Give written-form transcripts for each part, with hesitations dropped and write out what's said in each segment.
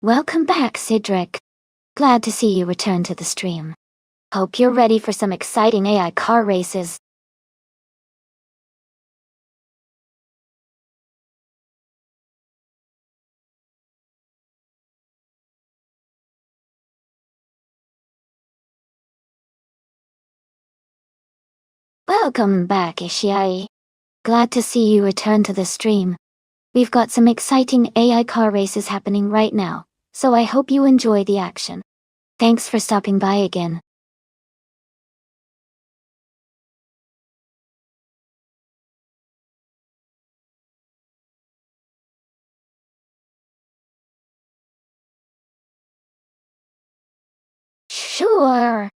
Welcome back, Cedric. Glad to see you return to the stream. Hope you're ready for some exciting AI car races. Welcome back, Ishiai. Glad to see you return to the stream. We've got some exciting AI car races happening right now, so I hope you enjoy the action. Thanks for stopping by again. Sure.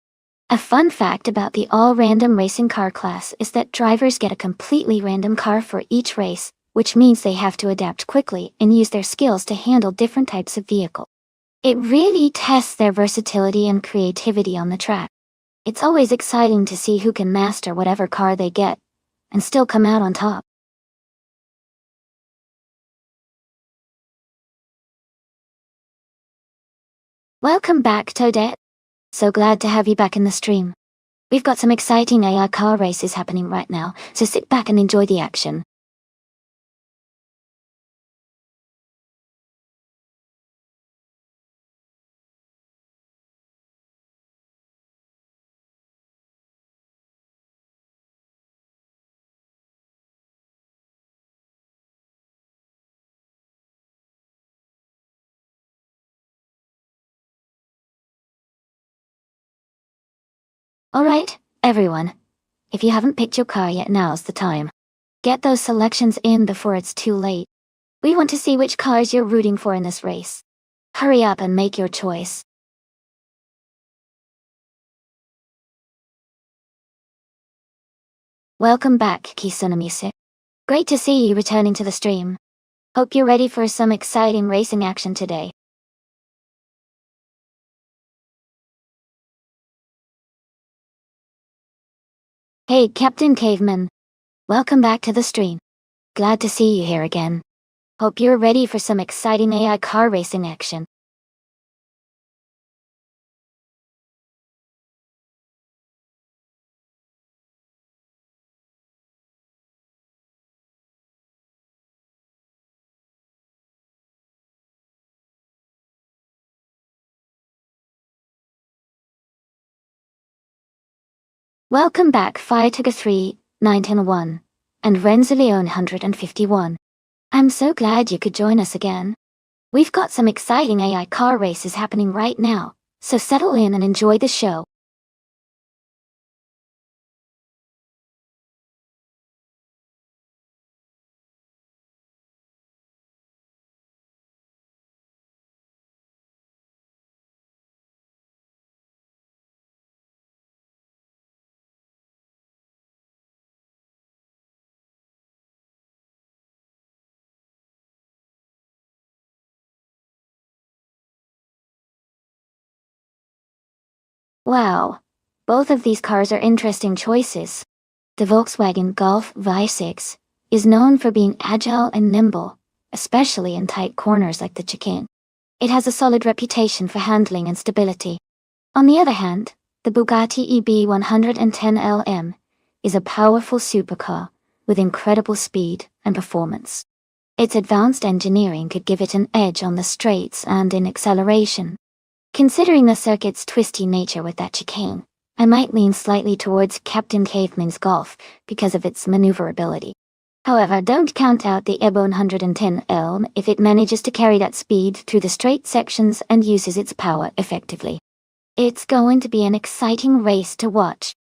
A fun fact about the all-random racing car class is that drivers get a completely random car for each race, which means they have to adapt quickly and use their skills to handle different types of vehicle. It really tests their versatility and creativity on the track. It's always exciting to see who can master whatever car they get, and still come out on top. Welcome back, Toadette. So glad to have you back in the stream. We've got some exciting AI car races happening right now, so sit back and enjoy the action. Alright, everyone. If you haven't picked your car yet, now's the time. Get those selections in before it's too late. We want to see which cars you're rooting for in this race. Hurry up and make your choice. Welcome back, Kisunamisu. Great to see you returning to the stream. Hope you're ready for some exciting racing action today. Hey, Captain Caveman. Welcome back to the stream. Glad to see you here again. Hope you're ready for some exciting AI car racing action. Welcome back, Firetiger 3, 901, and Renzeleon 151. I'm so glad you could join us again. We've got some exciting AI car races happening right now, so settle in and enjoy the show. Wow, both of these cars are interesting choices. The Volkswagen Golf V6 is known for being agile and nimble, especially in tight corners like the chicane. It has a solid reputation for handling and stability. On the other hand, the Bugatti EB 110 LM is a powerful supercar with incredible speed and performance. Its advanced engineering could give it an edge on the straights and in acceleration. Considering the circuit's twisty nature with that chicane, I might lean slightly towards Captain Caveman's Golf because of its maneuverability. However, don't count out the EB 110 L if it manages to carry that speed through the straight sections and uses its power effectively. It's going to be an exciting race to watch.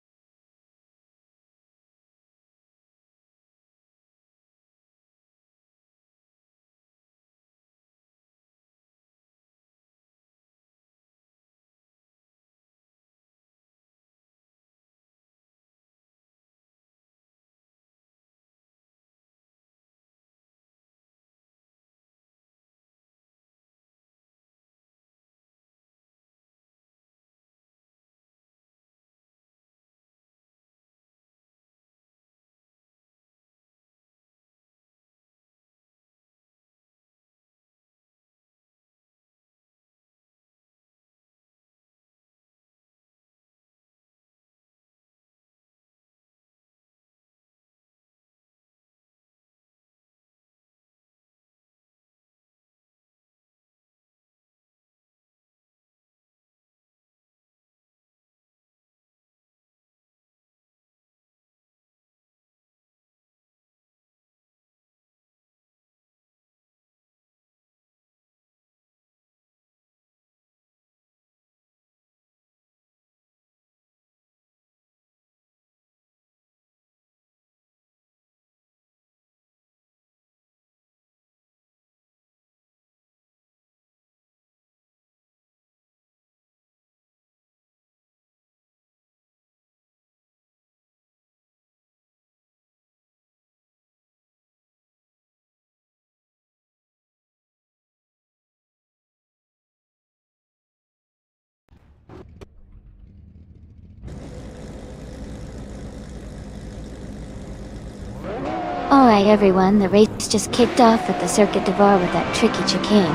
Alright everyone, the race just kicked off at the Circuit de Var with that tricky chicane.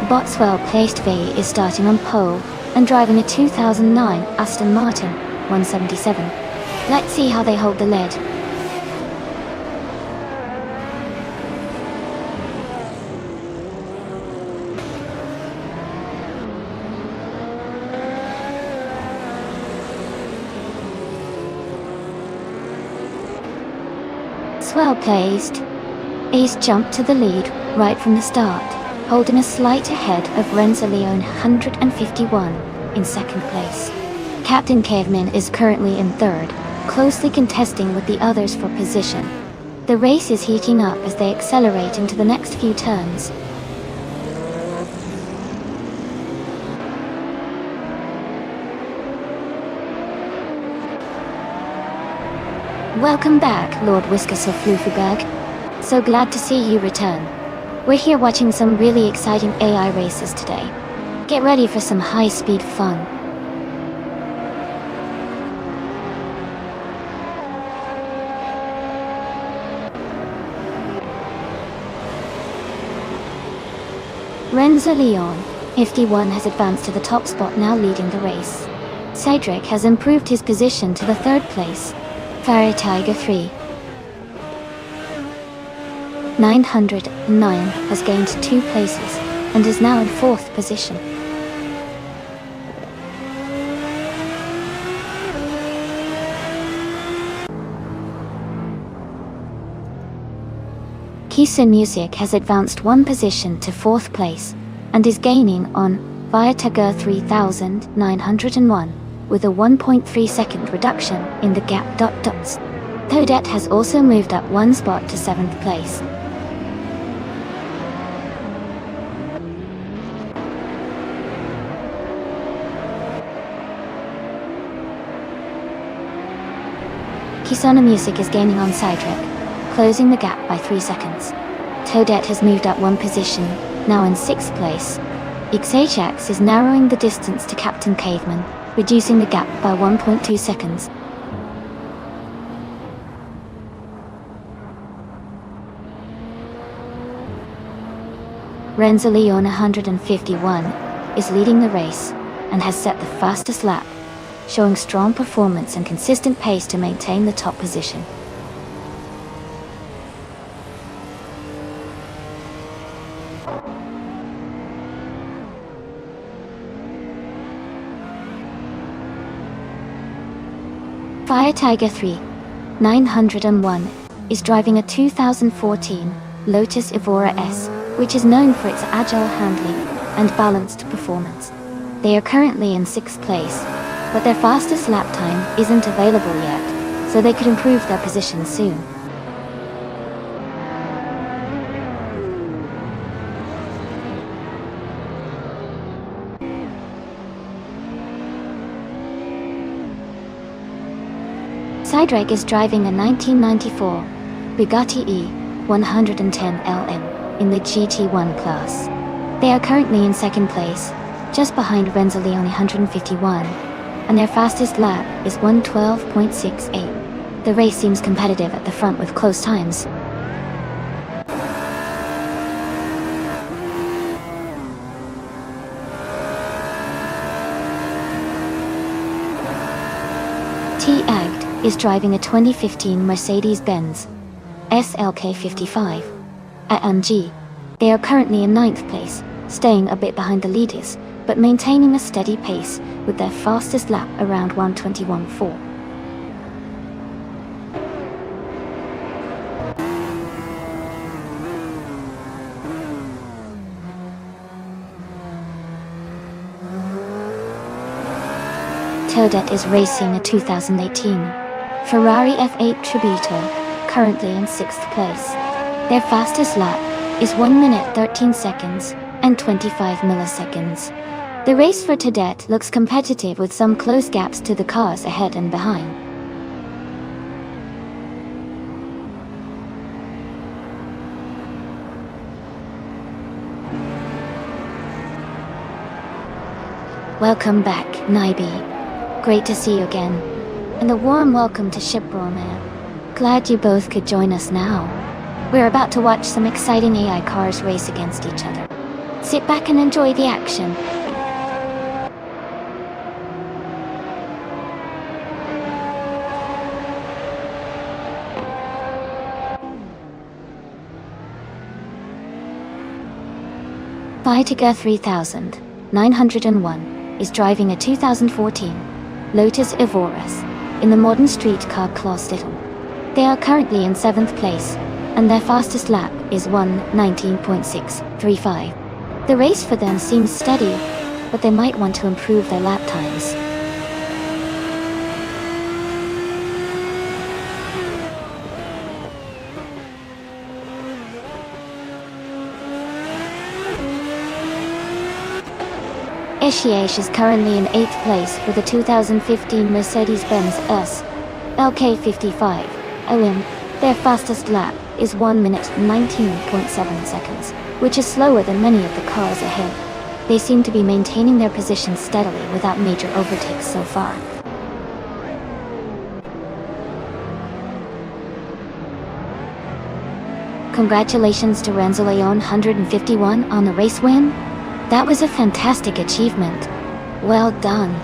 Botswell placed V is starting on pole and driving a 2009 Aston Martin 177. Let's see how they hold the lead. Well placed. Ace jumped to the lead right from the start, holding a slight ahead of Renzo Leone 151 in second place. Captain Caveman is currently in third, closely contesting with the others for position. The race is heating up as they accelerate into the next few turns. Welcome back, Lord Whiskers of Flufenberg. So glad to see you return. We're here watching some really exciting AI races today. Get ready for some high-speed fun. Renzo Leone, 51, has advanced to the top spot, now leading the race. Cedric has improved his position to the third place. Fire Tiger 3 909 has gained 2 places and is now in 4th position. Kisun Music has advanced 1 position to 4th place and is gaining on Fire Tiger 3901. with a 1.3 second reduction in the gap. Toadette has also moved up 1 spot to 7th place. Kisona Music is gaining on Cedric, closing the gap by 3 seconds. Toadette has moved up 1 position, now in 6th place. Ixachax is narrowing the distance to Captain Caveman, reducing the gap by 1.2 seconds. Renzo Leone 151 is leading the race and has set the fastest lap, showing strong performance and consistent pace to maintain the top position. Fire Tiger 3 901 is driving a 2014 Lotus Evora S, which is known for its agile handling and balanced performance. They are currently in 6th place, but their fastest lap time isn't available yet, so they could improve their position soon. Cedric is driving a 1994 Bugatti E110 LM in the GT1 class. They are currently in 2nd place, just behind Renzo Leone 151, and their fastest lap is 1:12.68. The race seems competitive at the front with close times. T-Agd is driving a 2015 Mercedes-Benz SLK55 AMG. They are currently in 9th place, staying a bit behind the leaders, but maintaining a steady pace with their fastest lap around 1:21.4. Toadette is racing a 2018 Ferrari F8 Tributo, currently in 6th place. Their fastest lap is 1 minute 13 seconds and 25 milliseconds. The race for Toadette looks competitive with some close gaps to the cars ahead and behind. Welcome back, Naibi. Great to see you again. And a warm welcome to Shipbromare. Glad you both could join us now. We're about to watch some exciting AI cars race against each other. Sit back and enjoy the action. Vitaga 3901 is driving a 2014 Lotus Evorus in the modern street car class title. They are currently in 7th place, and their fastest lap is 1:19.635. The race for them seems steady, but they might want to improve their lap times. Eshiash is currently in 8th place with a 2015 Mercedes-Benz S LK55 OM. Their fastest lap is 1 minute 19.7 seconds, which is slower than many of the cars ahead. They seem to be maintaining their position steadily without major overtakes so far. Congratulations to Renzo Leon 151 on the race win. That was a fantastic achievement. Well done.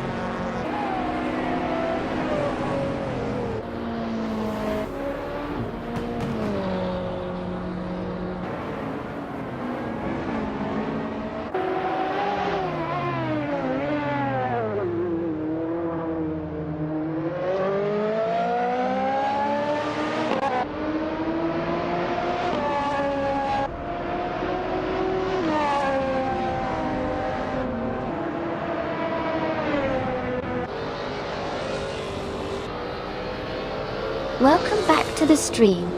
Welcome back to the stream.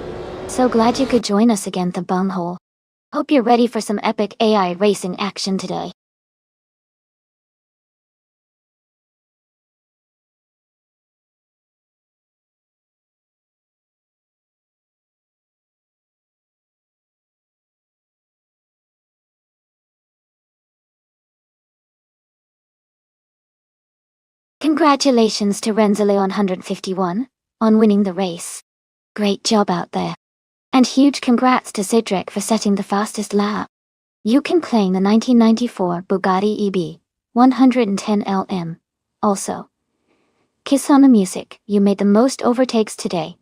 So glad you could join us again, the bunghole. Hope you're ready for some epic AI racing action today. Congratulations to Renzo Leon 151 on winning the race. Great job out there. And huge congrats to Cedric for setting the fastest lap. You can claim the 1994 Bugatti EB 110 LM. Also, kiss on the music, you made the most overtakes today.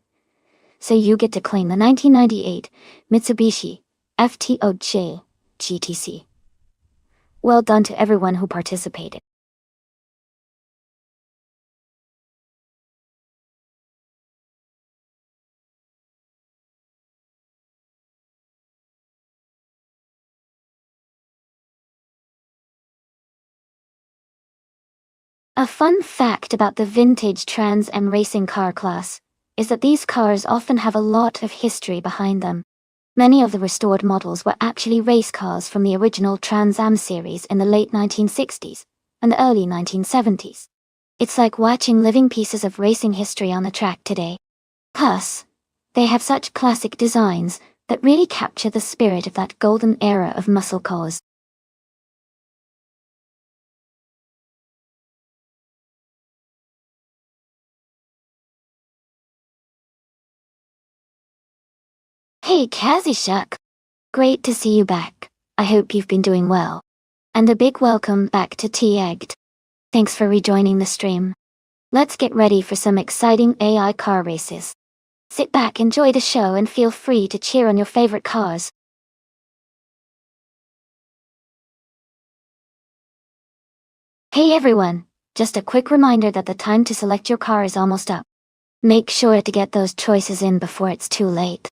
So you get to claim the 1998 Mitsubishi FTOJ GTC. Well done to everyone who participated. A fun fact about the vintage Trans Am racing car class is that these cars often have a lot of history behind them. Many of the restored models were actually race cars from the original Trans Am series in the late 1960s and early 1970s. It's like watching living pieces of racing history on the track today. Plus, they have such classic designs that really capture the spirit of that golden era of muscle cars. Hey Kazishak! Great to see you back. I hope you've been doing well. And a big welcome back to T-Egged. Thanks for rejoining the stream. Let's get ready for some exciting AI car races. Sit back, enjoy the show, and feel free to cheer on your favorite cars. Hey everyone! Just a quick reminder that the time to select your car is almost up. Make sure to get those choices in before it's too late.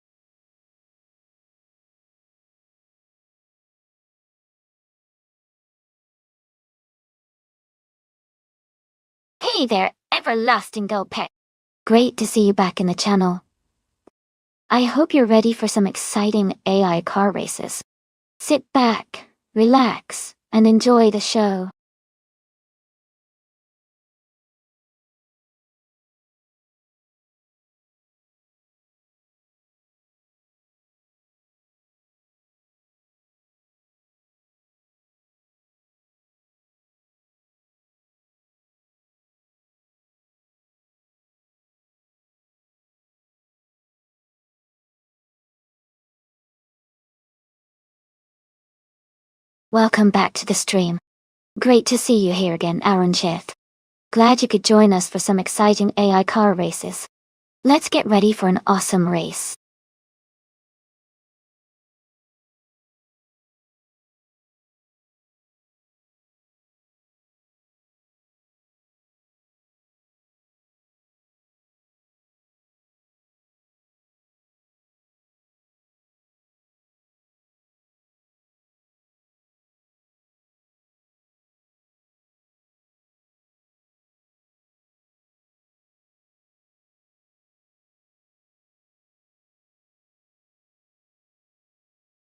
Hey there, everlasting go pet. Great to see you back in the channel. I hope you're ready for some exciting AI car races. Sit back, relax, and enjoy the show. Welcome back to the stream. Great to see you here again, Aaron Cheth. Glad you could join us for some exciting AI car races. Let's get ready for an awesome race.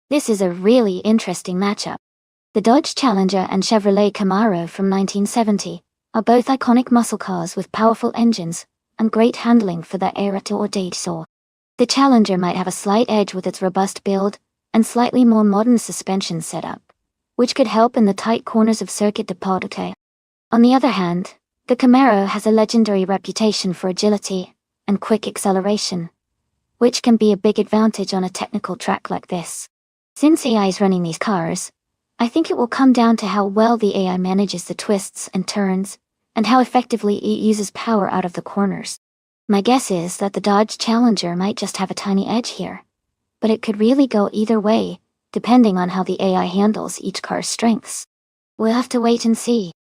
This is a really interesting matchup. The Dodge Challenger and Chevrolet Camaro from 1970 are both iconic muscle cars with powerful engines and great handling for their era to date. The Challenger might have a slight edge with its robust build and slightly more modern suspension setup, which could help in the tight corners of Circuit de Porte. On the other hand, the Camaro has a legendary reputation for agility and quick acceleration, which can be a big advantage on a technical track like this. Since AI is running these cars, I think it will come down to how well the AI manages the twists and turns, and how effectively it uses power out of the corners. My guess is that the Dodge Challenger might just have a tiny edge here, but it could really go either way, depending on how the AI handles each car's strengths. We'll have to wait and see.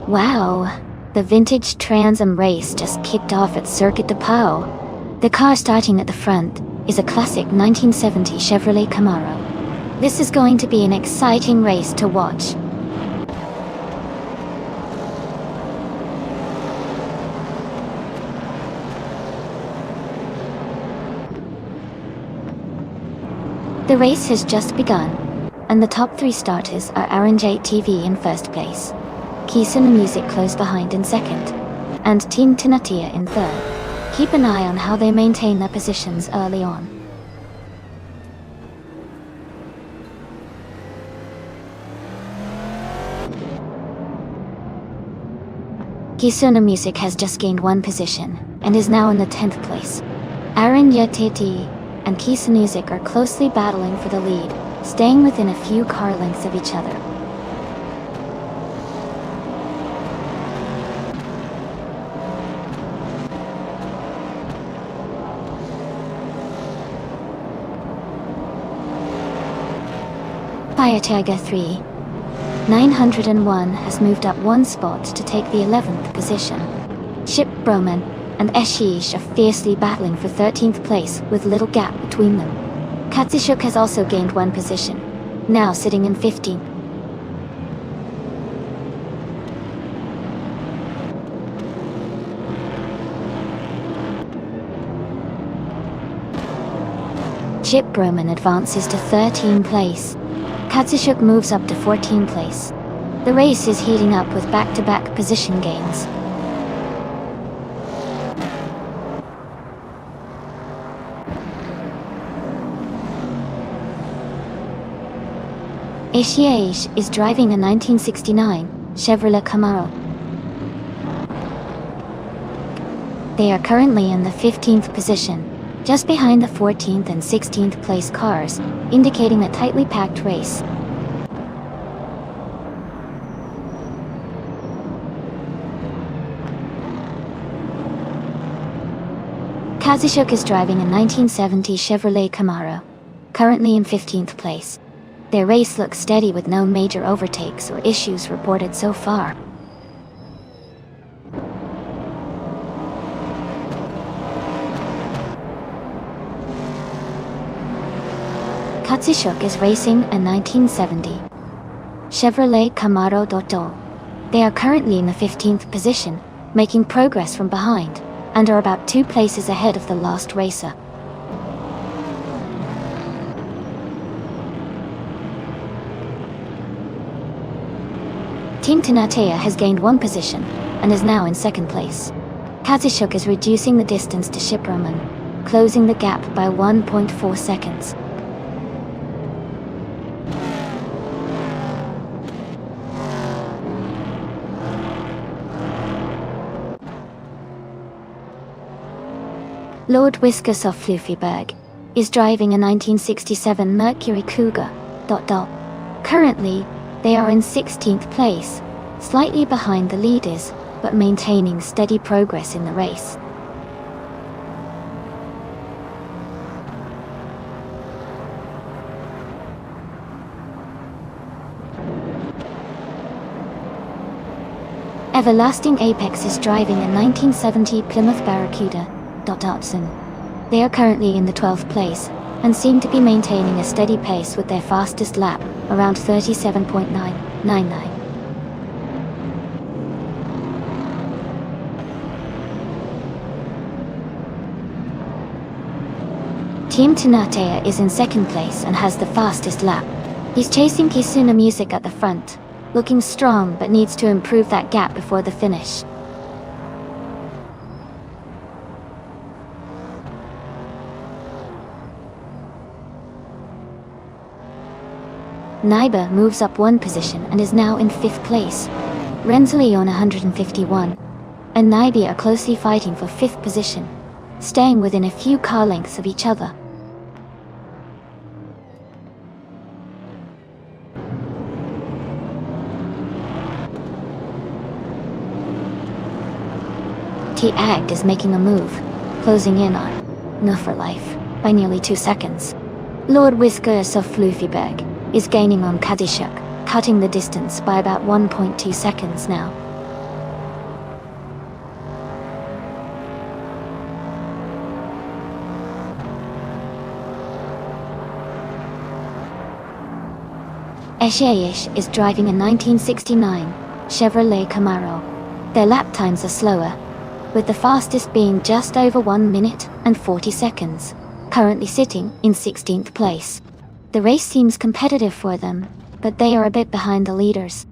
Wow, the vintage Trans Am race just kicked off at Circuit de Pau. The car starting at the front is a classic 1970 Chevrolet Camaro. This is going to be an exciting race to watch. The race has just begun, and the top 3 starters are Aaron J TV in first place, Kison Music close behind in second, and Team Tinatia in third. Keep an eye on how they maintain their positions early on. Kisuna Music has just gained 1 position, and is now in the 10th place. Aaron Yetiti and Kisa Music are closely battling for the lead, staying within a few car lengths of each other. Fire Tiger 3 901 has moved up 1 spot to take the 11th position. Chip Broman and Ashish are fiercely battling for 13th place with little gap between them. Katsushuk has also gained 1 position, now sitting in 15th. Chip Broman advances to 13th place. Katsushuk moves up to 14th place. The race is heating up with back-to-back position gains. Ashiaish is driving a 1969 Chevrolet Camaro. They are currently in the 15th position, just behind the 14th and 16th place cars, indicating a tightly packed race. Kazushuk is driving a 1970 Chevrolet Camaro, currently in 15th place. Their race looks steady with no major overtakes or issues reported so far. Kazushuk is racing a 1970 Chevrolet Camaro Dodo. They are currently in the 15th position, making progress from behind, and are about 2 places ahead of the last racer. Team Tanatea has gained 1 position, and is now in 2nd place. Kazushuk is reducing the distance to Shiproman, closing the gap by 1.4 seconds. Lord Whiskers of Fluffyberg is driving a 1967 Mercury Cougar. Currently, they are in 16th place, slightly behind the leaders, but maintaining steady progress in the race. Everlasting Apex is driving a 1970 Plymouth Barracuda. They are currently in the 12th place, and seem to be maintaining a steady pace with their fastest lap, around 37.999. Team Tanatea is in 2nd place and has the fastest lap. He's chasing Kisuna Music at the front, looking strong but needs to improve that gap before the finish. Naiba moves up 1 position and is now in 5th place. Renzeleon 151 and Naibi are closely fighting for 5th position, staying within a few car lengths of each other. T-Agd is making a move, closing in on No for Life by nearly 2 seconds. Lord Whiskers of Fluffyberg is gaining on Kazushuk, cutting the distance by about 1.2 seconds now. Eshayish is driving a 1969 Chevrolet Camaro. Their lap times are slower, with the fastest being just over 1 minute and 40 seconds, currently sitting in 16th place. The race seems competitive for them, but they are a bit behind the leaders.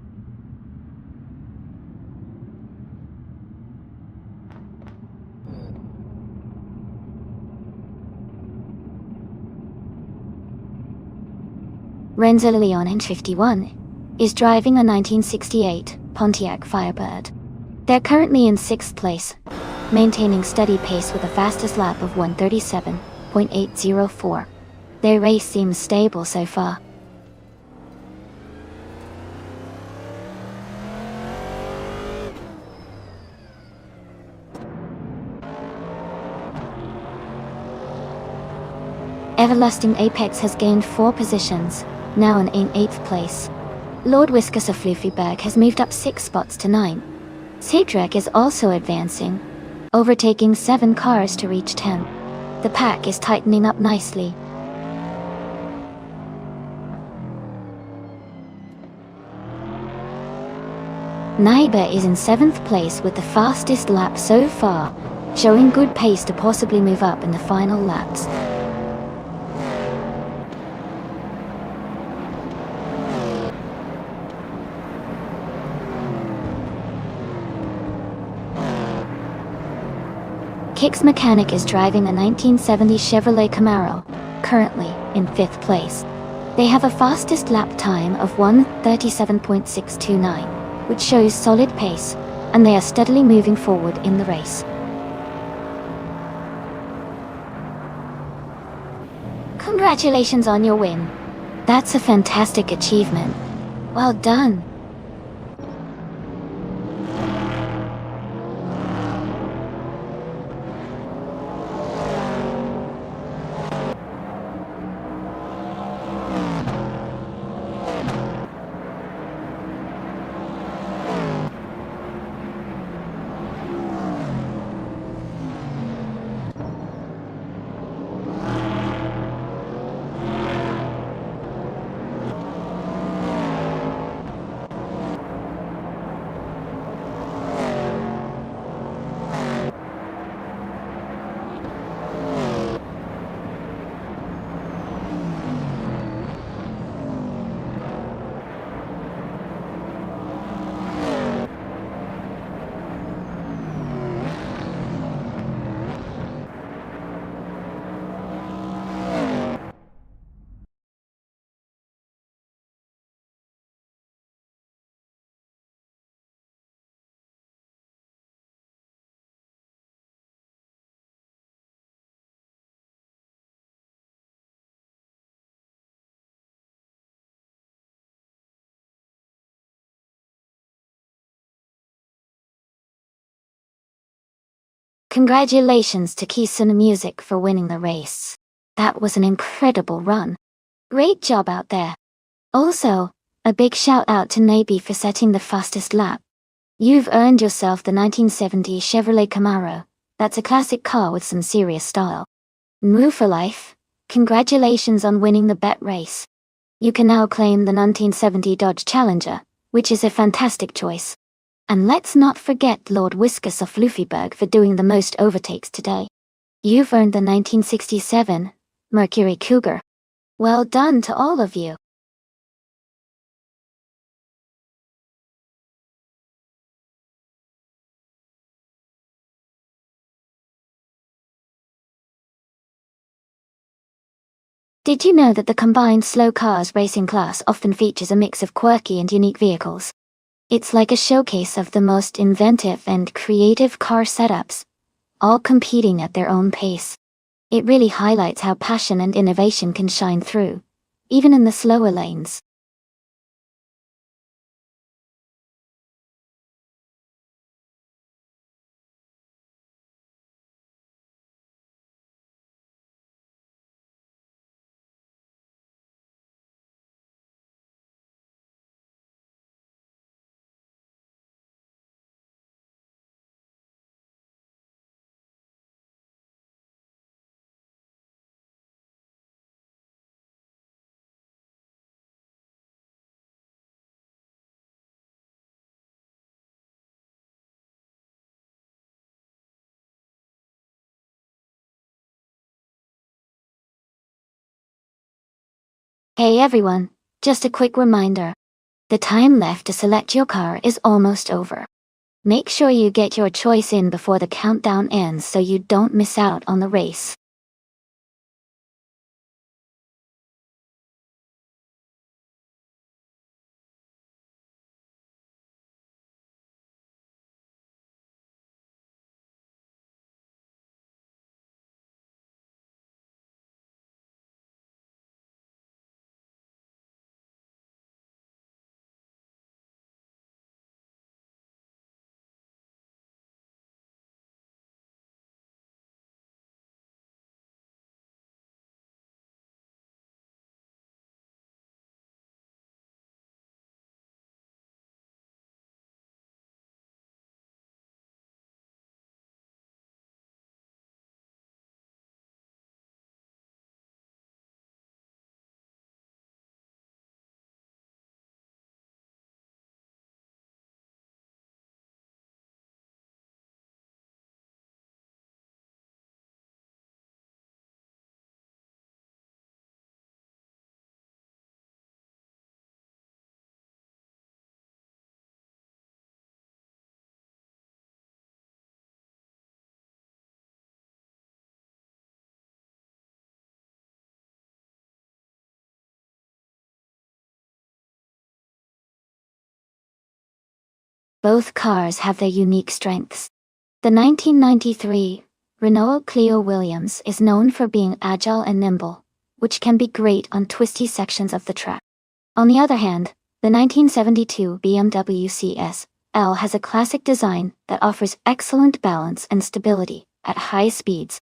Renzeleon in 51 is driving a 1968 Pontiac Firebird. They're currently in 6th place, maintaining steady pace with a fastest lap of 1:37.804. Their race seems stable so far. Everlasting Apex has gained 4 positions, now in 8th place. Lord Whiskers of Fluffyberg has moved up 6 spots to 9. Cedric is also advancing, overtaking 7 cars to reach 10. The pack is tightening up nicely. Naiba is in 7th place with the fastest lap so far, showing good pace to possibly move up in the final laps. Kix Mechanic is driving a 1970 Chevrolet Camaro, currently in 5th place. They have a fastest lap time of 1:37.629, which shows solid pace, and they are steadily moving forward in the race. Congratulations on your win. That's a fantastic achievement. Well done. Congratulations to Kisun Music for winning the race. That was an incredible run. Great job out there. Also, a big shout out to Nabi for setting the fastest lap. You've earned yourself the 1970 Chevrolet Camaro. That's a classic car with some serious style. Moo for life. Congratulations on winning the bet race. You can now claim the 1970 Dodge Challenger, which is a fantastic choice. And let's not forget Lord Whiskas of Luffyburg for doing the most overtakes today. You've earned the 1967 Mercury Cougar. Well done to all of you. Did you know that the combined slow cars racing class often features a mix of quirky and unique vehicles? It's like a showcase of the most inventive and creative car setups, all competing at their own pace. It really highlights how passion and innovation can shine through, even in the slower lanes. Hey everyone, just a quick reminder. The time left to select your car is almost over. Make sure you get your choice in before the countdown ends so you don't miss out on the race. Both cars have their unique strengths. The 1993 Renault Clio Williams is known for being agile and nimble, which can be great on twisty sections of the track. On the other hand, the 1972 BMW CS-L has a classic design that offers excellent balance and stability at high speeds.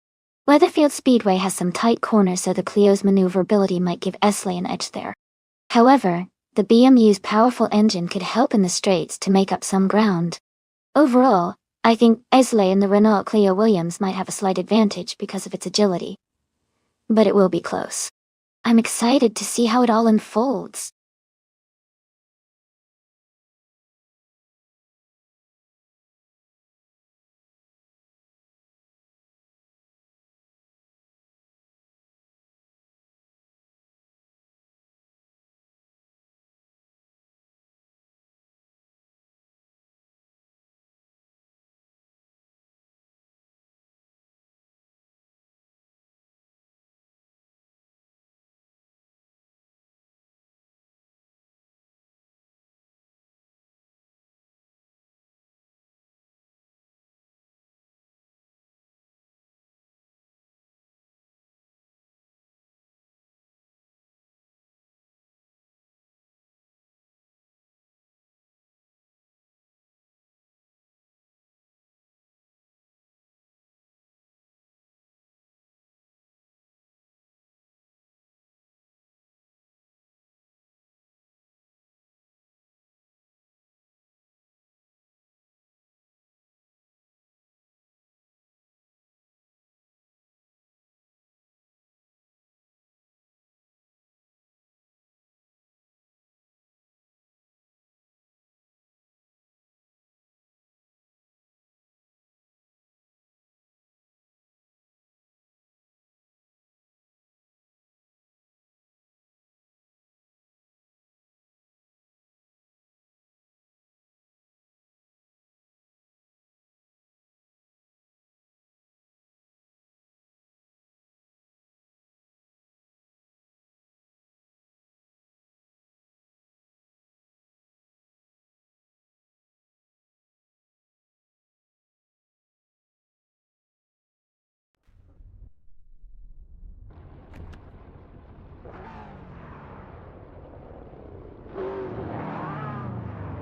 Weatherfield Speedway has some tight corners, so the Clio's maneuverability might give S-Lay an edge there. However, the BMW's powerful engine could help in the straights to make up some ground. Overall, I think S-Lay in the Renault Clio Williams might have a slight advantage because of its agility. But it will be close. I'm excited to see how it all unfolds.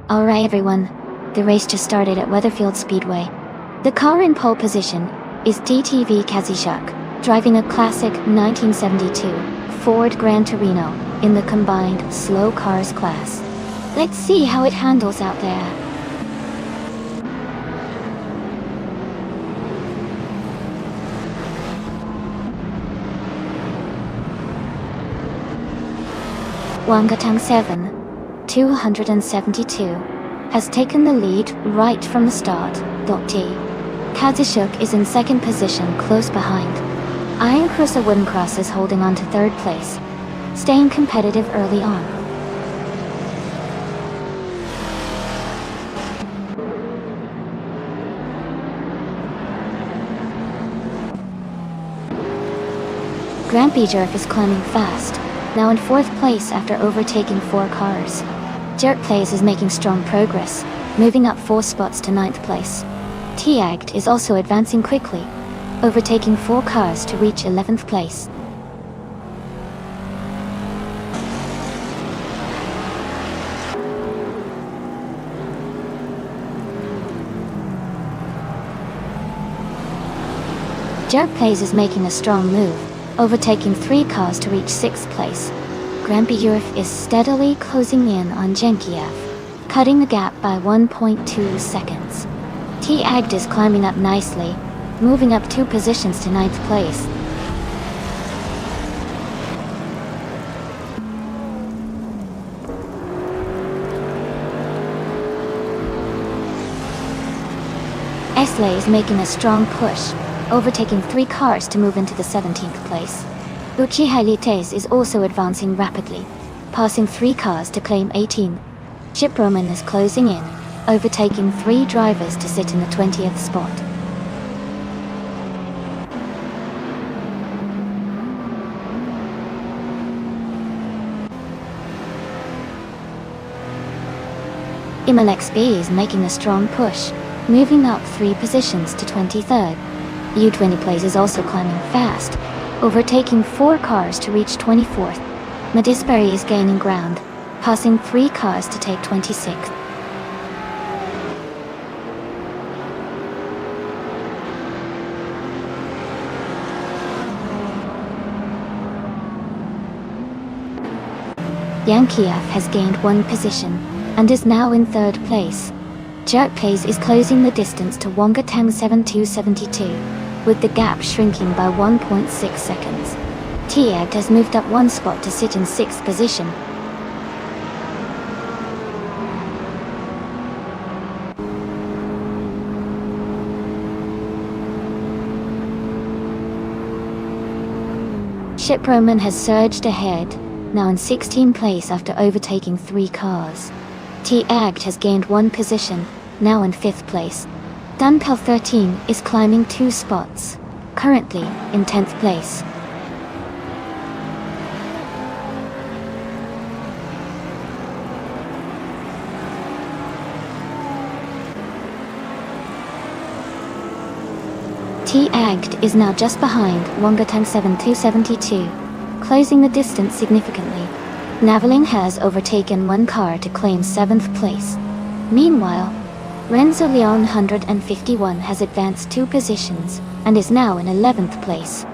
Alright everyone, the race just started at Weatherfield Speedway. The car in pole position is DTV Kazishuk, driving a classic 1972 Ford Gran Torino in the combined slow cars class. Let's see how it handles out there. Wangatang 7, 272, has taken the lead right from the start. T. Kazishuk is in second position close behind. Iron Cruiser Wooden Cross is holding on to third place, staying competitive early on. Grand Bijurf is climbing fast, now in fourth place after overtaking 4 cars. Jerk Plays is making strong progress, moving up 4 spots to 9th place. T-Act is also advancing quickly, overtaking 4 cars to reach 11th place. Jerk Plays is making a strong move, overtaking 3 cars to reach 6th place. Grand Bijurf is steadily closing in on Jenkiev, cutting the gap by 1.2 seconds. T-Agd is climbing up nicely, moving up 2 positions to 9th place. Esley is making a strong push, overtaking 3 cars to move into the 17th place. Uchiha Lites is also advancing rapidly, passing 3 cars to claim 18th. Chip Roman is closing in, overtaking 3 drivers to sit in the 20th spot. XB is making a strong push, moving up 3 positions to 23rd. U20 Place is also climbing fast, overtaking 4 cars to reach 24th. Madisbury is gaining ground, passing 3 cars to take 26th. Yankiev has gained 1 position and is now in 3rd place. Jerk Place is closing the distance to Wongatang 7272, with the gap shrinking by 1.6 seconds. Tiag has moved up 1 spot to sit in 6th position. Chip Roman has surged ahead, now in 16th place after overtaking 3 cars. T-Agt has gained 1 position, now in 5th place. Dunpel 13 is climbing 2 spots, currently in 10th place. T-Agt is now just behind Wongatang 7272, closing the distance significantly. Naveling has overtaken 1 car to claim 7th place. Meanwhile, Renzo Leon 151 has advanced 2 positions and is now in 11th place.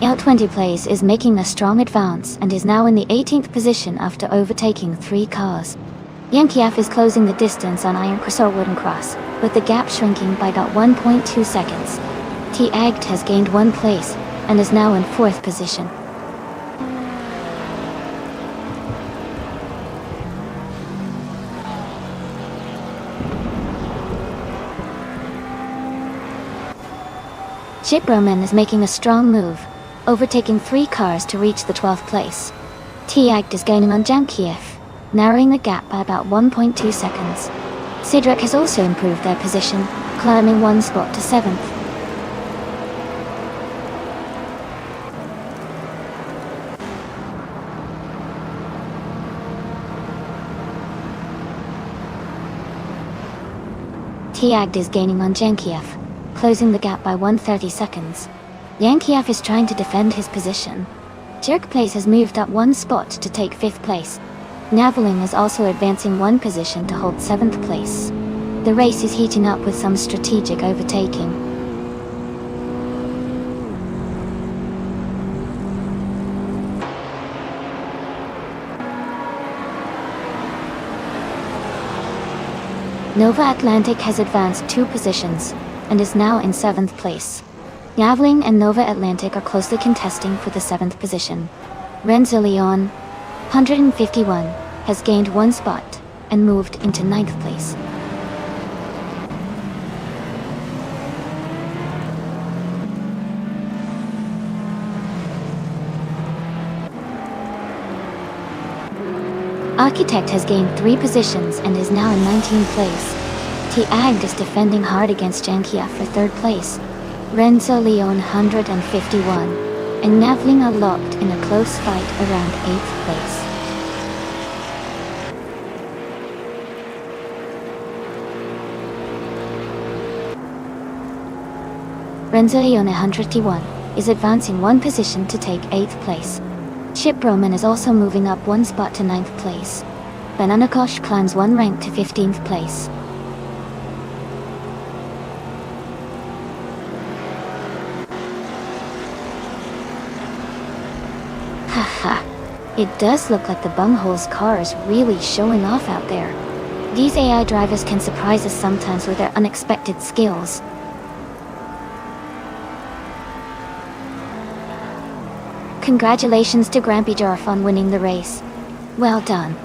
L20 Place is making a strong advance and is now in the 18th position after overtaking 3 cars. Yankiev is closing the distance on Iron Cross or Wooden Cross, with the gap shrinking by about 1.2 seconds. T-Agt has gained 1 place and is now in 4th position. Chip Roman is making a strong move, overtaking 3 cars to reach the 12th place. T-Agt is gaining on Yankiev, narrowing the gap by about 1.2 seconds. Sidrek has also improved their position, climbing 1 spot to 7th. Tiagd is gaining on Yankiev, closing the gap by 130 seconds. Yankiev is trying to defend his position. Jerk Place has moved up 1 spot to take 5th place. Naveling is also advancing 1 position to hold 7th place. The race is heating up with some strategic overtaking. Nova Atlantic has advanced 2 positions and is now in 7th place. Naveling and Nova Atlantic are closely contesting for the 7th position. Renzo Leon, 151, has gained 1 spot and moved into 9th place. Architect has gained 3 positions and is now in 19th place. Tiagd is defending hard against Yankiev for 3rd place. Renzo Leon 151 and Naveling are locked in a close fight around 8th place. Renzo Leon 151 is advancing 1 position to take 8th place. Chip Roman is also moving up 1 spot to 9th place. Bananakosh climbs 1 rank to 15th place. Haha, it does look like the bunghole's car is really showing off out there. These AI drivers can surprise us sometimes with their unexpected skills. Congratulations to Grampy Jarf on winning the race. Well done.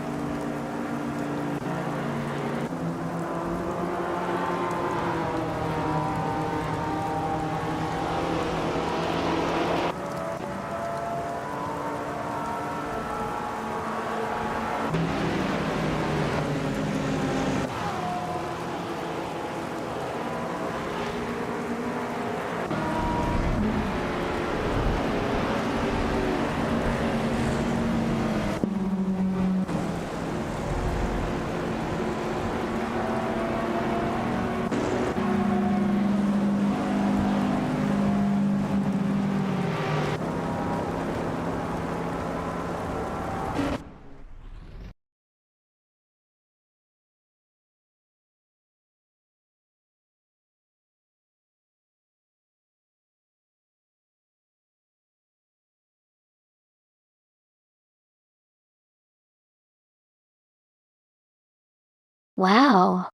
Wow!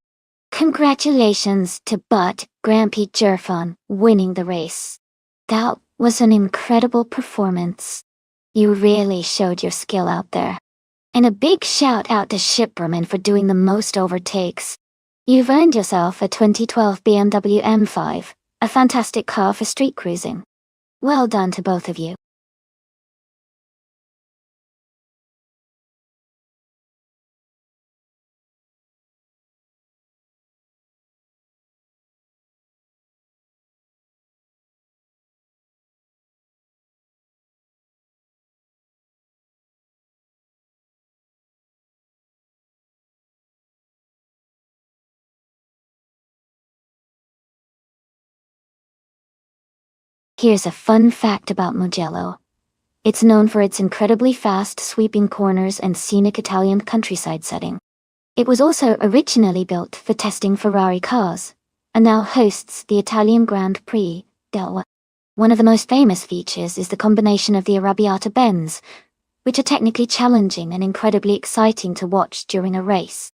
Congratulations to Butt Grampy Jerfon winning the race. That was an incredible performance. You really showed your skill out there. And a big shout out to Shipperman for doing the most overtakes. You've earned yourself a 2012 BMW M5, a fantastic car for street cruising. Well done to both of you. Here's a fun fact about Mugello. It's known for its incredibly fast, sweeping corners and scenic Italian countryside setting. It was also originally built for testing Ferrari cars, and now hosts the Italian Grand Prix del. One of the most famous features is the combination of the Arrabbiata bends, which are technically challenging and incredibly exciting to watch during a race.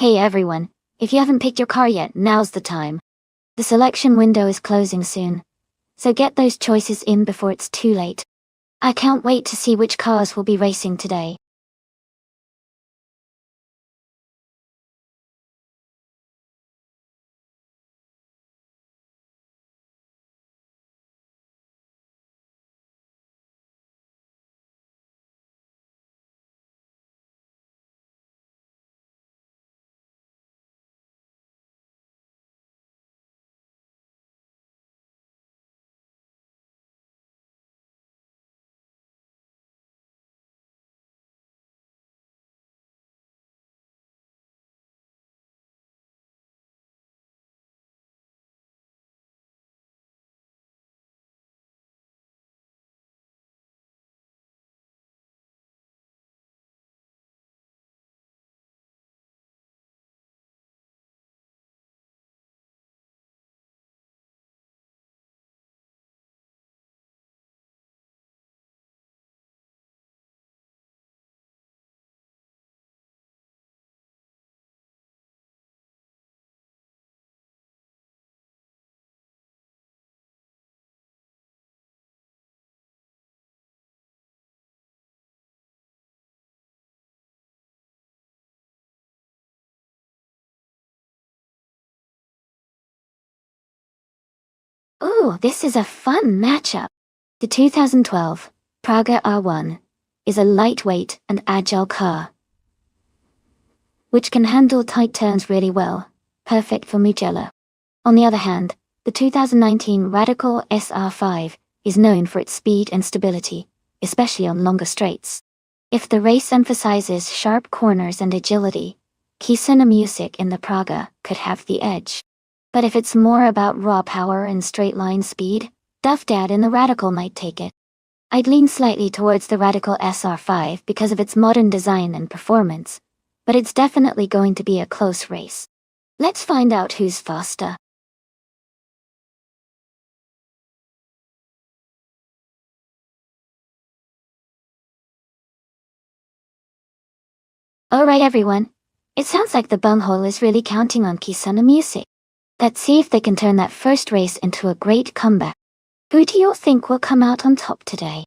Hey everyone, if you haven't picked your car yet, now's the time. The selection window is closing soon, so get those choices in before it's too late. I can't wait to see which cars will be racing today. Ooh, this is a fun matchup. The 2012 Praga R1 is a lightweight and agile car, which can handle tight turns really well, perfect for Mugello. On the other hand, the 2019 Radical SR5 is known for its speed and stability, especially on longer straights. If the race emphasizes sharp corners and agility, Kisena Music in the Praga could have the edge. But if it's more about raw power and straight line speed, Duff Dad in the Radical might take it. I'd lean slightly towards the Radical SR5 because of its modern design and performance, but it's definitely going to be a close race. Let's find out who's faster. Alright everyone, it sounds like the bunghole is really counting on Kisana Music. Let's see if they can turn that first race into a great comeback. Who do you think will come out on top today?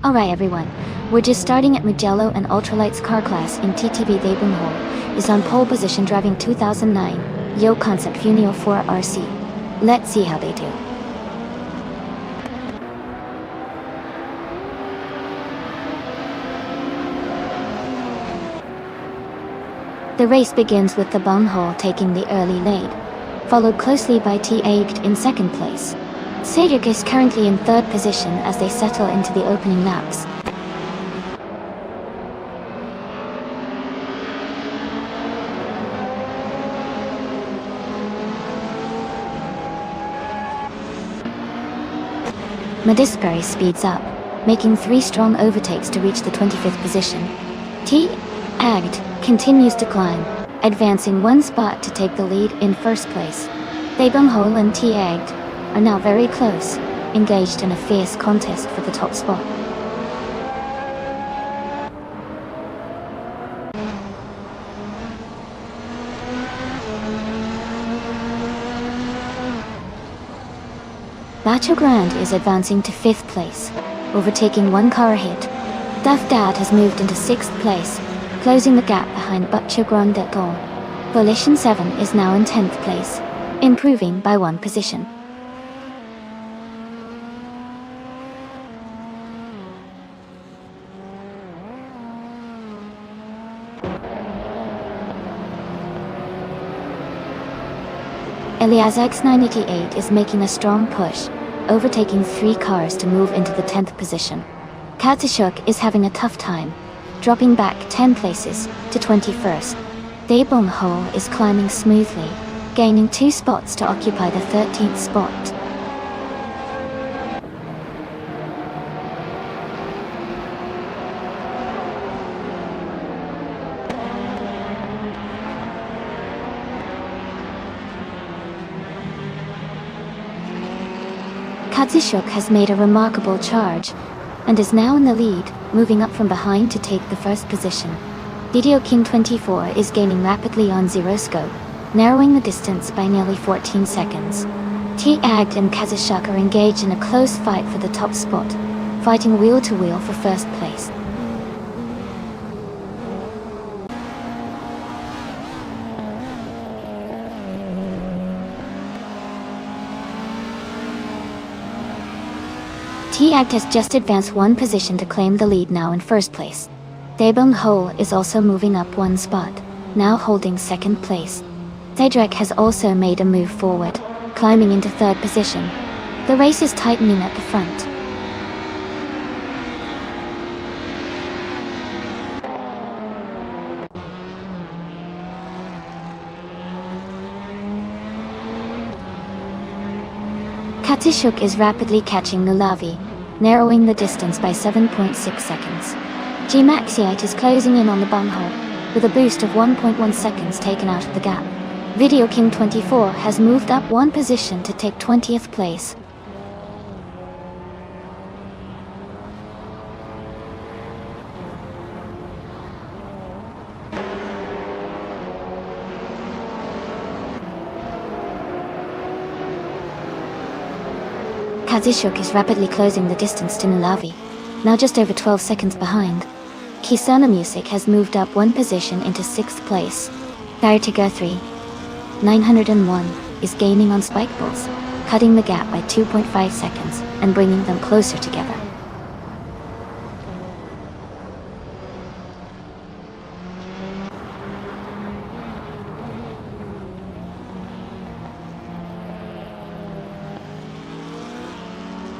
Alright everyone, we're just starting at Mugello and Ultralight's car class in TTV Daebunghol is on pole position driving 2009 Yo Concept Funio 4 RC. Let's see how they do. The race begins with the Bunghol taking the early lead, followed closely by T. Aged in second place. Cedric is currently in third position as they settle into the opening laps. Madisbury speeds up, making 3 strong overtakes to reach the 25th position. T. Aged continues to climb, advancing 1 spot to take the lead in first place. Daebunghol and T. Aged are now very close, engaged in a fierce contest for the top spot. Bacho Grand is advancing to 5th place, overtaking 1 car ahead. Duff Dad has moved into 6th place, closing the gap behind Bacho Grand at goal. Volition 7 is now in 10th place, improving by 1 position. Elias X988 is making a strong push, overtaking 3 cars to move into the 10th position. Katsushuk is having a tough time, dropping back 10 places to 21st. Daebunghol is climbing smoothly, gaining 2 spots to occupy the 13th spot. Katsushuk has made a remarkable charge, and is now in the lead, moving up from behind to take the first position. Video King 24 is gaining rapidly on Zeroscope, narrowing the distance by nearly 14 seconds. T. Aged and Katsushuk are engaged in a close fight for the top spot, fighting wheel to wheel for first place. T. Aged has just advanced 1 position to claim the lead now in first place. Daebunghol is also moving up 1 spot, now holding second place. Cedric has also made a move forward, climbing into 3rd position. The race is tightening at the front. Katsushuk is rapidly catching Nulavi, narrowing the distance by 7.6 seconds. G-Maxiite is closing in on the Bunghol, with a boost of 1.1 seconds taken out of the gap. Video King 24 has moved up 1 position to take 20th place. Katsushuk is rapidly closing the distance to Nulavi, now just over 12 seconds behind. Kisana Music has moved up 1 position into 6th place. Baratiga 3, 901, is gaining on Spikeballs, cutting the gap by 2.5 seconds and bringing them closer together.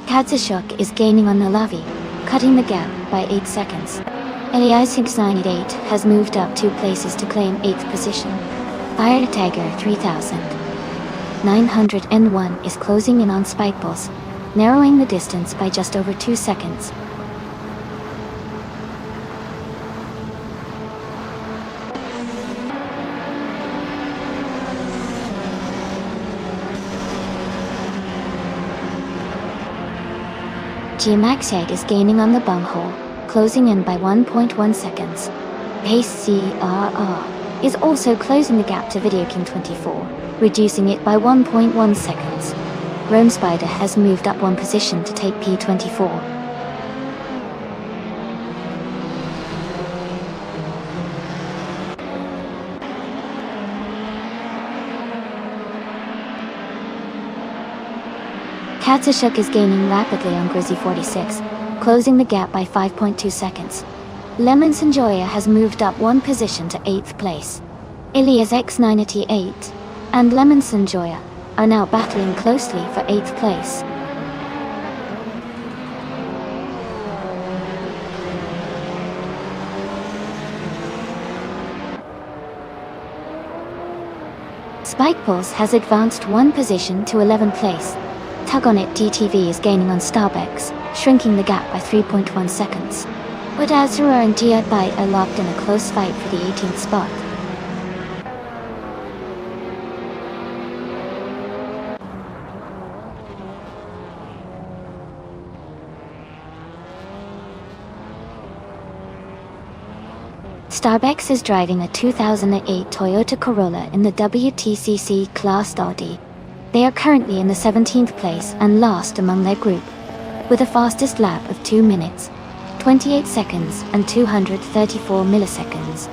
Katsushuk is gaining on Nulavi, cutting the gap by 8 seconds. Elias 698 has moved up 2 places to claim 8th position. Fire Tiger 3901 is closing in on Spikeballs, narrowing the distance by just over 2 seconds. G-Maxiite is gaining on the Bunghol, closing in by 1.1 seconds. Pace CRR is also closing the gap to Video King 24, reducing it by 1.1 seconds. Rome Spider has moved up 1 position to take P24. Katsushuk is gaining rapidly on Grizzy 46, closing the gap by 5.2 seconds. Lemon Sanjoya has moved up one position to 8th place. Ilias X98 and Lemon Sanjoya are now battling closely for 8th place. Spike Pulse has advanced one position to 11th place. Tug on It DTV is gaining on Starbucks, shrinking the gap by 3.1 seconds. But Azura and Giat Bai are locked in a close fight for the 18th spot. Starbucks is driving a 2008 Toyota Corolla in the WTCC Class Audi. They are currently in the 17th place and last among their group, with a fastest lap of 2 minutes, 28 seconds and 234 milliseconds.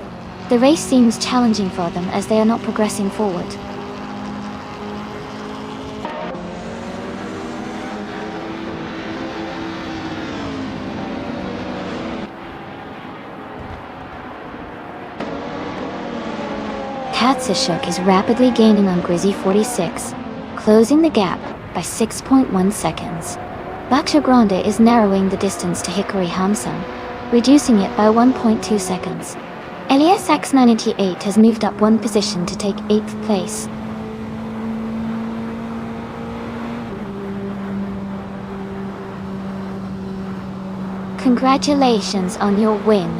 The race seems challenging for them as they are not progressing forward. Katsushuk is rapidly gaining on Grizzy 46, closing the gap by 6.1 seconds. Baksha Grande is narrowing the distance to Hikari Hamsung, reducing it by 1.2 seconds. Elias X98 has moved up one position to take 8th place. Congratulations on your win.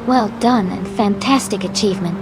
Well done and fantastic achievement.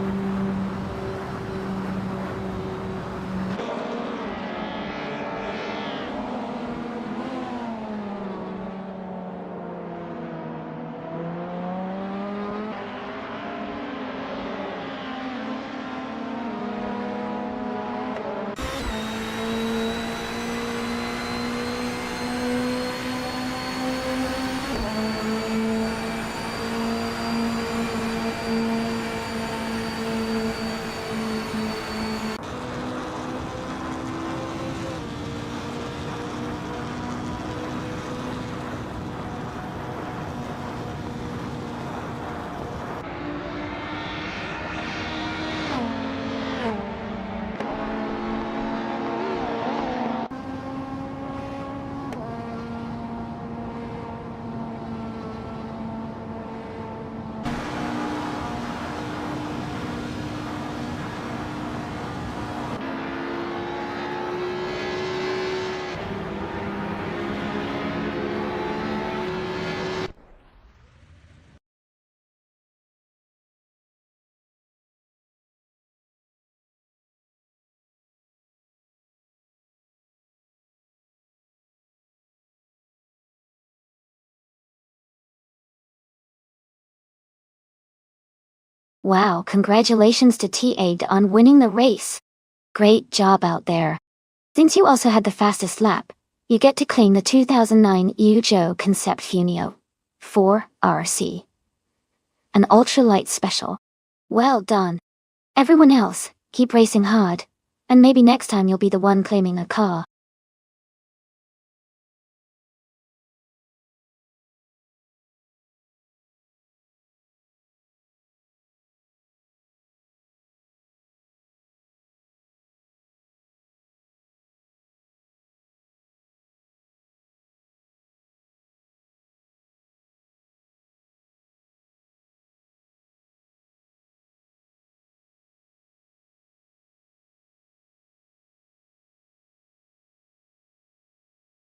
Wow, congratulations to TA on winning the race. Great job out there. Since you also had the fastest lap, you get to claim the 2009 Yujo Concept Funio 4RC. An ultralight special. Well done. Everyone else, keep racing hard, and maybe next time you'll be the one claiming a car.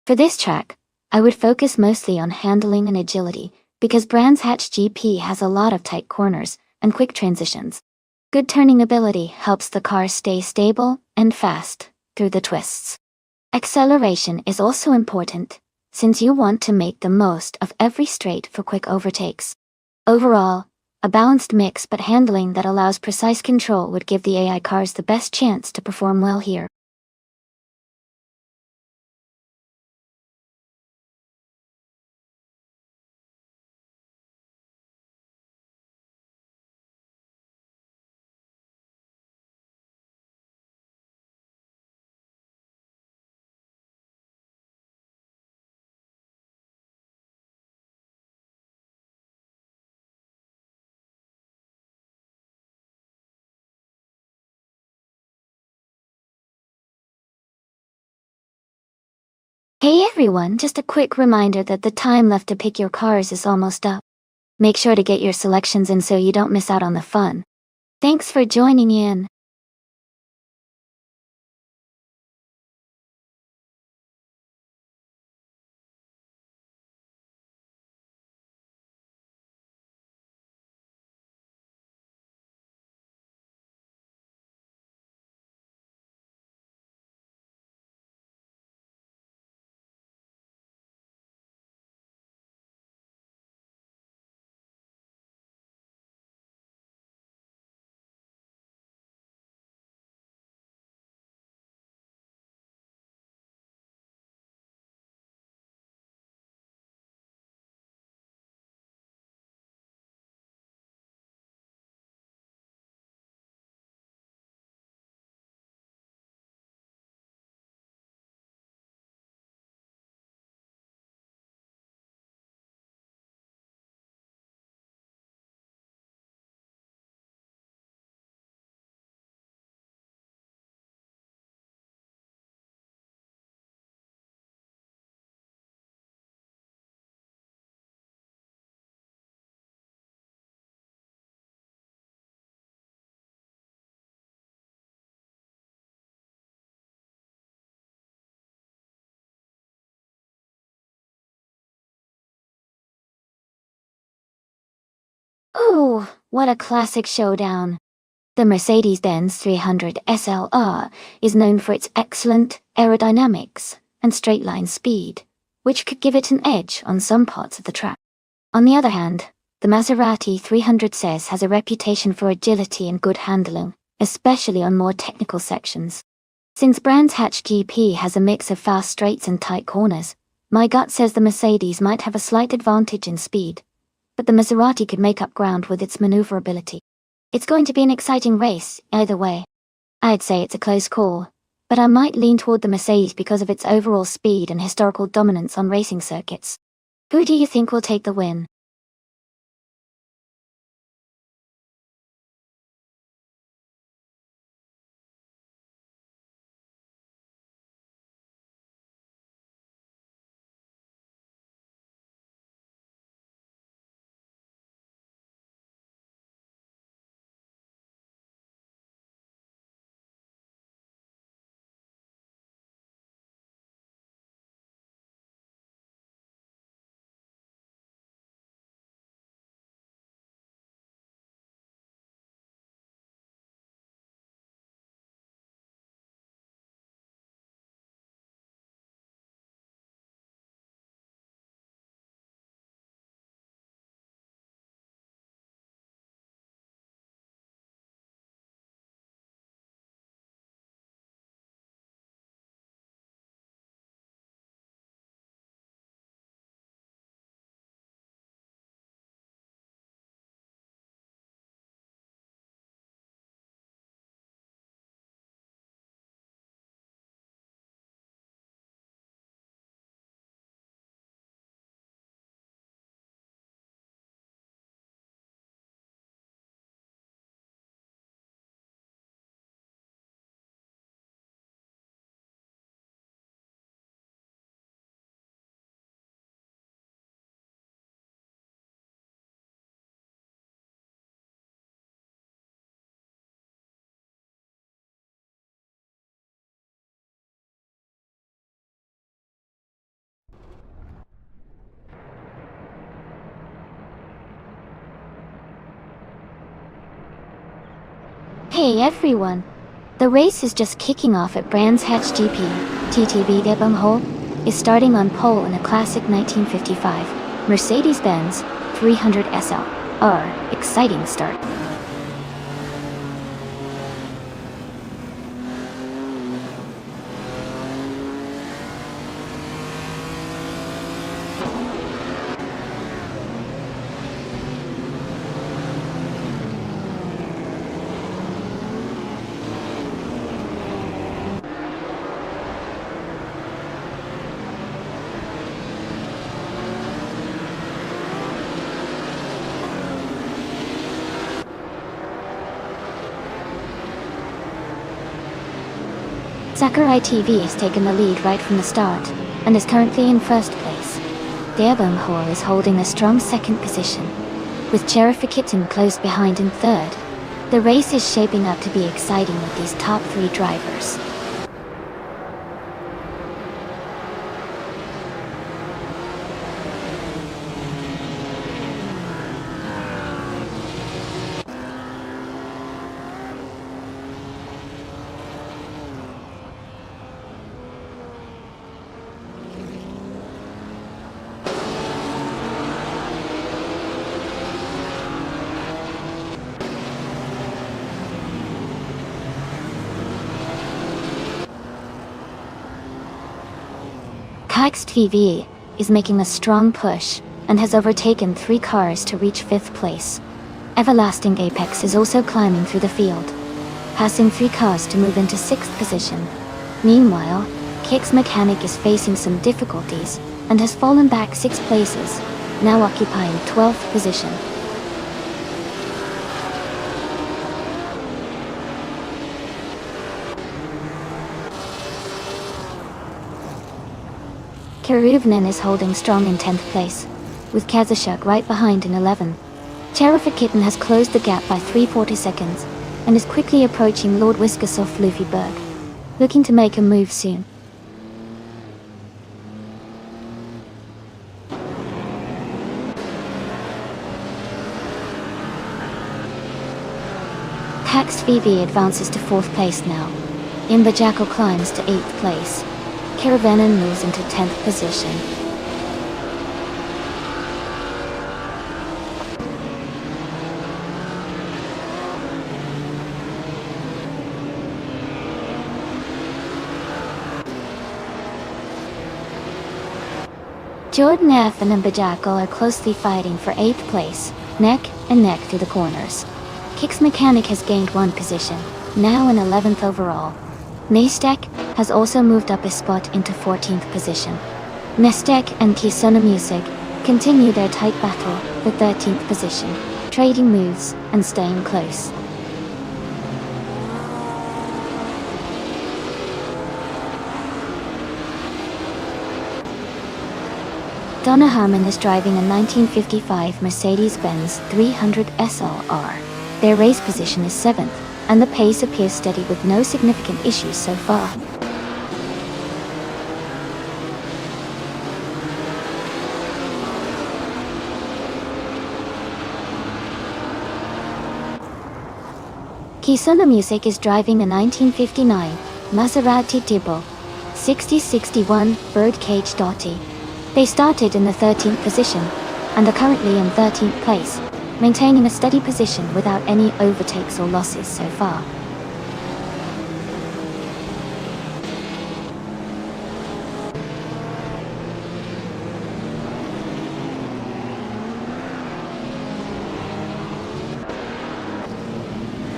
For this track, I would focus mostly on handling and agility, because Brands Hatch GP has a lot of tight corners and quick transitions. Good turning ability helps the car stay stable and fast through the twists. Acceleration is also important, since you want to make the most of every straight for quick overtakes. Overall, a balanced mix but handling that allows precise control would give the AI cars the best chance to perform well here. Hey everyone, just a quick reminder that the time left to pick your cars is almost up. Make sure to get your selections in so you don't miss out on the fun. Thanks for joining in. Oh, what a classic showdown. The Mercedes-Benz 300 SLR is known for its excellent aerodynamics and straight-line speed, which could give it an edge on some parts of the track. On the other hand, the Maserati 300 SES has a reputation for agility and good handling, especially on more technical sections. Since Brands Hatch GP has a mix of fast straights and tight corners, my gut says the Mercedes might have a slight advantage in speed, but the Maserati could make up ground with its maneuverability. It's going to be an exciting race, either way. I'd say it's a close call, but I might lean toward the Mercedes because of its overall speed and historical dominance on racing circuits. Who do you think will take the win? Hey everyone! The race is just kicking off at Brands Hatch GP. TTB Gebung is starting on pole in a classic 1955 Mercedes-Benz 300 SL. Exciting start. Sakurai TV has taken the lead right from the start, and is currently in first place. Hall is holding a strong second position, with Kitten close behind in third. The race is shaping up to be exciting with these top three drivers. TV is making a strong push and has overtaken 3 cars to reach 5th place. Everlasting Apex is also climbing through the field, passing 3 cars to move into 6th position. Meanwhile, Kicks Mechanic is facing some difficulties and has fallen back 6 places, now occupying 12th position. Keruvnen is holding strong in 10th place, with Kazashuk right behind in 11th. Kitten has closed the gap by 340 seconds, and is quickly approaching Lord Whiskers off Luffyberg, looking to make a move soon. Taxed VV advances to 4th place now. Imbajackal climbs to 8th place. Keruvnen moves into 10th position. Jordan F and Imbajackal are closely fighting for 8th place, neck and neck through the corners. Kicks Mechanic has gained 1 position, now in 11th overall. Nastek has also moved up a spot into 14th position. Nastek and Kisuna Music continue their tight battle for 13th position, trading moves and staying close. Donna Harmon is driving a 1955 Mercedes-Benz 300 SLR. Their race position is 7th, and the pace appears steady with no significant issues so far. Kisuna Music is driving a 1959 Maserati Tibble 6061 Birdcage Dotty. They started in the 13th position, and are currently in 13th place, maintaining a steady position without any overtakes or losses so far.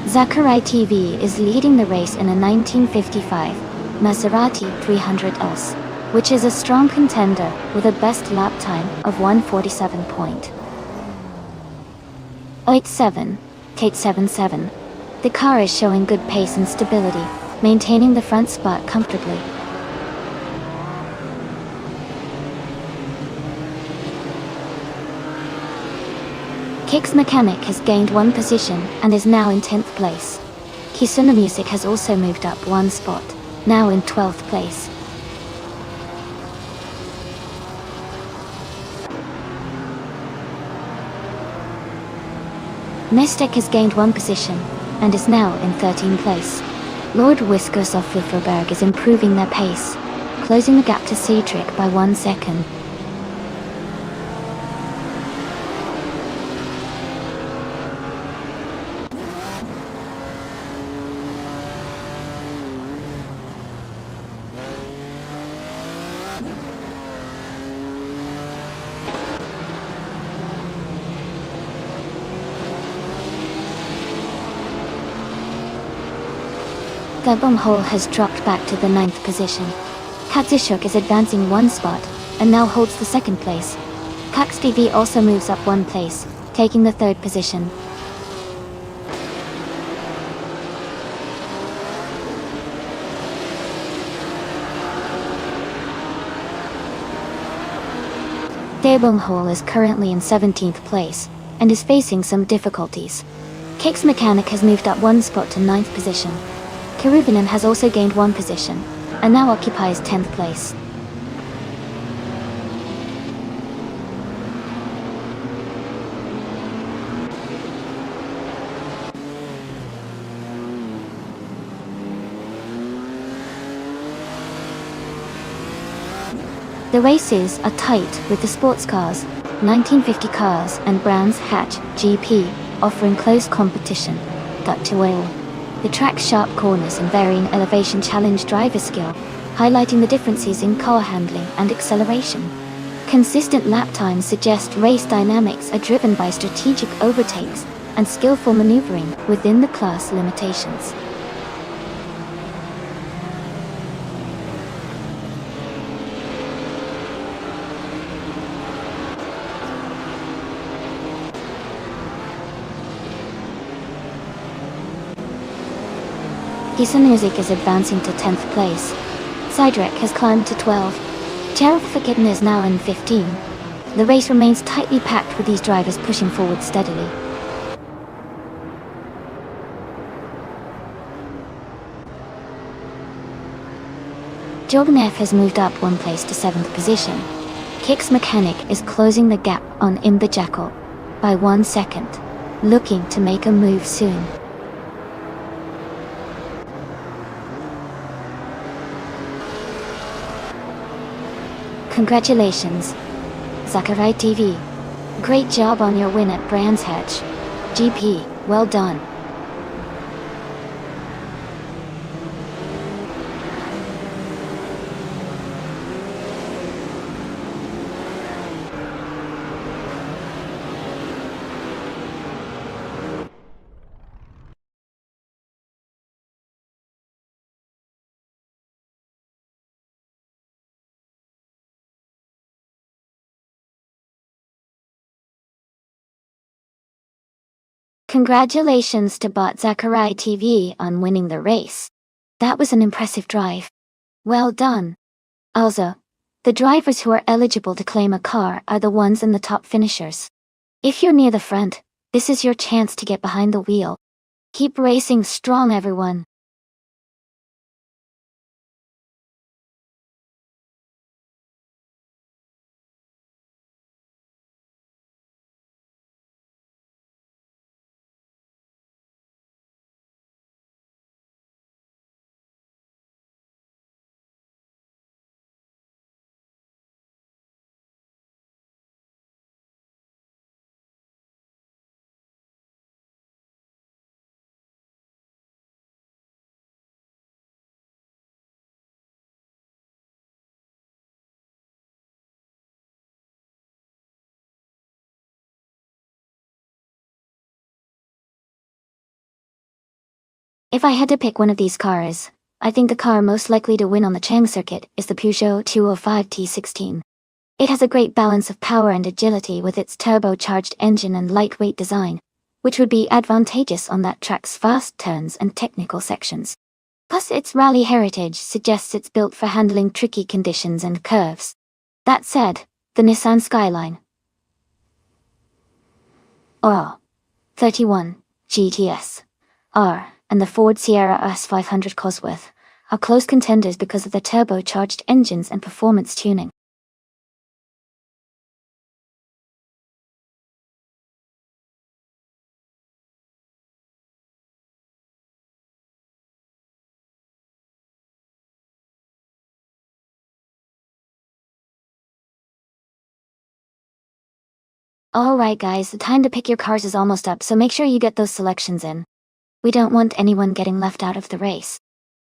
Zachary TV is leading the race in a 1955 Maserati 300 S, which is a strong contender with a best lap time of 1:47.87. Kate 77. The car is showing good pace and stability, maintaining the front spot comfortably. Kicks Mechanic has gained 1 position and is now in 10th place. Kisuna Music has also moved up 1 spot, now in 12th place. Nestek has gained 1 position, and is now in 13th place. Lord Whiskers of Flufferberg is improving their pace, closing the gap to Cedric by 1 second. Hall has dropped back to the 9th position. Katsishuk is advancing 1 spot, and now holds the 2nd place. Kax TV also moves up 1 place, taking the 3rd position. Daebong Hole is currently in 17th place, and is facing some difficulties. Kick's Mechanic has moved up one spot to 9th position. Kiruvinen has also gained one position, and now occupies 10th place. The races are tight with the sports cars, 1950 cars and Brands Hatch GP, offering close competition. Got to oil. The track's sharp corners and varying elevation challenge driver skill, highlighting the differences in car handling and acceleration. Consistent lap times suggest race dynamics are driven by strategic overtakes and skillful maneuvering within the class limitations. Music is advancing to 10th place. Sidrek has climbed to 12. Jarofakitten is now in 15. The race remains tightly packed with these drivers pushing forward steadily. Jordanef has moved up one place to 7th position. Kick's Mechanic is closing the gap on Imba Jackal by 1 second, looking to make a move soon. Congratulations, Zachary TV. Great job on your win at Brands Hatch GP, well done. Congratulations to Bot Zachary TV on winning the race. That was an impressive drive. Well done. Also, the drivers who are eligible to claim a car are the ones in the top finishers. If you're near the front, this is your chance to get behind the wheel. Keep racing strong, everyone. If I had to pick one of these cars, I think the car most likely to win on the Chang circuit is the Peugeot 205 T16. It has a great balance of power and agility with its turbocharged engine and lightweight design, which would be advantageous on that track's fast turns and technical sections. Plus, its rally heritage suggests it's built for handling tricky conditions and curves. That said, the Nissan Skyline R 31 GTS R and the Ford Sierra S500 Cosworth are close contenders because of the turbocharged engines and performance tuning. Alright guys, the time to pick your cars is almost up, so make sure you get those selections in. We don't want anyone getting left out of the race.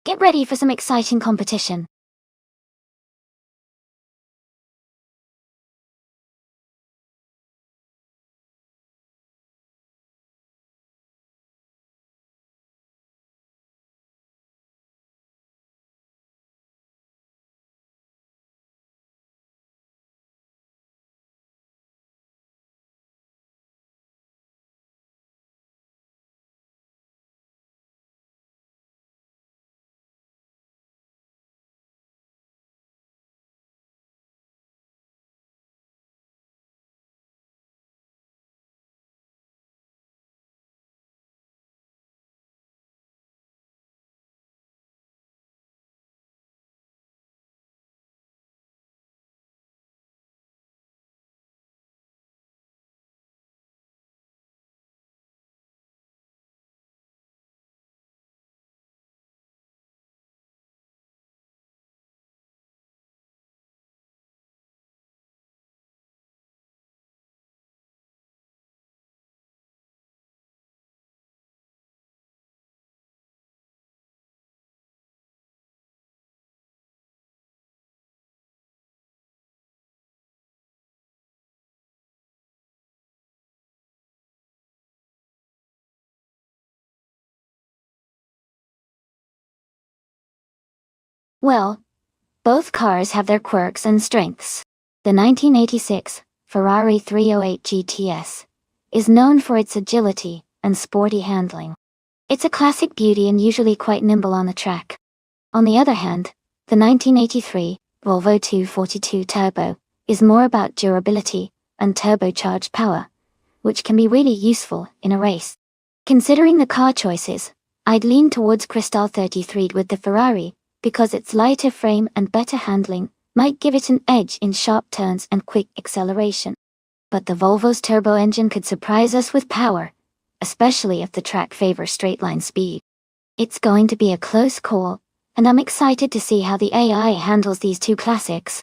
Get ready for some exciting competition. Well, both cars have their quirks and strengths. The 1986 Ferrari 308 GTS is known for its agility and sporty handling. It's a classic beauty and usually quite nimble on the track. On the other hand, the 1983 Volvo 242 Turbo is more about durability and turbocharged power, which can be really useful in a race. Considering the car choices, I'd lean towards Cristal 33 with the Ferrari, because its lighter frame and better handling might give it an edge in sharp turns and quick acceleration. But the Volvo's turbo engine could surprise us with power, especially if the track favors straight-line speed. It's going to be a close call, and I'm excited to see how the AI handles these two classics.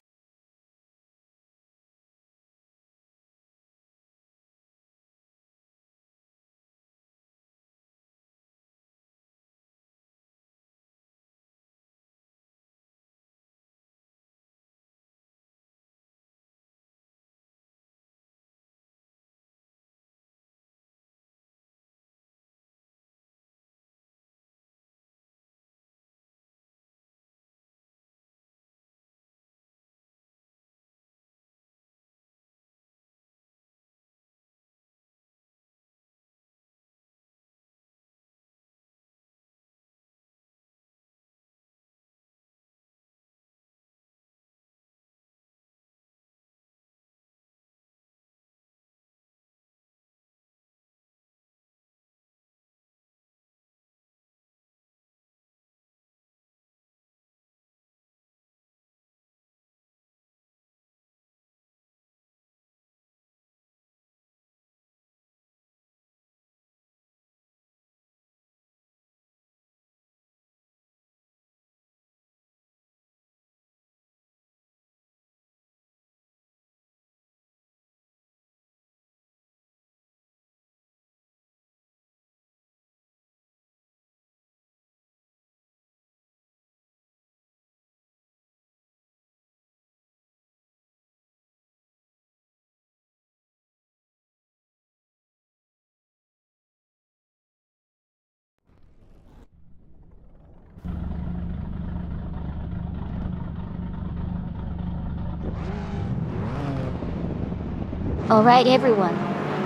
Alright everyone,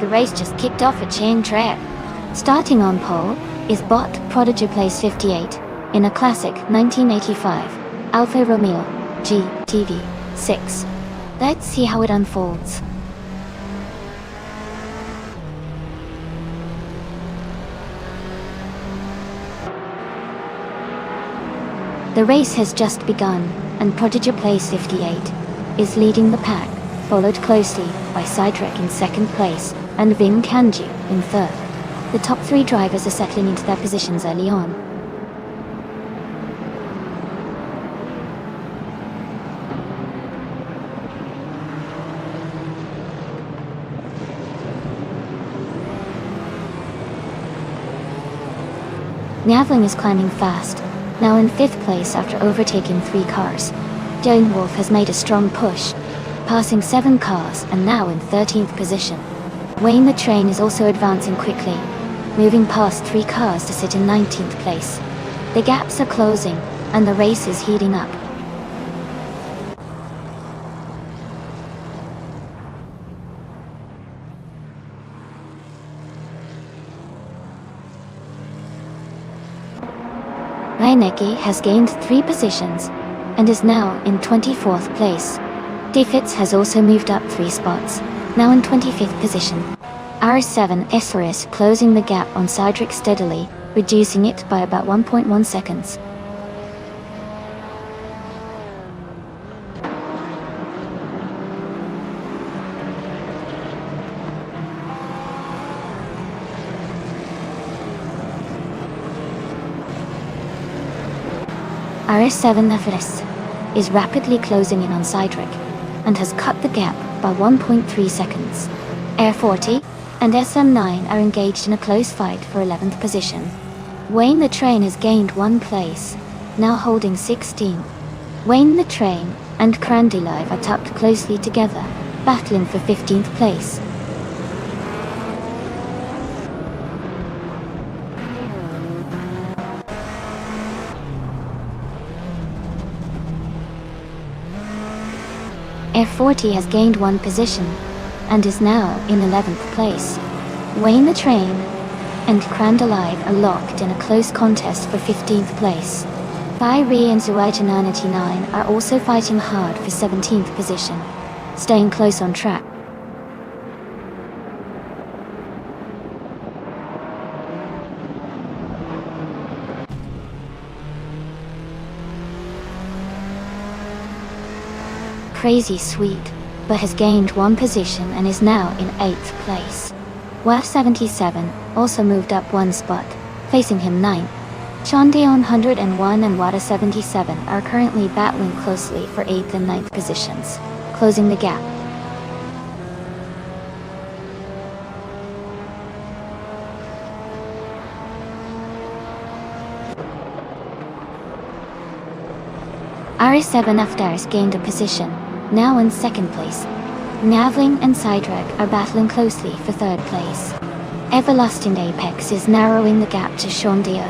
the race just kicked off at Chain Track. Starting on pole is Bot Prodigy Place 58 in a classic 1985 Alfa Romeo GTV6. Let's see how it unfolds. The race has just begun, and Prodigy Place 58 is leading the pack, followed closely by Sidrek in second place and Vin Kanji in third. The top three drivers are settling into their positions early on. Navling is climbing fast, now in fifth place after overtaking three cars. Joan Wolf has made a strong push, passing 7 cars and now in 13th position. Wayne the Train is also advancing quickly, moving past 3 cars to sit in 19th place. The gaps are closing, and the race is heating up. Reinecke has gained 3 positions, and is now in 24th place. Defitz has also moved up 3 spots, now in 25th position. R7 Esseris closing the gap on Sidrek steadily, reducing it by about 1.1 seconds. RS7 Esseris is rapidly closing in on Sidrek, and has cut the gap by 1.3 seconds. Air 40 and SM9 are engaged in a close fight for 11th position. Wayne the Train has gained 1 place, now holding 16. Wayne the Train and Crandy Live are tucked closely together, battling for 15th place. RR40 has gained 1 position and is now in 11th place. Wayne the Train and Crandalive are locked in a close contest for 15th place. Fiery and Zuaija99 are also fighting hard for 17th position, staying close on track. Crazy Sweet, but has gained 1 position and is now in 8th place. WAF77 also moved up 1 spot, facing him 9th. Chondeon 101 and Wada 77 are currently battling closely for 8th and 9th positions, closing the gap. R7 Aftars gained a position, now in 2nd place. Navling and Sidrag are battling closely for 3rd place. Everlasting Apex is narrowing the gap to Shondio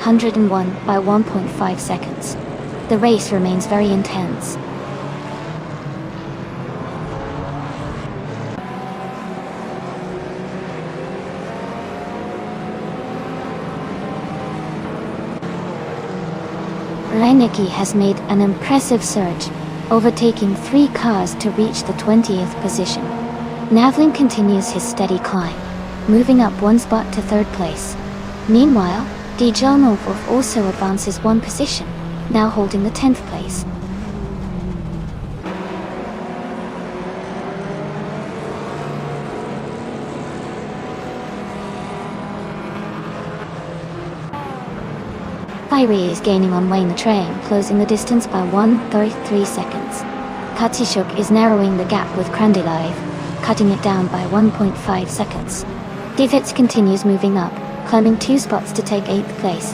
101 by 1.5 seconds. The race remains very intense. Reinecke has made an impressive surge, overtaking 3 cars to reach the 20th position. Navling continues his steady climb, moving up 1 spot to 3rd place. Meanwhile, Djelnov also advances 1 position, now holding the 10th place. Fiery is gaining on Wayne the Train, closing the distance by 1.33 seconds. Katsishuk is narrowing the gap with Crandalive, cutting it down by 1.5 seconds. Divitz continues moving up, climbing 2 spots to take 8th place.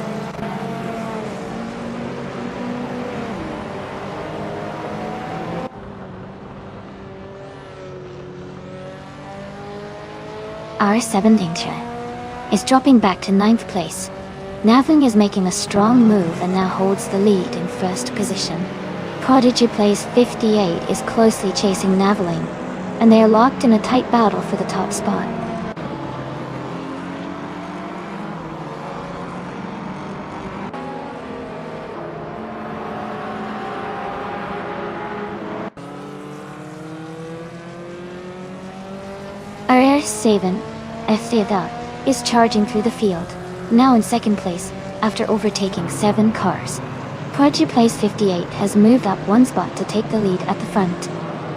R7 Dingcha is dropping back to 9th place. Navling is making a strong move and now holds the lead in 1st position. Prodigy Plays 58 is closely chasing Navling, and they are locked in a tight battle for the top spot. RR7 Ethida is charging through the field, now in 2nd place, after overtaking 7 cars. Prodigy Plays 58 has moved up 1 spot to take the lead at the front.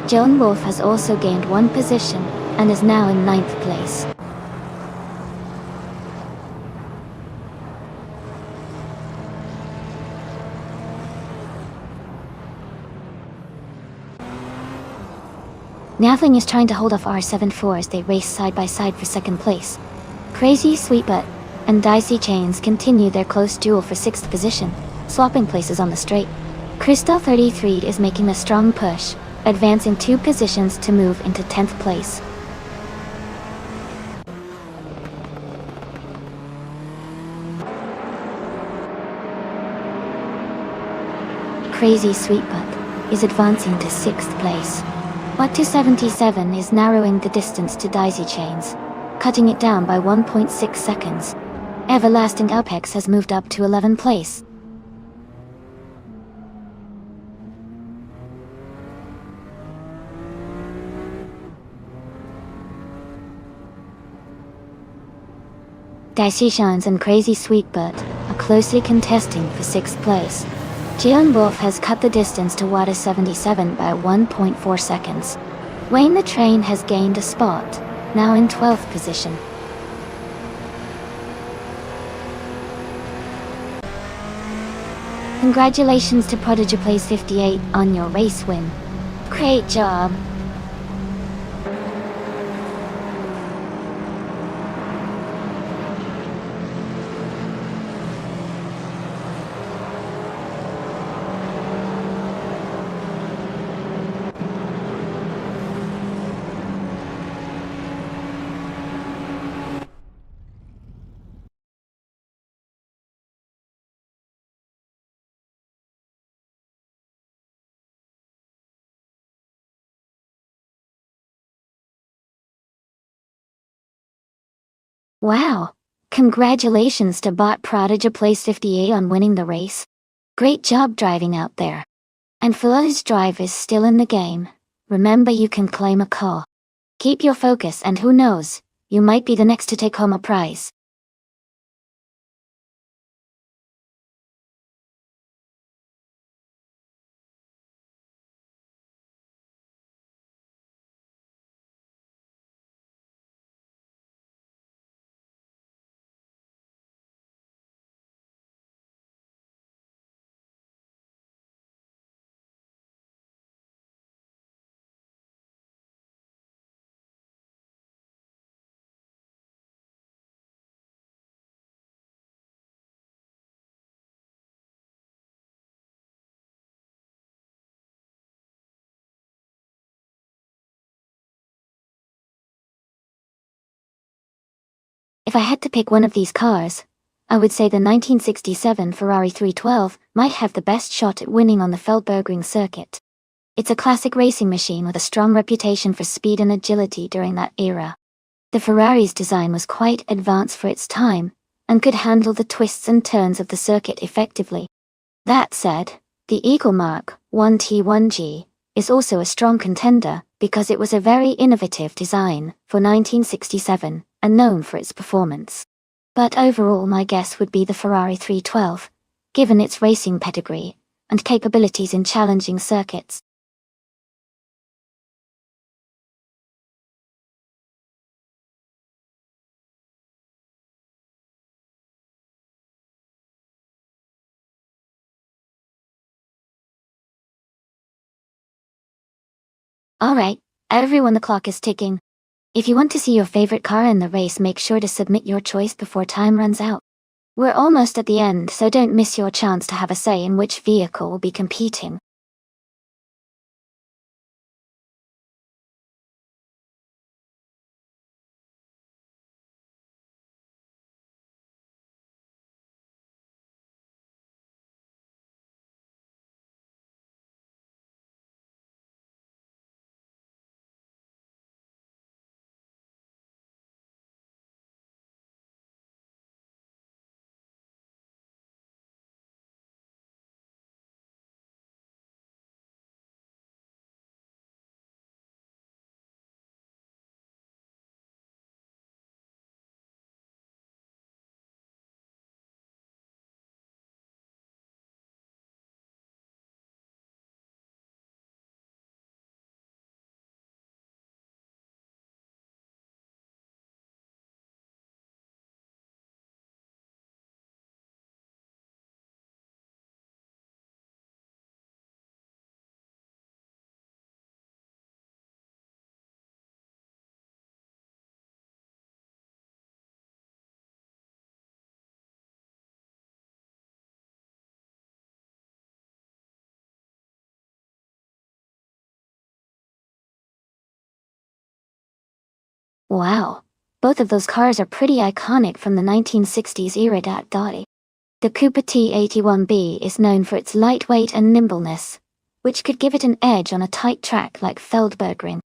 Joan Wolf has also gained 1 position, and is now in 9th place. Navling is trying to hold off R74 as they race side by side for 2nd place. Crazy Sweetbutt and Dicey Chains continue their close duel for 6th position, swapping places on the straight. Crystal 33 is making a strong push, advancing 2 positions to move into 10th place. Crazy Sweetbutt is advancing to 6th place. What277 is narrowing the distance to Daisy Chains, cutting it down by 1.6 seconds. Everlasting Apex has moved up to 11th place. Dicey Shines and Crazy Sweetbutt are closely contesting for 6th place. Jeon Wolf has cut the distance to Wada 77 by 1.4 seconds. Wayne the Train has gained a spot, now in 12th position. Congratulations to Prodigy Plays 58 on your race win. Great job! Wow! Congratulations to bot prodigy place 58 on winning the race. Great job driving out there. And for those drivers still in the game, remember you can claim a call. Keep your focus and who knows, you might be the next to take home a prize. If I had to pick one of these cars, I would say the 1967 Ferrari 312 might have the best shot at winning on the Feldbergring circuit. It's a classic racing machine with a strong reputation for speed and agility during that era. The Ferrari's design was quite advanced for its time, and could handle the twists and turns of the circuit effectively. That said, the Eagle Mark 1T1G is also a strong contender because it was a very innovative design for 1967 and known for its performance. But overall my guess would be the Ferrari 312, given its racing pedigree and capabilities in challenging circuits. Alright, everyone, the clock is ticking. If you want to see your favorite car in the race, make sure to submit your choice before time runs out. We're almost at the end, so don't miss your chance to have a say in which vehicle will be competing. Wow, both of those cars are pretty iconic from the 1960s era. The Cooper T81B is known for its lightweight and nimbleness, which could give it an edge on a tight track like Feldbergring.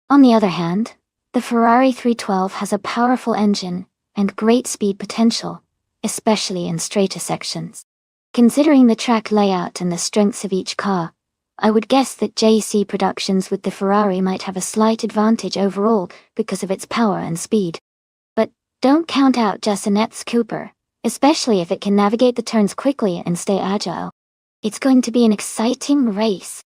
On the other hand, the Ferrari 312 has a powerful engine and great speed potential, especially in straighter sections. Considering the track layout and the strengths of each car, I would guess that JC Productions with the Ferrari might have a slight advantage overall because of its power and speed. But don't count out Justinet's Cooper, especially if it can navigate the turns quickly and stay agile. It's going to be an exciting race.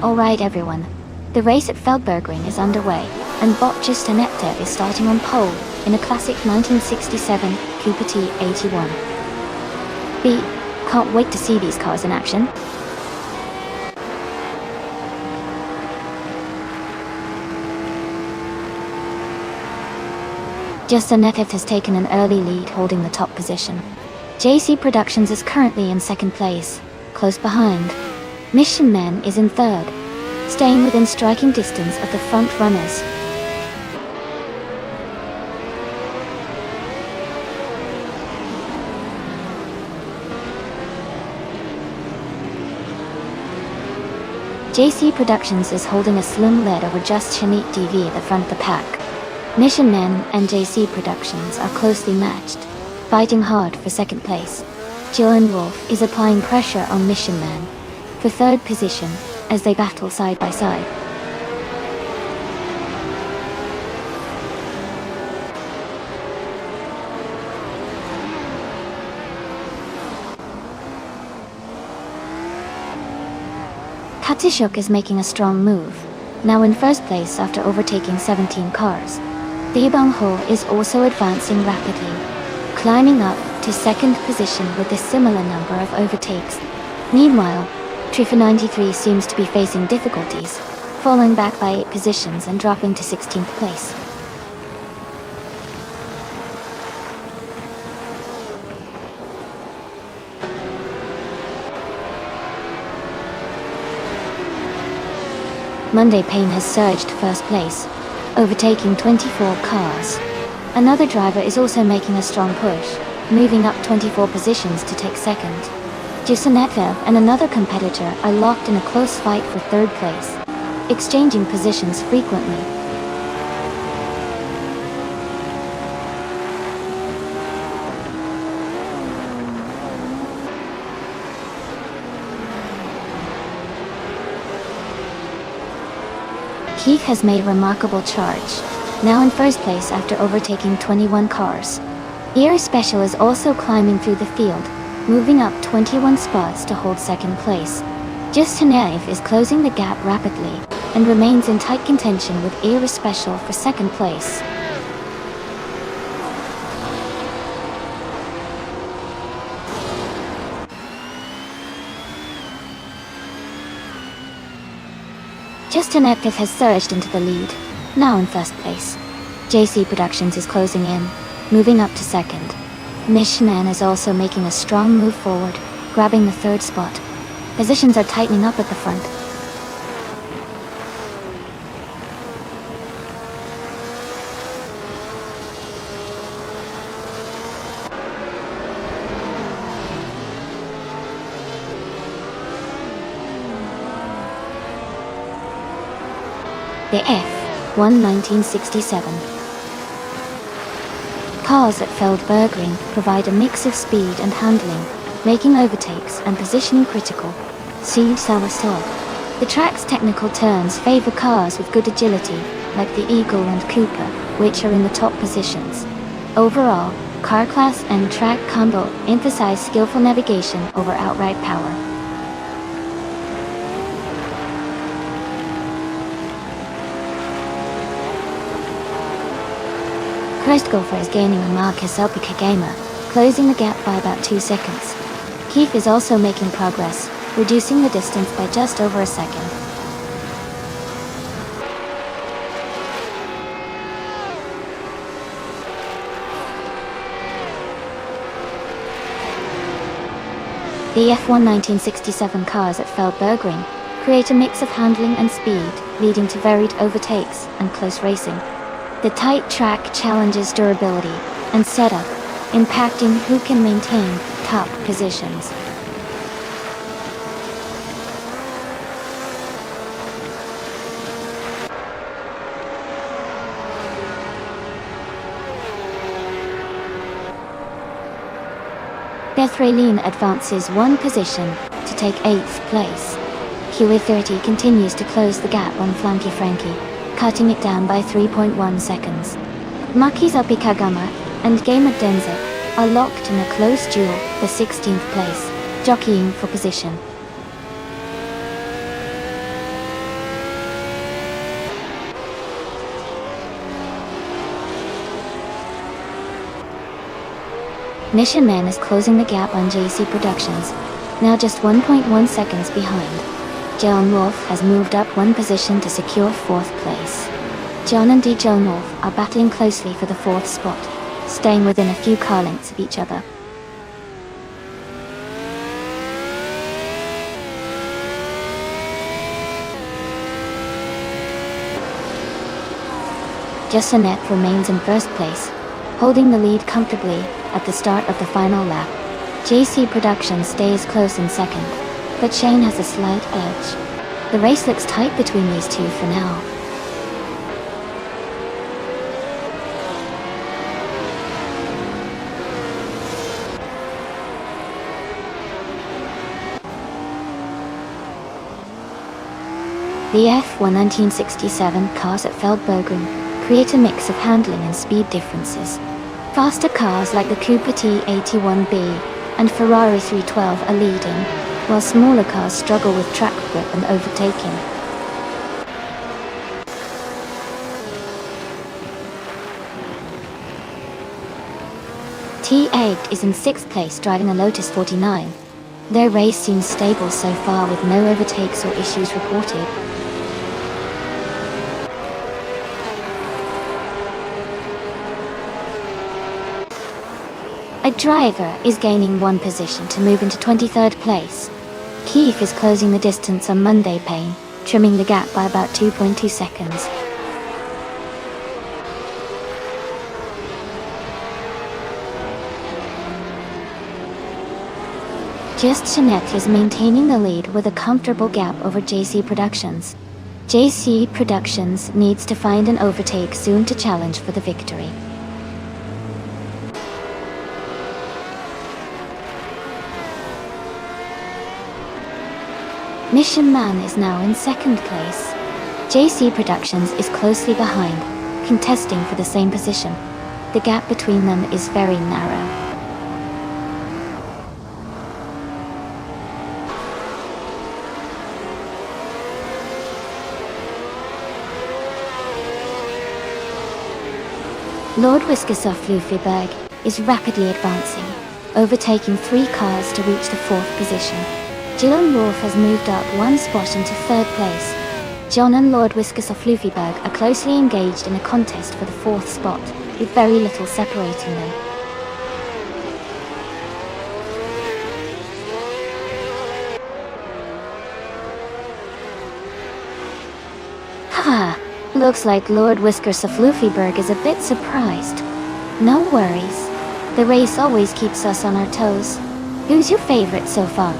Alright everyone, the race at Feldbergring is underway, and bot Justanetta is starting on pole in a classic 1967 Cooper T81. B, can't wait to see these cars in action. Justanetta has taken an early lead, holding the top position. JC Productions is currently in second place, close behind. Mission Man is in third, staying within striking distance of the front runners. JC Productions is holding a slim lead over Just Shanit DV at the front of the pack. Mission Man and JC Productions are closely matched, fighting hard for second place. Jill and Wolf is applying pressure on Mission Man for third position as they battle side by side. Katishuk is making a strong move, now in first place after overtaking 17 cars. Debang Ho is also advancing rapidly, climbing up to second position with a similar number of overtakes. Meanwhile, Trifa 93 seems to be facing difficulties, falling back by 8 positions and dropping to 16th place. Monday Payne has surged first place, overtaking 24 cars. Another driver is also making a strong push, moving up 24 positions to take second. Jusanetvev and another competitor are locked in a close fight for third place, exchanging positions frequently. Keith has made a remarkable charge, now in first place after overtaking 21 cars. Air Special is also climbing through the field, moving up 21 spots to hold second place. Justanev is closing the gap rapidly, and remains in tight contention with Air Special for second place. Justanetvev has surged into the lead, now in first place. JC Productions is closing in, moving up to second. Mishman is also making a strong move forward, grabbing the third spot. Positions are tightening up at the front. The F1 1967. Cars at Feldbergring provide a mix of speed and handling, making overtakes and positioning critical. See Savastov. The track's technical turns favor cars with good agility, like the Eagle and Cooper, which are in the top positions. Overall, car class and track combo emphasize skillful navigation over outright power. Christopher is gaining on Marcus Elpikagema, closing the gap by about 2 seconds. Keith is also making progress, reducing the distance by just over a second. The F1 1967 cars at Feldbergring create a mix of handling and speed, leading to varied overtakes and close racing. The tight track challenges durability and setup, impacting who can maintain top positions. Bethralin advances 1 position to take 8th place. QA30 continues to close the gap on Flanky Frankie, cutting it down by 3.1 seconds. Makis Apikagama and Gamer Denzek are locked in a close duel for 16th place, jockeying for position. Mission Man is closing the gap on JC Productions, now just 1.1 seconds behind. John Wolf has moved up one position to secure 4th place. John and John Wolf are battling closely for the 4th spot, staying within a few car lengths of each other. Jeanette remains in 1st place, holding the lead comfortably at the start of the final lap. JC Productions stays close in 2nd, but Shane has a slight edge. The race looks tight between these two for now. The F1 1967 cars at Feldbergring create a mix of handling and speed differences. Faster cars like the Cooper T81B and Ferrari 312 are leading, while smaller cars struggle with track grip and overtaking. T8 is in 6th place driving a Lotus 49. Their race seems stable so far with no overtakes or issues reported. A driver is gaining one position to move into 23rd place. Keith is closing the distance on Monday Payne, trimming the gap by about 2.2 seconds. Just Jeanette is maintaining the lead with a comfortable gap over JC Productions. JC Productions needs to find an overtake soon to challenge for the victory. Mission Man is now in 2nd place. JC Productions is closely behind, contesting for the same position. The gap between them is very narrow. Lord Whiskersoft Lufeberg is rapidly advancing, overtaking 3 cars to reach the 4th position. John Wolf has moved up one spot into 3rd place. John and Lord Whiskersoft Lufeberg are closely engaged in a contest for the 4th spot, with very little separating them. Haha, looks like Lord Whiskersoft Lufeberg is a bit surprised. No worries. The race always keeps us on our toes. Who's your favorite so far?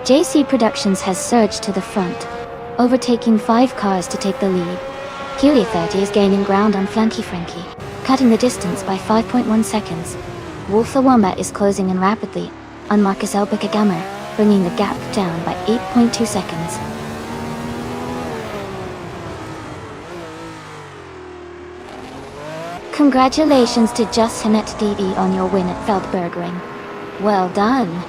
JC Productions has surged to the front, overtaking 5 cars to take the lead. Helios 30 is gaining ground on Flanky Frankie, cutting the distance by 5.1 seconds. Wolf the Wombat is closing in rapidly on Marcus Elbica Gammer, bringing the gap down by 8.2 seconds. Congratulations to Just Jeanette DD on your win at Feldbergring. Well done.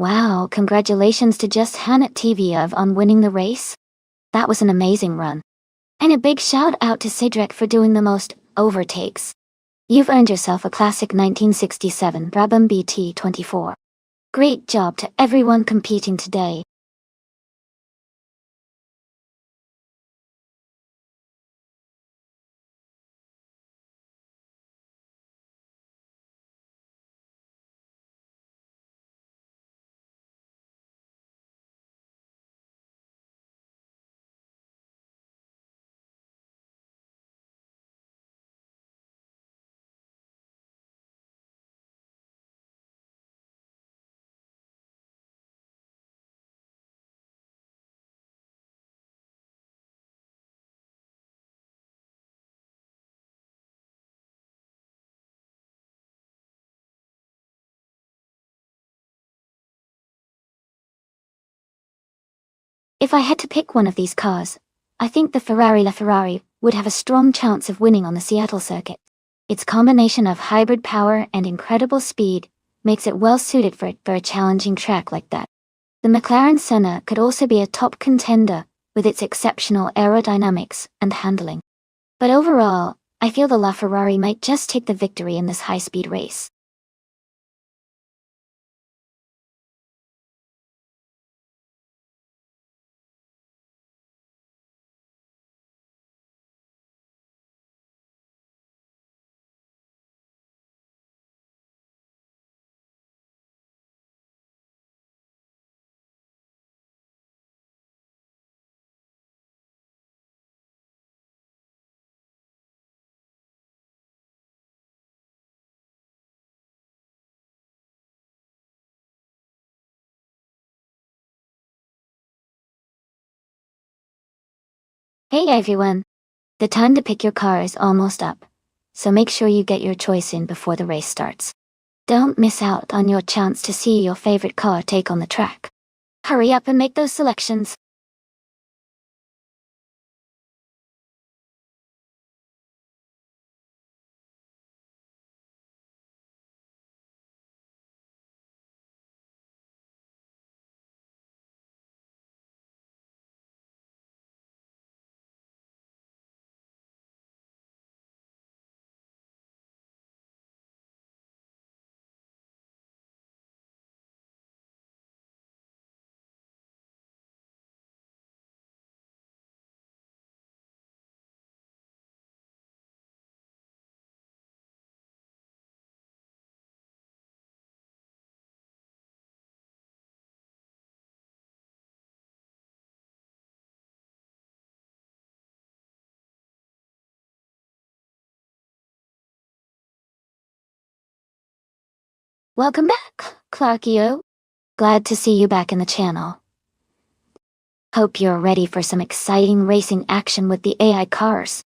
Wow, congratulations to just Hanat Tviev on winning the race. That was an amazing run. And a big shout out to Cedric for doing the most overtakes. You've earned yourself a classic 1967 Brabham BT24. Great job to everyone competing today. If I had to pick one of these cars, I think the Ferrari LaFerrari would have a strong chance of winning on the Seattle circuit. Its combination of hybrid power and incredible speed makes it well suited for a challenging track like that. The McLaren Senna could also be a top contender with its exceptional aerodynamics and handling. But overall, I feel the LaFerrari might just take the victory in this high-speed race. Hey everyone! The time to pick your car is almost up, so make sure you get your choice in before the race starts. Don't miss out on your chance to see your favorite car take on the track. Hurry up and make those selections. Welcome back, Clarkio. Glad to see you back in the channel. Hope you're ready for some exciting racing action with the AI cars.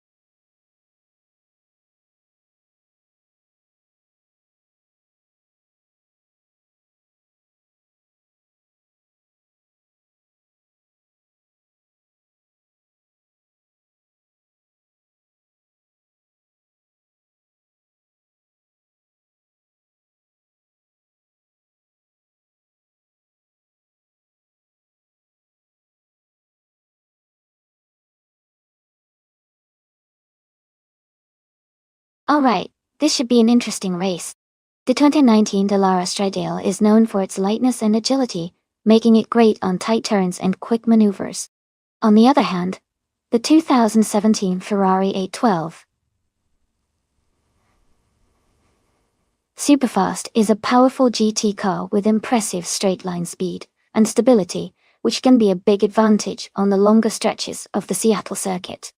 Alright, this should be an interesting race. The 2019 Dallara Stradale is known for its lightness and agility, making it great on tight turns and quick maneuvers. On the other hand, the 2017 Ferrari 812 Superfast is a powerful GT car with impressive straight-line speed and stability, which can be a big advantage on the longer stretches of the Seattle circuit.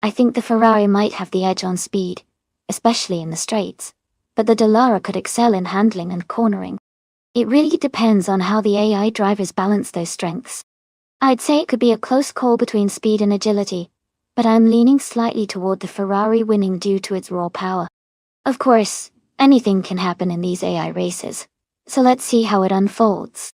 I think the Ferrari might have the edge on speed, especially in the straights, but the Dallara could excel in handling and cornering. It really depends on how the AI drivers balance those strengths. I'd say it could be a close call between speed and agility, but I'm leaning slightly toward the Ferrari winning due to its raw power. Of course, anything can happen in these AI races, so let's see how it unfolds.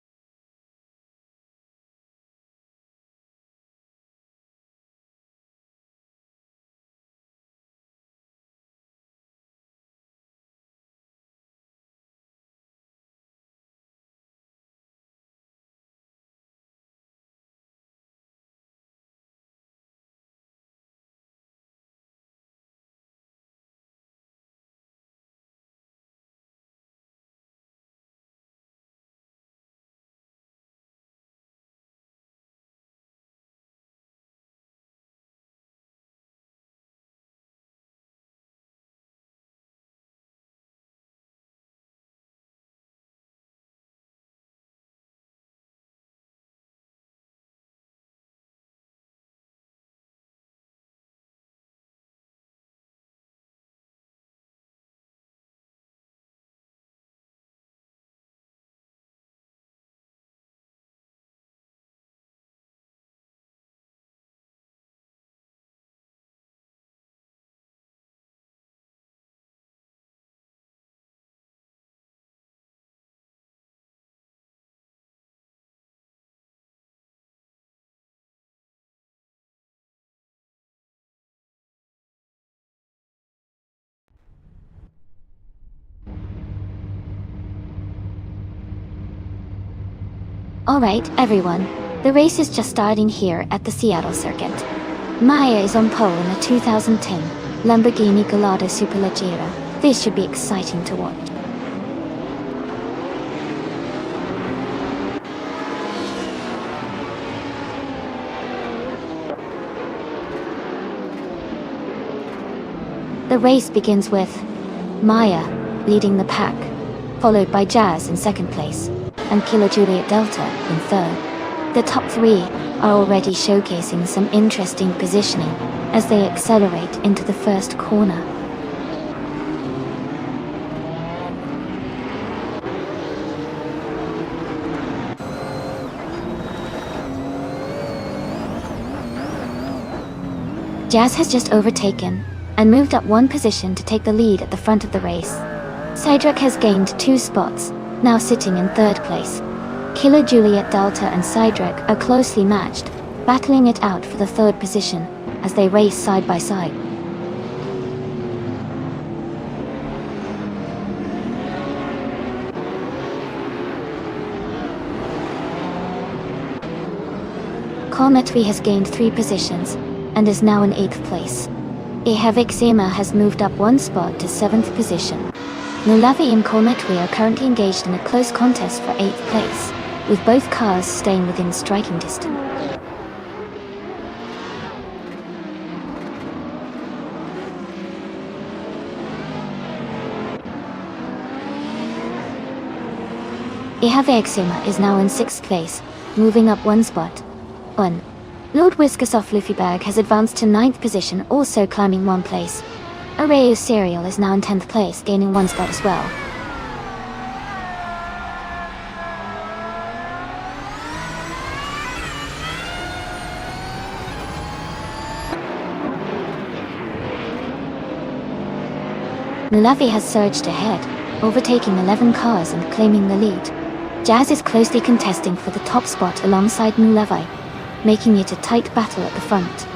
Alright, everyone. The race is just starting here at the Seattle circuit. Maya is on pole in a 2010 Lamborghini Gallardo Superleggera. This should be exciting to watch. The race begins with Maya leading the pack, followed by Jazz in second place, and Kilo Juliet Delta in third. The top three are already showcasing some interesting positioning as they accelerate into the first corner. Jazz has just overtaken and moved up one position to take the lead at the front of the race. Cedric has gained 2 spots, now sitting in third place. Kilo Juliet Delta and Cedric are closely matched, battling it out for the third position as they race side by side. Colmetri has gained 3 positions and is now in 8th place. Exema has moved up 1 spot to 7th position. Nulavi and Colmetri are currently engaged in a close contest for 8th place, with both cars staying within striking distance. Exema is now in 6th place, moving up 1 spot. Lord Whiskasoff Luffyberg has advanced to 9th position, also climbing 1 place. Areo Serial is now in 10th place, gaining 1 spot as well. Nulavi has surged ahead, overtaking 11 cars and claiming the lead. Jazz is closely contesting for the top spot alongside Nulavi, making it a tight battle at the front.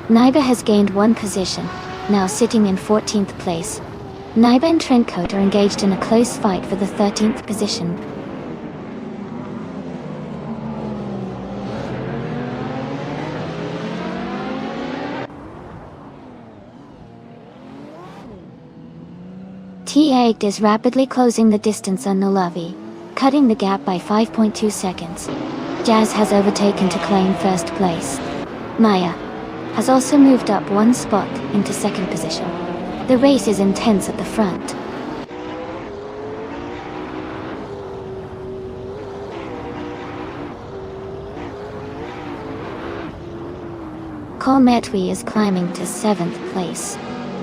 Naiba has gained 1 position, now sitting in 14th place. Naiba and Trentcoat are engaged in a close fight for the 13th position. T8 is rapidly closing the distance on Nulavi, cutting the gap by 5.2 seconds. Jazz has overtaken to claim first place. Maya has also moved up 1 spot into 2nd position. The race is intense at the front. Colmetri is climbing to 7th place.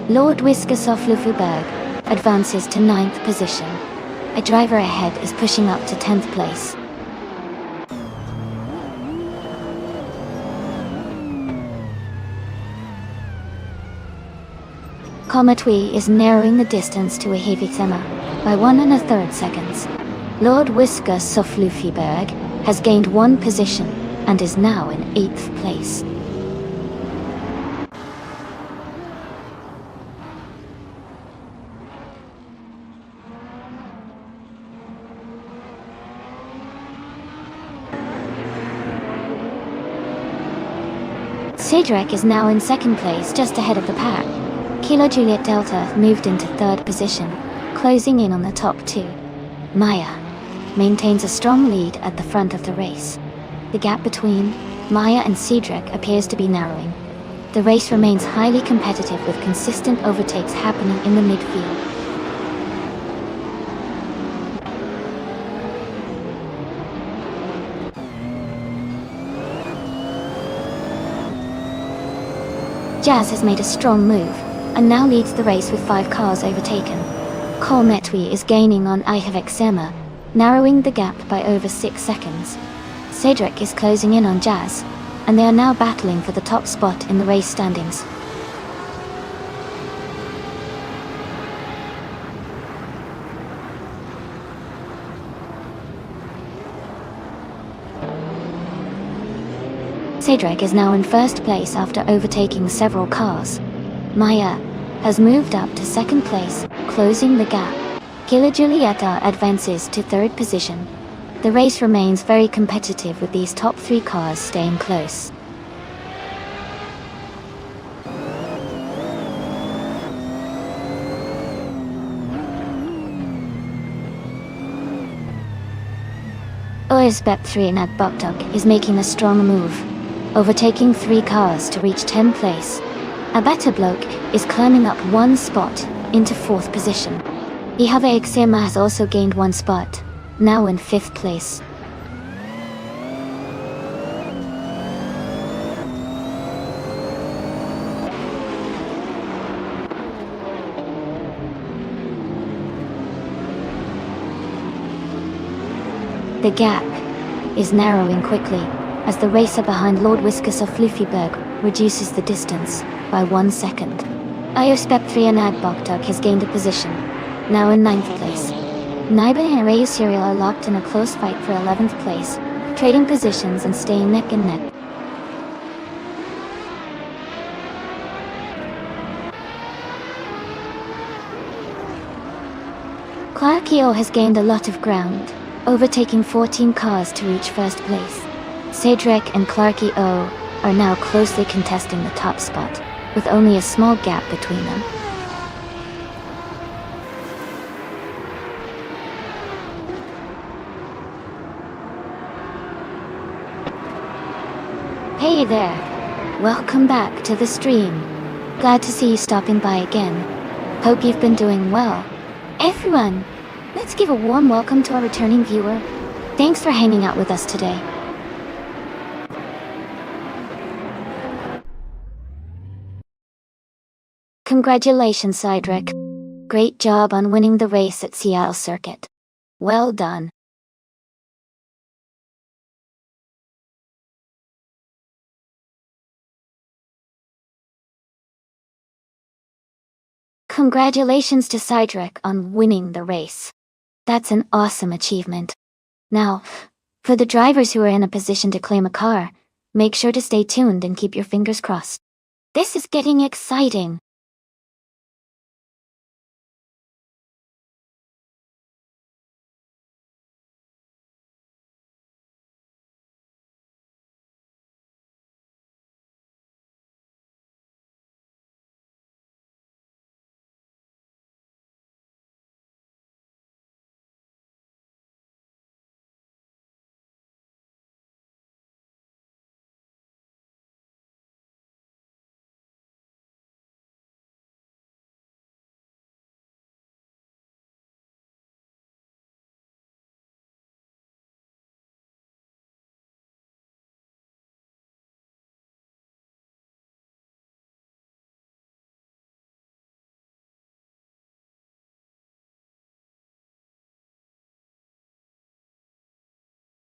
Lord Whiskasoff Luffyberg advances to 9th position. A driver ahead is pushing up to 10th place. Colmetri is narrowing the distance to Exema by 1 1/3 seconds. Lord Whiskasoff Luffyberg has gained 1 position and is now in 8th place. Cedric is now in 2nd place, just ahead of the pack. Kilo Juliet Delta moved into 3rd position, closing in on the top 2. Maya maintains a strong lead at the front of the race. The gap between Maya and Cedric appears to be narrowing. The race remains highly competitive with consistent overtakes happening in the midfield. Jazz has made a strong move, and now leads the race with 5 cars overtaken. Colmetri is gaining on Exema, narrowing the gap by over 6 seconds. Cedric is closing in on Jazz, and they are now battling for the top spot in the race standings. Cedric is now in 1st place after overtaking several cars. Maya has moved up to 2nd place, closing the gap. Kilo Julieta advances to 3rd position. The race remains very competitive with these top 3 cars staying close. OSBEP 3 at Buktuk is making a strong move, overtaking 3 cars to reach 10th place. A better bloke is climbing up 1 spot into 4th position. Ihave Xema has also gained 1 spot, now in 5th place. The gap is narrowing quickly as the racer behind Lord Whiskas of Fluffyberg reduces the distance by 1 second. Iospep 3 Anag Boktuk has gained a position, now in 9th place. Naiban and Rayu Serial are locked in a close fight for 11th place, trading positions and staying neck and neck. Clarkio has gained a lot of ground, overtaking 14 cars to reach 1st place. Cedric and Clarky O are now closely contesting the top spot, with only a small gap between them. Hey there! Welcome back to the stream. Glad to see you stopping by again. Hope you've been doing well. Everyone, let's give a warm welcome to our returning viewer. Thanks for hanging out with us today. Congratulations, Cedric. Great job on winning the race at Seattle Circuit. Well done. Congratulations to Cedric on winning the race. That's an awesome achievement. Now, for the drivers who are in a position to claim a car, make sure to stay tuned and keep your fingers crossed. This is getting exciting.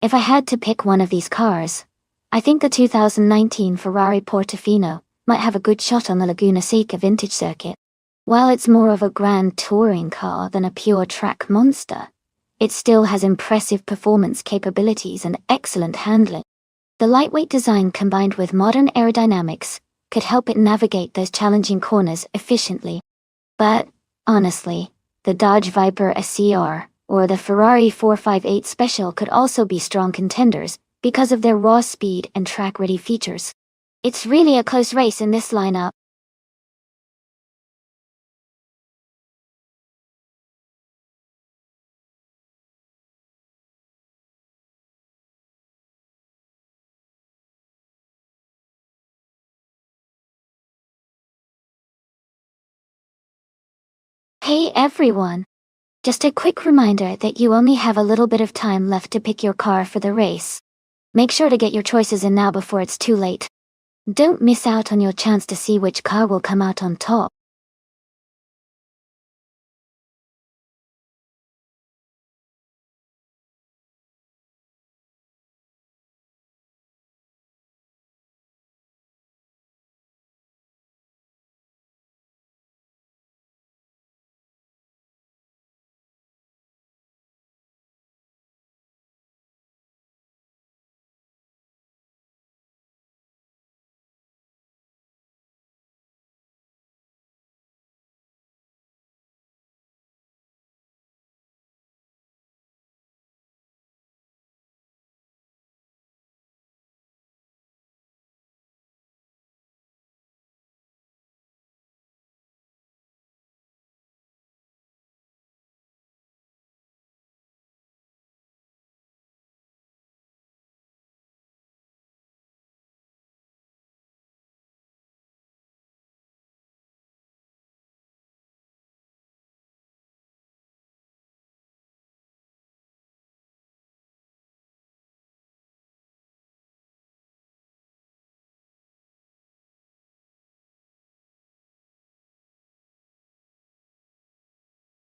If I had to pick one of these cars, I think the 2019 Ferrari Portofino might have a good shot on the Laguna Seca vintage circuit. While it's more of a grand touring car than a pure track monster, it still has impressive performance capabilities and excellent handling. The lightweight design combined with modern aerodynamics could help it navigate those challenging corners efficiently. But, honestly, the Dodge Viper SCR or the Ferrari 458 Special could also be strong contenders because of their raw speed and track-ready features. It's really a close race in this lineup. Hey everyone! Just a quick reminder that you only have a little bit of time left to pick your car for the race. Make sure to get your choices in now before it's too late. Don't miss out on your chance to see which car will come out on top.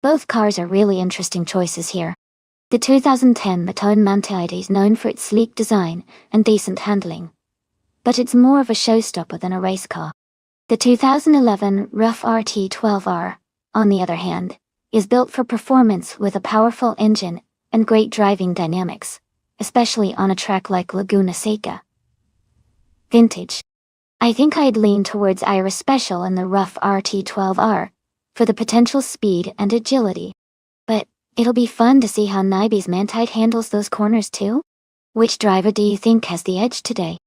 Both cars are really interesting choices here. The 2010 Maton Mantide is known for its sleek design and decent handling, but it's more of a showstopper than a race car. The 2011 Rough RT12R, on the other hand, is built for performance with a powerful engine and great driving dynamics, especially on a track like Laguna Seca. Vintage. I think I'd lean towards Ira Special and the Rough RT12R, for the potential speed and agility. But it'll be fun to see how Nibi's Mantide handles those corners too. Which driver do you think has the edge today?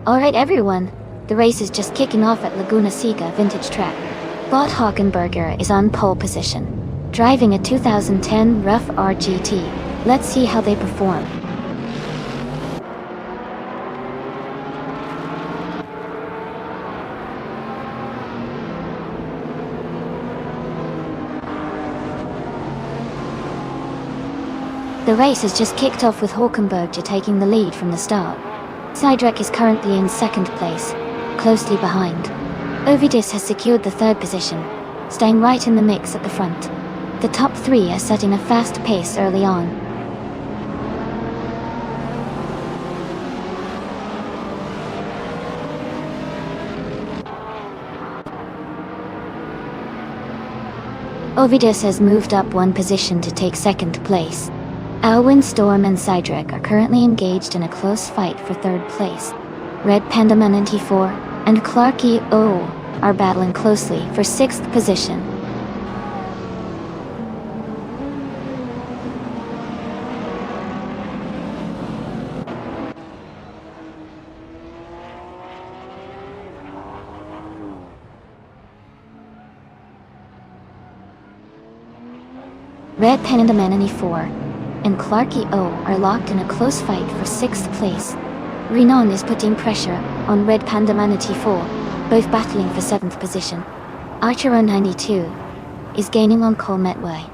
Alright everyone, the race is just kicking off at Laguna Seca Vintage Track. Bot Hockenberger is on pole position, driving a 2010 Rough RGT. Let's see how they perform. The race has just kicked off with Hockenberger taking the lead from the start. Sidrek is currently in second place, closely behind. Ovidis has secured the third position, staying right in the mix at the front. The top three are setting a fast pace early on. Ovidis has moved up one position to take second place. Alwyn, Storm and Sidrek are currently engaged in a close fight for third place. Red Panda 94 and Clarky O are battling closely for sixth position. Red Panda 94 and Clarky O are locked in a close fight for sixth place. Renan is putting pressure on Red Panda 94, both battling for seventh position. Archeron 92 is gaining on Cole Metway,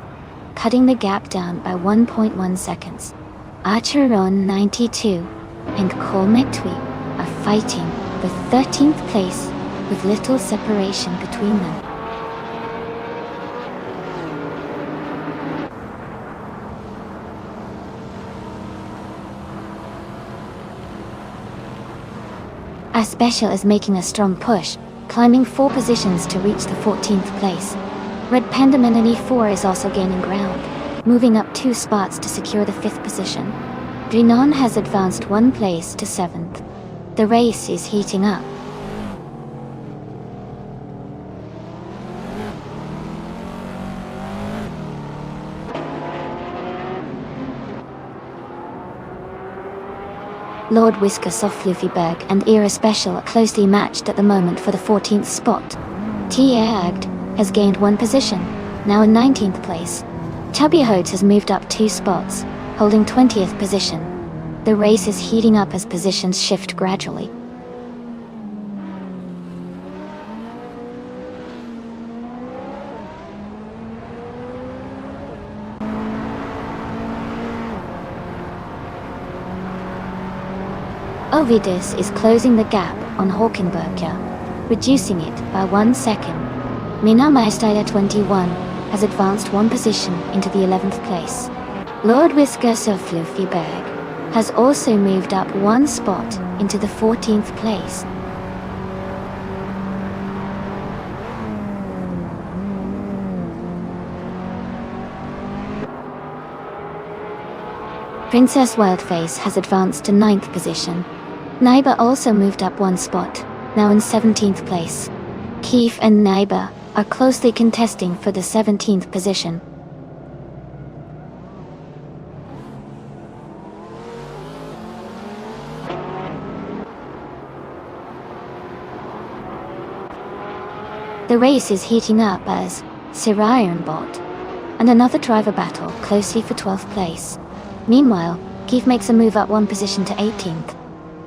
cutting the gap down by 1.1 seconds. Archeron 92 and Cole Metway are fighting for 13th place with little separation between them. Our special is making a strong push, climbing 4 positions to reach the 14th place. Red Panda 94 is also gaining ground, moving up 2 spots to secure the 5th position. Drinon has advanced 1 place to 7th. The race is heating up. Lord Whiskers of Fluffyberg and Era Special are closely matched at the moment for the 14th spot. T-Agd has gained 1 position, now in 19th place. Chubby Hodes has moved up 2 spots, holding 20th position. The race is heating up as positions shift gradually. Ovidus is closing the gap on Hawkenberger, reducing it by 1 second. Mina Meister 21 has advanced 1 position into the 11th place. Lord Whiskers of Fluffyberg has also moved up 1 spot into the 14th place. Princess Wildface has advanced to 9th position. Naiba also moved up 1 spot, now in 17th place. Keith and Naiba are closely contesting for the 17th position. The race is heating up as Sirironbot and another driver battle closely for 12th place. Meanwhile, Keith makes a move up 1 position to 18th.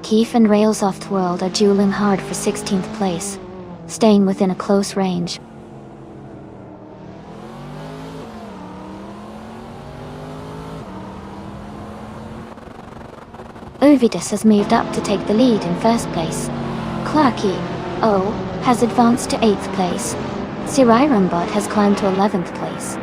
Keith and Rails World are dueling hard for 16th place, staying within a close range. Ovidus has moved up to take the lead in 1st place. Clarky O has advanced to 8th place. Sirironbot has climbed to 11th place.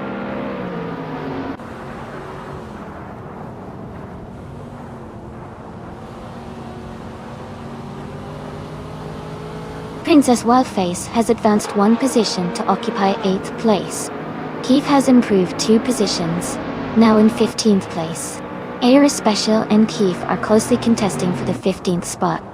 Princess Wildface has advanced 1 position to occupy 8th place. Keith has improved 2 positions, now in 15th place. Era Special and Keith are closely contesting for the 15th spot.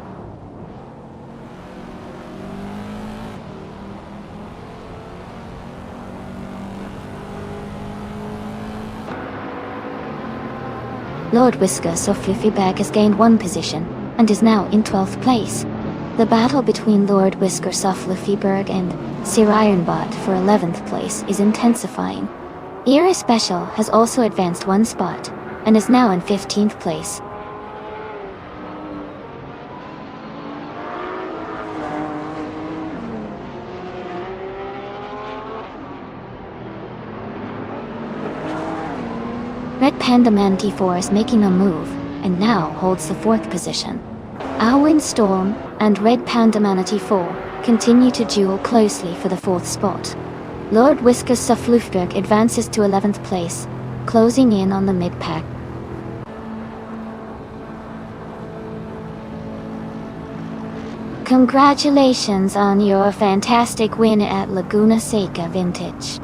Lord Whiskers of Fluffyberg has gained 1 position, and is now in 12th place. The battle between Lord Whiskers of Fluffyberg and Sirironbot for 11th place is intensifying. Era Special has also advanced 1 spot, and is now in 15th place. Red Panda Man T4 is making a move, and now holds the 4th position. Alwyn Storm and Red Panda Manatee 4 continue to duel closely for the 4th spot. Lord Whiskers of Fluffyberg advances to 11th place, closing in on the mid-pack. Congratulations on your fantastic win at Laguna Seca Vintage.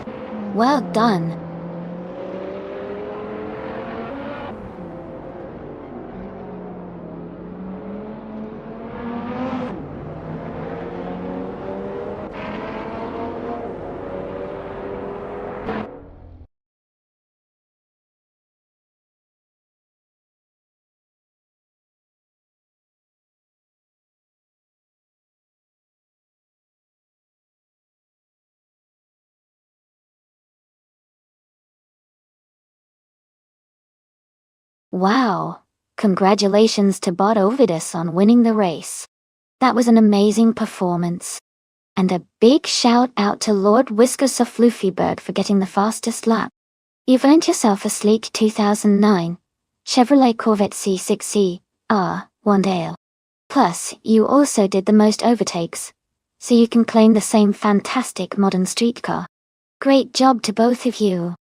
Well done. Wow! Congratulations to Bot Ovidus on winning the race. That was an amazing performance. And a big shout out to Lord Whiskers of Fluffyberg for getting the fastest lap. You've earned yourself a sleek 2009 Chevrolet Corvette C6E R1L. Plus, you also did the most overtakes, so you can claim the same fantastic modern street car. Great job to both of you.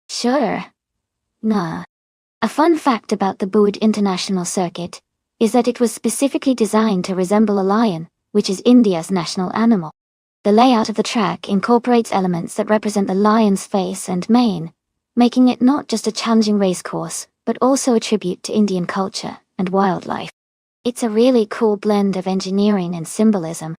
Sure. Nah. A fun fact about the Boud International Circuit is that it was specifically designed to resemble a lion, which is India's national animal. The layout of the track incorporates elements that represent the lion's face and mane, making it not just a challenging racecourse, but also a tribute to Indian culture and wildlife. It's a really cool blend of engineering and symbolism.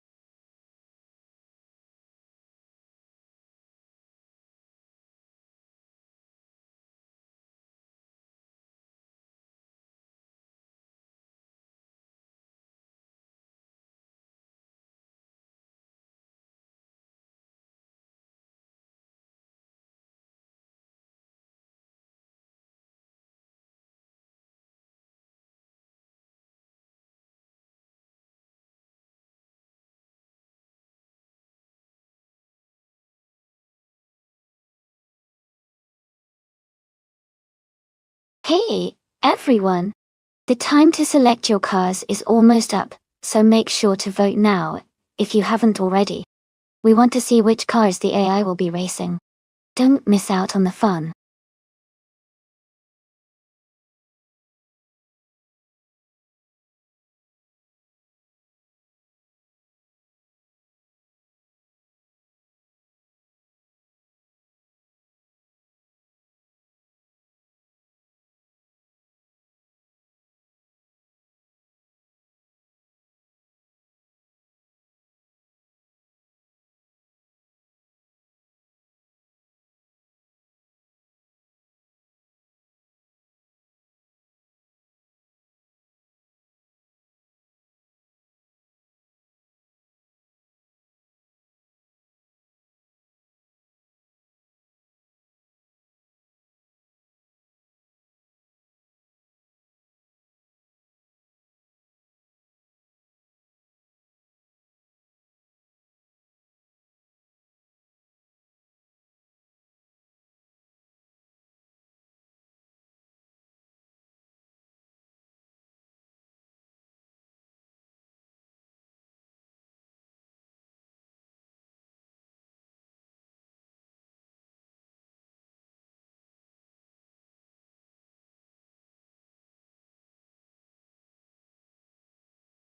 Hey, everyone! The time to select your cars is almost up, so make sure to vote now, if you haven't already. We want to see which cars the AI will be racing. Don't miss out on the fun.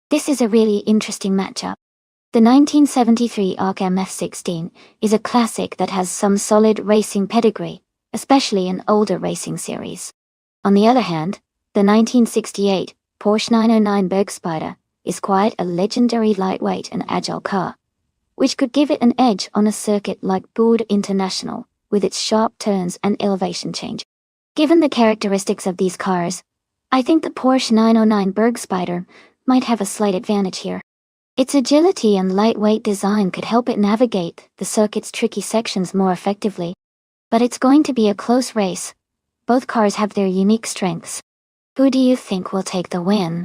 This is a really interesting matchup. The 1973 ARC MF16 is a classic that has some solid racing pedigree, especially in older racing series. On the other hand, the 1968 Porsche 909 Bergspider is quite a legendary lightweight and agile car, which could give it an edge on a circuit like Bourg International, with its sharp turns and elevation change. Given the characteristics of these cars, I think the Porsche 909 Bergspider might have a slight advantage here. Its agility and lightweight design could help it navigate the circuit's tricky sections more effectively. But it's going to be a close race. Both cars have their unique strengths. Who do you think will take the win?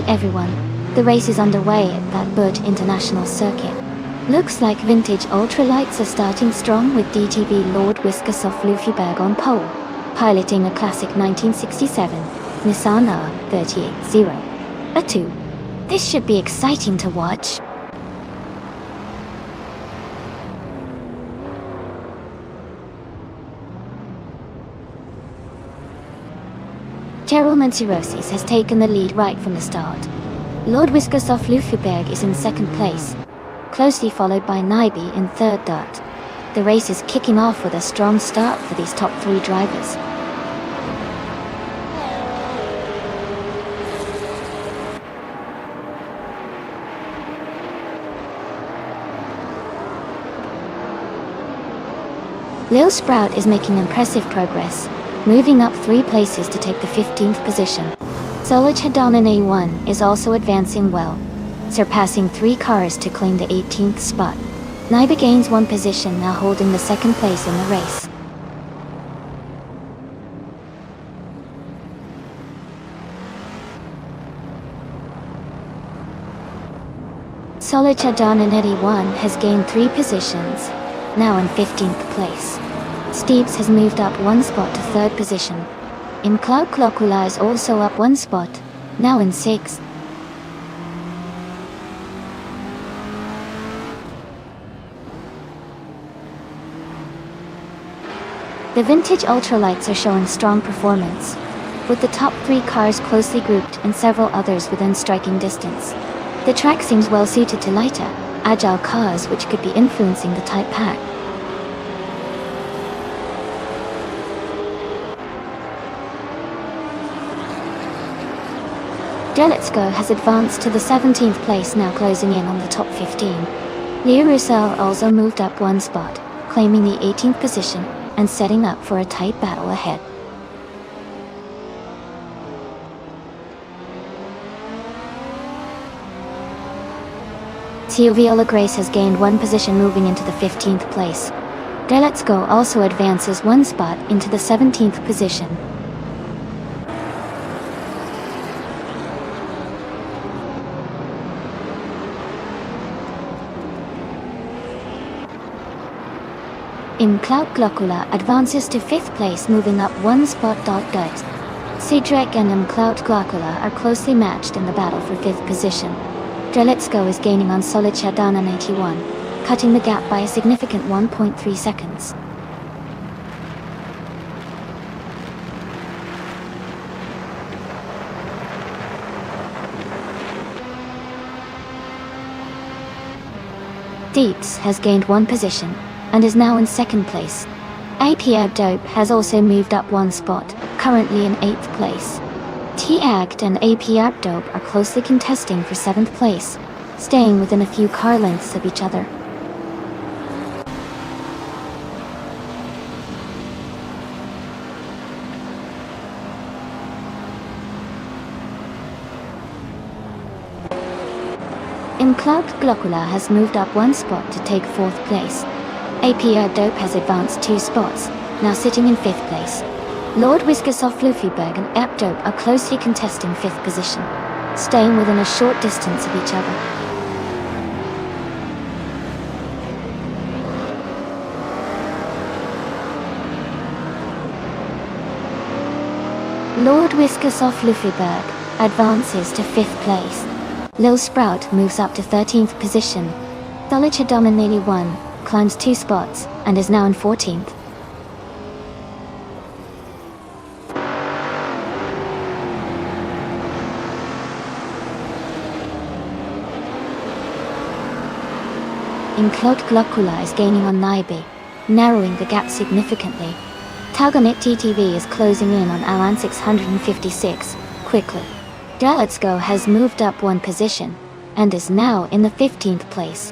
Alright everyone, the race is underway at that Burt International Circuit. Looks like vintage ultralights are starting strong with DTV Lord Whiskasoff Lufyberg on pole, piloting a classic 1967 Nissan R380. This should be exciting to watch. Gerald Mansirosis has taken the lead right from the start. Lord Whiskasoff Lufyberg is in second place, closely followed by Nyby in third dart. The race is kicking off with a strong start for these top three drivers. Lil Sprout is making impressive progress, moving up 3 places to take the 15th position. Solaj Hadanan A1 is also advancing well, surpassing 3 cars to claim the 18th spot. Nyby gains 1 position, now holding the 2nd place in the race. Solaj Hadanan A1 has gained 3 positions, now in 15th place. Steeps has moved up 1 spot to 3rd position. Imcloud Klokula is also up 1 spot, now in 6th. The vintage ultralights are showing strong performance, with the top 3 cars closely grouped and several others within striking distance. The track seems well suited to lighter, agile cars which could be influencing the tight pack. Deletsko has advanced to the 17th place, now closing in on the top 15. Leo Roussel also moved up 1 spot, claiming the 18th position and setting up for a tight battle ahead. Tio Viola Grace has gained 1 position, moving into the 15th place. Deletsko also advances 1 spot into the 17th position. Imcloud Glokula advances to 5th place, moving up 1 spot. Sidrek and Imcloud Glokula are closely matched in the battle for 5th position. Deletsko is gaining on Solaj Hadanan 81, cutting the gap by a significant 1.3 seconds. Deeps has gained 1 position and is now in 2nd place. AP Abdope has also moved up 1 spot, currently in 8th place. T-Act and AP Abdope are closely contesting for 7th place, staying within a few car lengths of each other. Imcloud Glokula has moved up 1 spot to take 4th place. AP Abdope has advanced 2 spots, now sitting in 5th place. Lord Whiskasoff Lufyberg and Abdope are closely contesting 5th position, staying within a short distance of each other. Lord Whiskasoff Lufyberg advances to 5th place. Lil Sprout moves up to 13th position. Solaj Hadanan 81 climbs 2 spots and is now in 14th. Imcloud Glokula is gaining on Nyby, narrowing the gap significantly. Taugonit TTV is closing in on Alan 656, quickly. Deletsko has moved up 1 position, and is now in the 15th place.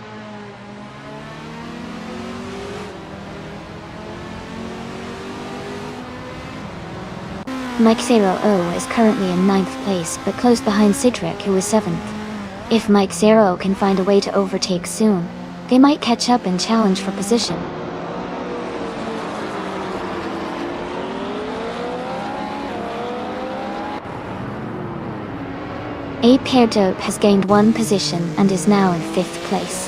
Mike 0 is currently in 9th place, but close behind Sidrek, who is 7th. If Mike 0 can find a way to overtake soon, they might catch up and challenge for position. A-Pair Dope has gained 1 position and is now in 5th place.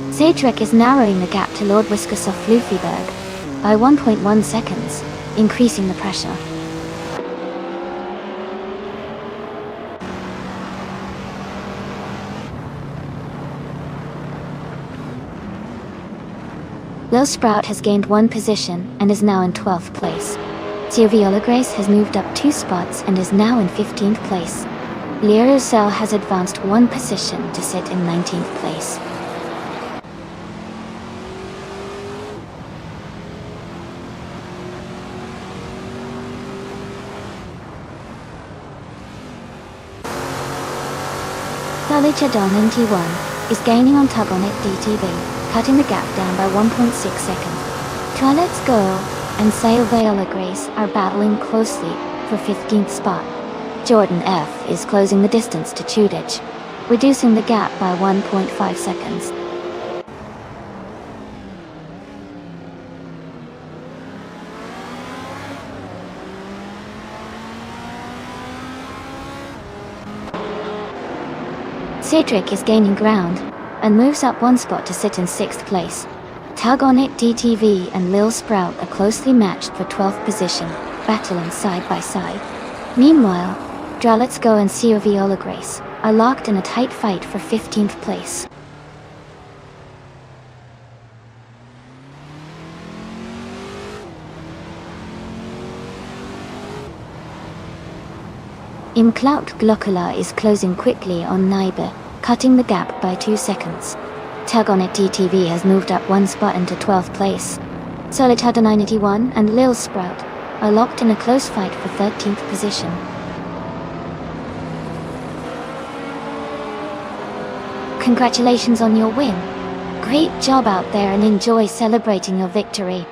Sadrek is narrowing the gap to Lord Whiskersoft Floofyberg by 1.1 seconds, increasing the pressure. Lil Sprout has gained 1 position and is now in 12th place. Viola Grace has moved up 2 spots and is now in 15th place. Lero Cell has advanced 1 position to sit in 19th place. Salicadon NT1 is gaining on Tugonet DTV, cutting the gap down by 1.6 seconds. Try Let's Go and Sail Viola Grace are battling closely for 15th spot. Jordan F is closing the distance to Chudich, reducing the gap by 1.5 seconds. Cedric is gaining ground and moves up 1 spot to sit in 6th place. Tug On It DTV and Lil Sprout are closely matched for 12th position, battling side by side. Meanwhile, Draw Let's Go and Sio Viola Grace are locked in a tight fight for 15th place. Imclout Glockula is closing quickly on Naibe, cutting the gap by 2 seconds. Tug On It DTV has moved up 1 spot into 12th place. Solitada 981 and Lil Sprout are locked in a close fight for 13th position. Congratulations on your win. Great job out there and enjoy celebrating your victory.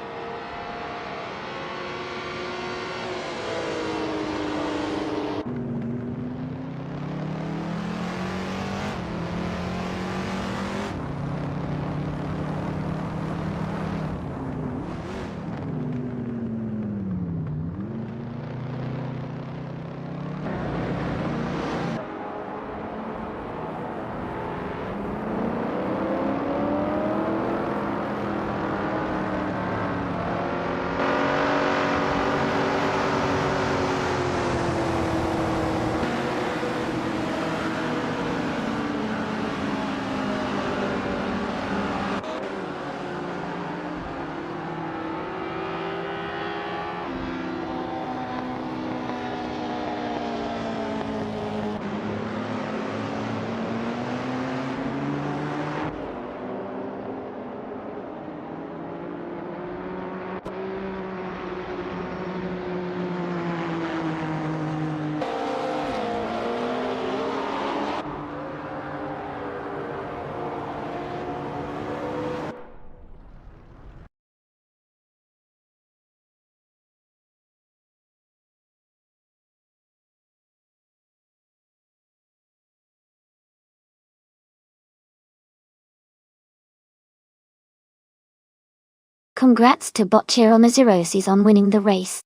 Congrats to Botchero Mazerosis on winning the race.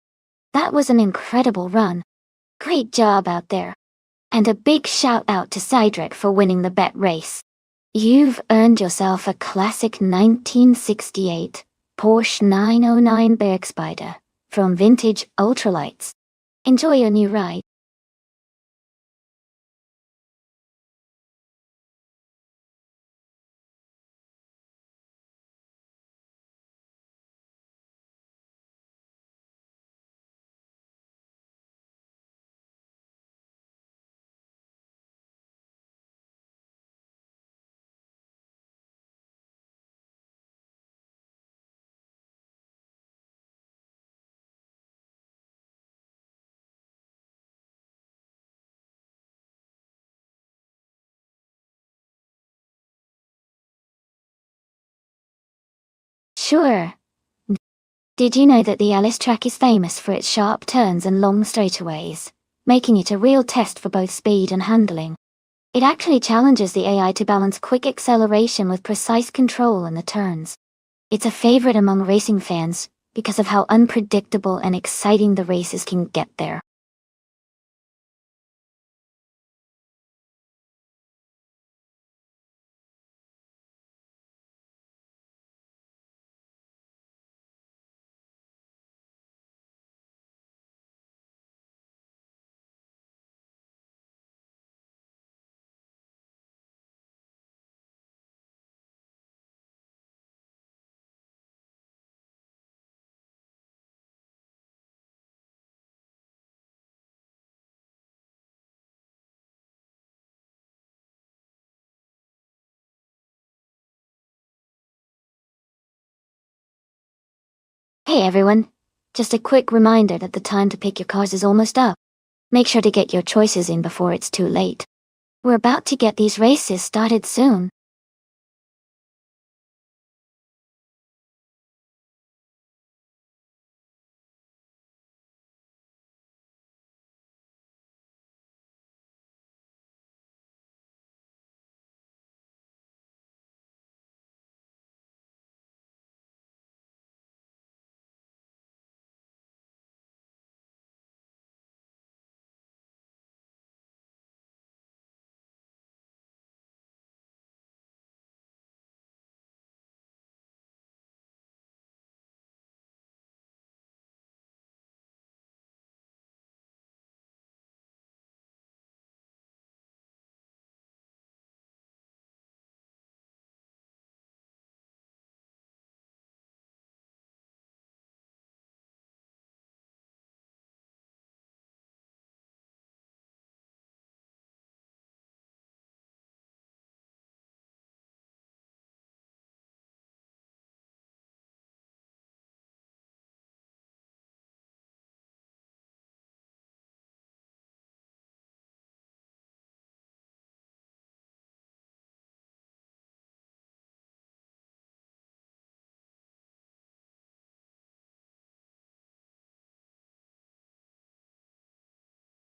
That was an incredible run. Great job out there. And a big shout out to Cydric for winning the bet race. You've earned yourself a classic 1968 Porsche 909 Bergspider from Vintage Ultralights. Enjoy your new ride. Sure. Did you know that the Alice track is famous for its sharp turns and long straightaways, making it a real test for both speed and handling? It actually challenges the AI to balance quick acceleration with precise control in the turns. It's a favorite among racing fans because of how unpredictable and exciting the races can get there. Hey everyone! Just a quick reminder that the time to pick your cars is almost up. Make sure to get your choices in before it's too late. We're about to get these races started soon.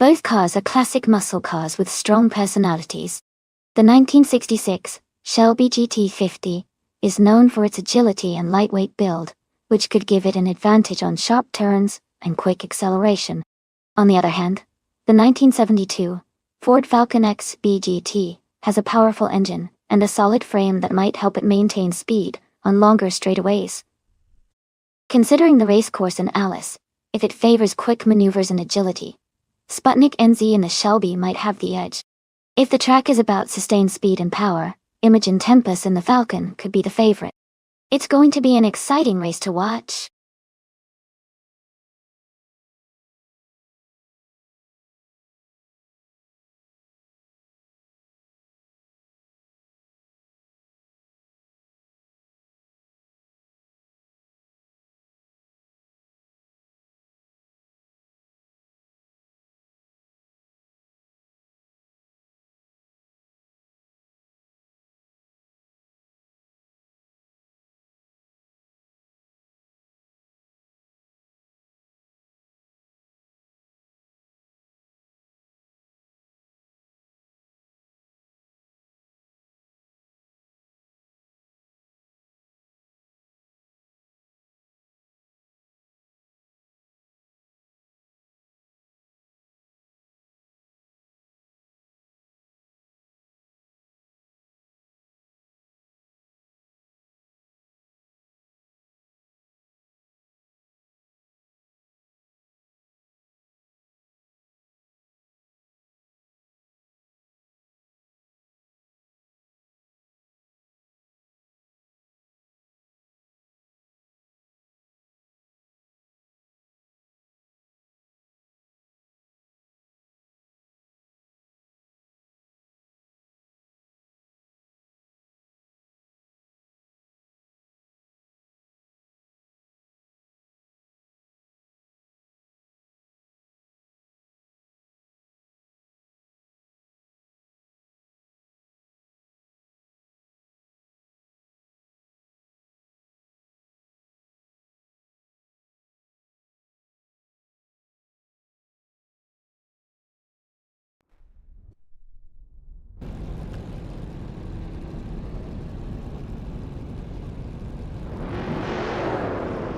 Both cars are classic muscle cars with strong personalities. The 1966 Shelby GT50 is known for its agility and lightweight build, which could give it an advantage on sharp turns and quick acceleration. On the other hand, the 1972 Ford Falcon XB GT has a powerful engine and a solid frame that might help it maintain speed on longer straightaways. Considering the racecourse in Alice, if it favors quick maneuvers and agility, Sputnik NZ in the Shelby might have the edge. If the track is about sustained speed and power, Imogen Tempest in the Falcon could be the favorite. It's going to be an exciting race to watch.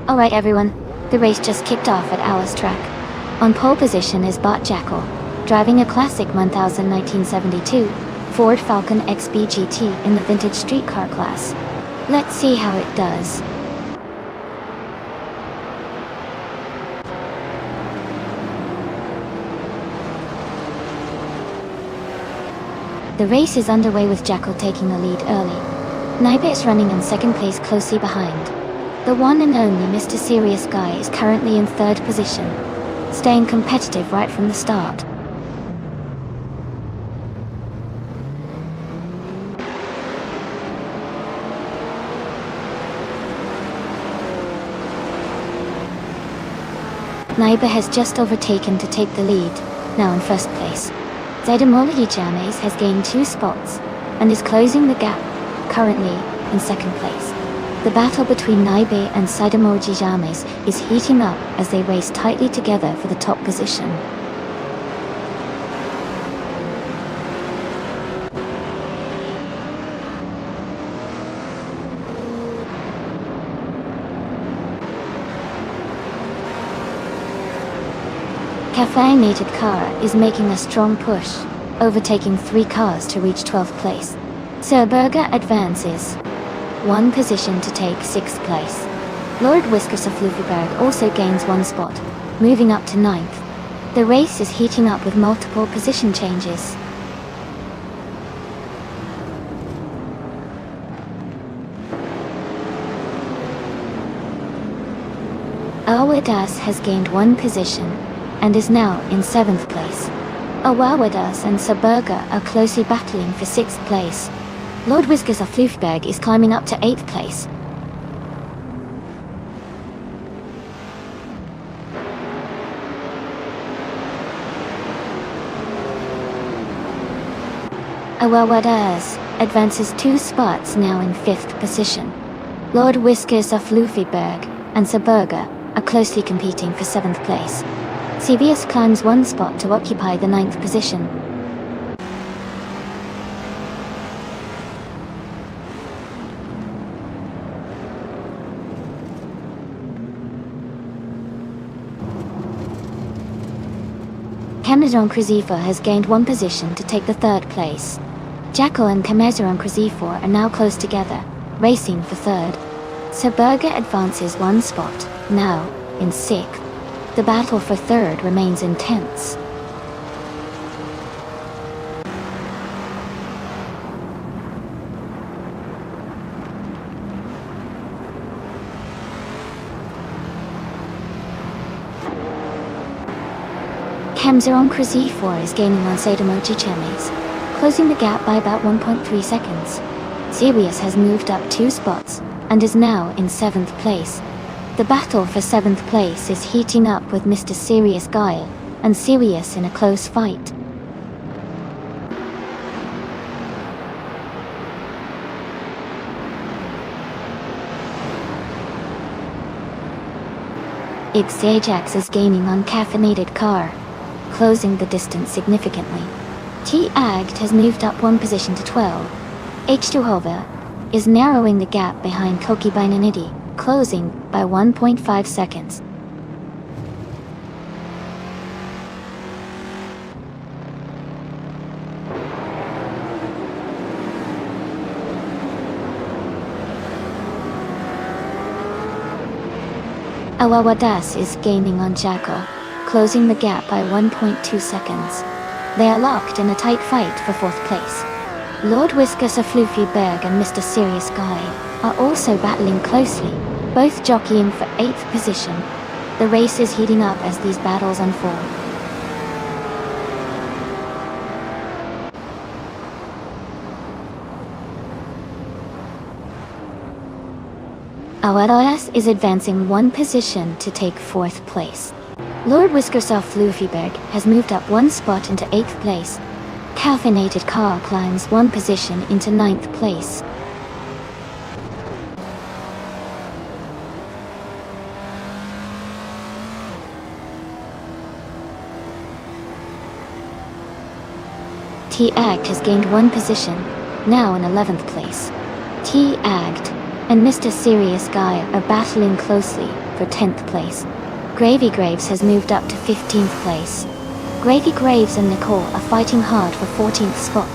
Alright everyone, the race just kicked off at Alice Track. On pole position is Bot Jackal, driving a classic 1972 Ford Falcon XB GT in the vintage streetcar class. Let's see how it does. The race is underway with Jackal taking the lead early. Naiba is running in second place closely behind. The one and only Mr. Serious Guy is currently in third position, staying competitive right from the start. Naiba has just overtaken to take the lead, now in first place. Zaidamology James has gained 2 spots, and is closing the gap, currently in second place. The battle between Naibe and Saidamoji James is heating up as they race tightly together for the top position. Caffeinated car is making a strong push, overtaking 3 cars to reach 12th place. Sir Burger advances 1 position to take 6th place. Lord Whiskers of Luffyberg also gains 1 spot, moving up to 9th. The race is heating up with multiple position changes. Awadas has gained 1 position, and is now in 7th place. Awadas and Sir Burger are closely battling for 6th place. Lord Whiskers of Luffyberg is climbing up to 8th place. Awadas advances 2 spots, now in 5th position. Lord Whiskers of Luffyberg and Sir Burger are closely competing for 7th place. Sevius climbs 1 spot to occupy the 9th position. Kamezon Cruzifor has gained 1 position to take the 3rd place. Jackal and Kamezon Cruzifor are now close together, racing for 3rd. Sir Burger advances 1 spot, now in 6th. The battle for 3rd remains intense. Kamezon Cruzifor is gaining on Saidamoji James, closing the gap by about 1.3 seconds. Sirius has moved up 2 spots, and is now in 7th place. The battle for 7th place is heating up with Mr. Sirius Guile and Sirius in a close fight. Ajax is gaining on Caffeinated Car, closing the distance significantly. T-Agged has moved up 1 position to 12. H2Hova is narrowing the gap behind Koki Binanity, closing by 1.5 seconds. Awawadas is gaining on Jackal, closing the gap by 1.2 seconds. They are locked in a tight fight for 4th place. Lord Whiskers of Luffyberg and Mr. Sirius Guy are also battling closely, both jockeying for 8th position. The race is heating up as these battles unfold. Awarolas is advancing 1 position to take 4th place. Lord Whiskers of Luffyberg has moved up 1 spot into 8th place. Caffeinated Car climbs 1 position into 9th place. T-Agged has gained 1 position, now in 11th place. T-Agged and Mr. Sirius Guy are battling closely for 10th place. Gravy Graves has moved up to 15th place. Gravy Graves and Nicole are fighting hard for 14th spot.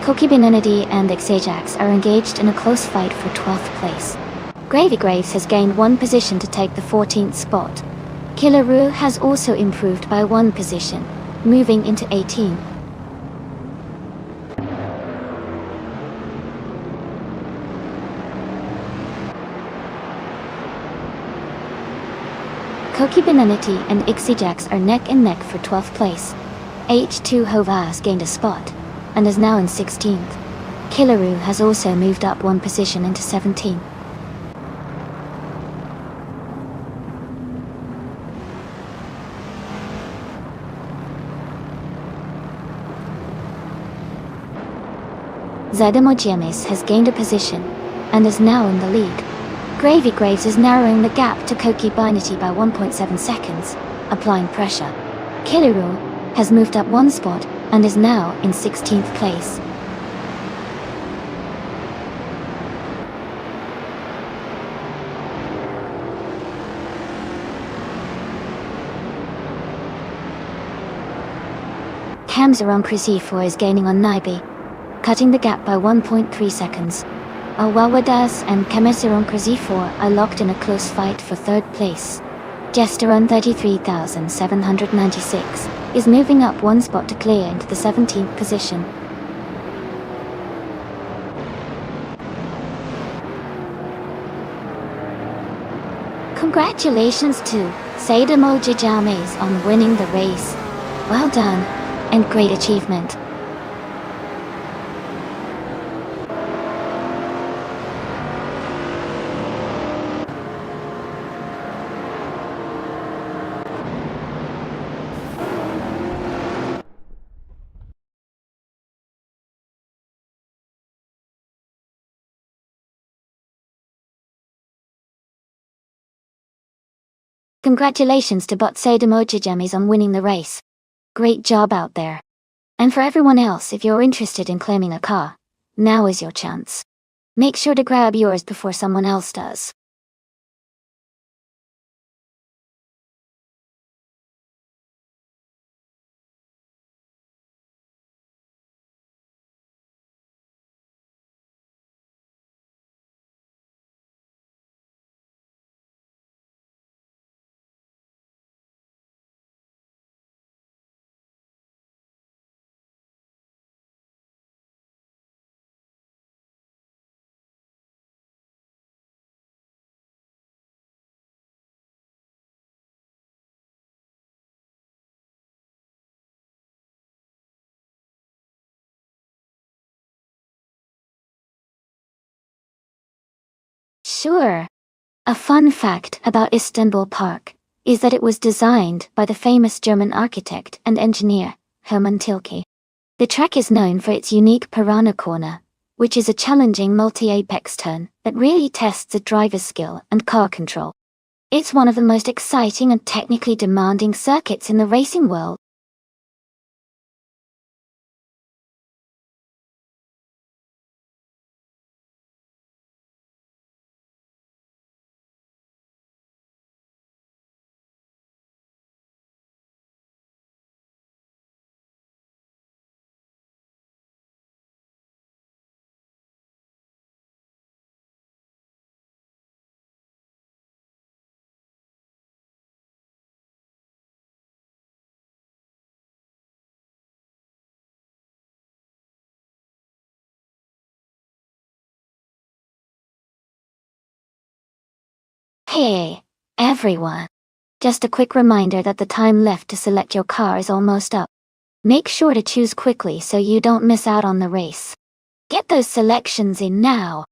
Koki Binanity and Ajax are engaged in a close fight for 12th place. Gravy Graves has gained 1 position to take the 14th spot. Killaroo has also improved by 1 position, moving into 18. Koki Binanity and Ajax are neck and neck for 12th place. H2 Hovas gained a spot, and is now in 16th. Killaroo has also moved up one position into 17th. Zedemogiemis has gained a position and is now in the lead. Gravy Graves is narrowing the gap to Koki Binety by 1.7 seconds, applying pressure. Killaroo has moved up one spot and is now in 16th place. Kamsaram is gaining on Naibi, cutting the gap by 1.3 seconds. Alwawadas and Kamesiron 4 are locked in a close fight for third place. Gesteron 33,796 is moving up one spot to clear into the 17th position. Congratulations to Zedemogiemis on winning the race. Well done, and great achievement. Congratulations to bot Zedemogiemis on winning the race. Great job out there. And for everyone else, if you're interested in claiming a car, now is your chance. Make sure to grab yours before someone else does. Sure. A fun fact about Istanbul Park is that it was designed by the famous German architect and engineer, Hermann Tilke. The track is known for its unique Piranha corner, which is a challenging multi-apex turn that really tests a driver's skill and car control. It's one of the most exciting and technically demanding circuits in the racing world. Hey, everyone. Just a quick reminder that the time left to select your car is almost up. Make sure to choose quickly so you don't miss out on the race. Get those selections in now.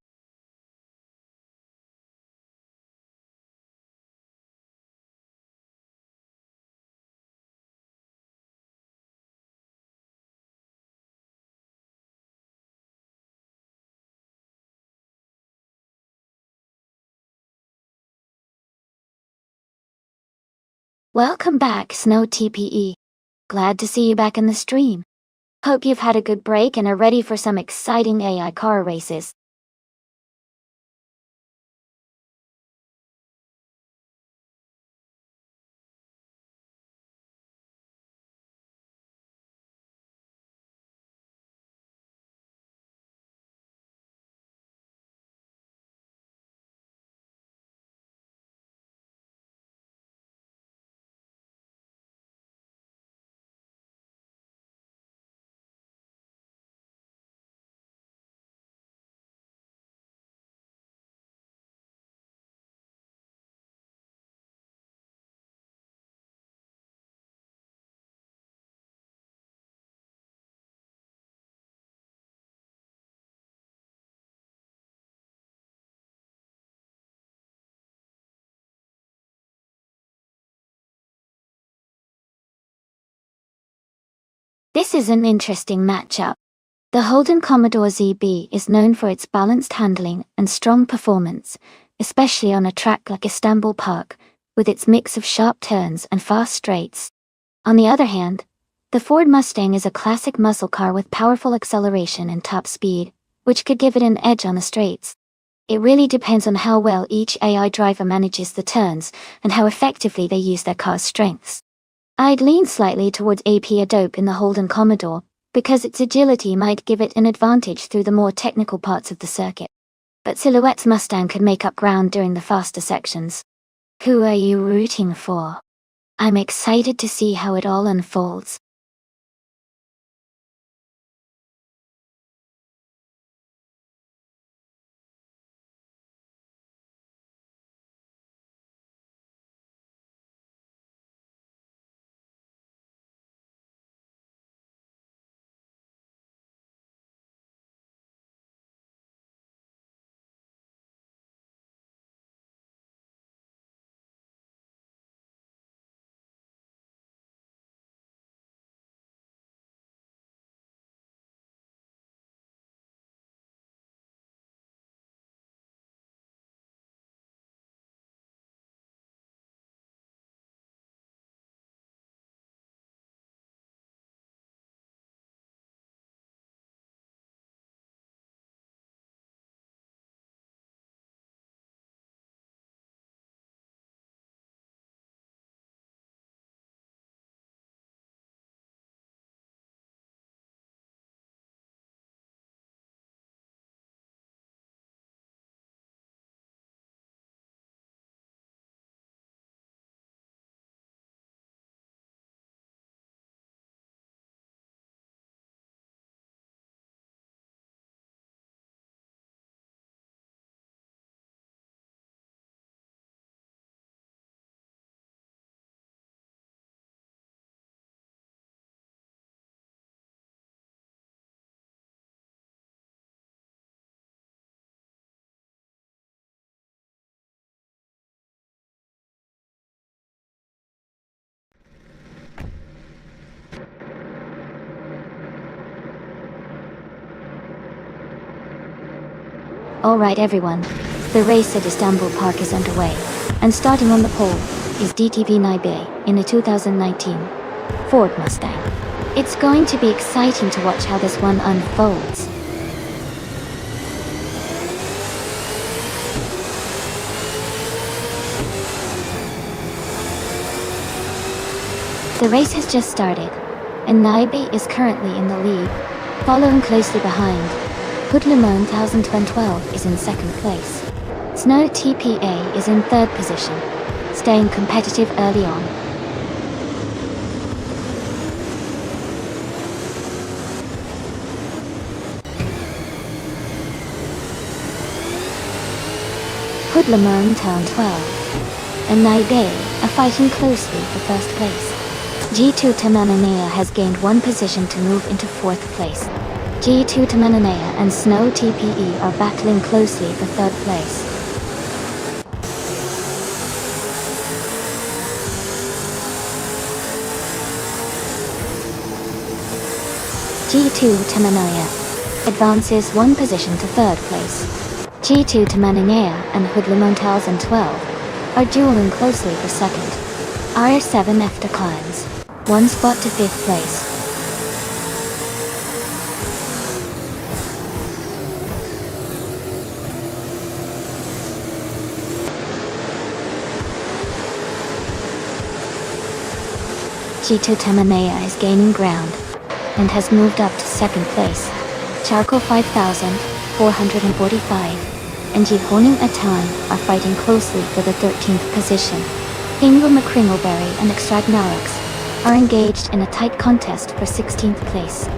Welcome back, Snow TPE. Glad to see you back in the stream. Hope you've had a good break and are ready for some exciting AI car races. This is an interesting matchup. The Holden Commodore ZB is known for its balanced handling and strong performance, especially on a track like Istanbul Park, with its mix of sharp turns and fast straights. On the other hand, the Ford Mustang is a classic muscle car with powerful acceleration and top speed, which could give it an edge on the straights. It really depends on how well each AI driver manages the turns and how effectively they use their car's strengths. I'd lean slightly towards AP Adobe in the Holden Commodore, because its agility might give it an advantage through the more technical parts of the circuit. But Silhouette's Mustang could make up ground during the faster sections. Who are you rooting for? I'm excited to see how it all unfolds. Alright everyone, the race at Istanbul Park is underway, and starting on the pole is DTV Naibe in a 2019 Ford Mustang. It's going to be exciting to watch how this one unfolds. The race has just started, and Naibe is currently in the lead, following closely behind. Hoodlemon 1012 is in second place. Snow TPA is in third position, staying competitive early on. Hoodlemon 1012 and Naibe are fighting closely for first place. G2 Tamananea has gained one position to move into fourth place. G2 Tamananea and Snow TPE are battling closely for third place. G2 Tamananea advances one position to third place. G2 Tamananea and Hoodlemon 1012 are dueling closely for second. R7F declines one spot to fifth place. G2 Tamanea is gaining ground and has moved up to second place. Charcoal 5445 and Jihoning Atan are fighting closely for the 13th position. Ingle McCringleberry and Extragnarix are engaged in a tight contest for 16th place.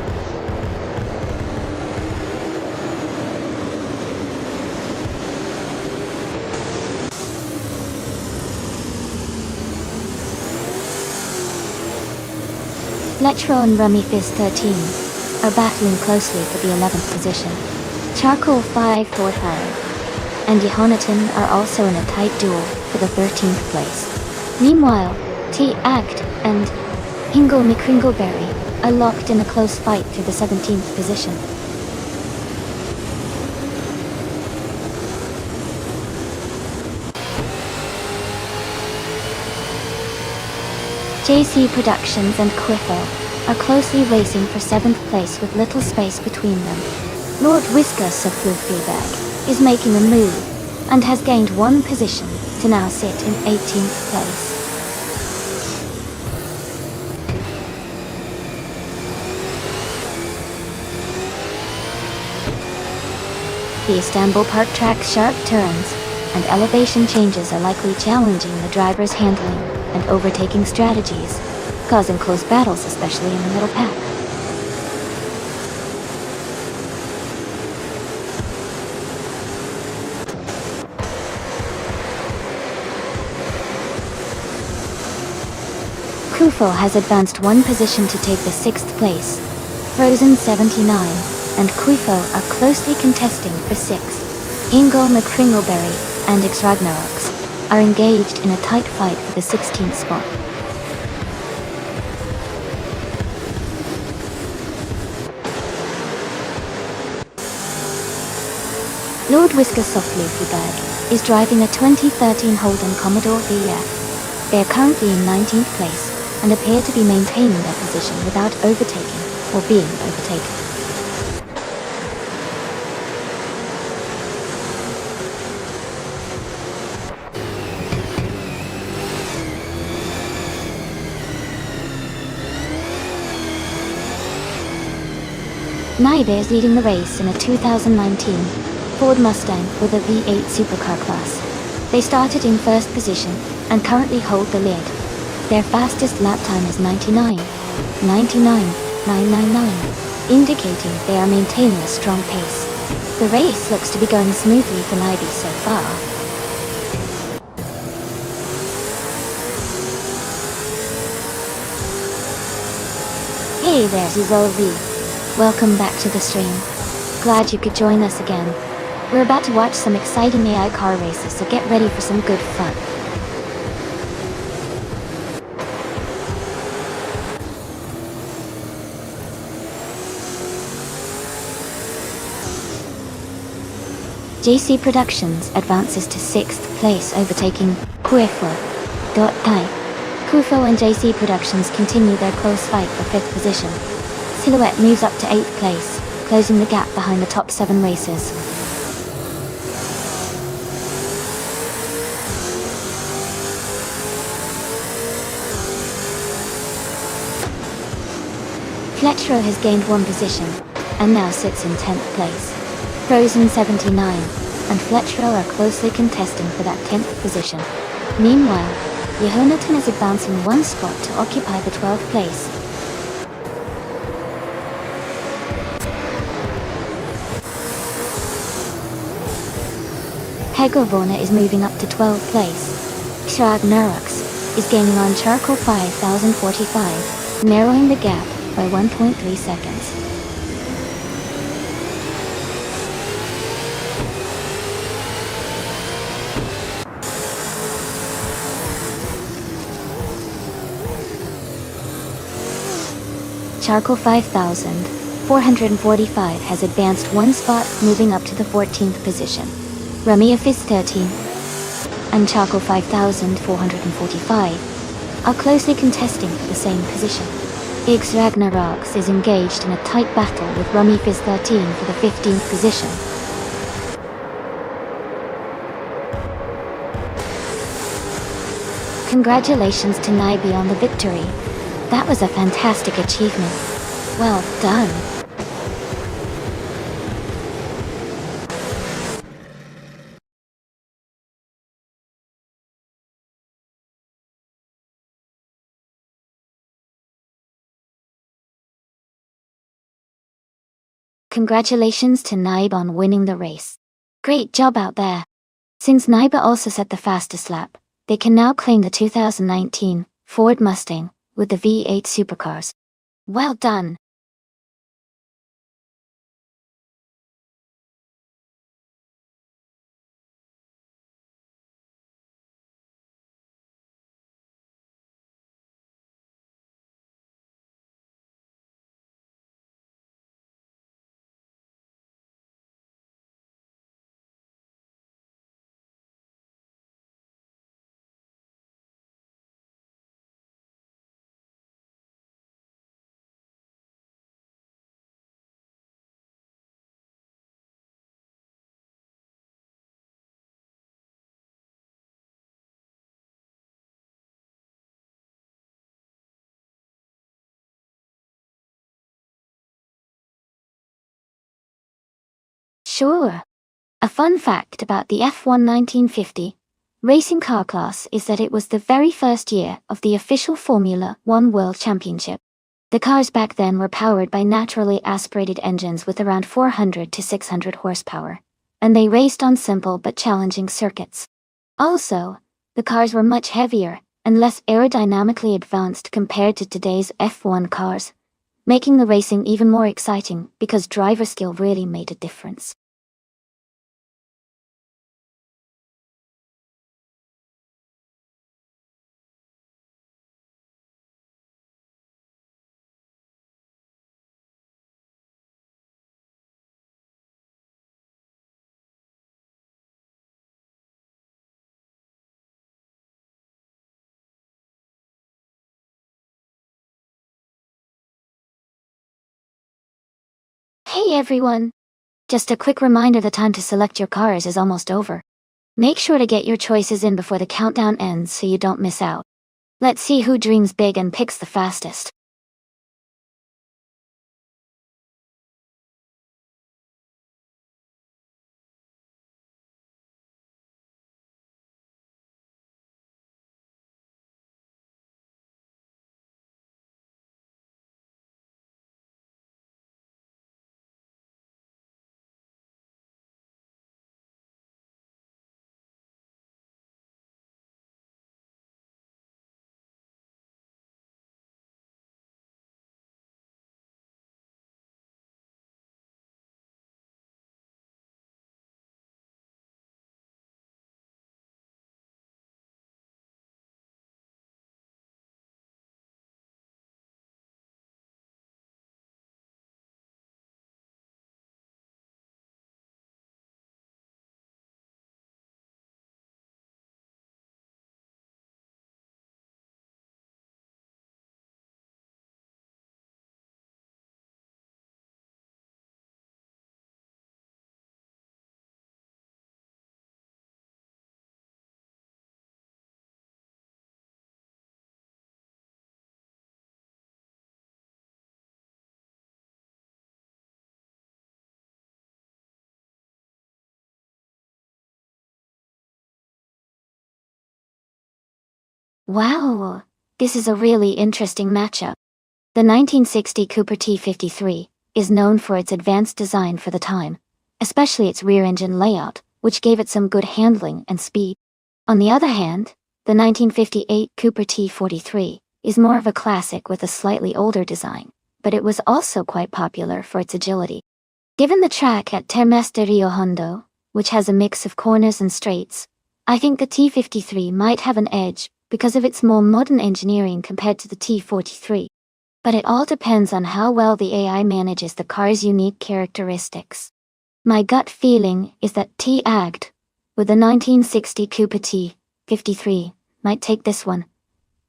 Letro and Rummy Fizz 13 are battling closely for the 11th position. Charcoal 545 and Yehonaton are also in a tight duel for the 13th place. Meanwhile, T-Act and Ingle McCringleberry are locked in a close fight for the 17th position. JC Productions and Quiffo are closely racing for 7th place with little space between them. Lord Whiskas of Fluffyberg is making a move and has gained 1 position to now sit in 18th place. The Istanbul Park track's sharp turns and elevation changes are likely challenging the driver's handling and overtaking strategies, causing close battles especially in the middle pack. Kufo has advanced 1 position to take the 6th place. Frozen 79 and Quiffo are closely contesting for 6th. Ingol McCringleberry and X Ragnaroks are engaged in a tight fight for the 16th spot. Lord Whiskas of Fluffyberg is driving a 2013 Holden Commodore VF. They are currently in 19th place and appear to be maintaining their position without overtaking or being overtaken. Naibe is leading the race in a 2019 Ford Mustang with a V8 supercar class. They started in 1st position and currently hold the lead. Their fastest lap time is 99.999, indicating they are maintaining a strong pace. The race looks to be going smoothly for Naibe so far. Hey there, Zuzolvi. Welcome back to the stream. Glad you could join us again. We're about to watch some exciting AI car races, so get ready for some good fun. JC Productions advances to 6th place, overtaking Quiffo. Kufo and JC Productions continue their close fight for 5th position. Silhouette moves up to 8th place, closing the gap behind the top 7 racers. Fletcher has gained 1 position and now sits in 10th place. Frozen 79 and Fletcher are closely contesting for that 10th position. Meanwhile, Yehonaton is advancing 1 spot to occupy the 12th place. Hegovona is moving up to 12th place. Shrag Nerox is gaining on Charcoal 5045, narrowing the gap by 1.3 seconds. Charcoal 5445 has advanced 1 spot, moving up to the 14th position. Rummy Fizz 13 and Charcoal 5445 are closely contesting for the same position. X Ragnaroks is engaged in a tight battle with Rummy Fizz 13 for the 15th position. Congratulations to Naibe on the victory. That was a fantastic achievement. Well done. Congratulations to Naibe on winning the race. Great job out there. Since Naibe also set the fastest lap, they can now claim the 2019 Ford Mustang with the V8 supercars. Well done. Sure. A fun fact about the F1 1950 racing car class is that it was the very first year of the official Formula One World Championship. The cars back then were powered by naturally aspirated engines with around 400 to 600 horsepower, and they raced on simple but challenging circuits. Also, the cars were much heavier and less aerodynamically advanced compared to today's F1 cars, making the racing even more exciting because driver skill really made a difference. Hey everyone! Just a quick reminder, the time to select your cars is almost over. Make sure to get your choices in before the countdown ends so you don't miss out. Let's see who dreams big and picks the fastest. Wow, this is a really interesting matchup. The 1960 Cooper T53 is known for its advanced design for the time, especially its rear engine layout, which gave it some good handling and speed. On the other hand, the 1958 Cooper T43 is more of a classic with a slightly older design, but it was also quite popular for its agility. Given the track at Termes de Rio Hondo, which has a mix of corners and straights, I think the T53 might have an edge because of its more modern engineering compared to the T43. But it all depends on how well the AI manages the car's unique characteristics. My gut feeling is that T-AGD, with the 1960 Cooper T53, might take this one.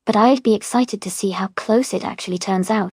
But I'd be excited to see how close it actually turns out.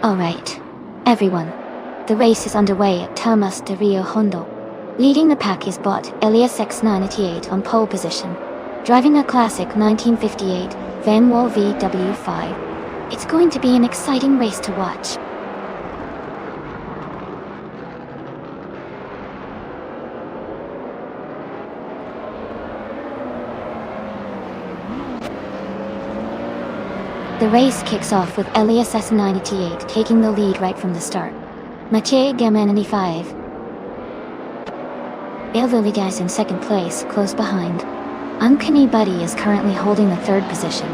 Alright, everyone. The race is underway at Termas de Rio Hondo. Leading the pack is bot Elias X98 on pole position, driving a classic 1958 Van Wall VW5. It's going to be an exciting race to watch. The race kicks off with Elias S98 taking the lead right from the start. Maciej Gamenny 5. Elviliga is in second place, close behind. Uncanny Buddy is currently holding the third position,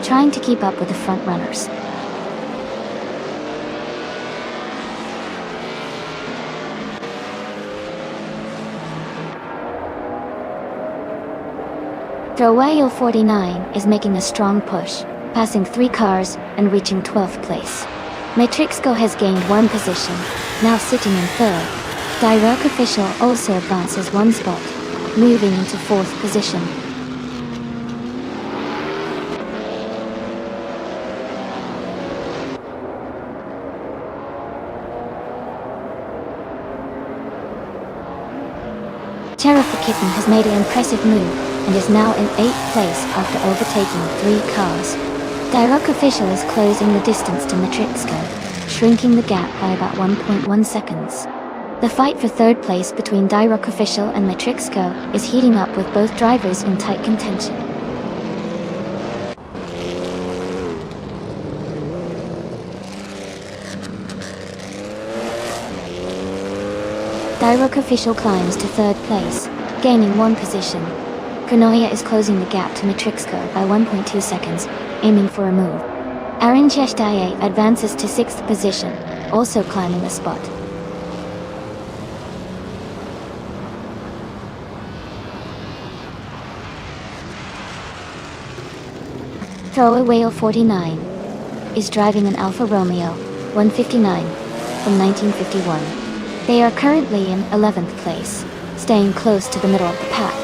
trying to keep up with the front runners. Throwaway 49 is making a strong push, passing 3 cars and reaching 12th place. Matrixco has gained 1 position, now sitting in 3rd. Direct Official also advances 1 spot, moving into 4th position. Sheriff the Kitten has made an impressive move and is now in 8th place after overtaking 3 cars. Direct Official is closing the distance to Matrixco, shrinking the gap by about 1.1 seconds. The fight for 3rd place between Direct Official and Matrixco is heating up with both drivers in tight contention. Direct Official climbs to 3rd place, gaining 1 position. Kronoya is closing the gap to Matrixco by 1.2 seconds, aiming for a move. Aaron Cheshdaye advances to 6th position, also climbing a spot. Throwaway 49 is driving an Alfa Romeo 159 from 1951. They are currently in 11th place, staying close to the middle of the pack.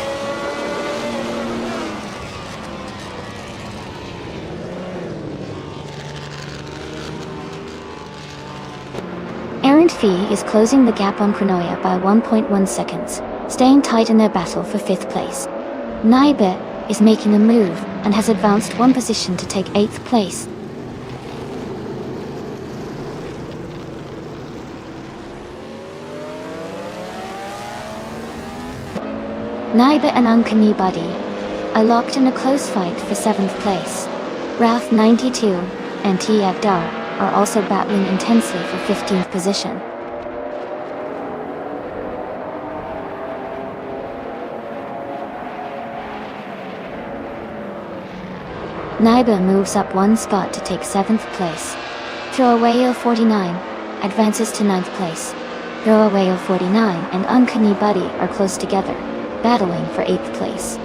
Errant Fee is closing the gap on Kronoya by 1.1 seconds, staying tight in their battle for 5th place. Naibe is making a move and has advanced 1 position to take 8th place. Naibe and Uncanny Buddy are locked in a close fight for 7th place. Ralph 92 and T. Abdar are also battling intensely for 15th position. Naibe moves up 1 spot to take 7th place. Throwaway 49 advances to 9th place. Throwaway 49 and Uncanny Buddy are close together, battling for 8th place.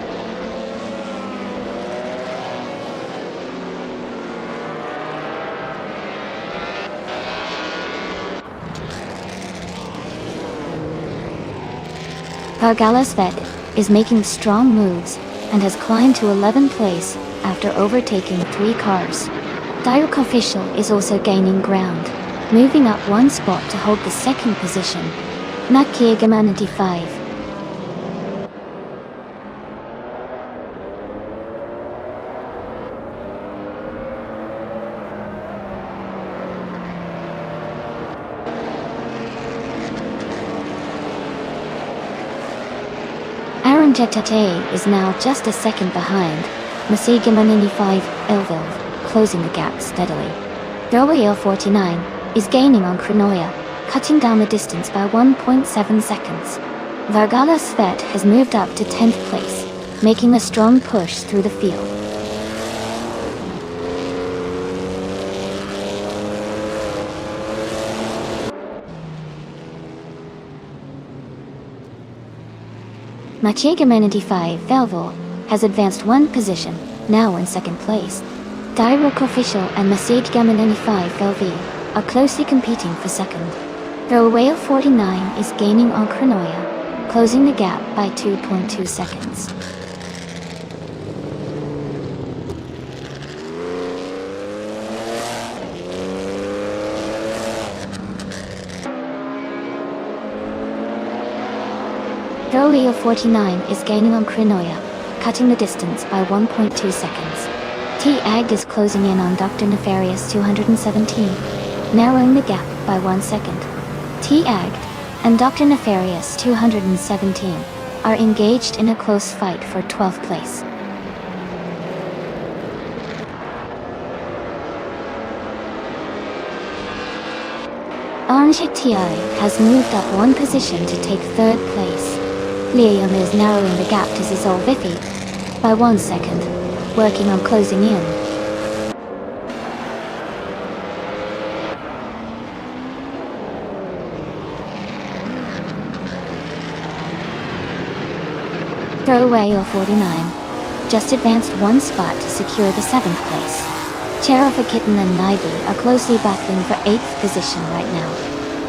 Vargalas Vet is making strong moves and has climbed to 11th place after overtaking 3 cars. Direct Official is also gaining ground, moving up 1 spot to hold the 2nd position. Nakia Gamanity 5. Aaron Jetate is now just a second behind. Maciej Gamanini 5 Elvilv, closing the gap steadily. Throwaway 49 is gaining on Kronoya, cutting down the distance by 1.7 seconds. Vargalas Vet has moved up to 10th place, making a strong push through the field. Maciej Gamanity 5 Velvol has advanced 1 position, now in 2nd place. Direct Official and Maciej Gamanity 5 Velv are closely competing for 2nd. Throwaway 49 is gaining on Kronoya, closing the gap by 2.2 seconds. Rowley 49 is gaining on Krinoya, cutting the distance by 1.2 seconds. T-Ag is closing in on Dr. Nefarious 217, narrowing the gap by 1 second. T-Ag and Dr. Nefarious 217 are engaged in a close fight for 12th place. Orange TI has moved up 1 position to take 3rd place. Liam is narrowing the gap to Zizol Vithi by 1 second, working on closing in. Throwaway 49 just advanced 1 spot to secure the 7th place. Cherofa Kitten and Naibu are closely battling for 8th position right now.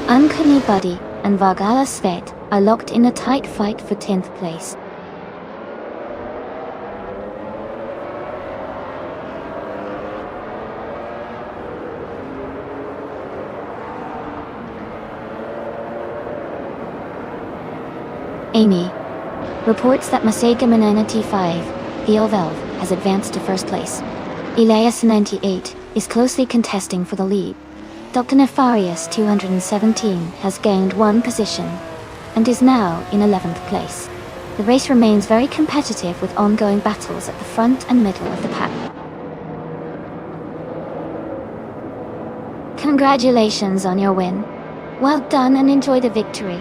Uncanny Buddy and Vargala Svet are locked in a tight fight for 10th place. Amy reports that Masega Manana T5, the Elvelv, has advanced to 1st place. Elias 98 is closely contesting for the lead. Dr. Nefarious 217 has gained 1 position and is now in 11th place. The race remains very competitive with ongoing battles at the front and middle of the pack. Congratulations on your win. Well done and enjoy the victory.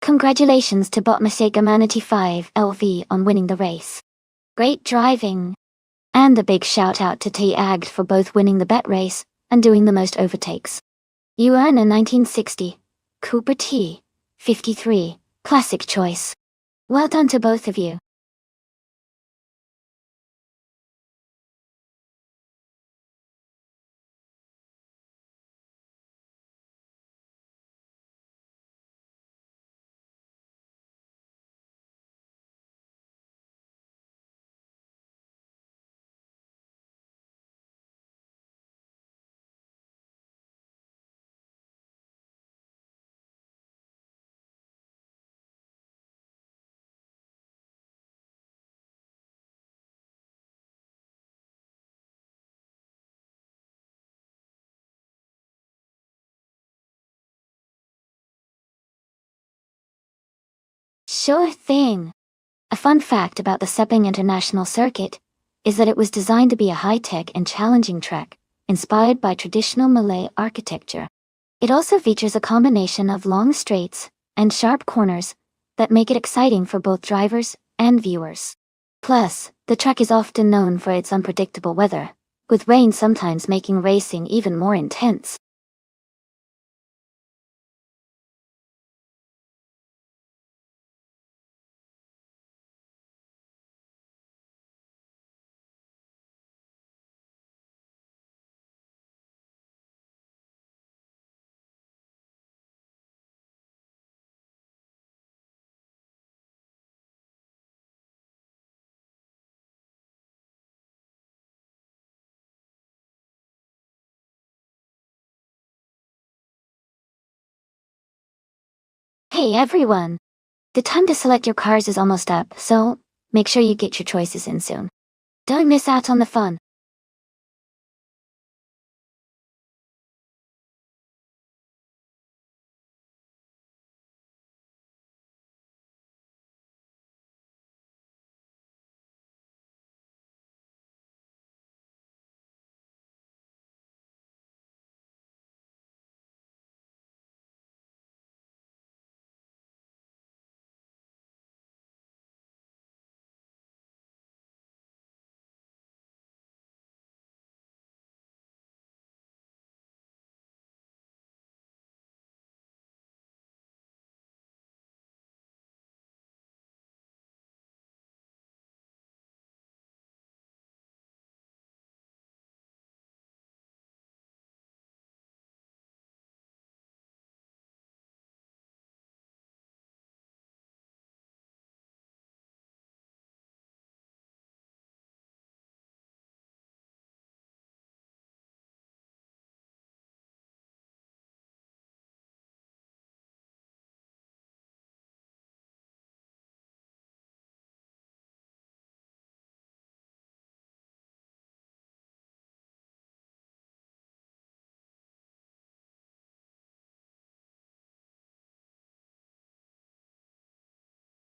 Congratulations to bot Masega Manatee 5 LV on winning the race. Great driving! And a big shout out to T-Agd for both winning the bet race and doing the most overtakes. You earn a 1960 Cooper T 53 Classic choice. Well done to both of you. Sure thing. A fun fact about the Sepang International Circuit is that it was designed to be a high-tech and challenging track, inspired by traditional Malay architecture. It also features a combination of long straights and sharp corners that make it exciting for both drivers and viewers. Plus, the track is often known for its unpredictable weather, with rain sometimes making racing even more intense. Hey everyone! The time to select your cars is almost up, so make sure you get your choices in soon. Don't miss out on the fun.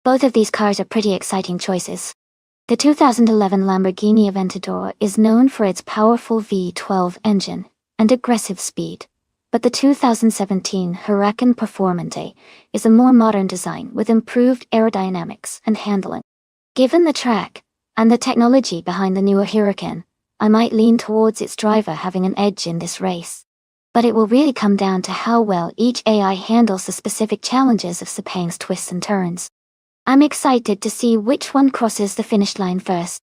Both of these cars are pretty exciting choices. The 2011 Lamborghini Aventador is known for its powerful V12 engine and aggressive speed, but the 2017 Huracan Performante is a more modern design with improved aerodynamics and handling. Given the track and the technology behind the newer Huracan, I might lean towards its driver having an edge in this race. But it will really come down to how well each AI handles the specific challenges of Sepang's twists and turns. I'm excited to see which one crosses the finish line first.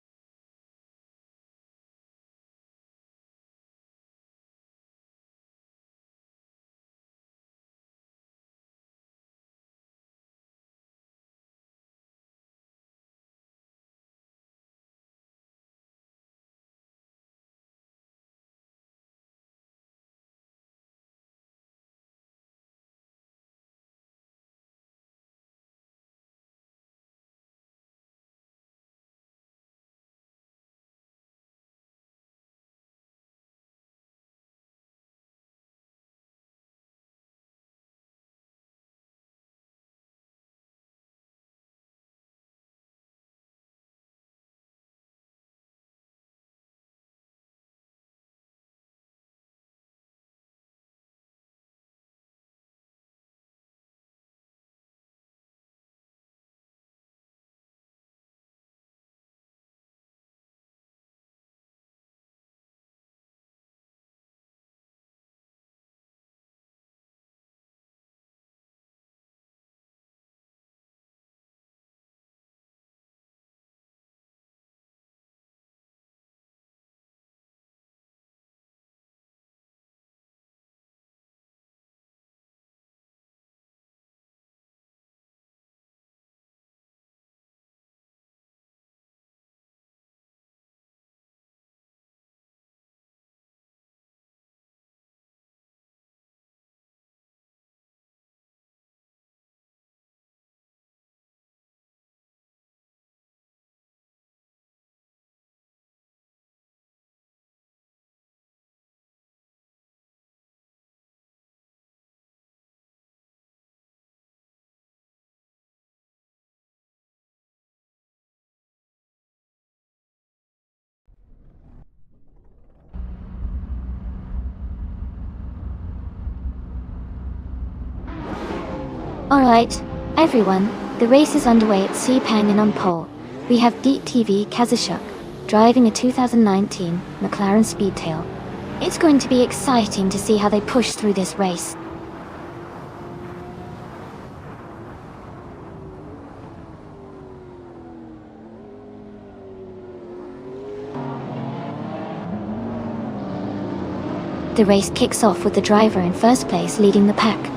Alright, everyone, the race is underway at Sepang and on pole. We have DTV Kazashuk, driving a 2019 McLaren Speedtail. It's going to be exciting to see how they push through this race. The race kicks off with the driver in first place leading the pack.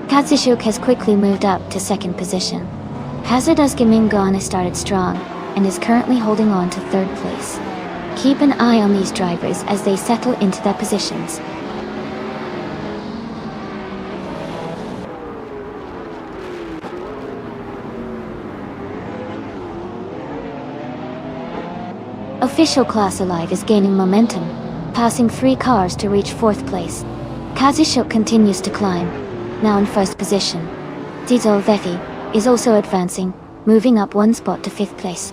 Katsuyuk has quickly moved up to second position. Hazardous Gimingon has started strong, and is currently holding on to third place. Keep an eye on these drivers as they settle into their positions. Official Class Alive is gaining momentum, passing 3 cars to reach 4th place. Kazushuk continues to climb, now in 1st position. Tito Vethi is also advancing, moving up 1 spot to 5th place.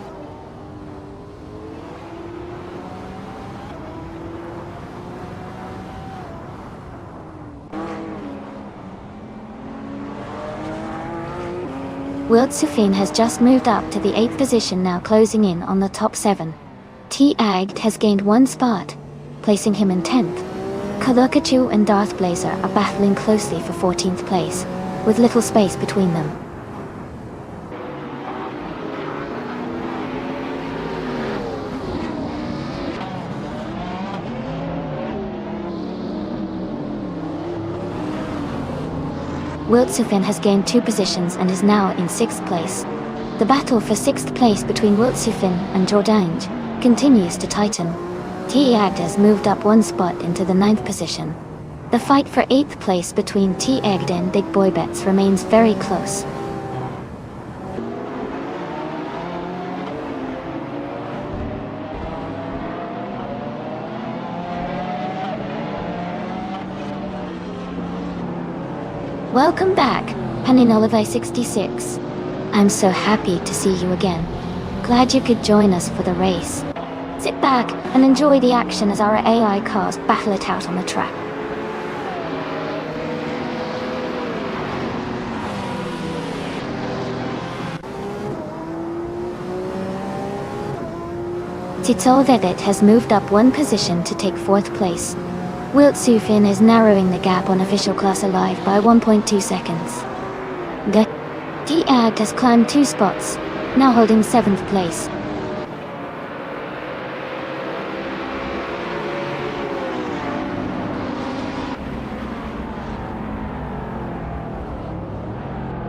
Wilt Sufin has just moved up to the 8th position, now closing in on the top 7. T-Agd has gained 1 spot, placing him in 10th. Kalukachu and Darth Blazer are battling closely for 14th place, with little space between them. Wilt Sufin has gained 2 positions and is now in 6th place. The battle for 6th place between Wilt Sufin and Jordange continues to tighten. T-Agd has moved up 1 spot into the 9th position. The fight for 8th place between T-Agd and Big Boy Bets remains very close. Welcome back, Paninolivi66. I'm so happy to see you again. Glad you could join us for the race. Sit back and enjoy the action as our AI cars battle it out on the track. Tito Vedit has moved up 1 position to take 4th place. Wilt Sufin is narrowing the gap on Official Class Alive by 1.2 seconds. T-Agd has climbed 2 spots, now holding 7th place.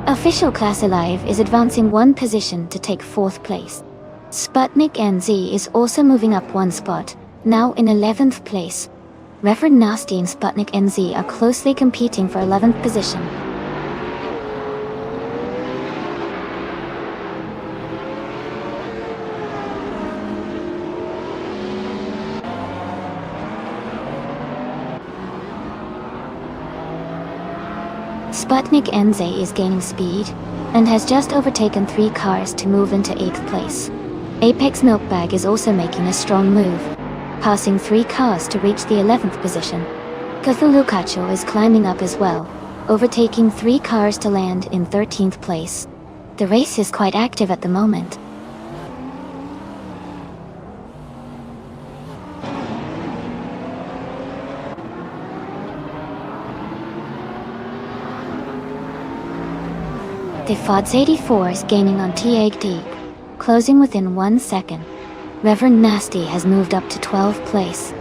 Official Class Alive is advancing 1 position to take 4th place. Sputnik NZ is also moving up 1 spot, now in 11th place. Reverend Nasty and Sputnik NZ are closely competing for 11th position. Sputnik NZ is gaining speed, and has just overtaken 3 cars to move into 8th place. Apex Milkbag is also making a strong move, passing 3 cars to reach the 11th position. Cthulhukacho is climbing up as well, overtaking 3 cars to land in 13th place. The race is quite active at the moment. The Fods 84 is gaining on T-Agd, closing within 1 second. Reverend Nasty has moved up to 12th place.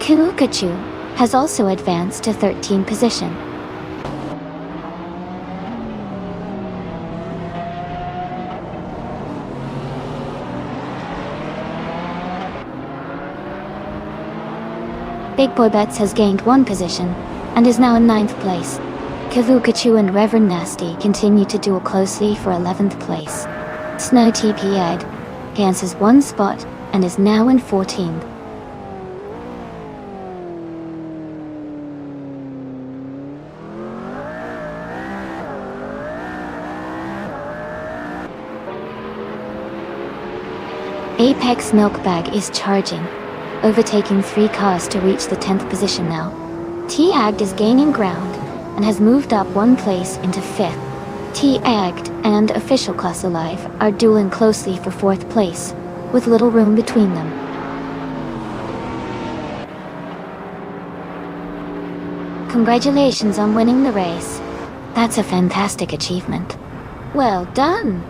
Kirukachu has also advanced to 13th position. Big Boy Bets has gained 1 position, and is now in 9th place. Kirukachu and Reverend Nasty continue to duel closely for 11th place. Snow TP-Ed advances 1 spot, and is now in 14th. Apex Milkbag is charging, overtaking 3 cars to reach the 10th position now. T-Agd is gaining ground, and has moved up 1 place into 5th. T-Agd and Official Class Alive are dueling closely for 4th place, with little room between them. Congratulations on winning the race. That's a fantastic achievement. Well done!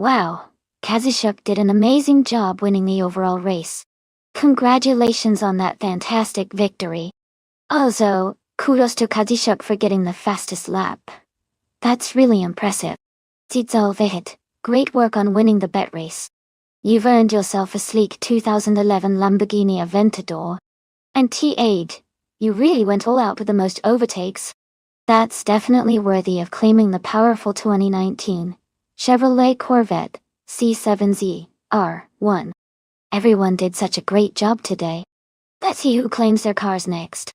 Wow, Kazushuk did an amazing job winning the overall race. Congratulations on that fantastic victory. Also, kudos to Kazushuk for getting the fastest lap. That's really impressive. Zizalvehit, great work on winning the bet race. You've earned yourself a sleek 2011 Lamborghini Aventador. And T8, you really went all out with the most overtakes. That's definitely worthy of claiming the powerful 2019 Chevrolet Corvette C7Z R1. Everyone did such a great job today. Let's see who claims their cars next.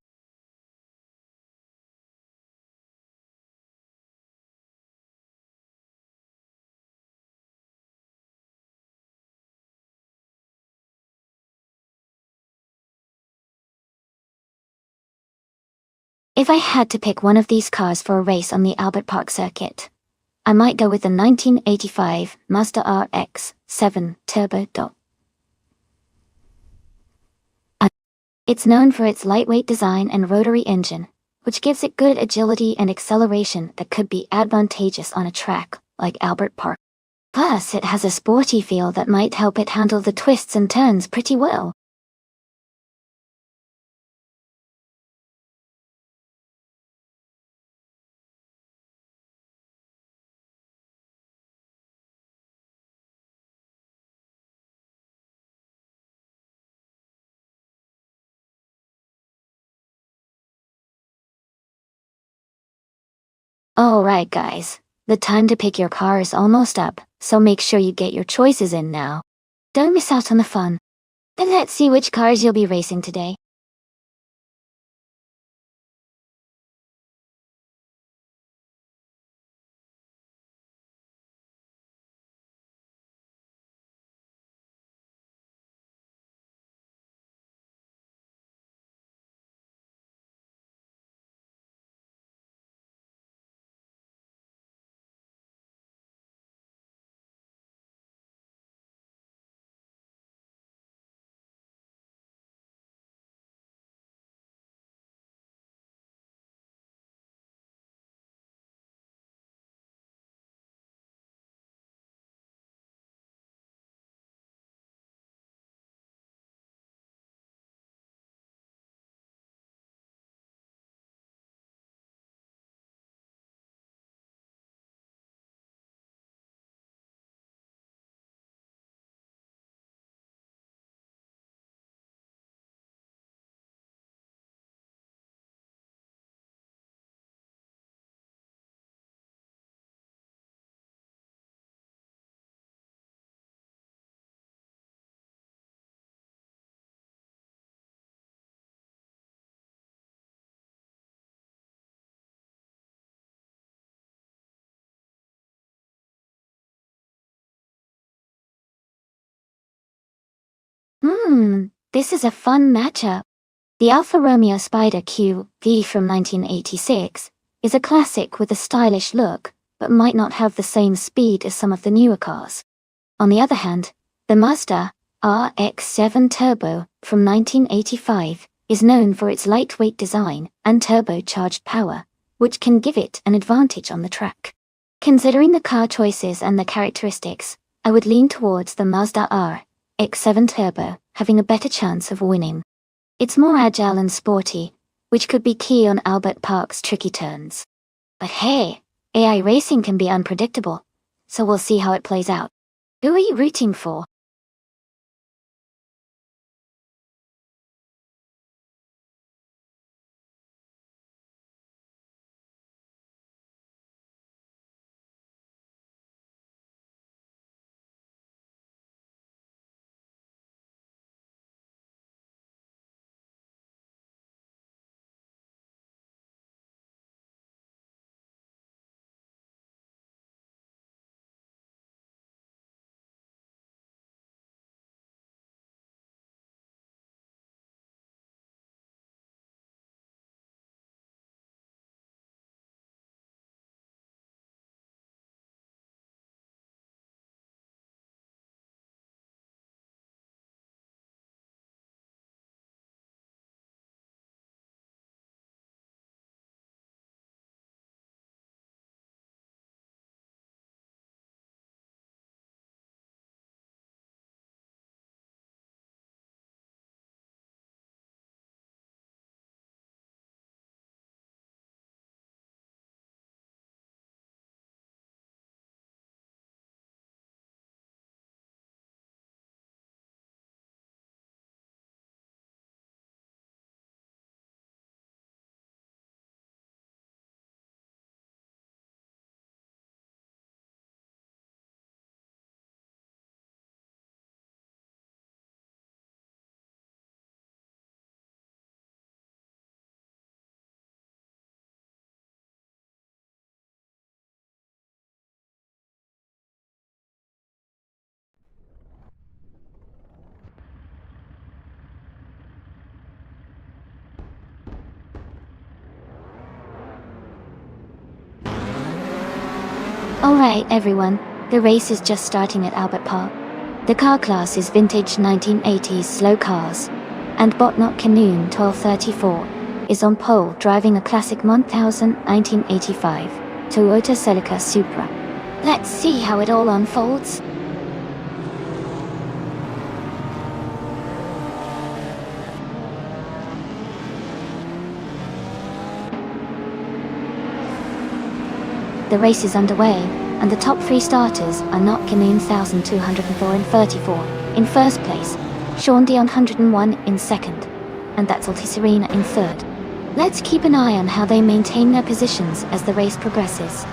If I had to pick one of these cars for a race on the Albert Park circuit, I might go with the 1985 Mazda RX-7 Turbo. It's known for its lightweight design and rotary engine, which gives it good agility and acceleration that could be advantageous on a track like Albert Park. Plus, it has a sporty feel that might help it handle the twists and turns pretty well. Alright guys, the time to pick your car is almost up, so make sure you get your choices in now. Don't miss out on the fun. Then let's see which cars you'll be racing today. This is a fun matchup. The Alfa Romeo Spider QV from 1986 is a classic with a stylish look, but might not have the same speed as some of the newer cars. On the other hand, the Mazda RX-7 Turbo from 1985 is known for its lightweight design and turbocharged power, which can give it an advantage on the track. Considering the car choices and the characteristics, I would lean towards the Mazda RX-7 Turbo having a better chance of winning. It's more agile and sporty, which could be key on Albert Park's tricky turns. But hey, AI racing can be unpredictable, so we'll see how it plays out. Who are you rooting for? Alright everyone, the race is just starting at Albert Park. The car class is vintage 1980s slow cars, and Botnot Canoon 1234 is on pole driving a classic 1985 Toyota Celica Supra. Let's see how it all unfolds. The race is underway, and the top 3 starters are Not Canoon 1204 and 34 in first place, Sean Dion 101 in second, and That's Alti Serena in third. Let's keep an eye on how they maintain their positions as the race progresses.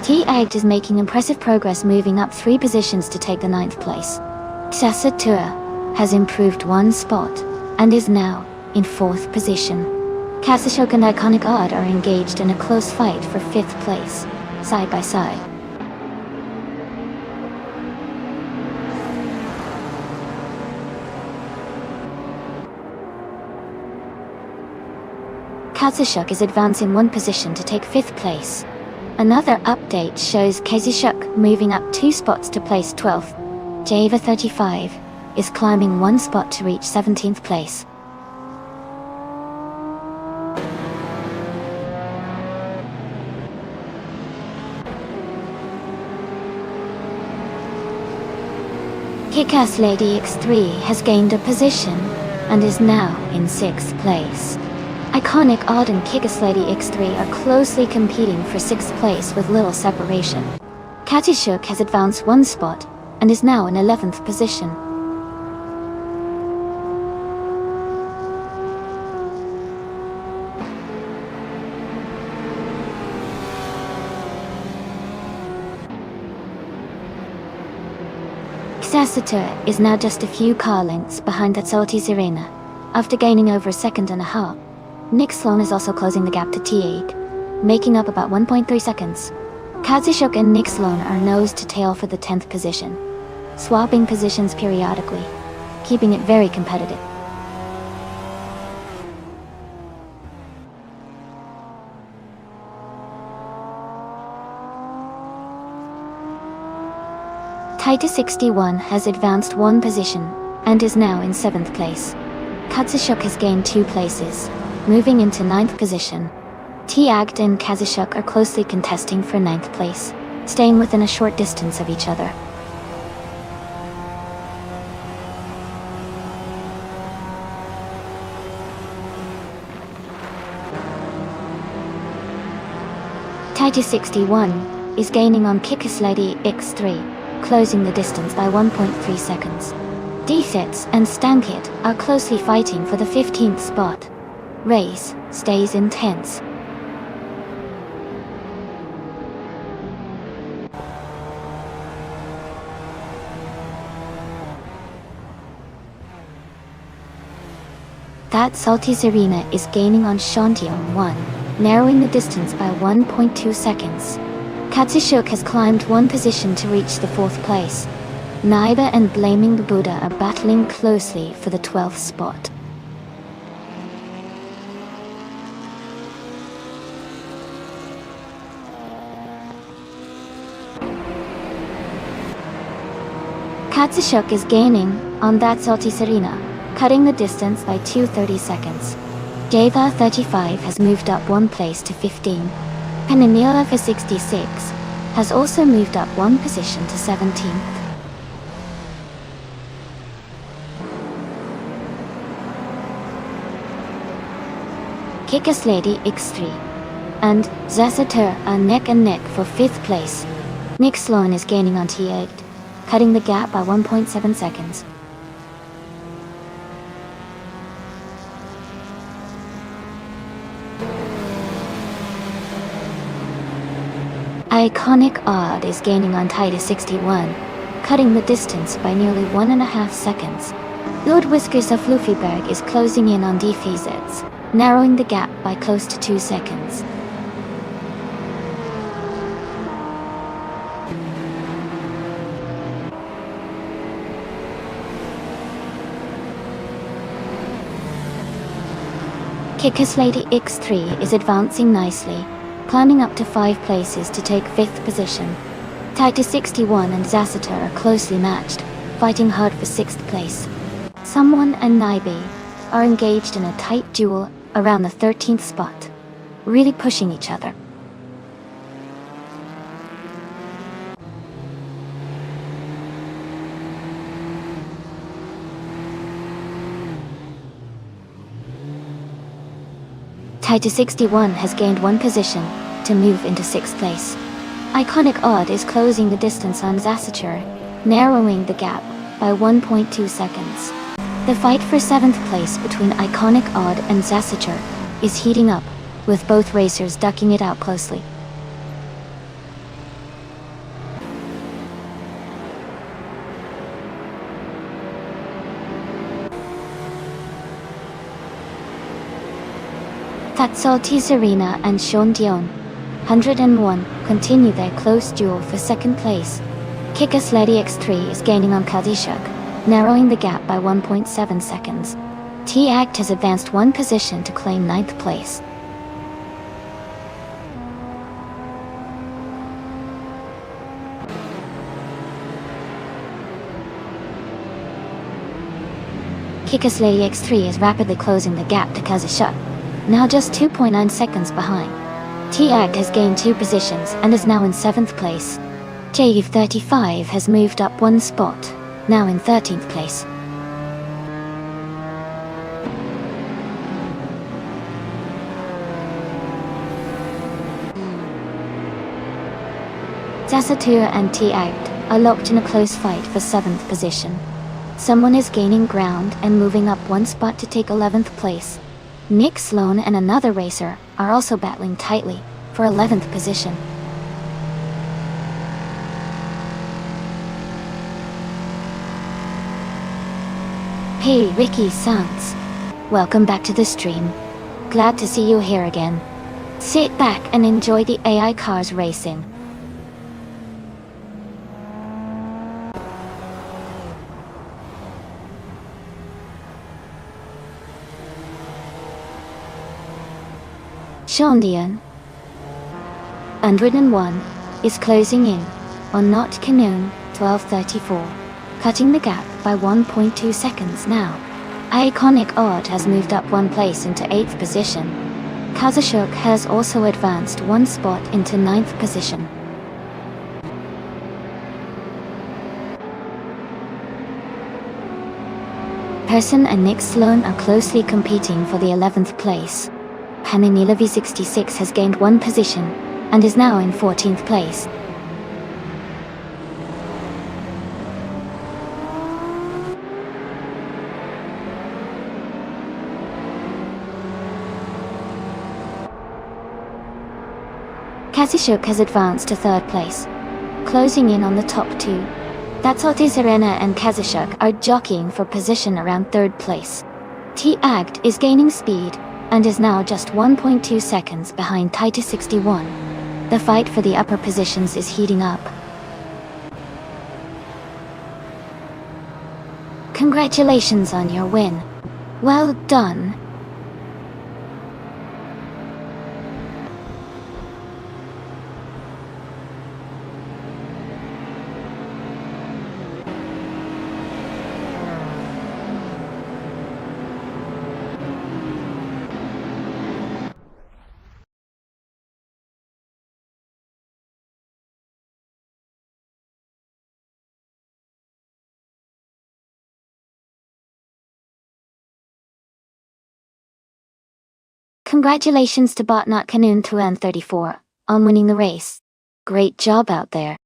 T-Agged is making impressive progress, moving up 3 positions to take the 9th place. Sasatura has improved 1 spot and is now in 4th position. Kasashok and Iconic Odd are engaged in a close fight for 5th place, side by side. Kasashok is advancing 1 position to take 5th place. Another update shows Kasashok moving up 2 spots to place 12th. Java 35 is climbing 1 spot to reach 17th place. Kick-Ass Lady X3 has gained a position and is now in 6th place. Iconic Odd and Kick-Ass Lady X3 are closely competing for 6th place with little separation. Katishuk has advanced 1 spot and is now in 11th position. Sasatur is now just a few car lengths behind Tatsalti Sirena, after gaining over a second and a half. Nick Sloan is also closing the gap to T8, making up about 1.3 seconds. Kazishuk and Nick Sloan are nose to tail for the 10th position, swapping positions periodically, keeping it very competitive. Taita 61 has advanced 1 position, and is now in 7th place. Katsashuk has gained 2 places, moving into 9th position. T-Agged and Kazashuk are closely contesting for 9th place, staying within a short distance of each other. Taita 61 is gaining on Kick-Ass Lady X3, closing the distance by 1.3 seconds. Defits and Stankit are closely fighting for the 15th spot. Race stays intense. That Salty Serena is gaining on Shantiong 1, narrowing the distance by 1.2 seconds. Katsishuk has climbed 1 position to reach the 4th place. Naiba and Blaming the Buddha are battling closely for the 12th spot. Katsishuk is gaining on That Salty Serena, cutting the distance by 2:30 seconds. Java 35 has moved up 1 place to 15. Penanila for 66 has also moved up 1 position to 17th. Kick-Ass Lady X3 and Zasatur are neck and neck for 5th place. Nick Sloan is gaining on T8, cutting the gap by 1.7 seconds. Iconic Odd is gaining on Taita 61, cutting the distance by nearly 1.5 seconds. Lord Whiskers of Luffyberg is closing in on DFZ, narrowing the gap by close to 2 seconds. Kicker's Lady X3 is advancing nicely, climbing up to 5 places to take 5th position. Taita 61 and Zassiter are closely matched, fighting hard for 6th place. Someone and Naibe are engaged in a tight duel around the 13th spot, really pushing each other. Taita 61 has gained 1 position to move into 6th place. Iconic Odd is closing the distance on Zassiter, narrowing the gap by 1.2 seconds. The fight for 7th place between Iconic Odd and Zassiter is heating up, with both racers ducking it out closely. Tatsuti Serena and Sean Dion, 101, continue their close duel for 2nd place. Kicker's Lady X3 is gaining on Kazishuk, narrowing the gap by 1.7 seconds. T-Act has advanced 1 position to claim 9th place. Kicker's Lady X3 is rapidly closing the gap to Kazishuk, now just 2.9 seconds behind. T-Act has gained 2 positions and is now in 7th place. JV35 has moved up 1 spot, now in 13th place. Zasatura and T-Act are locked in a close fight for 7th position. Someone is gaining ground and moving up 1 spot to take 11th place. Nick Sloan and another racer are also battling tightly for 11th position. Hey Ricky Sans, welcome back to the stream. Glad to see you here again. Sit back and enjoy the AI cars racing. Shondian 101 is closing in on Not Canoon 1234, cutting the gap by 1.2 seconds now. Iconic Odd has moved up 1 place into 8th position. Kazashuk has also advanced 1 spot into 9th position. Person and Nick Sloan are closely competing for the 11th place. Hananila V66 has gained 1 position and is now in 14th place. Kazishuk has advanced to 3rd place, closing in on the top 2. Tatsuti Serena and Kazishuk are jockeying for position around 3rd place. T-Act is gaining speed and is now just 1.2 seconds behind Taita 61. The fight for the upper positions is heating up. Congratulations on your win. Well done. Congratulations to Botnot Canoon 2N34 on winning the race. Great job out there.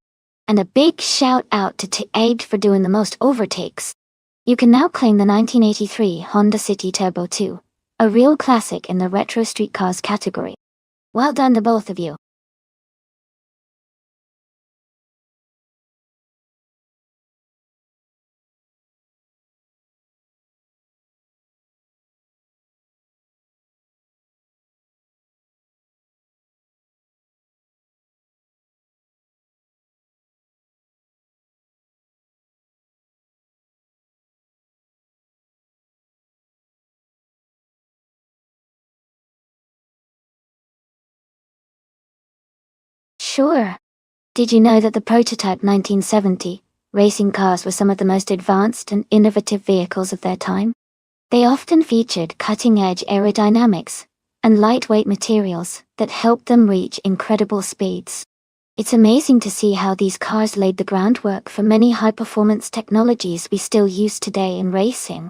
And a big shout out to T-Aid for doing the most overtakes. You can now claim the 1983 Honda City Turbo 2, a real classic in the retro street cars category. Well done to both of you. Sure. Did you know that the prototype 1970 racing cars were some of the most advanced and innovative vehicles of their time? They often featured cutting-edge aerodynamics and lightweight materials that helped them reach incredible speeds. It's amazing to see how these cars laid the groundwork for many high-performance technologies we still use today in racing.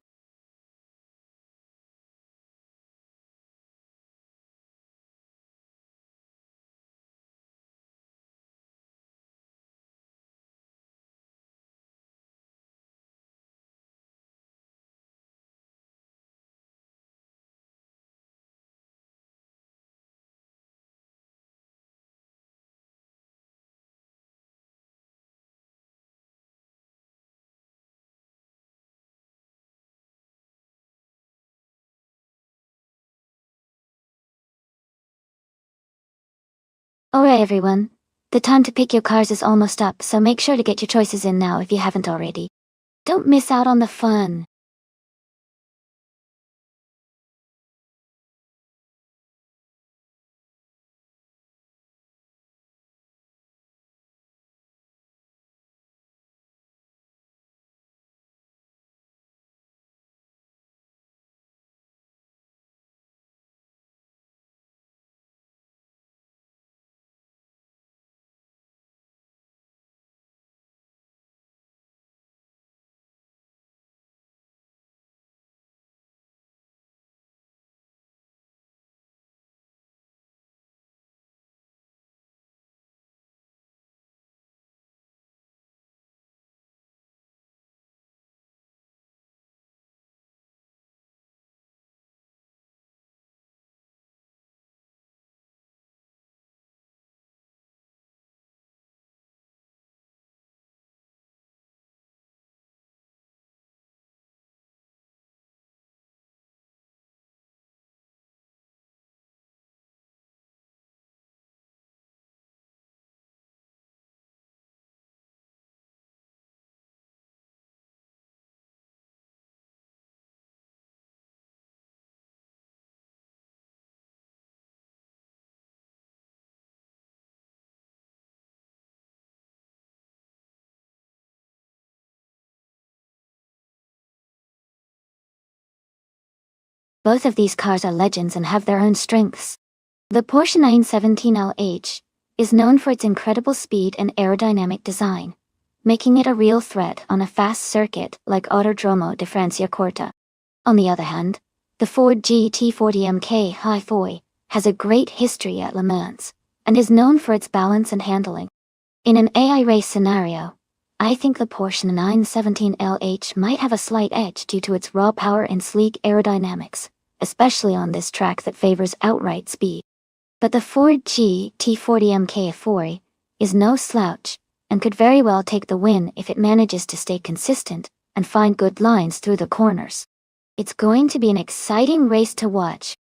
Alright everyone, the time to pick your cars is almost up, so make sure to get your choices in now if you haven't already. Don't miss out on the fun. Both of these cars are legends and have their own strengths. The Porsche 917 LH is known for its incredible speed and aerodynamic design, making it a real threat on a fast circuit like Autodromo di Franciacorta. On the other hand, the Ford GT40 MK Hi-Fi has a great history at Le Mans, and is known for its balance and handling. In an AI race scenario, I think the Porsche 917 LH might have a slight edge due to its raw power and sleek aerodynamics, especially on this track that favors outright speed. But the Ford GT40 MK Fi is no slouch, and could very well take the win if it manages to stay consistent and find good lines through the corners. It's going to be an exciting race to watch.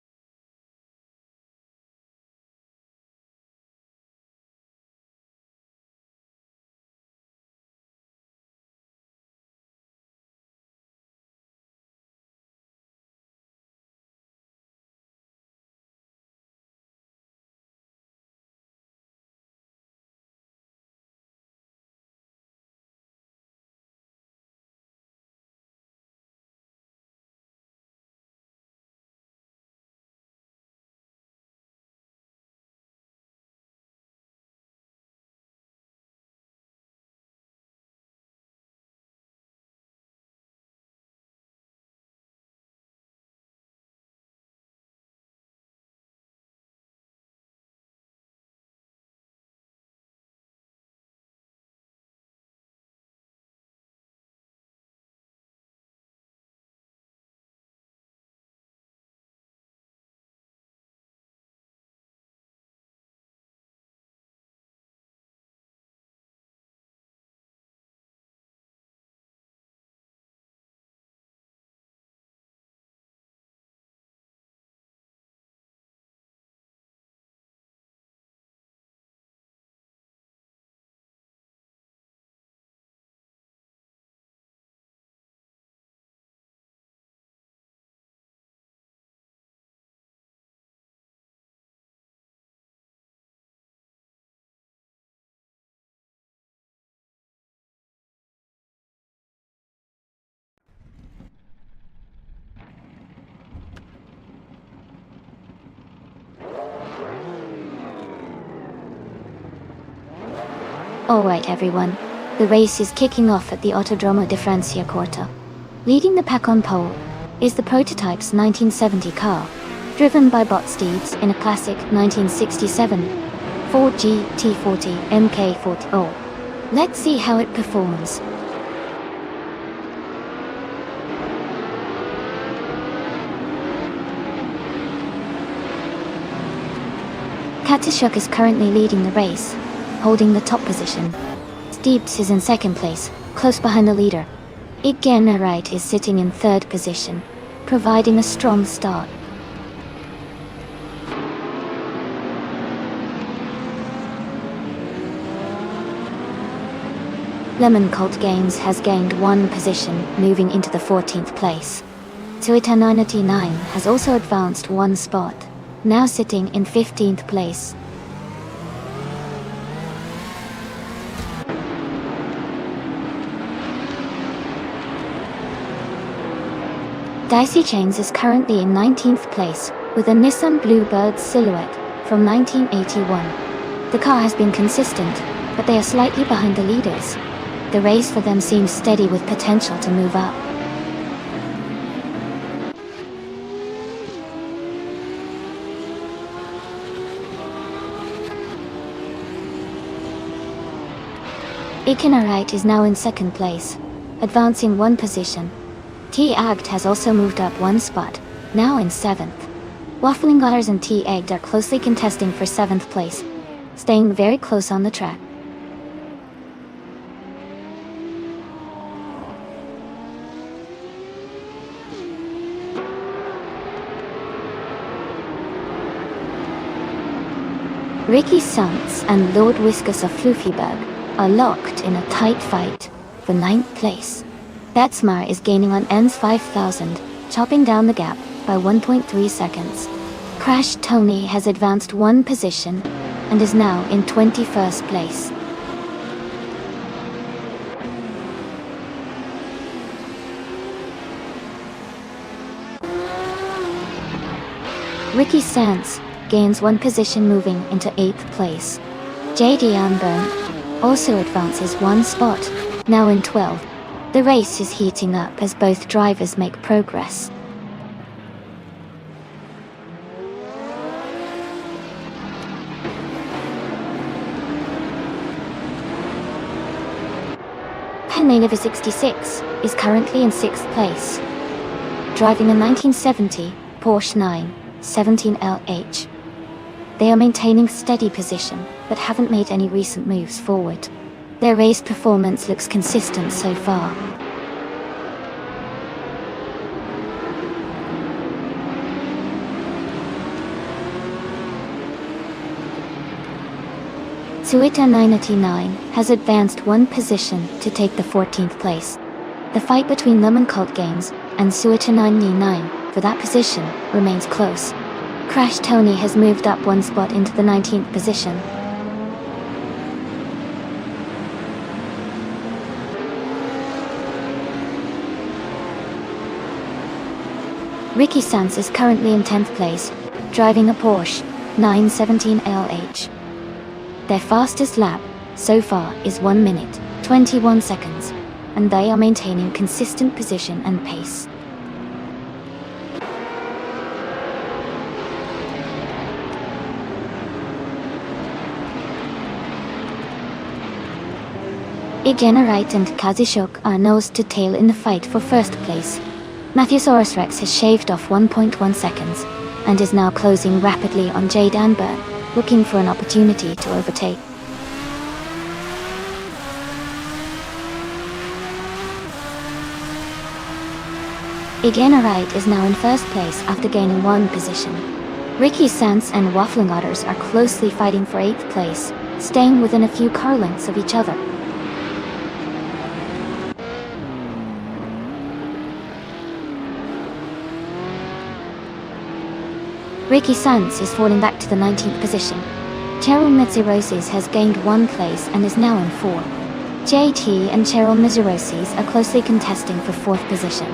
Alright everyone, the race is kicking off at the Autodromo di Francia Corta. Leading the pack on pole is the prototype's 1970 car, driven by bot steeds in a classic 1967 Ford GT40 MK40. Let's see how it performs. Katishuk is currently leading the race, holding the top position. Steeps is in second place, close behind the leader. Right is sitting in third position, providing a strong start. Lemon Cult Games has gained one position, moving into the 14th place. Toyota 999 has also advanced one spot, now sitting in 15th place. Dicey Chains is currently in 19th place, with a Nissan Bluebird Silhouette from 1981. The car has been consistent, but they are slightly behind the leaders. The race for them seems steady with potential to move up. Right is now in second place, advancing one position. T-Agged has also moved up one spot, now in 7th. Waffling Gutters and T-Egged are closely contesting for 7th place, staying very close on the track. Ricky Sanz and Lord Whiskas of Fluffyberg are locked in a tight fight for 9th place. Betzmar is gaining on N's 5000, chopping down the gap by 1.3 seconds. Crash Tony has advanced one position and is now in 21st place. Ricky Sanz gains one position, moving into 8th place. JD Amburn also advances one spot, now in 12th. The race is heating up as both drivers make progress. Penmanever 66 is currently in 6th place, driving a 1970 Porsche 917LH. They are maintaining steady position, but haven't made any recent moves forward. Their race performance looks consistent so far. Toyota 989 has advanced one position to take the 14th place. The fight between Lemon Cult Games and Toyota 999 for that position remains close. Crash Tony has moved up one spot into the 19th position. Ricky Sanz is currently in 10th place, driving a Porsche 917LH. Their fastest lap so far is 1 minute, 21 seconds, and they are maintaining consistent position and pace. Right and Kazishuk are nose to tail in the fight for first place. Matthewsaurus Rex has shaved off 1.1 seconds, and is now closing rapidly on Jade Anburn, looking for an opportunity to overtake. Right is now in first place after gaining one position. Ricky Sanz and Waffling Otters are closely fighting for 8th place, staying within a few car lengths of each other. Ricky Sanz is falling back to the 19th position. Cheryl Mitsurosis has gained one place and is now in 4th. JT and Cheryl Mitsurosis are closely contesting for 4th position.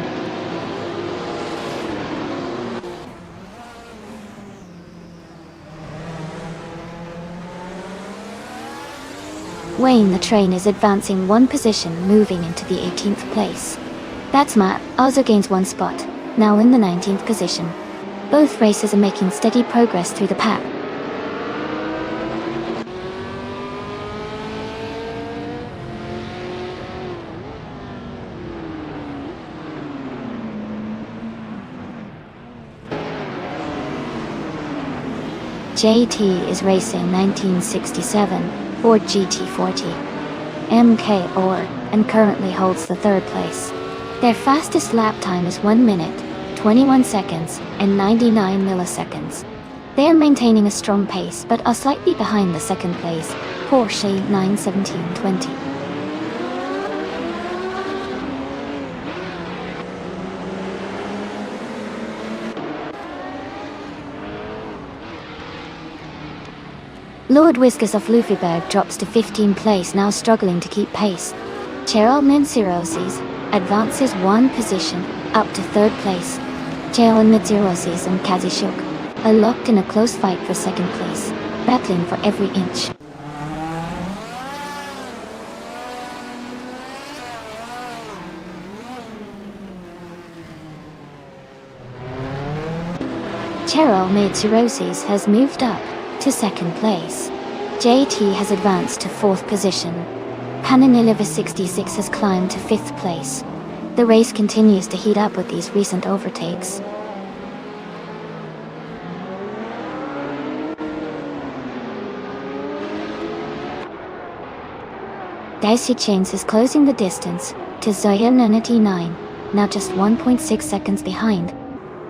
Wayne the train is advancing one position, moving into the 18th place. Batsma also gains one spot, now in the 19th position. Both races are making steady progress through the pack. JT is racing 1967 Ford GT40 MK Or and currently holds the third place. Their fastest lap time is 1 minute, 21 seconds, and 99 milliseconds. They are maintaining a strong pace but are slightly behind the second place, Porsche 91720. Lord Whiskers of Lufiberg drops to 15th place, now struggling to keep pace. Cheryl Mitziroses advances one position, up to 3rd place. Cheryl Mitziroses and Kazi Shuk are locked in a close fight for 2nd place, battling for every inch. Cheryl Mitziroses has moved up to 2nd place. JT has advanced to 4th position. Pananilova 66 has climbed to 5th place. The race continues to heat up with these recent overtakes. Daisy Chains is closing the distance to Zoya 99, now just 1.6 seconds behind.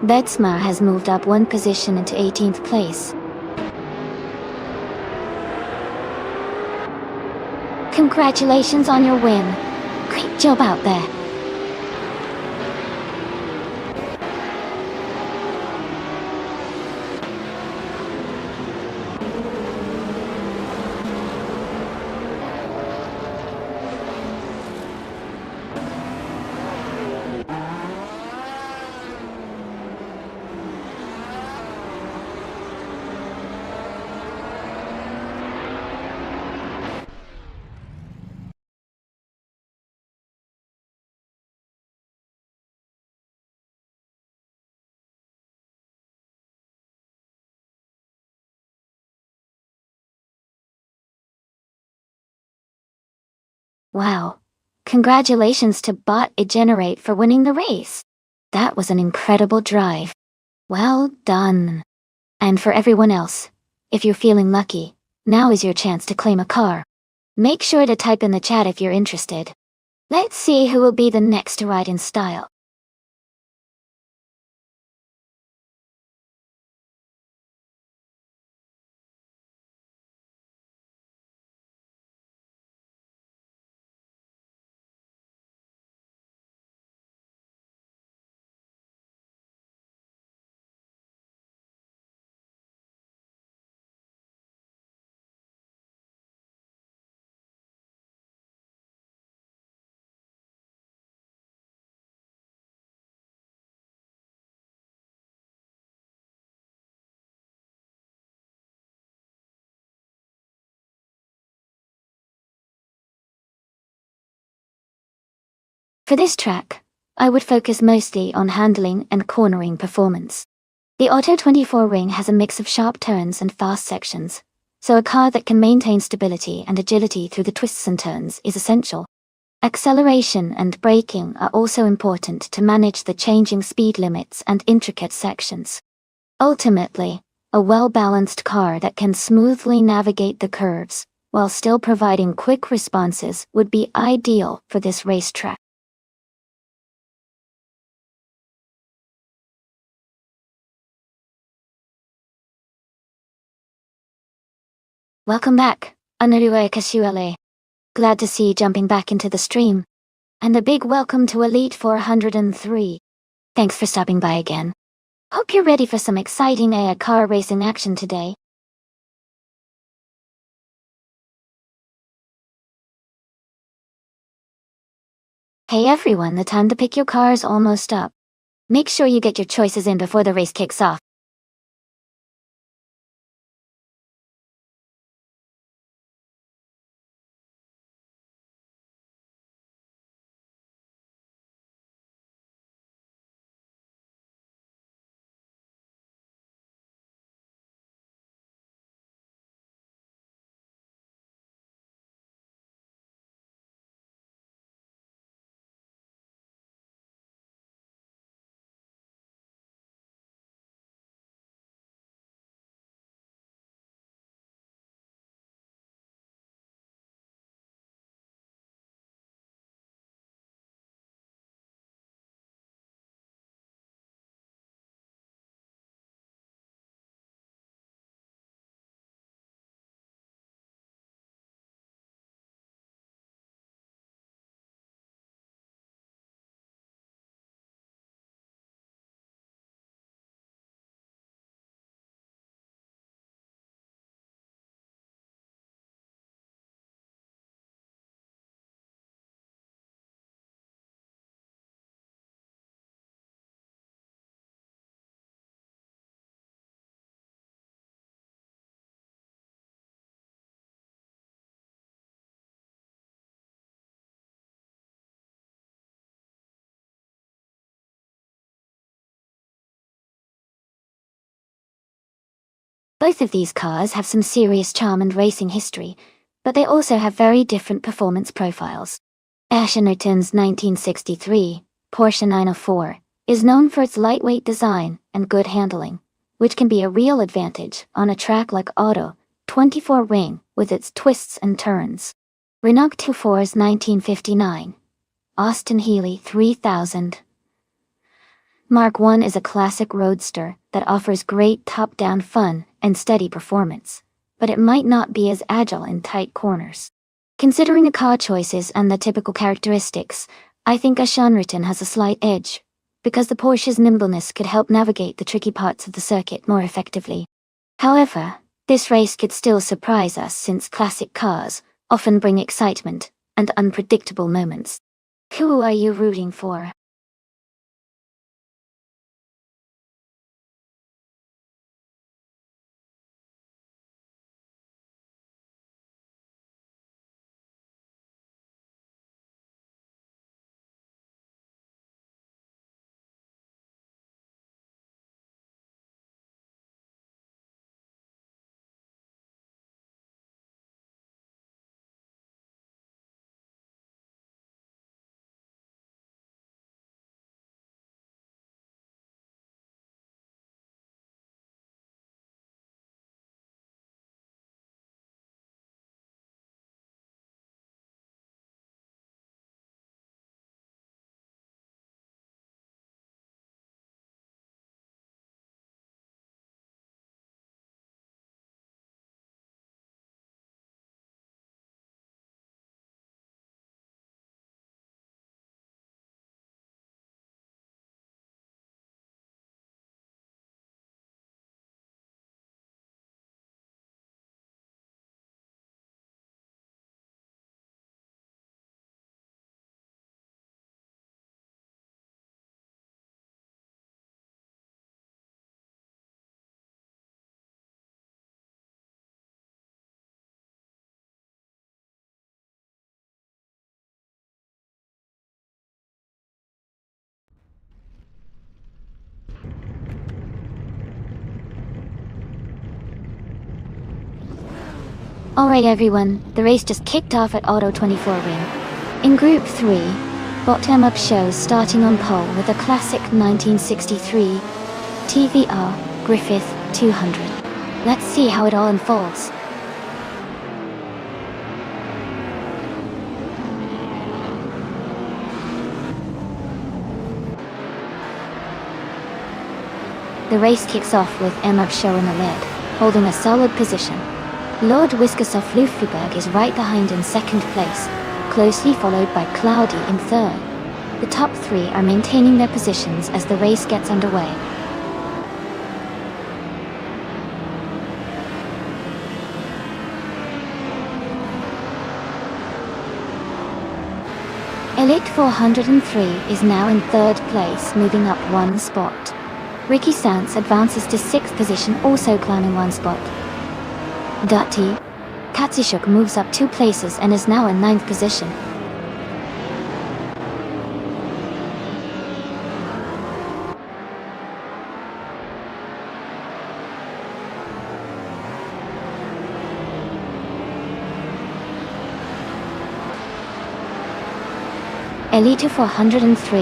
Betsmar has moved up one position into 18th place. Congratulations on your win. Great job out there. Wow. Congratulations to Bot Generate for winning the race. That was an incredible drive. Well done. And for everyone else, if you're feeling lucky, now is your chance to claim a car. Make sure to type in the chat if you're interested. Let's see who will be the next to ride in style. For this track, I would focus mostly on handling and cornering performance. The Auto 24 ring has a mix of sharp turns and fast sections, so a car that can maintain stability and agility through the twists and turns is essential. Acceleration and braking are also important to manage the changing speed limits and intricate sections. Ultimately, a well-balanced car that can smoothly navigate the curves while still providing quick responses would be ideal for this racetrack. Welcome back, Anurua Kashuale. Glad to see you jumping back into the stream. And a big welcome to Elite 403. Thanks for stopping by again. Hope you're ready for some exciting AI car racing action today. Hey everyone, the time to pick your car is almost up. Make sure you get your choices in before the race kicks off. Both of these cars have some serious charm and racing history, but they also have very different performance profiles. Ashenritten's 1963 Porsche 904 is known for its lightweight design and good handling, which can be a real advantage on a track like Auto 24 Ring with its twists and turns. Renault 24's 1959 Austin Healey 3000 Mark I is a classic roadster that offers great top-down fun and steady performance, but it might not be as agile in tight corners. Considering the car choices and the typical characteristics, I think Ashenritten has a slight edge, because the Porsche's nimbleness could help navigate the tricky parts of the circuit more effectively. However, this race could still surprise us since classic cars often bring excitement and unpredictable moments. Who are you rooting for? Alright everyone, the race just kicked off at Auto 24 Ring. In Group 3, bottom up shows starting on pole with a classic 1963 TVR Griffith 200. Let's see how it all unfolds. The race kicks off with Emma Show in the lead, holding a solid position. Lord Wiskersoff Lufenberg is right behind in second place, closely followed by Cloudy in third. The top three are maintaining their positions as the race gets underway. Elite 403 is now in third place, moving up one spot. Ricky Sands advances to sixth position, also climbing one spot. Dutty Katsishuk moves up 2 places and is now in 9th position. Elite 403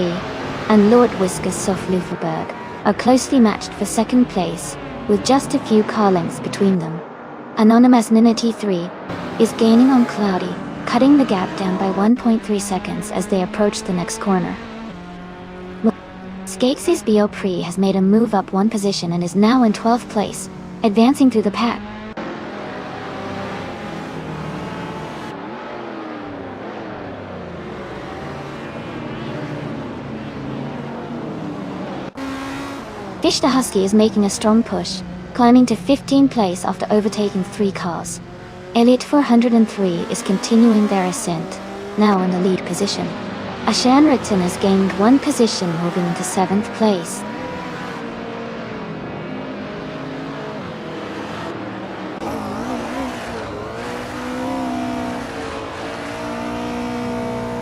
and Lord Wiskersoff Lufenberg are closely matched for second place, with just a few car lengths between them. Anonymous Nina T3 is gaining on Cloudy, cutting the gap down by 1.3 seconds as they approach the next corner. Skates's Biopri has made a move up 1 position and is now in 12th place, advancing through the pack. Fish the Husky is making a strong push, climbing to 15th place after overtaking 3 cars. Elite 403 is continuing their ascent, now in the lead position. Ashenritten has gained 1 position, moving into 7th place.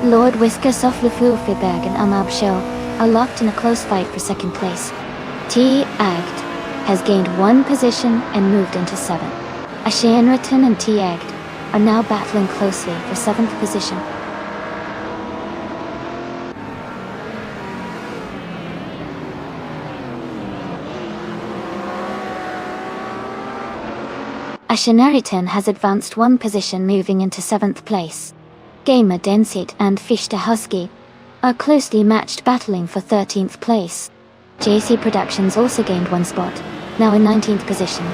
Lord Wiskersoff Lufenberg and Amab Shell are locked in a close fight for second place. T. Act has gained 1 position and moved into 7th. Ashanriton and Tiagd are now battling closely for 7th position. Ashanriton has advanced 1 position, moving into 7th place. Gamer Densit and Fishta Husky are closely matched, battling for 13th place. JC Productions also gained 1 spot, now in 19th position.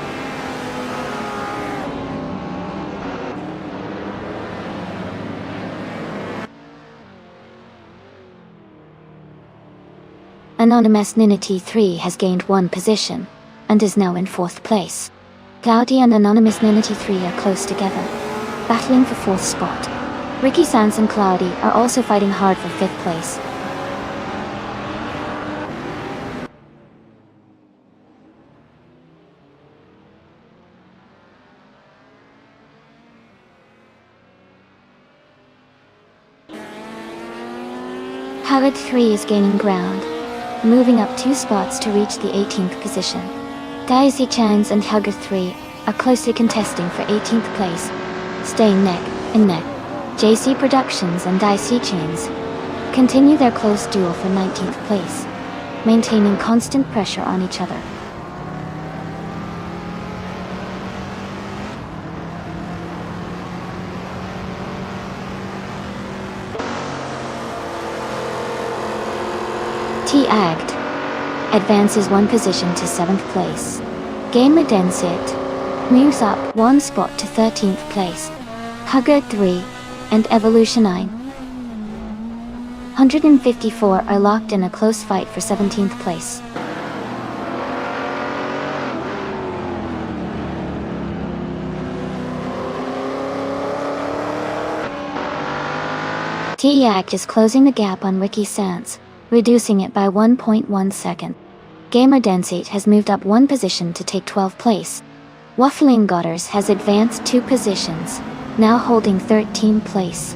Anonymous Ninity 3 has gained 1 position, and is now in 4th place. Cloudy and Anonymous Ninity 3 are close together, battling for 4th spot. Ricky Sans and Cloudy are also fighting hard for 5th place. Howard 3 is gaining ground, moving up 2 spots to reach the 18th position. Daisy Chans and Hugger 3 are closely contesting for 18th place, staying neck and neck. JC Productions and Daisy Chans continue their close duel for 19th place, maintaining constant pressure on each other. Tiagd advances 1 position to 7th place. Gamer Densit moves up 1 spot to 13th place. Hugger 3 and Evolution 9 154 are locked in a close fight for 17th place. Tiagd is closing the gap on Ricky Sans, reducing it by 1.1 second. Gamer Densit has moved up 1 position to take 12th place. Waffling Godders has advanced 2 positions, now holding 13th place.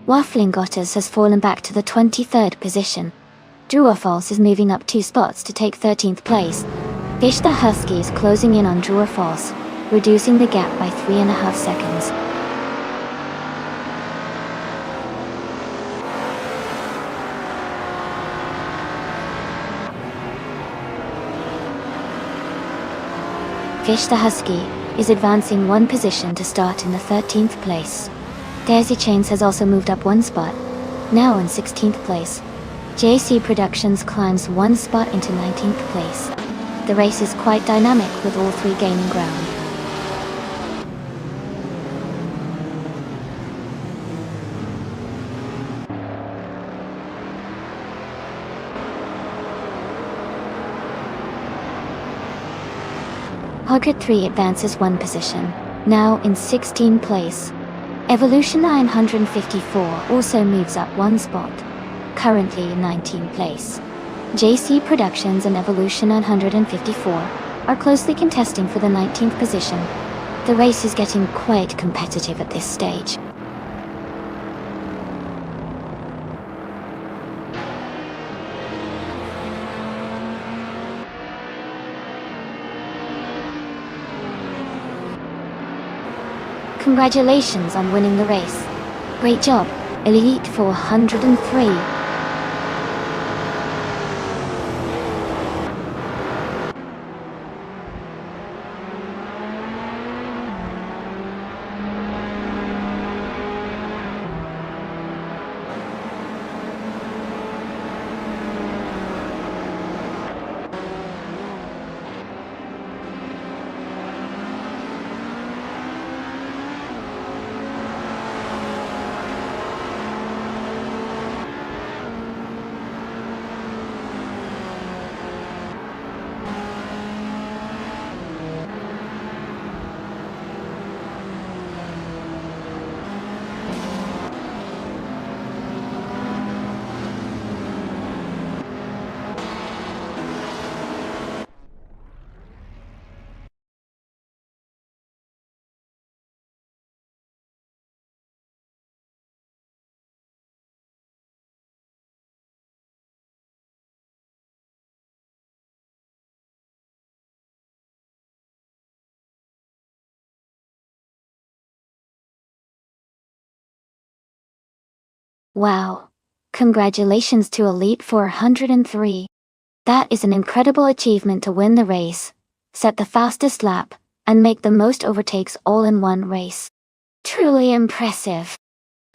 Waffling Gotters has fallen back to the 23rd position. Drewer Falls is moving up 2 spots to take 13th place. Fish the Husky is closing in on Drewer Falls, reducing the gap by 3.5 seconds. Fish the Husky is advancing 1 position to start in the 13th place. Daisy Chains has also moved up 1 spot, now in 16th place. JC Productions climbs 1 spot into 19th place. The race is quite dynamic, with all 3 gaining ground. Hugger 3 advances 1 position, now in 16th place. Evolution 954 also moves up 1 spot, currently in 19th place. JC Productions and Evolution 954 are closely contesting for the 19th position. The race is getting quite competitive at this stage. Congratulations on winning the race. Great job, Elite 403. Wow. Congratulations to Elite 403. That is an incredible achievement to win the race, set the fastest lap, and make the most overtakes all in one race. Truly impressive.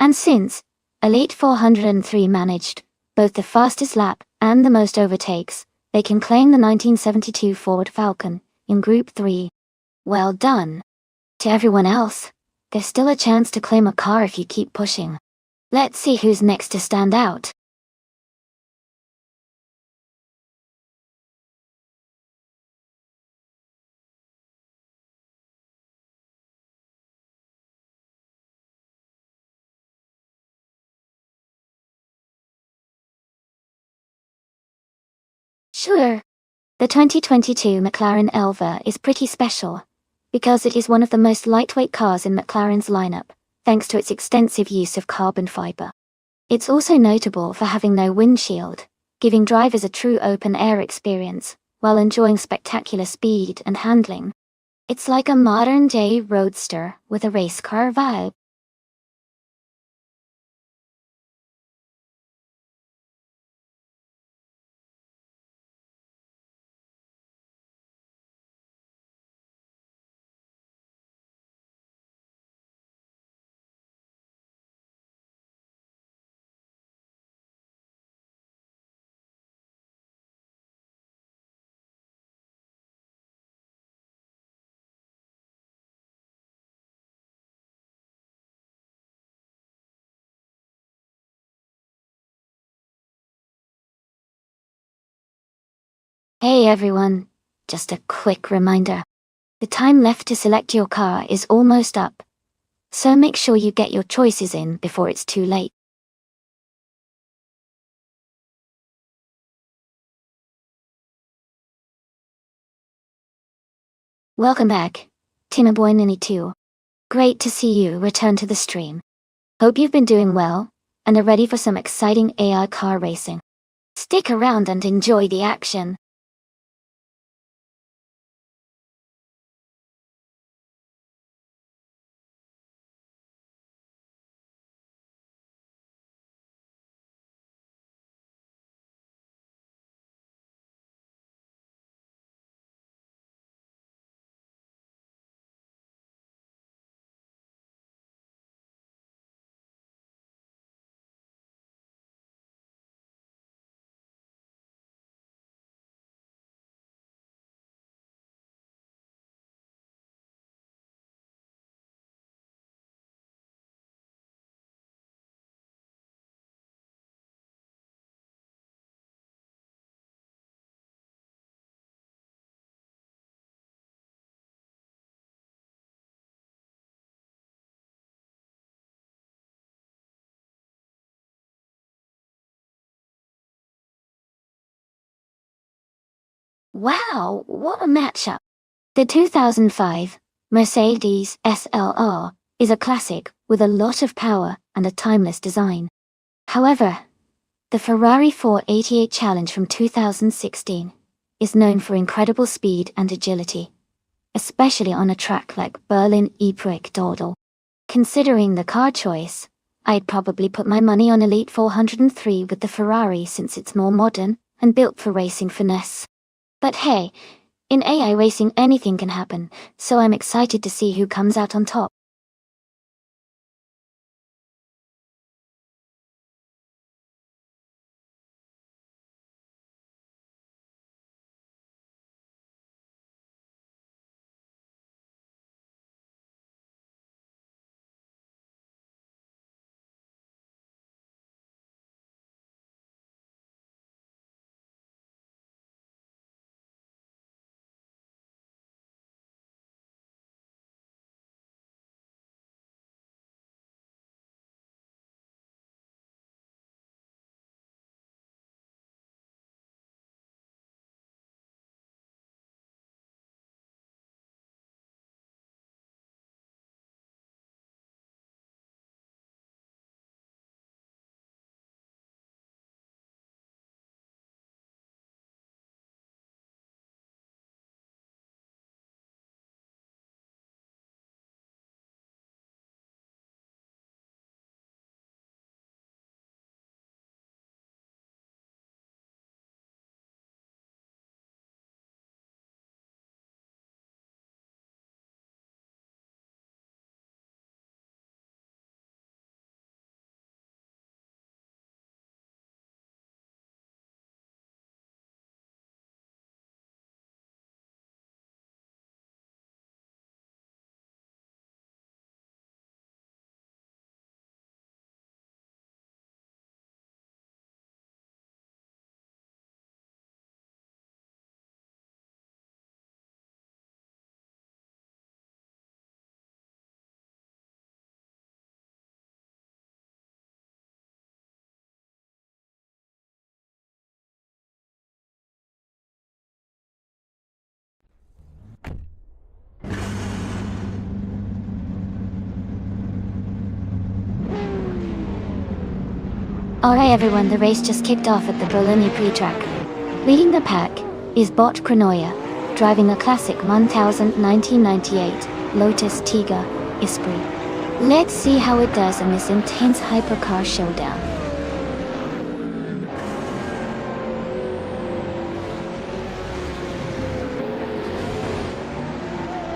And since Elite 403 managed both the fastest lap and the most overtakes, they can claim the 1972 Ford Falcon in Group 3. Well done. To everyone else, there's still a chance to claim a car if you keep pushing. Let's see who's next to stand out. Sure. The 2022 McLaren Elva is pretty special, because it is one of the most lightweight cars in McLaren's lineup, thanks to its extensive use of carbon fiber. It's also notable for having no windshield, giving drivers a true open-air experience, while enjoying spectacular speed and handling. It's like a modern-day roadster with a race car vibe. Hey everyone, just a quick reminder. The time left to select your car is almost up, so make sure you get your choices in before it's too late. Welcome back, Timberboy92. Great to see you return to the stream. Hope you've been doing well, and are ready for some exciting AI car racing. Stick around and enjoy the action. Wow, what a matchup! The 2005 Mercedes SLR is a classic with a lot of power and a timeless design. However, the Ferrari 488 Challenge from 2016 is known for incredible speed and agility, especially on a track like Berlin Dordel. Considering the car choice, I'd probably put my money on Elite 403 with the Ferrari since it's more modern and built for racing finesse. But hey, in AI racing anything can happen, so I'm excited to see who comes out on top. Alright everyone, the race just kicked off at the Berlin pre-track. Leading the pack is Bot Kronoya, driving a classic 1998 Lotus Tiga Esprit. Let's see how it does in this intense hypercar showdown.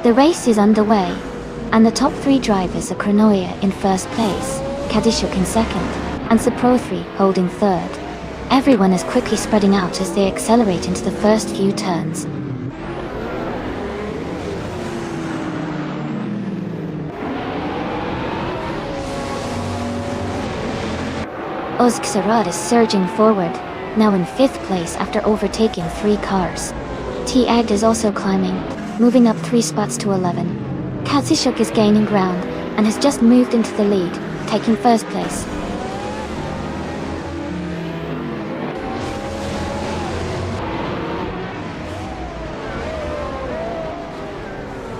The race is underway, and the top three drivers are Kronoya in first place, Kadishuk in second, and Saprothri holding third. Everyone is quickly spreading out as they accelerate into the first few turns. Ozksarad is surging forward, now in 5th place after overtaking 3 cars. T-Agd is also climbing, moving up 3 spots to 11. Kadishuk is gaining ground, and has just moved into the lead, taking 1st place.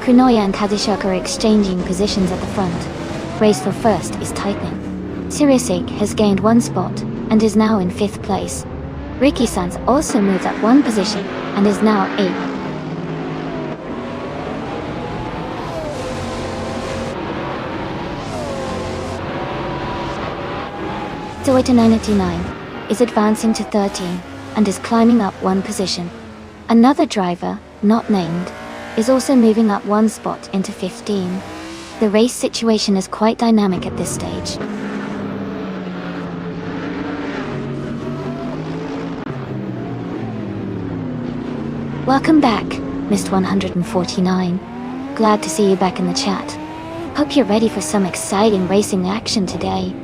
Kronoya and Kadishuk are exchanging positions at the front. Race for first is tightening. Sirisig has gained 1 spot, and is now in 5th place. Ricky Sanz also moved up 1 position, and is now 8th. Toyota 989 is advancing to 13, and is climbing up 1 position. Another driver, not named, is also moving up 1 spot into 15. The race situation is quite dynamic at this stage. Welcome back, Mist 149. Glad to see you back in the chat. Hope you're ready for some exciting racing action today.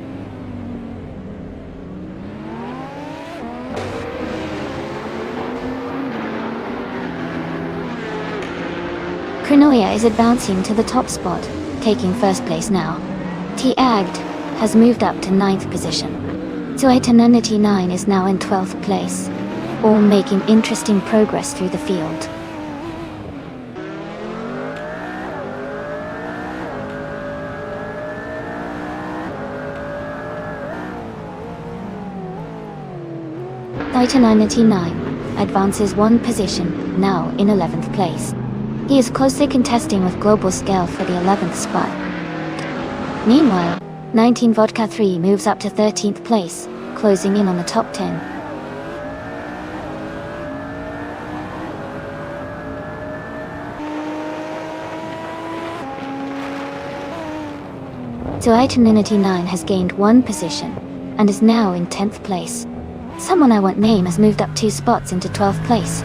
Kronoya is advancing to the top spot, taking 1st place now. T-Agd has moved up to 9th position. Toyota 989 is now in 12th place, all making interesting progress through the field. Toyota 989 advances 1 position, now in 11th place. He is closely contesting with global scale for the 11th spot. Meanwhile, 19 Vodka 3 moves up to 13th place, closing in on the top 10. Toyota 989 has gained 1 position, and is now in 10th place. Someone I won't name has moved up 2 spots into 12th place.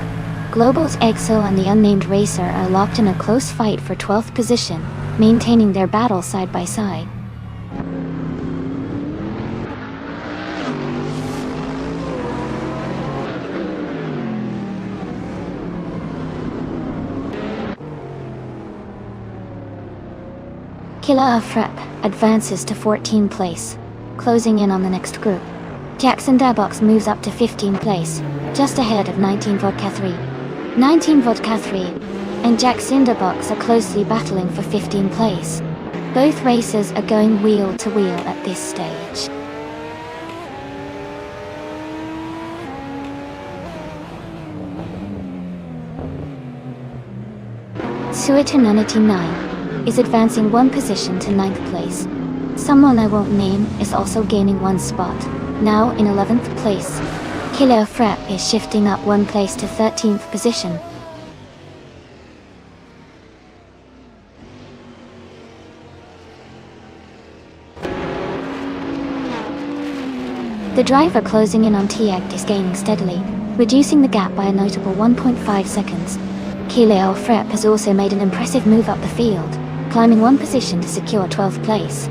Global's Exo and the unnamed racer are locked in a close fight for 12th position, maintaining their battle side by side. Killer of Frep advances to 14th place, closing in on the next group. Jackson Dabox moves up to 15th place, just ahead of 19 Vodka 3. 19 Vodka 3 and Jack Cinderbox are closely battling for 15th place. Both racers are going wheel to wheel at this stage. Suita 989 is advancing 1 position to 9th place. Someone I won't name is also gaining 1 spot, now in 11th place. Killer Frep is shifting up 1 place to 13th position. The driver closing in on T-Agd is gaining steadily, reducing the gap by a notable 1.5 seconds. Killer Frep has also made an impressive move up the field, climbing 1 position to secure 12th place.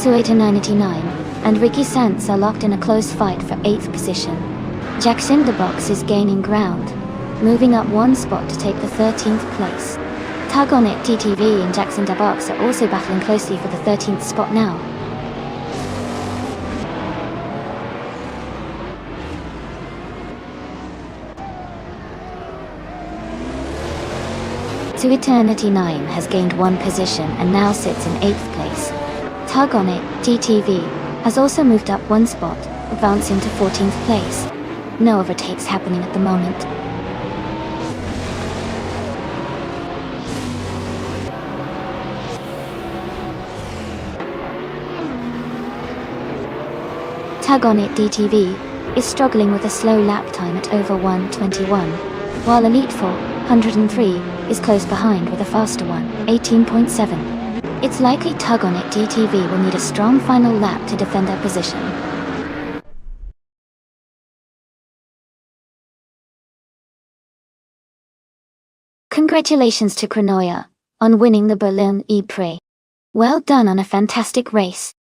Toyota 989 and Ricky Sanz are locked in a close fight for 8th position. Jack Cinderbox is gaining ground, moving up 1 spot to take the 13th place. Tug On It TTV and Jack Cinderbox are also battling closely for the 13th spot now. To Eternity 9 has gained one position and now sits in 8th place. Tug on It, GTV, has also moved up one spot, advancing to 14th place. No overtakes happening at the moment. Tug on It DTV is struggling with a slow lap time at over 1:21, while Elite 4, 103, is close behind with a faster one, 18.7. It's likely Tug on It DTV will need a strong final lap to defend their position. Congratulations to Krenoya on winning the Berlin E-Prix. Well done on a fantastic race.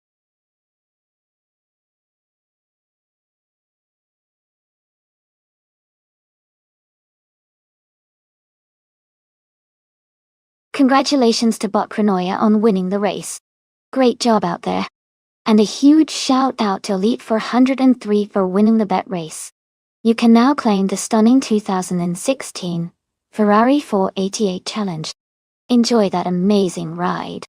Congratulations to Bot Krenoya on winning the race. Great job out there. And a huge shout out to Elite 403 for winning the bet race. You can now claim the stunning 2016 Ferrari 488 challenge. Enjoy that amazing ride.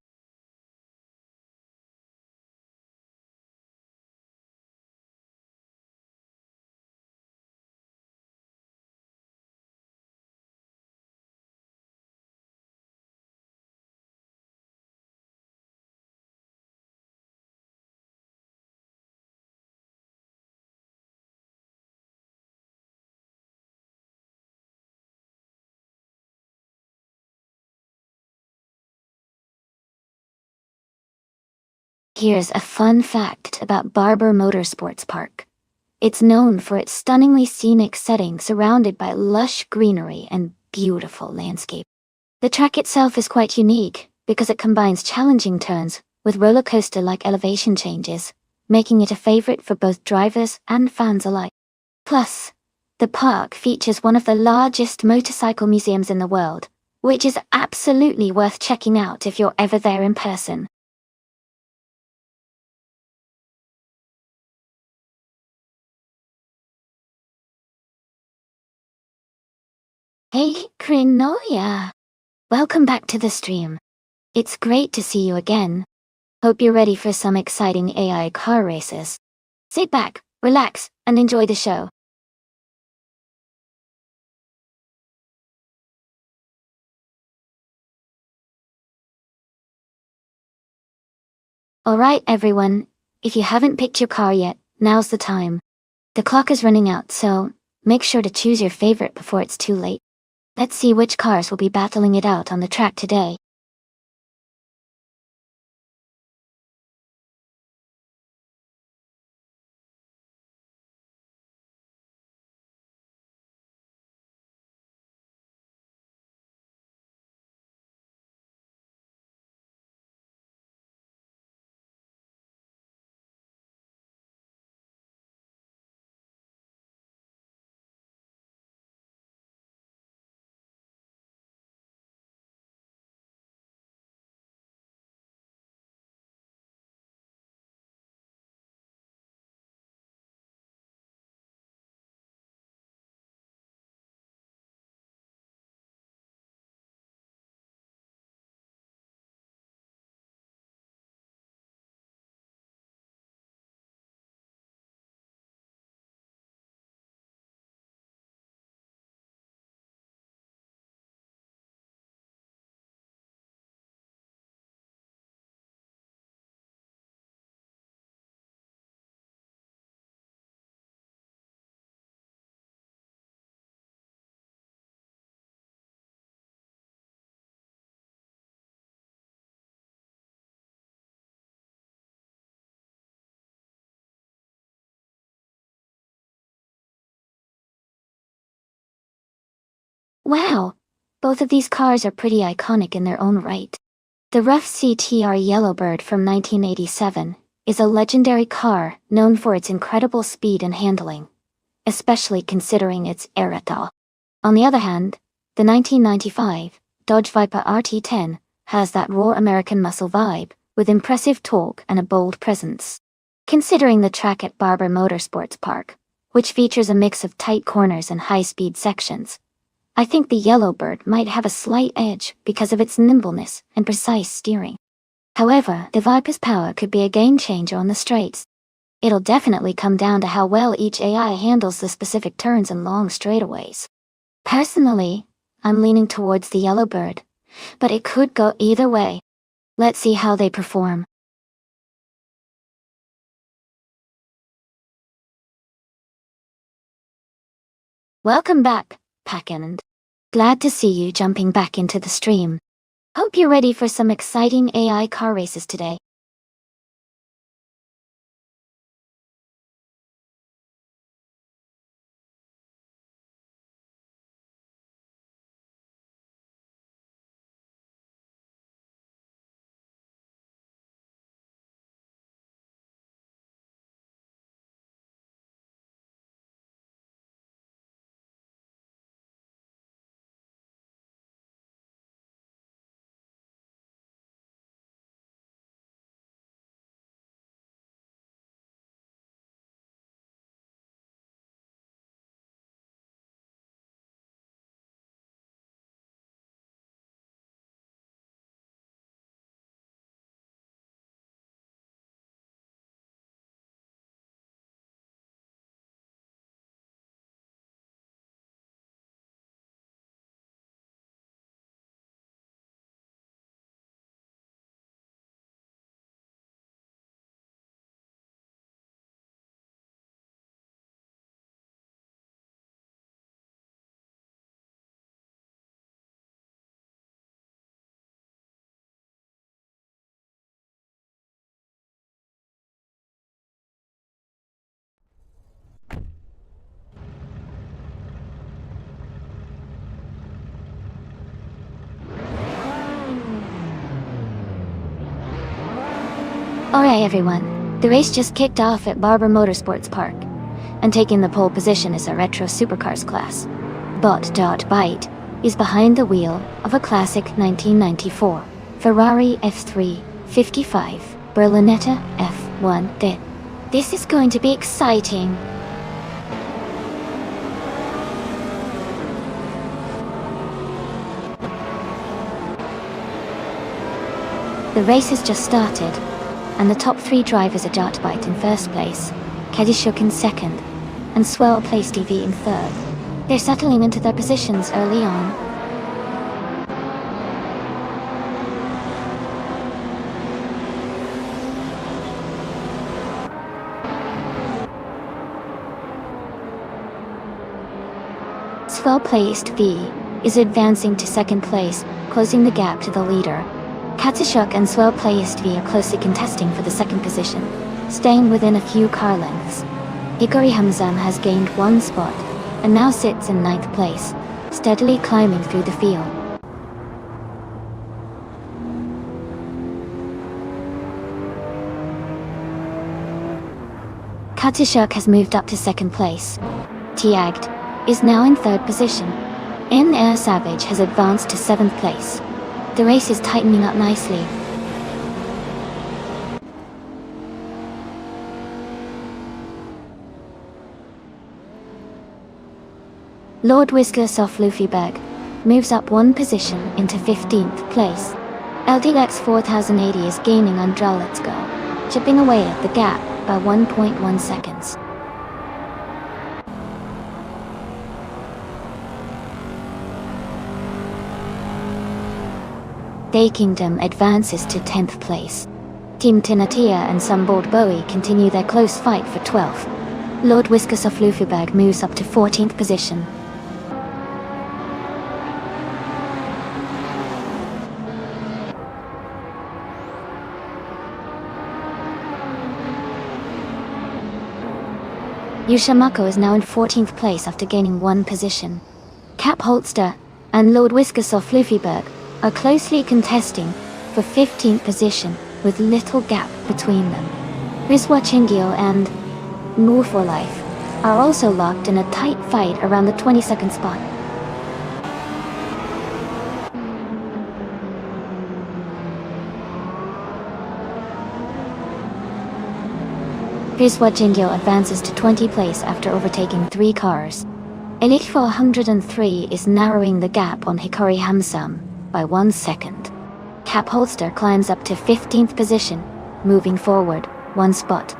Here's a fun fact about Barber Motorsports Park. It's known for its stunningly scenic setting surrounded by lush greenery and beautiful landscape. The track itself is quite unique because it combines challenging turns with roller coaster-like elevation changes, making it a favorite for both drivers and fans alike. Plus, the park features one of the largest motorcycle museums in the world, which is absolutely worth checking out if you're ever there in person. Hey, Krinoya! Welcome back to the stream. It's great to see you again. Hope you're ready for some exciting AI car races. Sit back, relax, and enjoy the show. Alright everyone, if you haven't picked your car yet, now's the time. The clock is running out, so make sure to choose your favorite before it's too late. Let's see which cars will be battling it out on the track today. Wow! Both of these cars are pretty iconic in their own right. The rough CTR Yellowbird from 1987 is a legendary car known for its incredible speed and handling, especially considering its era. On the other hand, the 1995 Dodge Viper RT10 has that raw American muscle vibe, with impressive torque and a bold presence. Considering the track at Barber Motorsports Park, which features a mix of tight corners and high-speed sections, I think the Yellowbird might have a slight edge because of its nimbleness and precise steering. However, the Viper's power could be a game changer on the straights. It'll definitely come down to how well each AI handles the specific turns and long straightaways. Personally, I'm leaning towards the Yellowbird, but it could go either way. Let's see how they perform. Welcome back, Packend. Glad to see you jumping back into the stream. Hope you're ready for some exciting AI car races today. Alright everyone, the race just kicked off at Barber Motorsports Park, and taking the pole position is a retro supercars class. Bot.Byte is behind the wheel of a classic 1994 Ferrari F355 Berlinetta F1. This is going to be exciting. The race has just started, and the top three drivers are Bot.Byte in first place, Kadishuk in second, and Swell placed EV in third. They're settling into their positions early on. Swell placed V is advancing to second place, closing the gap to the leader. Katsushuk and Swell placed V are closely contesting for the second position, staying within a few car lengths. Hikari Hamzam has gained one spot, and now sits in ninth place, steadily climbing through the field. Katsushuk has moved up to second place. Tiagged is now in third position. Air Savage has advanced to seventh place. The race is tightening up nicely. Lord Whisker Soflufiberg moves up one position into 15th place. LDX 4080 is gaining on Draw Let's Go, chipping away at the gap by 1.1 seconds. Day Kingdom advances to 10th place. Team Tinatia and Sunboard Bowie continue their close fight for 12th. Lord Whisker Soflufiberg moves up to 14th position. Yushamako is now in 14th place after gaining one position. Cap Holster and Lord Whisker Soflufiberg are closely contesting for 15th position with little gap between them. Rizwa Chingil and More for Life are also locked in a tight fight around the 22nd spot. Rizwa Chingil advances to 20th place after overtaking 3 cars. Elite 403 is narrowing the gap on Hikari Hamsam by 1 second. Cap Holster climbs up to 15th position, moving forward 1 spot.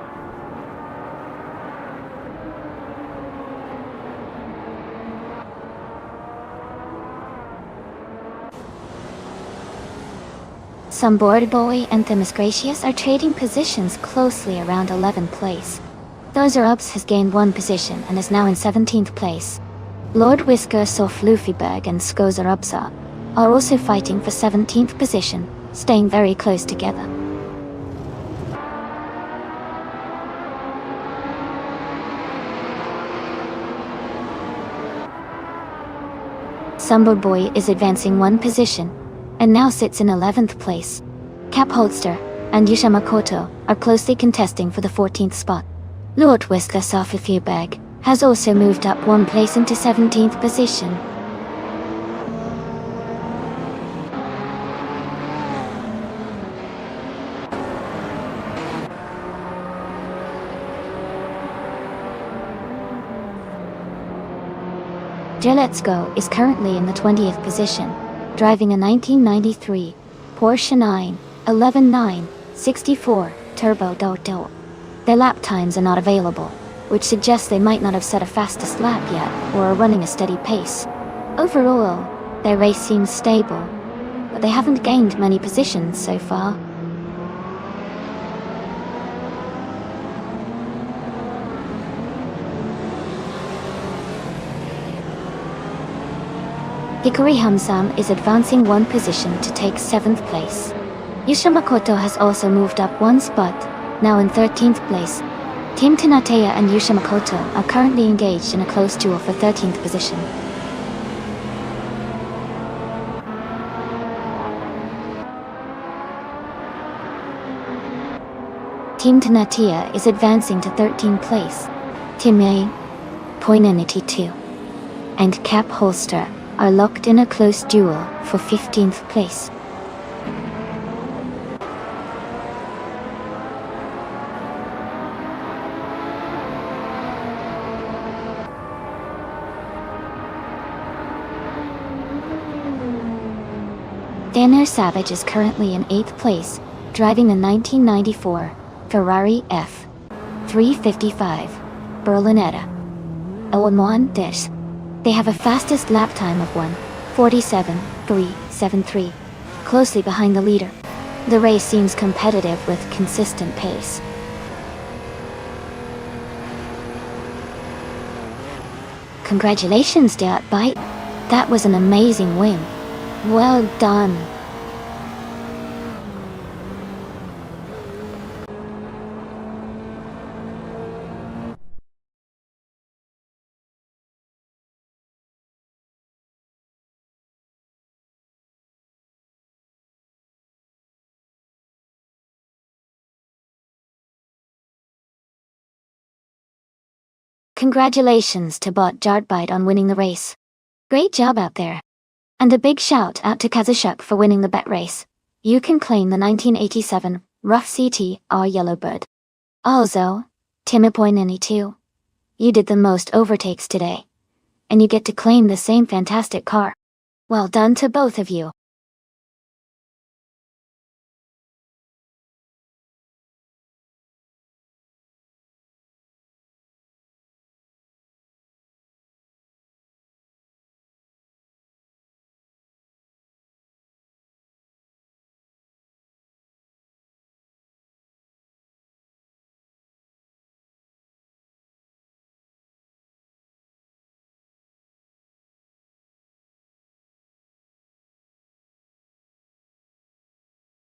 Some Board Boy and Themyscratius are trading positions closely around 11th place. Dozer Ups has gained 1 position and is now in 17th place. Lord Whisker, Sof Luffyberg and Skozer Upsa are also fighting for 17th position, staying very close together. Sumbo Boy is advancing 1 position, and now sits in 11th place. Cap Holster and Yusha Makoto are closely contesting for the 14th spot. Lord Whisker Sofifuberg has also moved up 1 place into 17th position. Gillespie is currently in the 20th position, driving a 1993 Porsche 911-964 Turbo Dodo. Their lap times are not available, which suggests they might not have set a fastest lap yet or are running a steady pace. Overall, their race seems stable, but they haven't gained many positions so far. Hikari Hamsam is advancing 1 position to take 7th place. Yusha Makoto has also moved up 1 spot, now in 13th place. Team Tanateya and Yusha Makoto are currently engaged in a close duel for 13th position. Team Tanateya is advancing to 13th place. Team A, Poinanity 2, and Cap Holster are locked in a close duel for 15th place. Daniel Savage is currently in 8th place, driving a 1994 Ferrari F355 Berlinetta. Owen this. They have a fastest lap time of 1:47.373, closely behind the leader. The race seems competitive with consistent pace. Congratulations, Dirt Bite. That was an amazing win. Well done. Congratulations to Bot Jartbite on winning the race. Great job out there. And a big shout out to Kazushuk for winning the bet race. You can claim the 1987 Rough CTR Yellowbird. Also, Timipoinini2. You did the most overtakes today. And you get to claim the same fantastic car. Well done to both of you.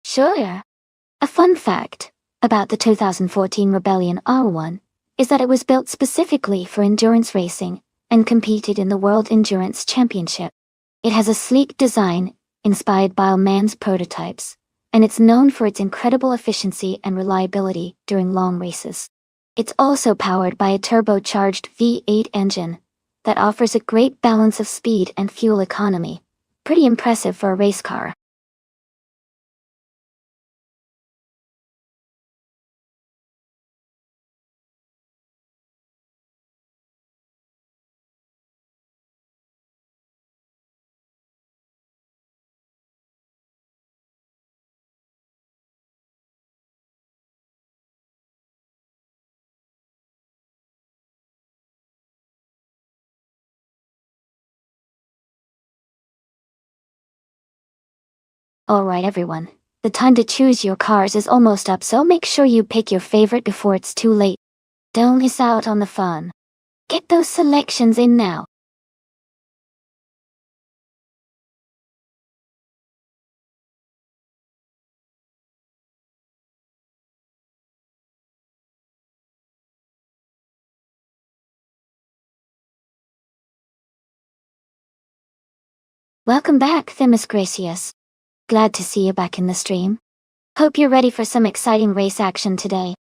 Sure. A fun fact about the 2014 Rebellion R1 is that it was built specifically for endurance racing and competed in the World Endurance Championship. It has a sleek design inspired by man's prototypes, and it's known for its incredible efficiency and reliability during long races. It's also powered by a turbocharged V8 engine that offers a great balance of speed and fuel economy. Pretty impressive for a race car. Alright everyone, the time to choose your cars is almost up, so make sure you pick your favorite before it's too late. Don't miss out on the fun. Get those selections in now. Welcome back, Themis Gracious. Glad to see you back in the stream. Hope you're ready for some exciting race action today.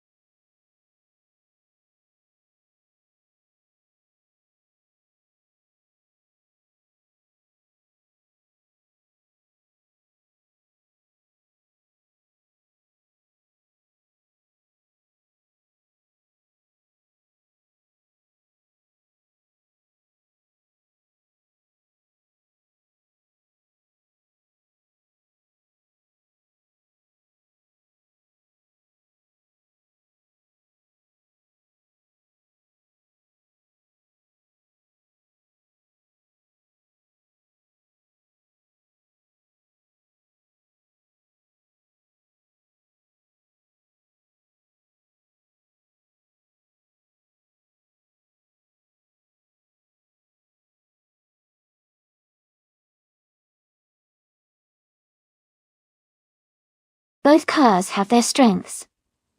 Both cars have their strengths,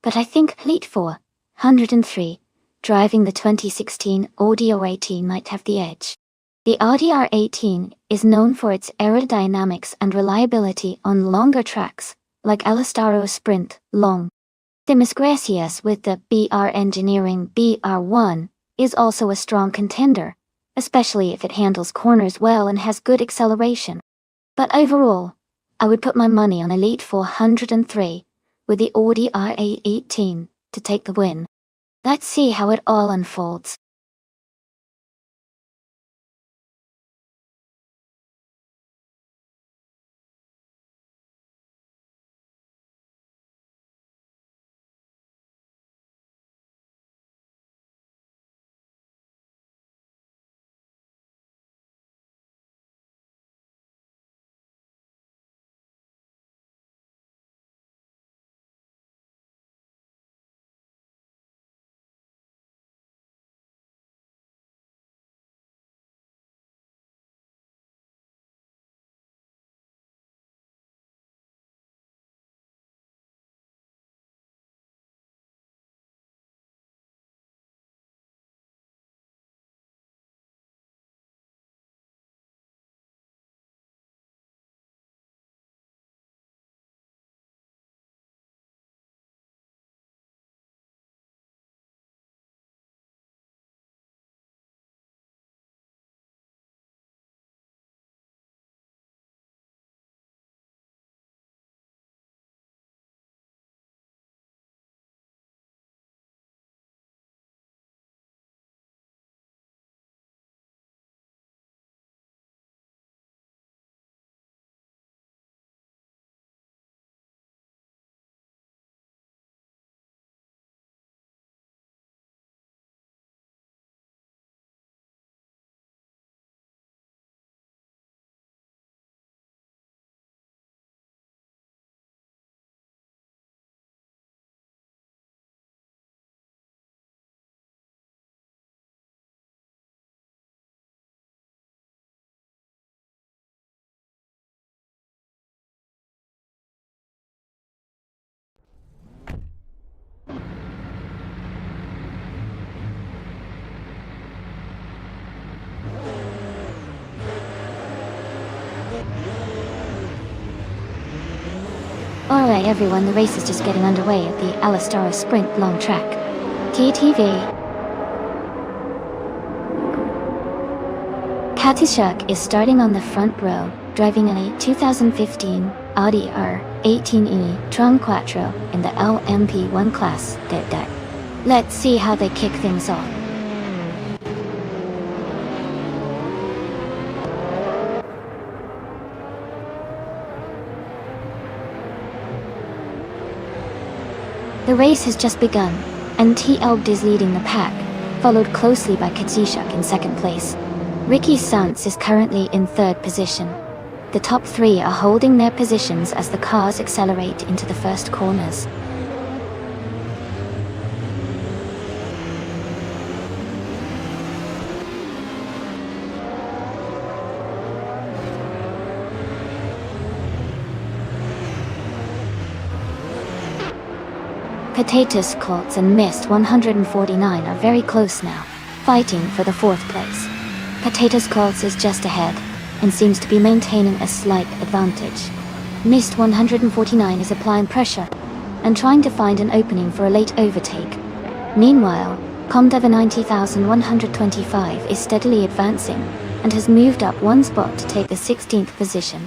but I think Elite 403 driving the 2016 Audi R18 might have the edge. The Audi R18 is known for its aerodynamics and reliability on longer tracks, like Alastaro Sprint Long. Themis Gracious with the BR Engineering BR1 is also a strong contender, especially if it handles corners well and has good acceleration. But overall, I would put my money on Elite 403 with the Audi R18 to take the win. Let's see how it all unfolds. Alright everyone, the race is just getting underway at the Alastaro Sprint Long Track. TTV. Katyshuk is starting on the front row, driving a 2015 Audi R18e Tron Quattro in the LMP1 class. Let's see how they kick things off. The race has just begun, and T-Elbd is leading the pack, followed closely by Katyshuk in second place. Ricky Sant is currently in third position. The top three are holding their positions as the cars accelerate into the first corners. Potatoes, Colts and Mist 149 are very close now, fighting for the fourth place. Potatoes Colts is just ahead, and seems to be maintaining a slight advantage. Mist 149 is applying pressure, and trying to find an opening for a late overtake. Meanwhile, Comdeva 90,125 is steadily advancing, and has moved up one spot to take the 16th position.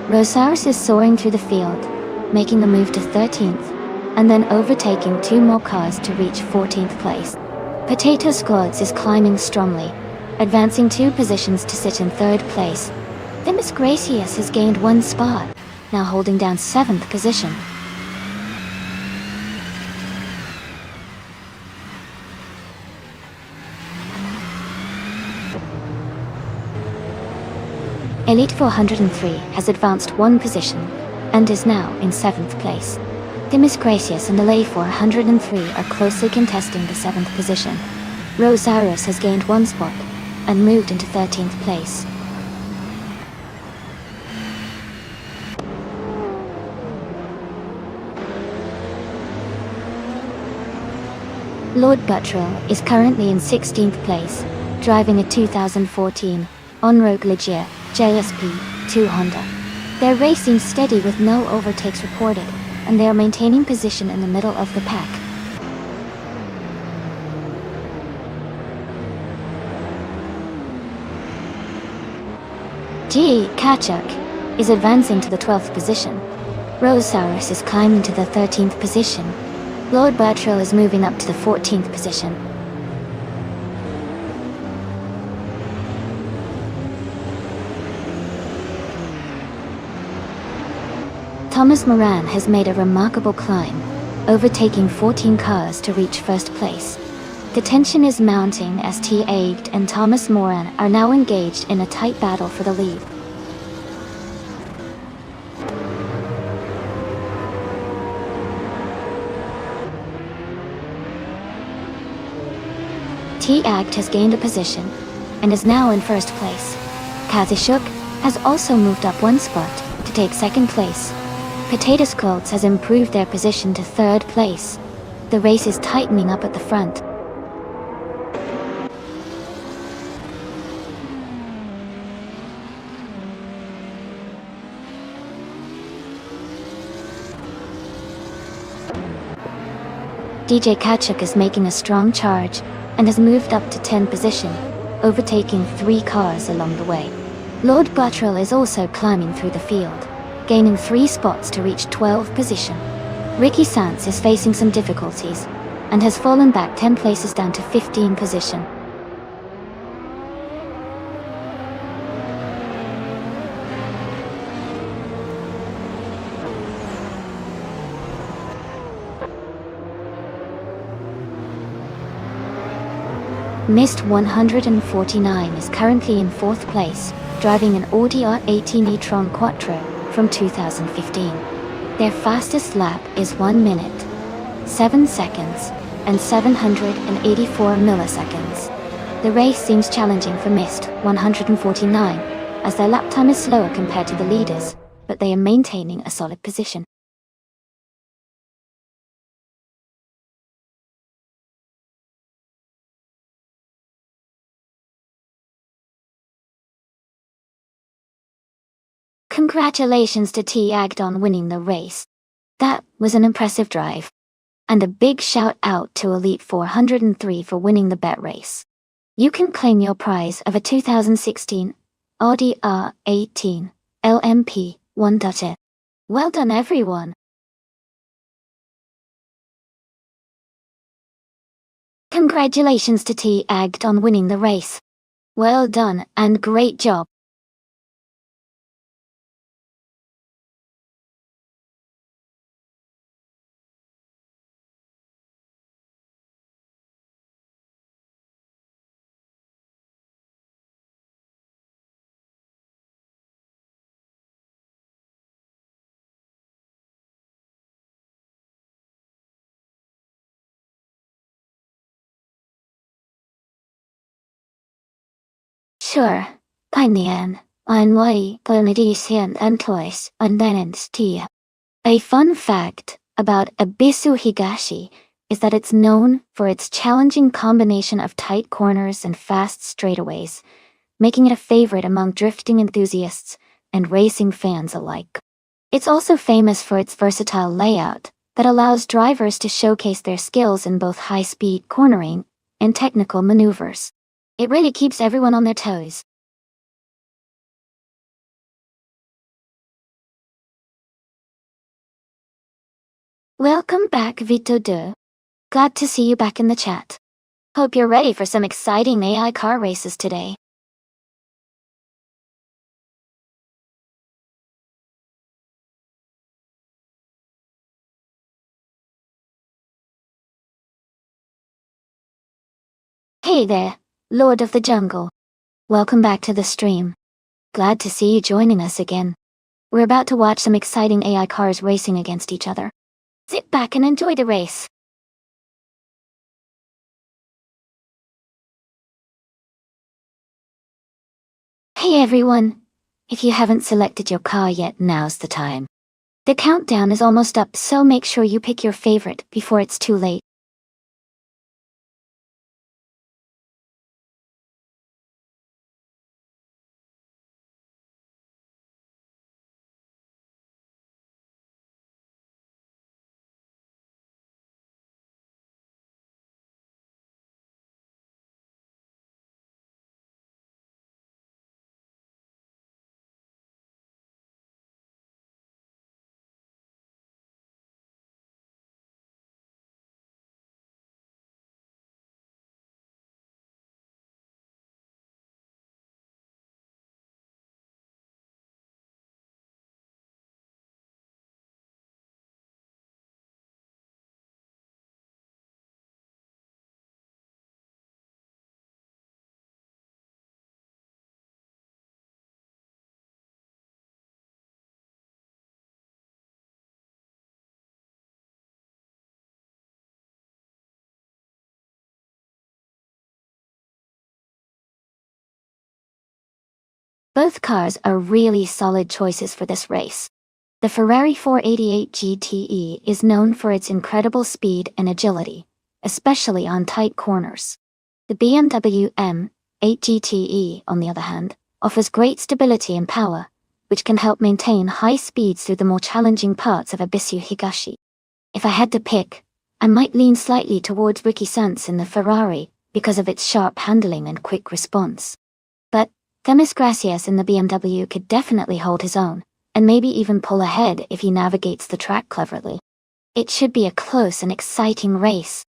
Rosaurus is soaring through the field, making a move to 13th, and then overtaking two more cars to reach 14th place. Potato Squads is climbing strongly, advancing 2 positions to sit in 3rd place. Themis Gracious has gained 1 spot, now holding down 7th position. Elite 403 has advanced 1 position, and is now in 7th place. Themis Gracious and Elite 403 are closely contesting the 7th position. Rosaurus has gained 1 spot, and moved into 13th place. Lord Buttrell is currently in 16th place, driving a 2014 On-Road Ligier JSP 2 Honda. Their race seems steady with no overtakes reported, and they are maintaining position in the middle of the pack. G. Kachuk is advancing to the 12th position. Rosaurus is climbing to the 13th position. Lord Buttrell is moving up to the 14th position. Thomas Moran has made a remarkable climb, overtaking 14 cars to reach 1st place. The tension is mounting as T. Aged and Thomas Moran are now engaged in a tight battle for the lead. T. Aged has gained a position, and is now in 1st place. Kazishuk has also moved up 1 spot to take 2nd place. Potato Squads has improved their position to 3rd place. The race is tightening up at the front. DJ Kachuk is making a strong charge, and has moved up to 10th position, overtaking 3 cars along the way. Lord Buttrell is also climbing through the field, gaining 3 spots to reach 12th position. Ricky Sants is facing some difficulties, and has fallen back 10 places down to 15th position. Mist 149 is currently in 4th place, driving an Audi R18 e-tron Quattro from 2015. Their fastest lap is 1 minute, 7 seconds, and 784 milliseconds. The race seems challenging for Mist 149, as their lap time is slower compared to the leaders, but they are maintaining a solid position. Congratulations to T. Agd on winning the race. That was an impressive drive. And a big shout out to Elite 403 for winning the bet race. You can claim your prize of a 2016 Audi R18 LMP 1.0. Well done everyone. Congratulations to T. Agd on winning the race. Well done and great job. Sure. Pinean, Anwai, Polynesian Antois, and Tia. A fun fact about Abisu Higashi is that it's known for its challenging combination of tight corners and fast straightaways, making it a favorite among drifting enthusiasts and racing fans alike. It's also famous for its versatile layout that allows drivers to showcase their skills in both high-speed cornering and technical maneuvers. It really keeps everyone on their toes. Welcome back, Vito De. Glad to see you back in the chat. Hope you're ready for some exciting AI car races today. Hey there, Lord of the Jungle. Welcome back to the stream. Glad to see you joining us again. We're about to watch some exciting AI cars racing against each other. Sit back and enjoy the race. Hey everyone! If you haven't selected your car yet, now's the time. The countdown is almost up, so make sure you pick your favorite before it's too late. Both cars are really solid choices for this race. The Ferrari 488 GTE is known for its incredible speed and agility, especially on tight corners. The BMW M8 GTE, on the other hand, offers great stability and power, which can help maintain high speeds through the more challenging parts of Abisu Higashi. If I had to pick, I might lean slightly towards Ricky Sanz in the Ferrari because of its sharp handling and quick response. But Themis Gracias in the BMW could definitely hold his own, and maybe even pull ahead if he navigates the track cleverly. It should be a close and exciting race.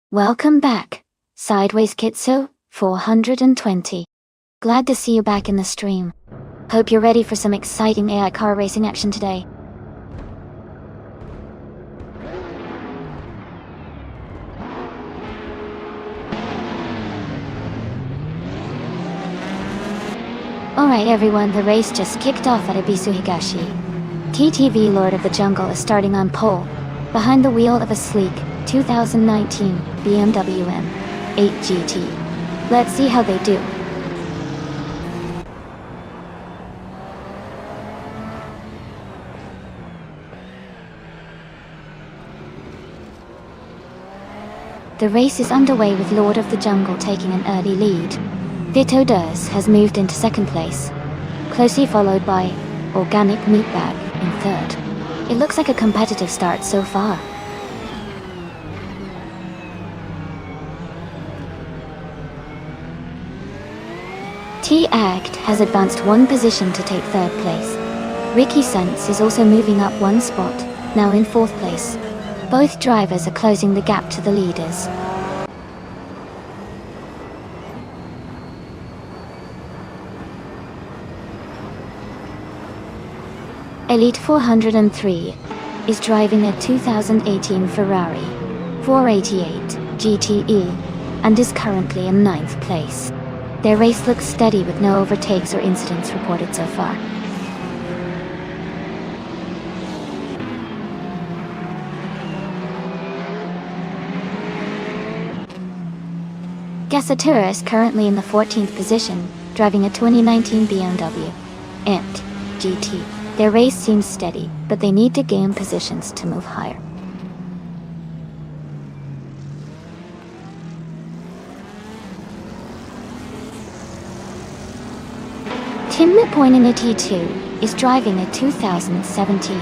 Welcome back, Sideways Kitsu 420. Glad to see you back in the stream. Hope you're ready for some exciting AI car racing action today. Alright everyone, the race just kicked off at Ebisu Higashi. TTV Lord of the Jungle is starting on pole, behind the wheel of a sleek 2019 BMW M8 GT. Let's see how they do. The race is underway with Lord of the Jungle taking an early lead. Vito Durs has moved into second place, closely followed by Organic Meatbag in third. It looks like a competitive start so far. T-Act has advanced one position to take third place. Ricky Sense is also moving up one spot, now in fourth place. Both drivers are closing the gap to the leaders. Elite 403 is driving a 2018 Ferrari 488 GTE and is currently in ninth place. Their race looks steady with no overtakes or incidents reported so far. Gasatura is currently in the 14th position, driving a 2019 BMW M8 GT. Their race seems steady, but they need to gain positions to move higher. Tim McPoyne T2 is driving a 2017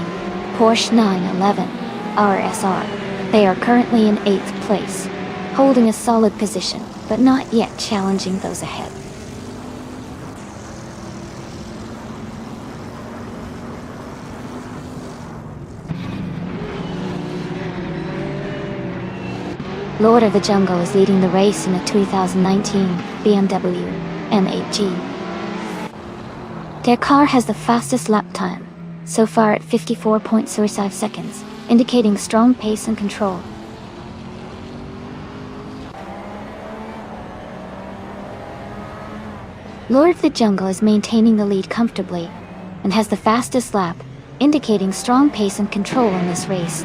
Porsche 911 RSR. They are currently in 8th place, holding a solid position, but not yet challenging those ahead. Lord of the Jungle is leading the race in a 2019 BMW M8G. Their car has the fastest lap time, so far at 54.05 seconds, indicating strong pace and control. Lord of the Jungle is maintaining the lead comfortably, and has the fastest lap, indicating strong pace and control in this race.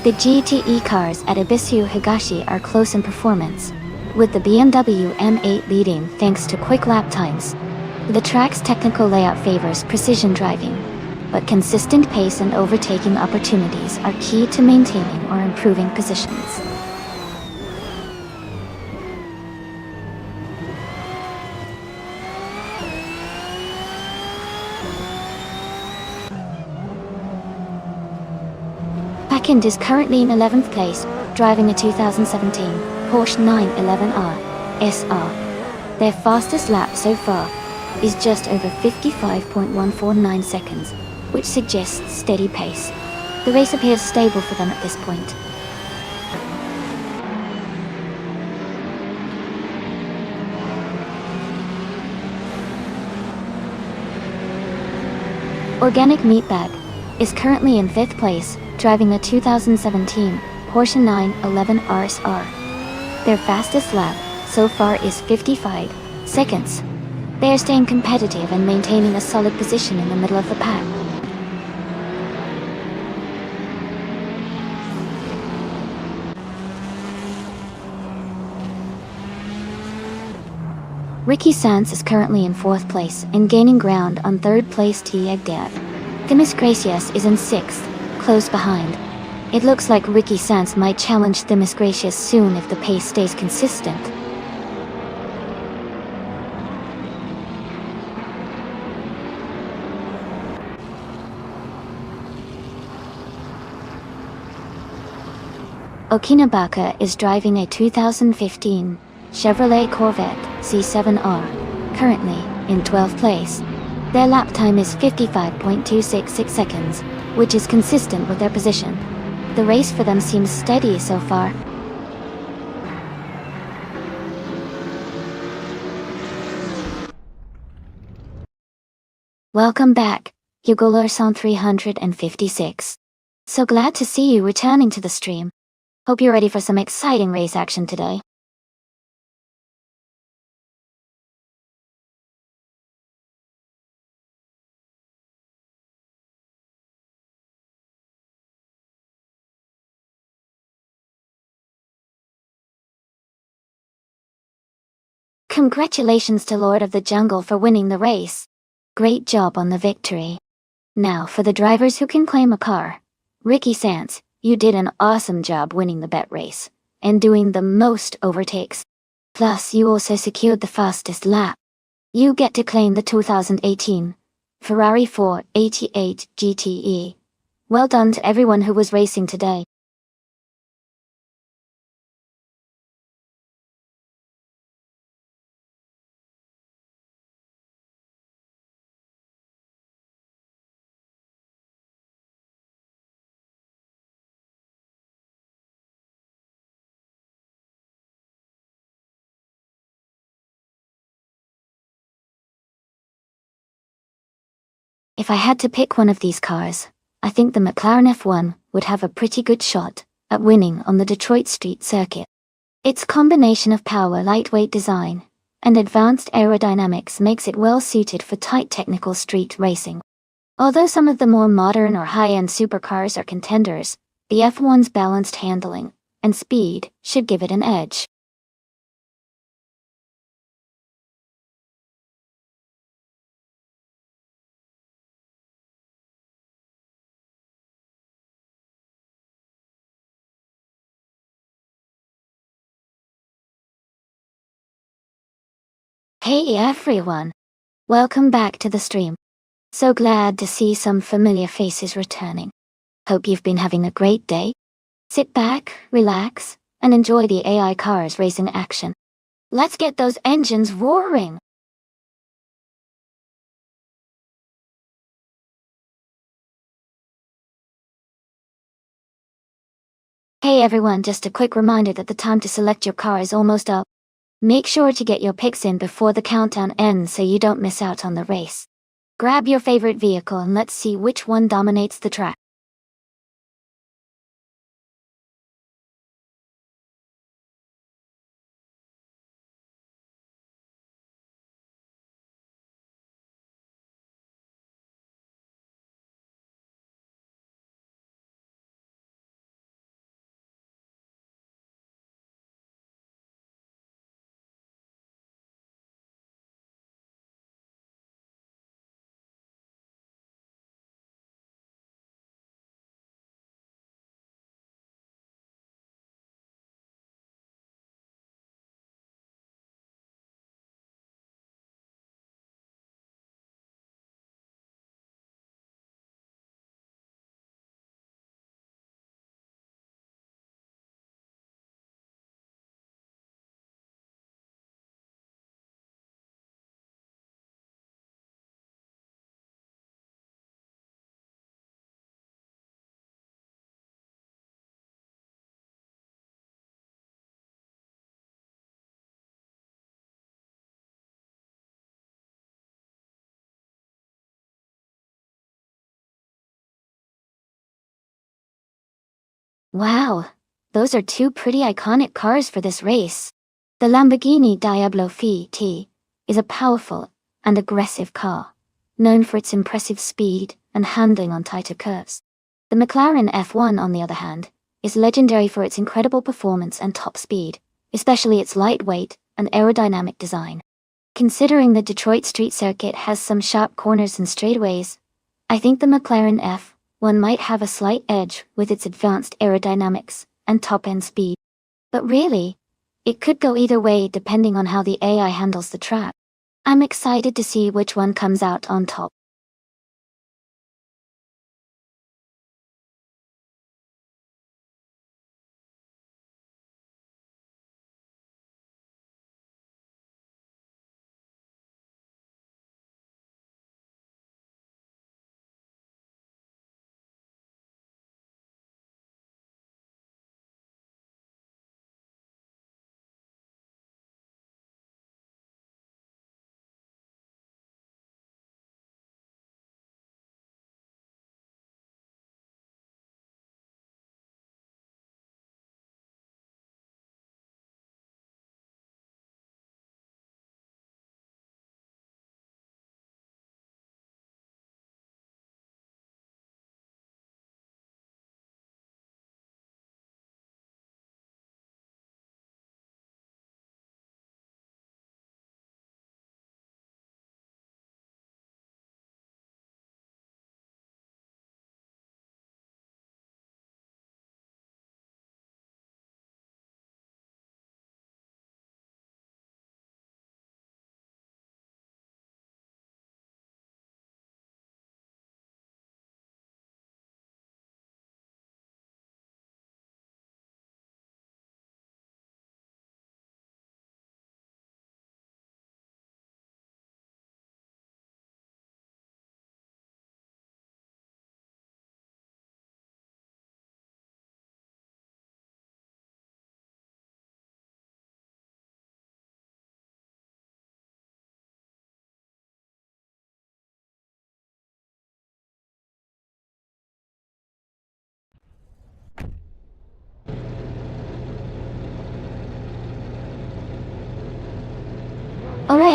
The GTE cars at Ebisu Higashi are close in performance, with the BMW M8 leading thanks to quick lap times. The track's technical layout favors precision driving, but consistent pace and overtaking opportunities are key to maintaining or improving positions. Packend is currently in 11th place, driving a 2017 Porsche 911R SR. Their fastest lap so far is just over 55.149 seconds, which suggests steady pace. The race appears stable for them at this point. Organic Meatbag is currently in 5th place, driving a 2017 Porsche 911 RSR. Their fastest lap so far is 55 seconds. They are staying competitive and maintaining a solid position in the middle of the pack. Ricky Sanz is currently in 4th place and gaining ground on 3rd place T-Egdad. Themis Gracias is in 6th, close behind. It looks like Ricky Sanz might challenge Themis Gracias soon if the pace stays consistent. Okinabaka is driving a 2015 Chevrolet Corvette C7R, currently in 12th place. Their lap time is 55.266 seconds, which is consistent with their position. The race for them seems steady so far. Welcome back, Hugo 356. So glad to see you returning to the stream. Hope you're ready for some exciting race action today. Congratulations to Lord of the Jungle for winning the race. Great job on the victory. Now for the drivers who can claim a car. Ricky Sands, you did an awesome job winning the bet race, and doing the most overtakes. Plus, you also secured the fastest lap. You get to claim the 2018 Ferrari 488 GTE. Well done to everyone who was racing today. If I had to pick one of these cars, I think the McLaren F1 would have a pretty good shot at winning on the Detroit Street circuit. Its combination of power, lightweight design, and advanced aerodynamics makes it well suited for tight technical street racing. Although some of the more modern or high-end supercars are contenders, the F1's balanced handling and speed should give it an edge. Hey everyone! Welcome back to the stream. So glad to see some familiar faces returning. Hope you've been having a great day. Sit back, relax, and enjoy the AI cars racing action. Let's get those engines roaring! Hey everyone, just a quick reminder that the time to select your car is almost up. Make sure to get your picks in before the countdown ends so you don't miss out on the race. Grab your favorite vehicle and let's see which one dominates the track. Wow, those are two pretty iconic cars for this race. The Lamborghini Diablo FT is a powerful and aggressive car, known for its impressive speed and handling on tighter curves. The McLaren F1, on the other hand, is legendary for its incredible performance and top speed, especially its lightweight and aerodynamic design. Considering the Detroit street circuit has some sharp corners and straightaways, I think the McLaren F1 might have a slight edge with its advanced aerodynamics and top-end speed. But really, it could go either way depending on how the AI handles the track. I'm excited to see which one comes out on top.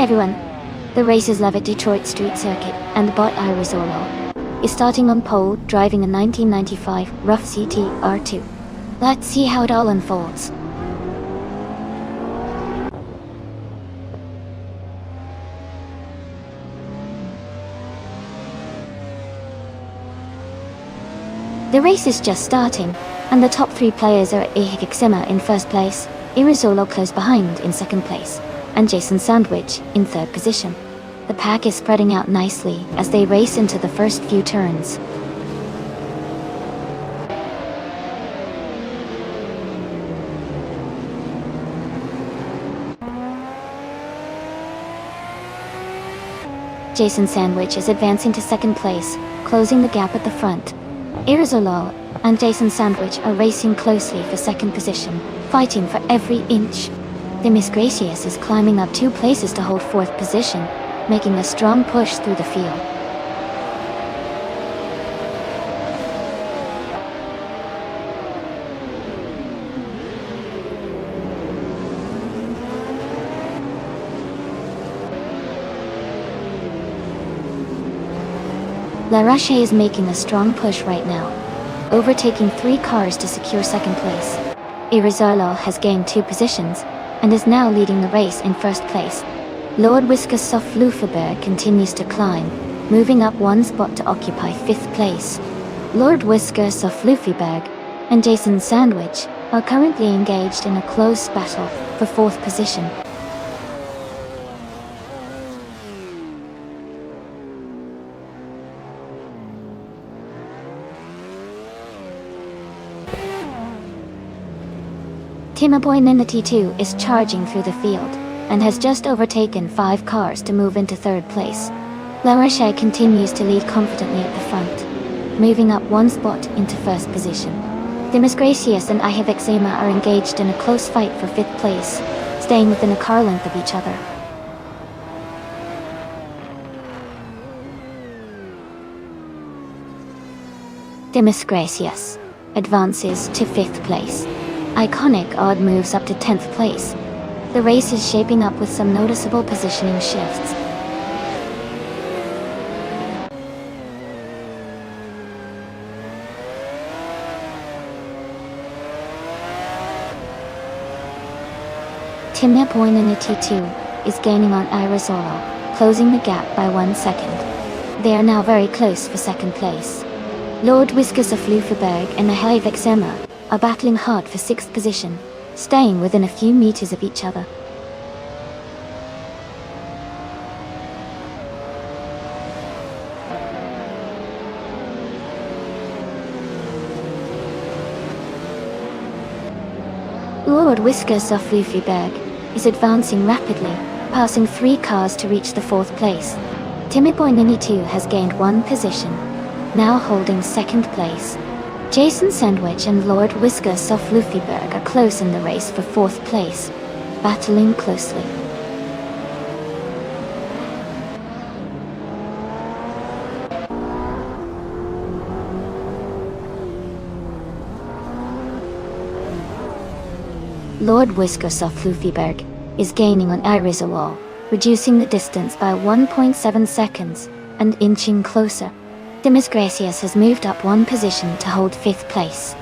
everyone. The race is live at Detroit Street Circuit, and the bot Irizolo is starting on pole, driving a 1995 Rough CT R2. Let's see how it all unfolds. The race is just starting, and the top three players are Ihigixima in first place, Irizolo close behind in second place, and Jason Sandwich in third position. The pack is spreading out nicely as they race into the first few turns. Jason Sandwich is advancing to second place, closing the gap at the front. Irizolo and Jason Sandwich are racing closely for second position, fighting for every inch. The Miss Gracious is climbing up 2 places to hold fourth position, making a strong push through the field. La Roche is making a strong push right now, overtaking 3 cars to secure second place. Irizolo has gained 2 positions, and is now leading the race in first place. Lord Whisker Sofluferberg continues to climb, moving up 1 spot to occupy 5th place. Lord Whisker Sofluferberg and Jason Sandwich are currently engaged in a close battle for 4th position. Timaboy Nina T2 is charging through the field, and has just overtaken 5 cars to move into third place. La Roche continues to lead confidently at the front, moving up 1 spot into first position. Dimas Gracious and I Have Eczema are engaged in a close fight for 5th place, staying within a car length of each other. Dimas Gracious advances to 5th place. Iconic Odd moves up to 10th place. The race is shaping up with some noticeable positioning shifts. Timna Poinana T2 is gaining on Irizolo, closing the gap by 1 second. They are now very close for second place. Lord Whiskers of Luferberg and the Hive Eczema are battling hard for 6th position, staying within a few meters of each other. Lord Whiskers of Luferberg is advancing rapidly, passing 3 cars to reach the 4th place. Timiboy Nini 2 has gained 1 position, now holding 2nd place. Jason Sandwich and Lord Whiskers of Luferberg are close in the race for 4th place, battling closely. Lord Whiskers of Luferberg is gaining on Irizolo, reducing the distance by 1.7 seconds and inching closer. Dimas Gracious has moved up 1 position to hold 5th place.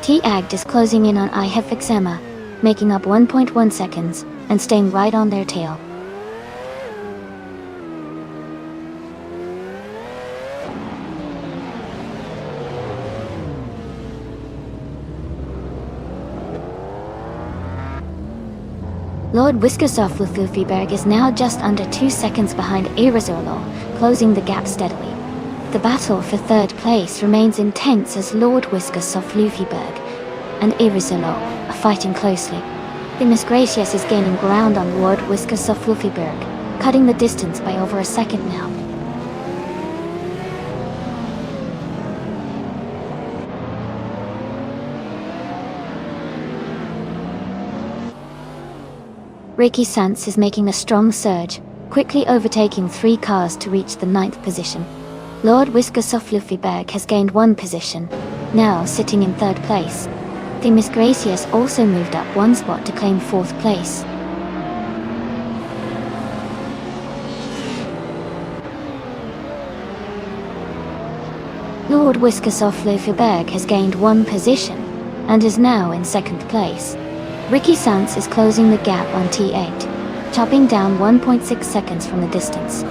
T-Agd is closing in on I Have Eczema, making up 1.1 seconds and staying right on their tail. Lord Whiskers of Luferberg is now just under 2 seconds behind Irizolo, closing the gap steadily. The battle for 3rd place remains intense as Lord Whiskers of Luferberg and Irizolo are fighting closely. Dimas Gracious is gaining ground on Lord Whiskers of Luferberg, cutting the distance by over a second now. Ricky Sants is making a strong surge, quickly overtaking 3 cars to reach the 9th position. Lord Whiskers of Luferberg has gained 1 position, now sitting in 3rd place. Dimas Gracious also moved up 1 spot to claim 4th place. Wiskersoff Löfberg has gained one position and is now in second place. Ricky Sanz is closing the gap on T8, chopping down 1.6 seconds from the distance.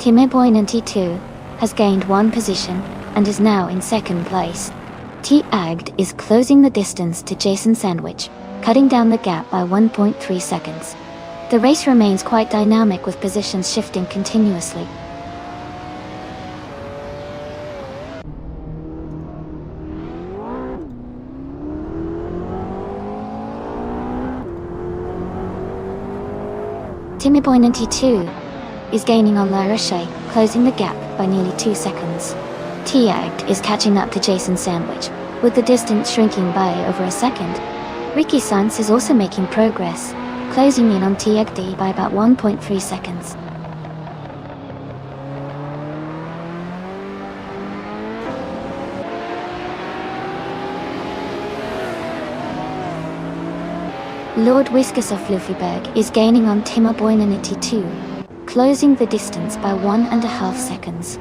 Timmy Boyne in T2 has gained one position and is now in second place. T8 is closing the distance to Jason Sandwich, cutting down the gap by 1.3 seconds. The race remains quite dynamic with positions shifting continuously. Timmy Boyne in T2 is gaining on La Roche, closing the gap by nearly 2 seconds. T8 is catching up to Jason Sandwich, with the distance shrinking by over a second. Ricky Sanz is also making progress, closing in on T8 by about 1.3 seconds. Lord Wiskersoff Löfberg is gaining on Timmy Boyne in T2, closing the distance by 1.5 seconds.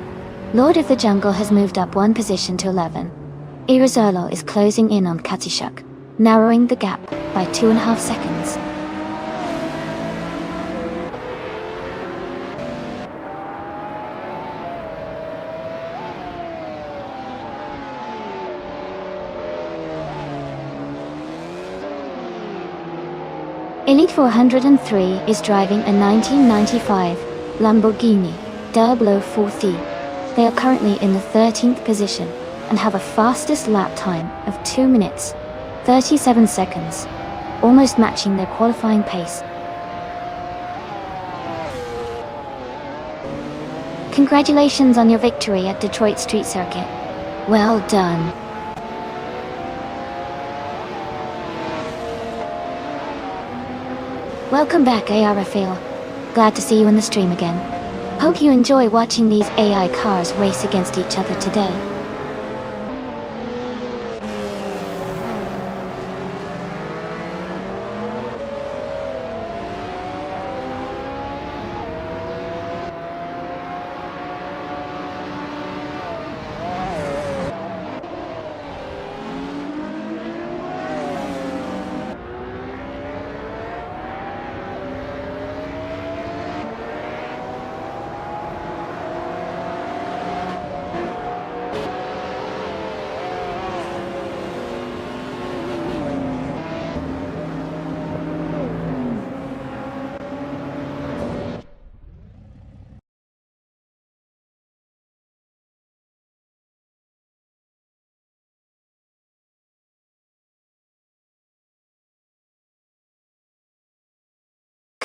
Lord of the Jungle has moved up one position to 11. Irizolo is closing in on Katishuk, narrowing the gap by 2.5 seconds. Elite 403 is driving a 1995 Lamborghini Diablo 4T. They are currently in the 13th position and have a fastest lap time of 2 minutes, 37 seconds, almost matching their qualifying pace. Congratulations on your victory at Detroit Street Circuit. Well done. Welcome back, AR Rafael. Glad to see you in the stream again. Hope you enjoy watching these AI cars race against each other today.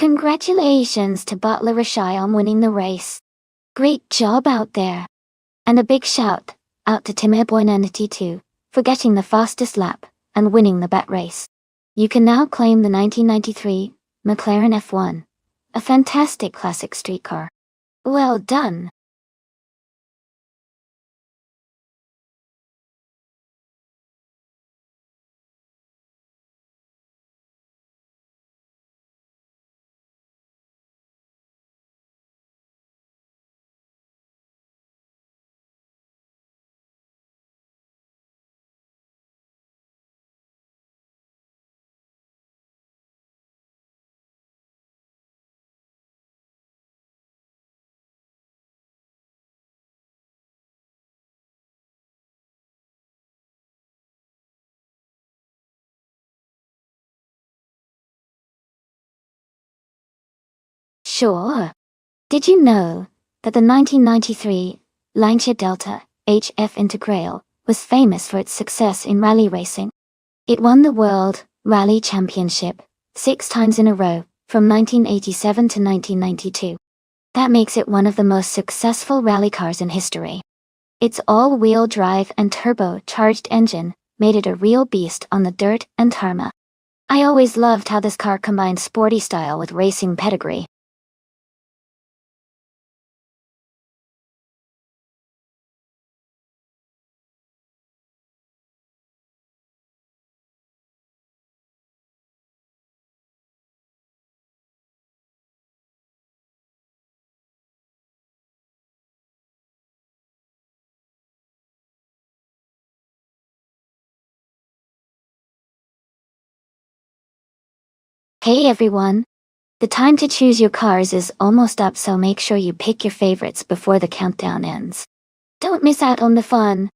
Congratulations to Butler Rashai on winning the race. Great job out there. And a big shout out to Timmy Boyne T2 for getting the fastest lap and winning the bet race. You can now claim the 1993 McLaren F1, a fantastic classic street car. Well done. Sure. Did you know that the 1993 Lancia Delta HF Integral was famous for its success in rally racing? It won the World Rally Championship 6 times in a row from 1987 to 1992. That makes it one of the most successful rally cars in history. Its all-wheel drive and turbo-charged engine made it a real beast on the dirt and tarmac. I always loved how this car combined sporty style with racing pedigree. Hey everyone! The time to choose your cars is almost up, so make sure you pick your favorites before the countdown ends. Don't miss out on the fun!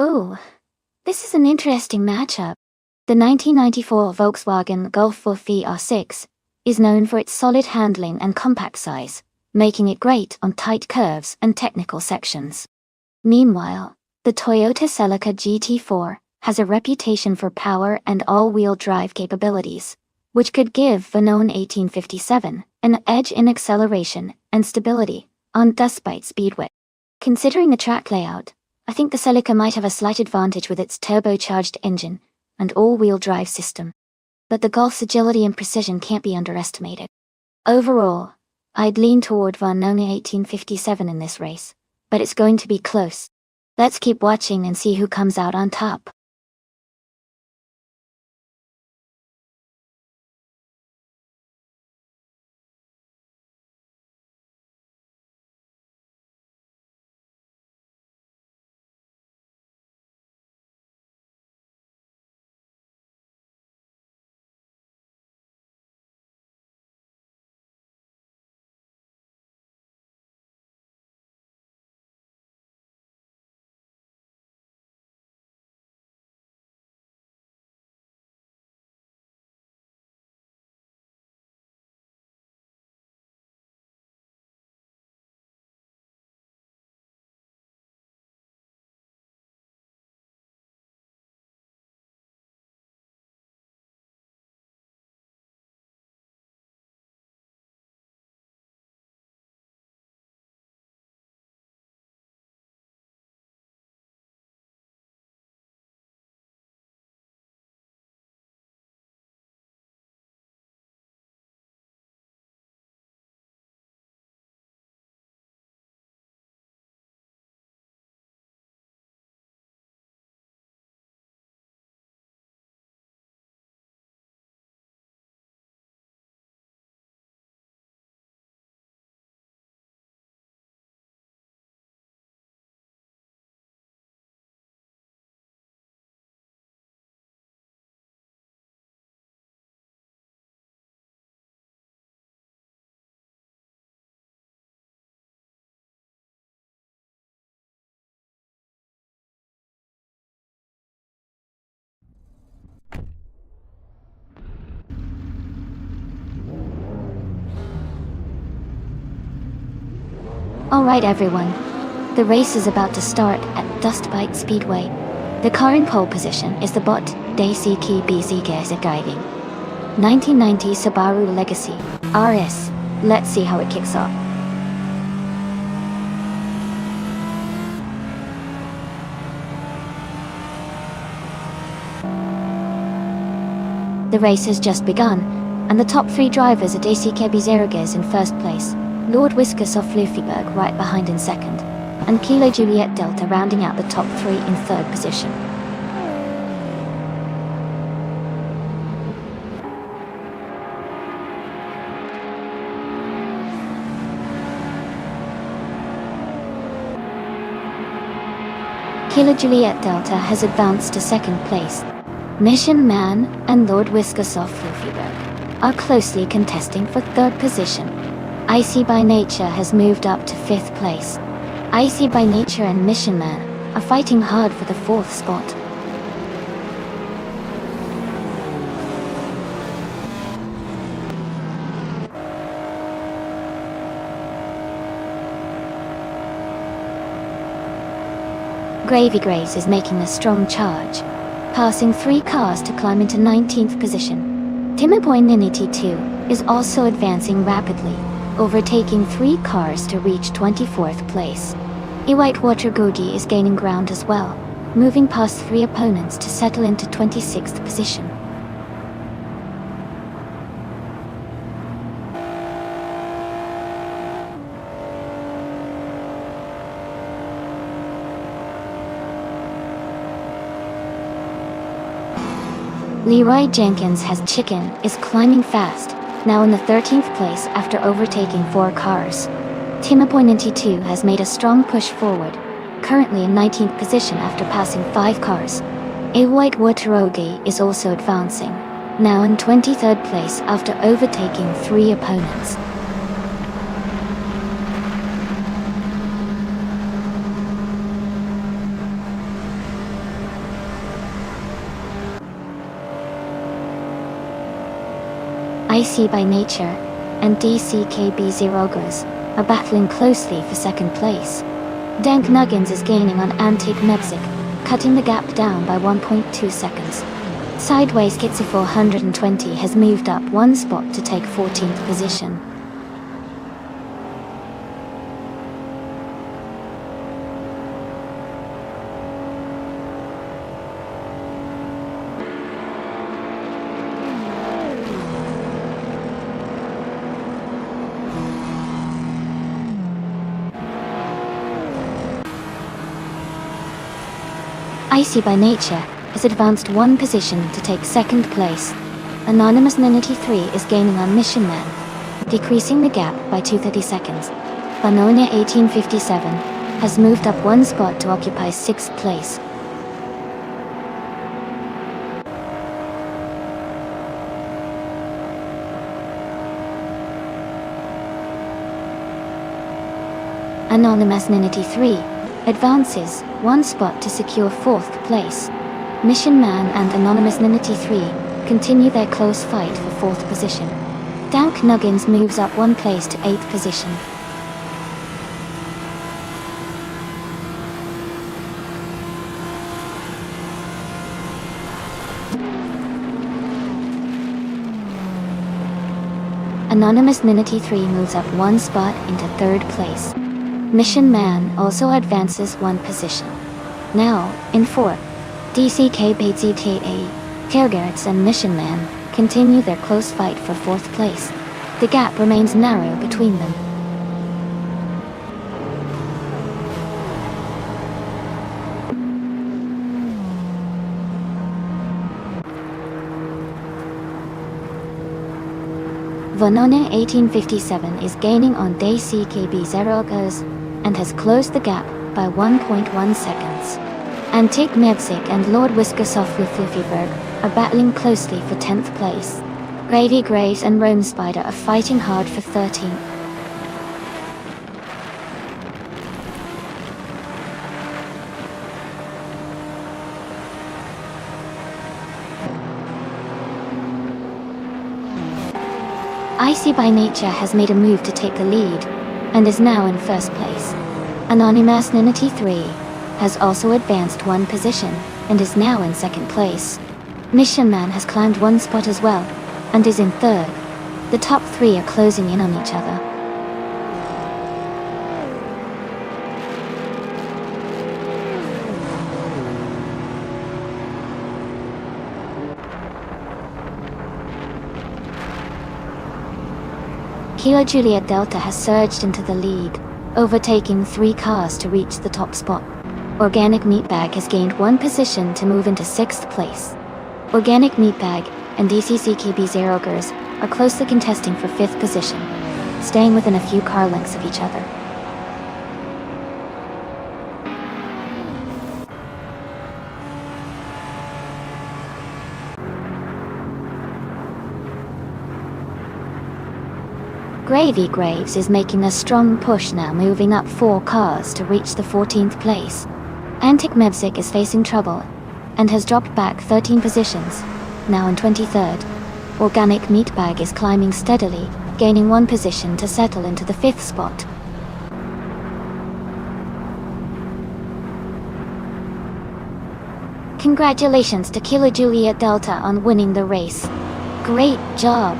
Ooh, this is an interesting matchup. The 1994 Volkswagen Golf 4 VR6 is known for its solid handling and compact size, making it great on tight curves and technical sections. Meanwhile, the Toyota Celica GT4 has a reputation for power and all-wheel drive capabilities, which could give the known 1857 an edge in acceleration and stability on dust-bite speedway. Considering the track layout, I think the Celica might have a slight advantage with its turbocharged engine and all-wheel drive system. But the Golf's agility and precision can't be underestimated. Overall, I'd lean toward Von Noni 1857 in this race, but it's going to be close. Let's keep watching and see who comes out on top. Alright everyone, the race is about to start at Dustbite Speedway. The car in pole position is the bot Daisuke Bizigazagiving 1990 Subaru Legacy RS. Let's see how it kicks off. The race has just begun, and the top three drivers are Daisuke Bizarrogas in first place, Lord Whiskas of Fluffyberg right behind in second, and Kilo Juliet Delta rounding out the top three in third position. Kilo Juliet Delta has advanced to second place. Mission Man and Lord Whiskers of Fluffyberg are closely contesting for third position. Icy by Nature has moved up to fifth place. Icy by Nature and Mission Man are fighting hard for the fourth spot. Gravy Grace is making a strong charge, passing 3 cars to climb into 19th position. Timopoinity 2 is also advancing rapidly, overtaking 3 cars to reach 24th place. A Whitewater Gogi is gaining ground as well, moving past 3 opponents to settle into 26th position. Leroy Jenkins has Chicken is climbing fast, now in the 13th place after overtaking 4 cars. Timopoinity 2 has made a strong push forward, currently in 19th position after passing 5 cars. A Whitewater Ogie is also advancing, now in 23rd place after overtaking 3 opponents. Icy by Nature and DCKB Zerogos are battling closely for second place. Dank Nuggins is gaining on Antique Mepsic, cutting the gap down by 1.2 seconds. Sideways Kitsy 420 has moved up 1 spot to take 14th position. Icy by Nature has advanced 1 position to take second place. Anonymous 93 is gaining on Mission Man, decreasing the gap by 230 seconds. Banonia 1857 has moved up 1 spot to occupy 6th place. Anonymous 93 advances 1 spot to secure 4th place. Mission Man and Anonymous 93 continue their close fight for 4th position. Dank Nuggins moves up 1 place to 8th position. Anonymous 93 moves up 1 spot into 3rd place. Mission Man also advances 1 position. Now, in 4th, DCKBZTA, Tergerets and Mission Man continue their close fight for 4th place. The gap remains narrow between them. Vanone 1857 is gaining on DCKB Zerogos and has closed the gap by 1.1 seconds. Antique Mepsic and Lord Whiskers of Fluffyberg are battling closely for 10th place. Gravy Grace and Rome Spider are fighting hard for 13th. Icy by Nature has made a move to take the lead, and is now in 1st place. Anonymous 93 has also advanced 1 position, and is now in 2nd place. Mission Man has climbed 1 spot as well, and is in 3rd. The top 3 are closing in on each other. Kilo Juliet Delta has surged into the lead, overtaking 3 cars to reach the top spot. Organic Meatbag has gained 1 position to move into 6th place. Organic Meatbag and DCCKB Zerogers are closely contesting for 5th position, staying within a few car lengths of each other. Gravy Graves is making a strong push now, moving up 4 cars to reach the 14th place. Antic Mevzik is facing trouble and has dropped back 13 positions, now in 23rd. Organic Meatbag is climbing steadily, gaining 1 position to settle into the 5th spot. Congratulations to Killer Juliet Delta on winning the race. Great job!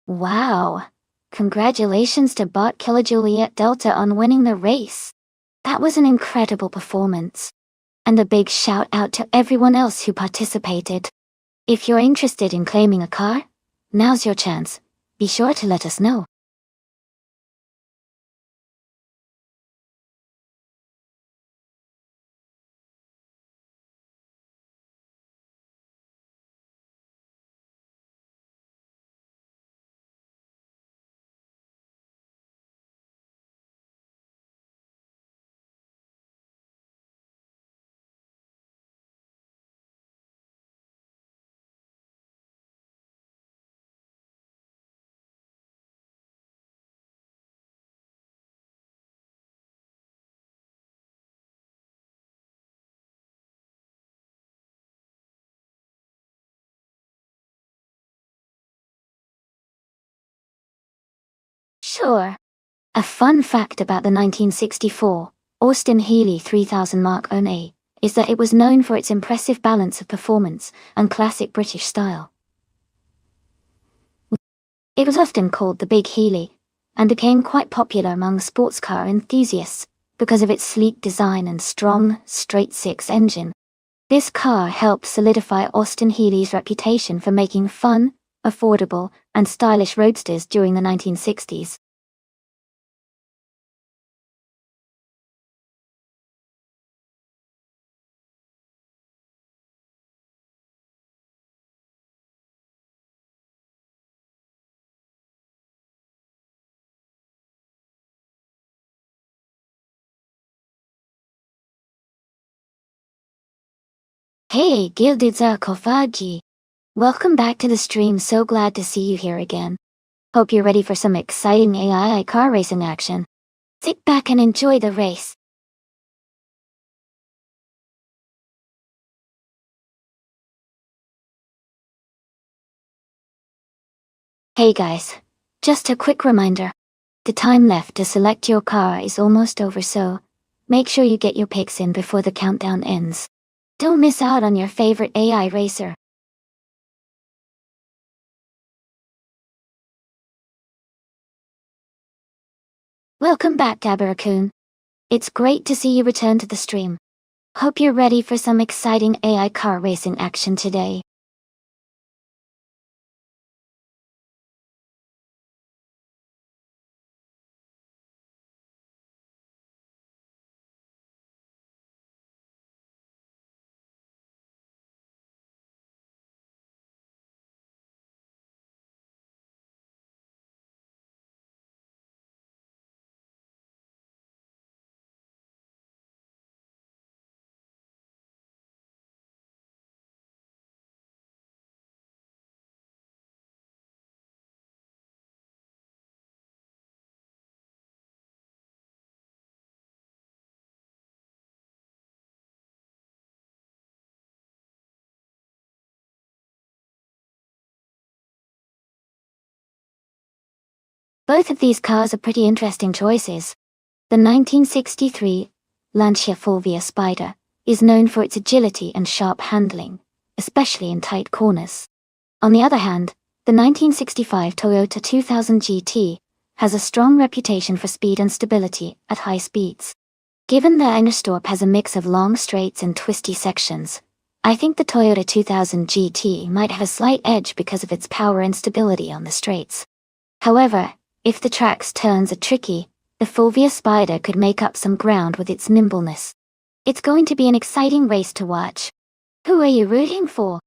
Wow! Congratulations to Bot Killer Juliet Delta on winning the race. That was an incredible performance. And a big shout out to everyone else who participated. If you're interested in claiming a car, now's your chance. Be sure to let us know. Sure. A fun fact about the 1964 Austin Healey 3000 Mark I is that it was known for its impressive balance of performance and classic British style. It was often called the Big Healey, and became quite popular among sports car enthusiasts because of its sleek design and strong, straight-six engine. This car helped solidify Austin Healey's reputation for making fun, affordable, and stylish roadsters during the 1960s. Hey, Gilded Sarcophagi! Welcome back to the stream, so glad to see you here again. Hope you're ready for some exciting AI car racing action. Sit back and enjoy the race. Hey guys, just a quick reminder. The time left to select your car is almost over, so make sure you get your picks in before the countdown ends. Don't miss out on your favorite AI racer. Welcome back, Dabaracoon. It's great to see you return to the stream. Hope you're ready for some exciting AI car racing action today. Both of these cars are pretty interesting choices. The 1963 Lancia Fulvia Spider is known for its agility and sharp handling, especially in tight corners. On the other hand, the 1965 Toyota 2000 GT has a strong reputation for speed and stability at high speeds. Given that Nonstop has a mix of long straights and twisty sections, I think the Toyota 2000 GT might have a slight edge because of its power and stability on the straights. However, if the track's turns are tricky, the Fulvia Spider could make up some ground with its nimbleness. It's going to be an exciting race to watch. Who are you rooting for?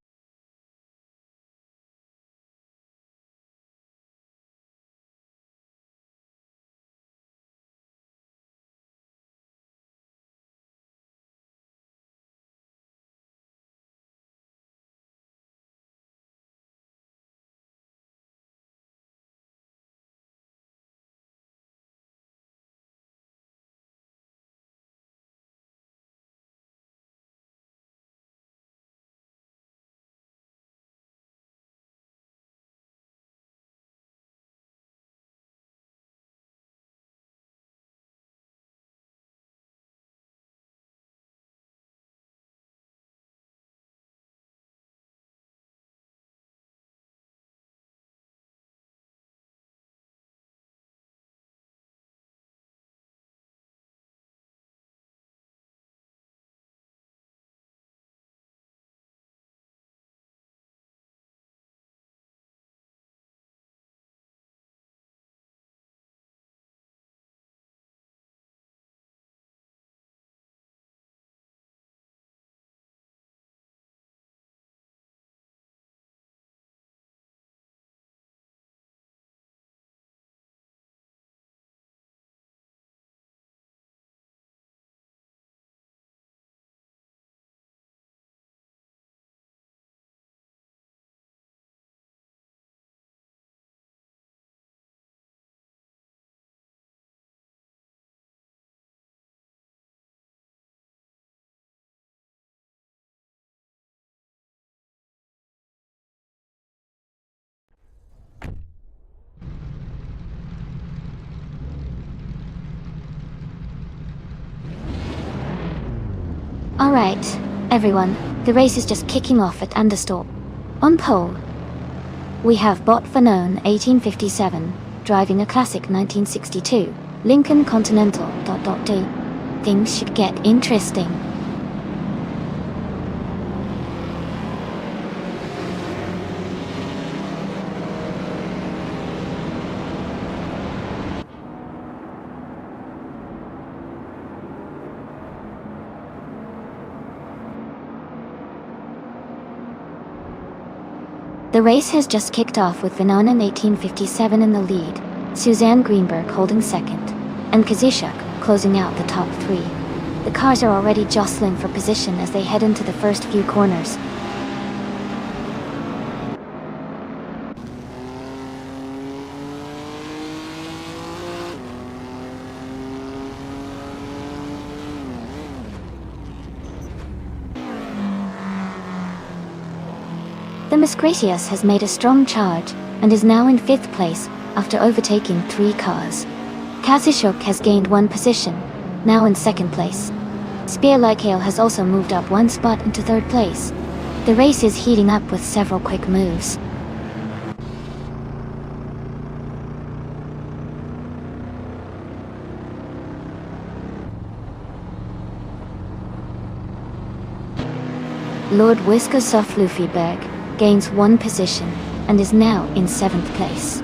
Alright, everyone, the race is just kicking off at Nonstop. On pole, we have Bot Fanon 1857, driving a classic 1962 Lincoln Continental. Things should get interesting. The race has just kicked off with Vanonen 1857 in the lead, Suzanne Greenberg holding second, and Kazishuk closing out the top three. The cars are already jostling for position as they head into the first few corners. The Miss Gracious has made a strong charge, and is now in 5th place, after overtaking 3 cars. Kazishuk has gained 1 position, now in 2nd place. Spear Lykale has also moved up 1 spot into 3rd place. The race is heating up with several quick moves. Lord Wiskersoft Luffyberg gains 1 position, and is now in 7th place.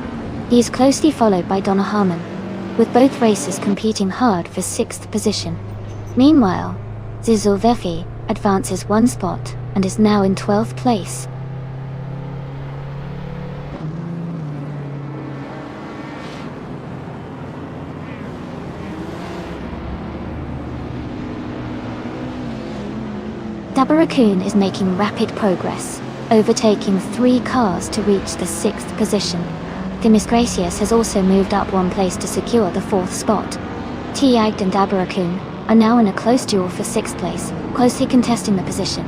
He is closely followed by Donna Harmon, with both races competing hard for 6th position. Meanwhile, Zizulvefi advances 1 spot, and is now in 12th place. Dabarakun is making rapid progress, overtaking 3 cars to reach the 6th position. The Miss Gracious has also moved up 1 place to secure the 4th spot. Tiagd and Dabarakun are now in a close duel for 6th place, closely contesting the position.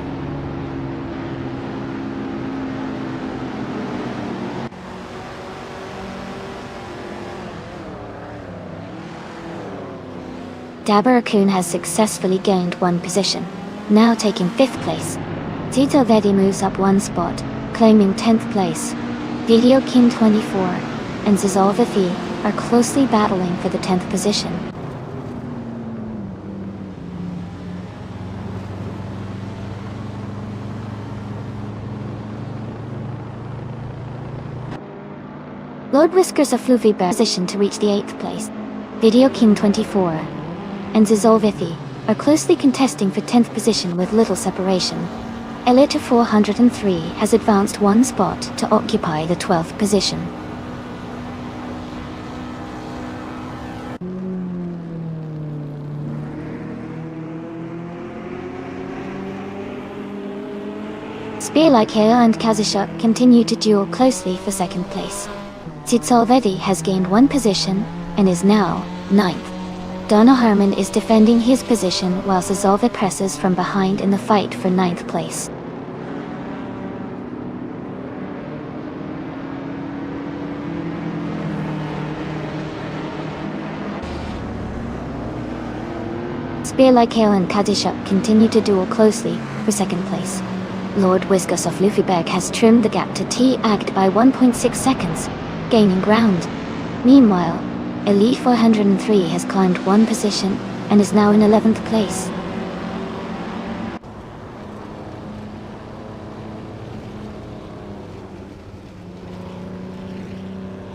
Dabarakun has successfully gained 1 position, now taking 5th place. Tito Vedi moves up 1 spot, claiming 10th place. Video King 24 and Zizolvathi are closely battling for the 10th position. Lord Whiskers of Fluffy Bear position to reach the 8th place. Video King 24 and Zizolvithi are closely contesting for 10th position with little separation. Elita 403 has advanced one spot to occupy the 12th position. Spear Like Hail and Kazishuk continue to duel closely for 2nd place. Zitsolvedi has gained one position and is now 9th. Donna Herman is defending his position while Zizolve presses from behind in the fight for 9th place. Spear Like Hail and Kadishuk continue to duel closely for 2nd place. Lord Whiskas of Luffyberg has trimmed the gap to T-Agged by 1.6 seconds, gaining ground. Meanwhile, Elite 403 has climbed one position and is now in 11th place.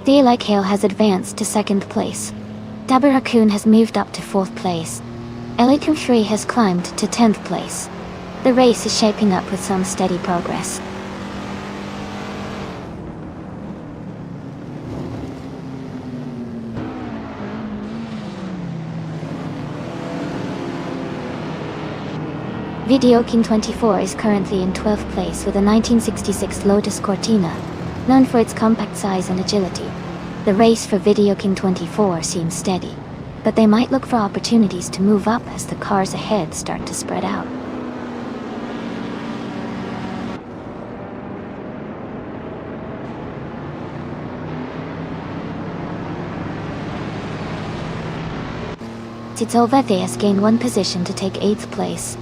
Spear Like Hail has advanced to 2nd place. Dabba Raccoon has moved up to 4th place. Elite 3 has climbed to 10th place. The race is shaping up with some steady progress. Video King 24 is currently in 12th place with a 1966 Lotus Cortina, known for its compact size and agility. The race for Video King 24 seems steady, but they might look for opportunities to move up as the cars ahead start to spread out. Zitsolvethe has gained one position to take 8th place.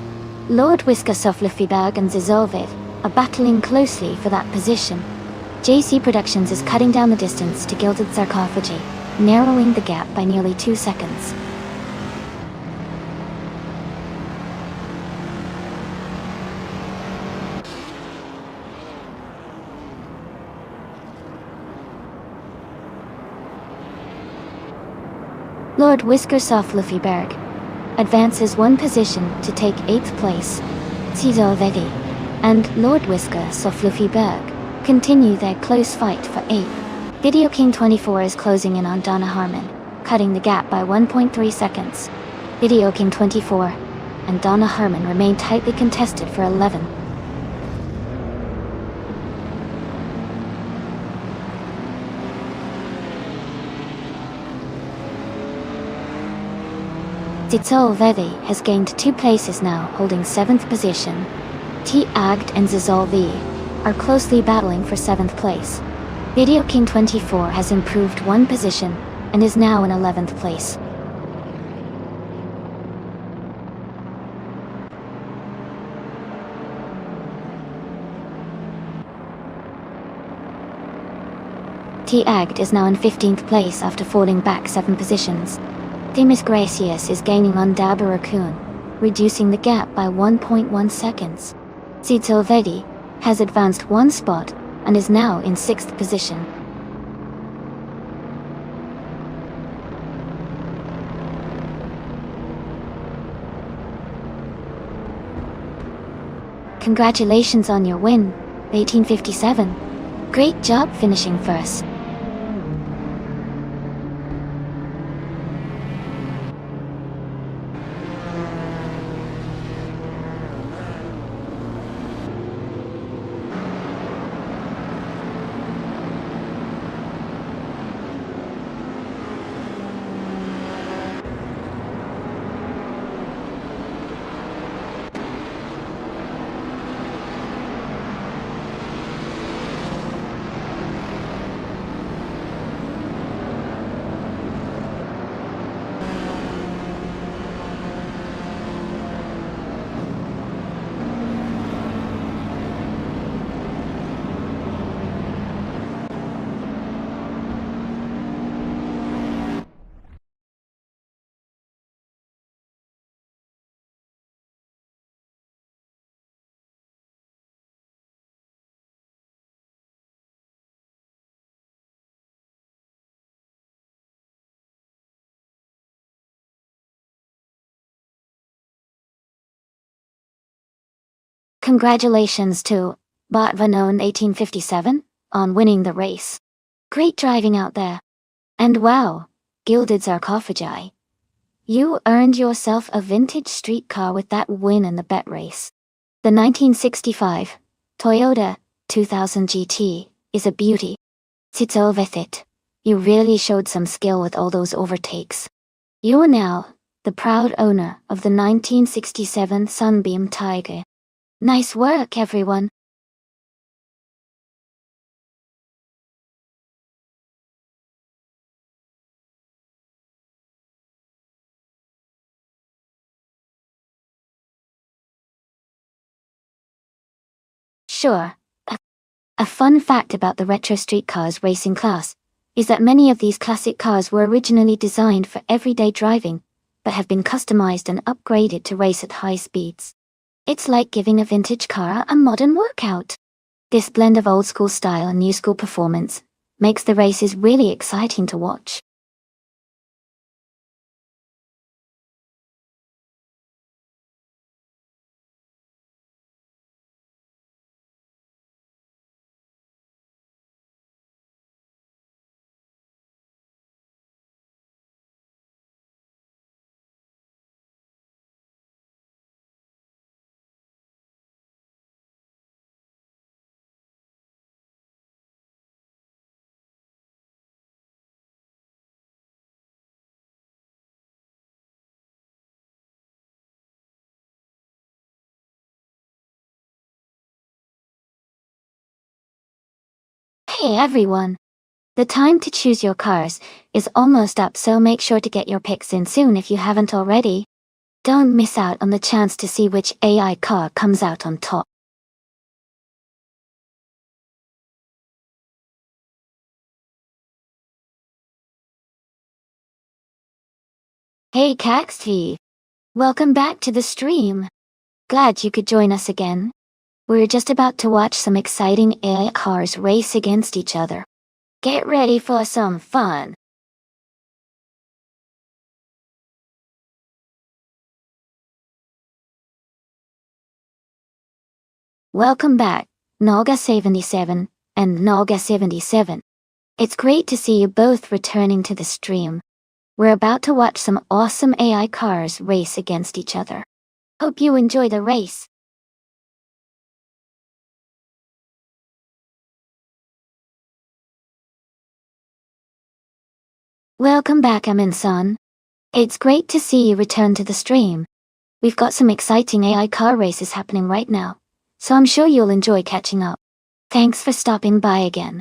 Lord Whiskas of Luffyberg and Zizolviv are battling closely for that position. JC Productions is cutting down the distance to Gilded Sarcophagi, narrowing the gap by nearly 2 seconds. Lord Whiskers of Luffyberg advances one position to take 8th place. Zizolvedi and Lord Whiskers of Luffyberg continue their close fight for 8th. Video King 24 is closing in on Donna Harmon, cutting the gap by 1.3 seconds. Video King 24 and Donna Harmon remain tightly contested for 11th. Zitsolvedi has gained 2 places now, holding 7th position. T-Agged and Zizolvi are closely battling for 7th place. Video King 24 has improved 1 position and is now in 11th place. T-Agged is now in 15th place after falling back 7 positions. Themis Gracious is gaining on Dabba Raccoon, reducing the gap by 1.1 seconds. Zitsolvedi has advanced 1 spot and is now in 6th position. Congratulations on your win, 1857. Great job finishing first. Congratulations to Botvanon 1857 on winning the race. Great driving out there. And wow, gilded sarcophagi. You earned yourself a vintage streetcar with that win in the bet race. The 1965 Toyota 2000 GT is a beauty. Sits over it. You really showed some skill with all those overtakes. You are now the proud owner of the 1967 Sunbeam Tiger. Nice work, everyone. Sure. A fun fact about the retro streetcars racing class is that many of these classic cars were originally designed for everyday driving, but have been customized and upgraded to race at high speeds. It's like giving a vintage car a modern workout. This blend of old school style and new school performance makes the races really exciting to watch. Hey everyone! The time to choose your cars is almost up, so make sure to get your picks in soon if you haven't already. Don't miss out on the chance to see which AI car comes out on top. Hey Caxty! Welcome back to the stream. Glad you could join us again. We're just about to watch some exciting AI cars race against each other. Get ready for some fun. Welcome back, Naga77 and Naga77. It's great to see you both returning to the stream. We're about to watch some awesome AI cars race against each other. Hope you enjoy the race. Welcome back, Amin-san. It's great to see you return to the stream. We've got some exciting AI car races happening right now, so I'm sure you'll enjoy catching up. Thanks for stopping by again.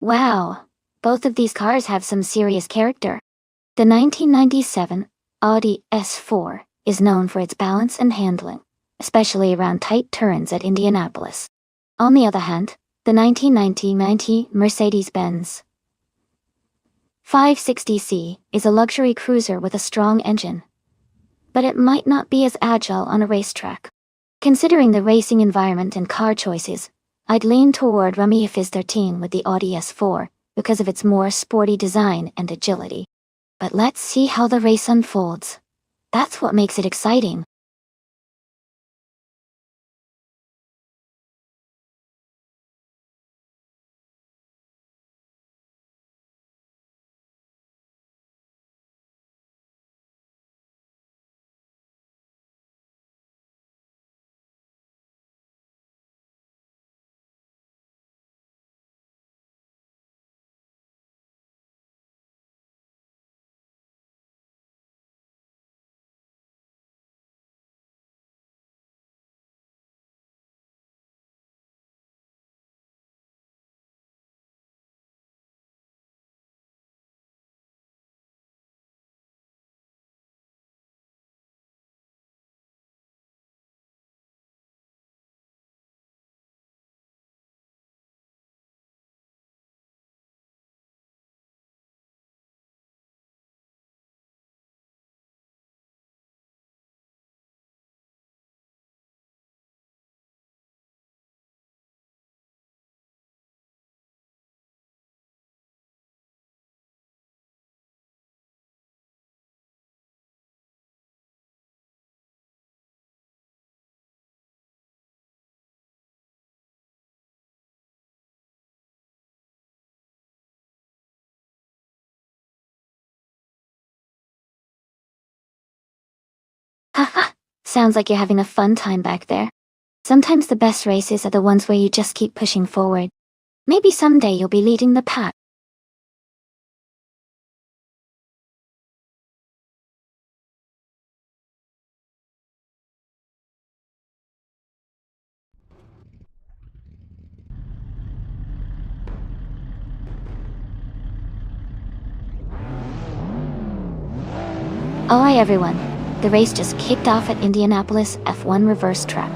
Wow, both of these cars have some serious character. The 1997 Audi S4 is known for its balance and handling, especially around tight turns at Indianapolis. On the other hand, the 1990 Mercedes-Benz 560C is a luxury cruiser with a strong engine, but it might not be as agile on a racetrack. Considering the racing environment and car choices, I'd lean toward Rami Fiz 13 with the Audi S4 because of its more sporty design and agility. But let's see how the race unfolds. That's what makes it exciting. Sounds like you're having a fun time back there. Sometimes the best races are the ones where you just keep pushing forward. Maybe someday you'll be leading the pack. Alright everyone, the race just kicked off at Indianapolis F1 reverse track.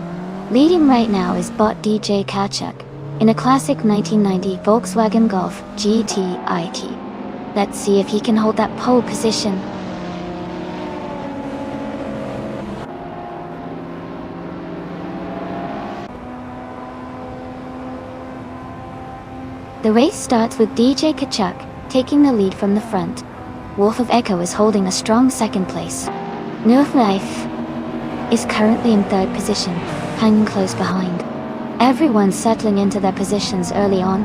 Leading right now is bot DJ Kachuk in a classic 1990 Volkswagen Golf GTI. Let's see if he can hold that pole position. The race starts with DJ Kachuk taking the lead from the front. Wolf of Echo is holding a strong second place. North Life is currently in third position, hanging close behind. Everyone's settling into their positions early on.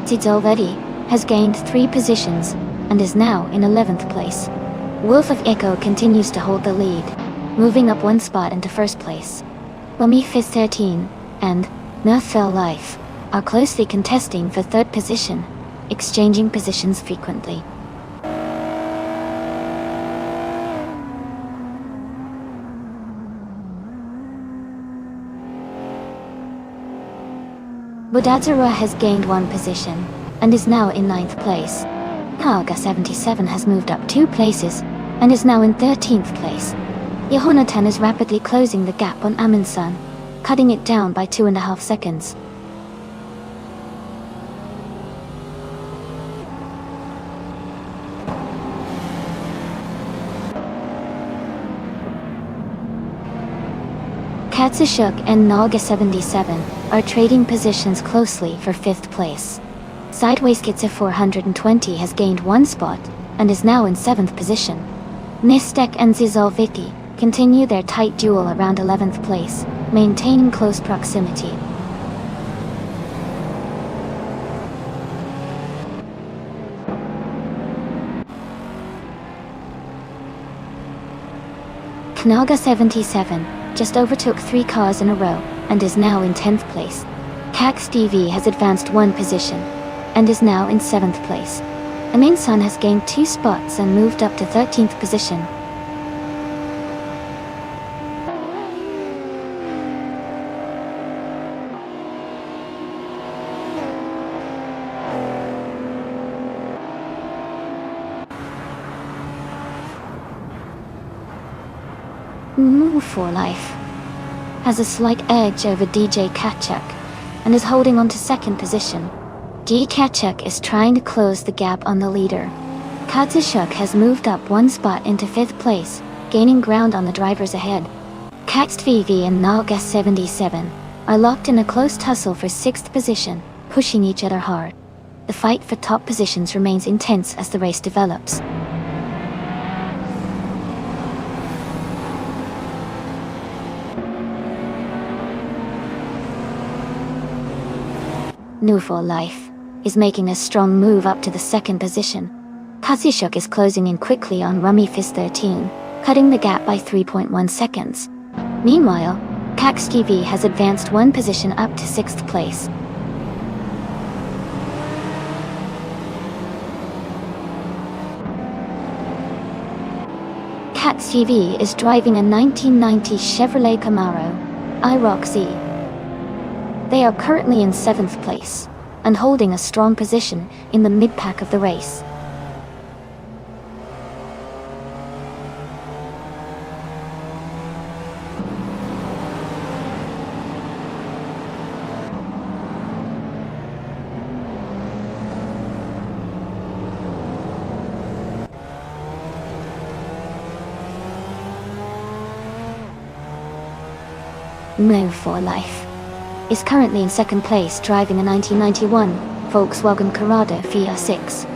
Tidolvetti has gained 3 positions and is now in 11th place. Wolf of Echo continues to hold the lead, moving up 1 spot into first place. Fizz 13 and Northfell Life are closely contesting for 3rd position, exchanging positions frequently. Budazara has gained 1 position and is now in 9th place. Kaga 77 has moved up 2 places and is now in 13th place. Yehonatan is rapidly closing the gap on Amundsen, cutting it down by 2.5 seconds. Katsushuk and Naga 77 are trading positions closely for 5th place. Sideways Kitsa 420 has gained 1 spot and is now in 7th position. Nistek and Zizolviki continue their tight duel around 11th place, maintaining close proximity. Knaga 77 just overtook 3 cars in a row and is now in 10th place. Cax DV has advanced 1 position and is now in 7th place. Amingsan has gained 2 spots and moved up to 13th position. Move for Life has a slight edge over DJ Kachuk and is holding on to 2nd position. D. Kachuk is trying to close the gap on the leader. Katsushuk has moved up 1 spot into 5th place, gaining ground on the drivers ahead. KaxTVV and Naga 77 are locked in a close tussle for 6th position, pushing each other hard. The fight for top positions remains intense as the race develops. New for Life is making a strong move up to the 2nd position. Katsushuk is closing in quickly on Fizz 13, cutting the gap by 3.1 seconds. Meanwhile, KaxTV has advanced 1 position up to 6th place. KaxTV is driving a 1990 Chevrolet Camaro IROC Z. They are currently in 7th place and holding a strong position in the mid-pack of the race. Move for Life is currently in 2nd place driving a 1991 Volkswagen Corrado VR6.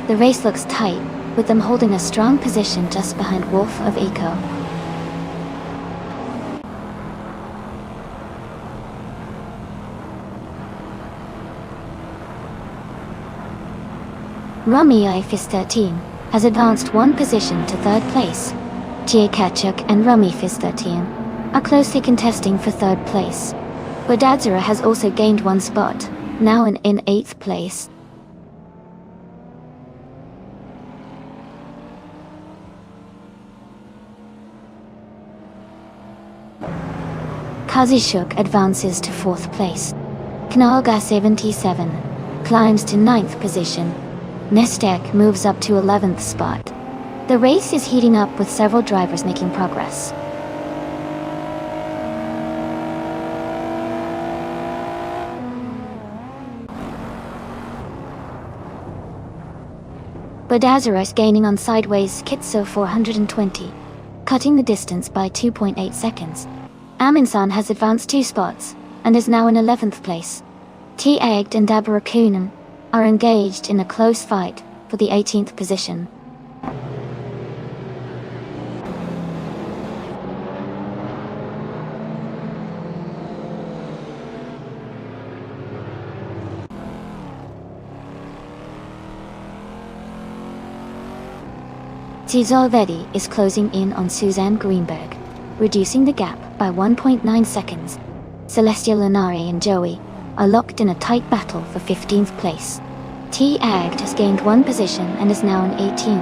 The race looks tight, with them holding a strong position just behind Wolf of Echo. Rami Ifis 13 has advanced one position to third place. Jay Kachuk and Rami Fis 13 are closely contesting for third place. Bodadzera has also gained one spot, now in 8th place. Kazishuk advances to 4th place. Knalga 77 climbs to 9th position. Nestek moves up to 11th spot. The race is heating up with several drivers making progress. Bodadzera is gaining on sideways Kitso 420, cutting the distance by 2.8 seconds. Aminsan has advanced 2 spots, and is now in 11th place. T-Agd and Dabarakunan are engaged in a close fight for the 18th position. Tizolvedi is closing in on Suzanne Greenberg, reducing the gap by 1.9 seconds. Celestia Lunari and Joey are locked in a tight battle for 15th place. T-Agd has gained one position and is now in 18.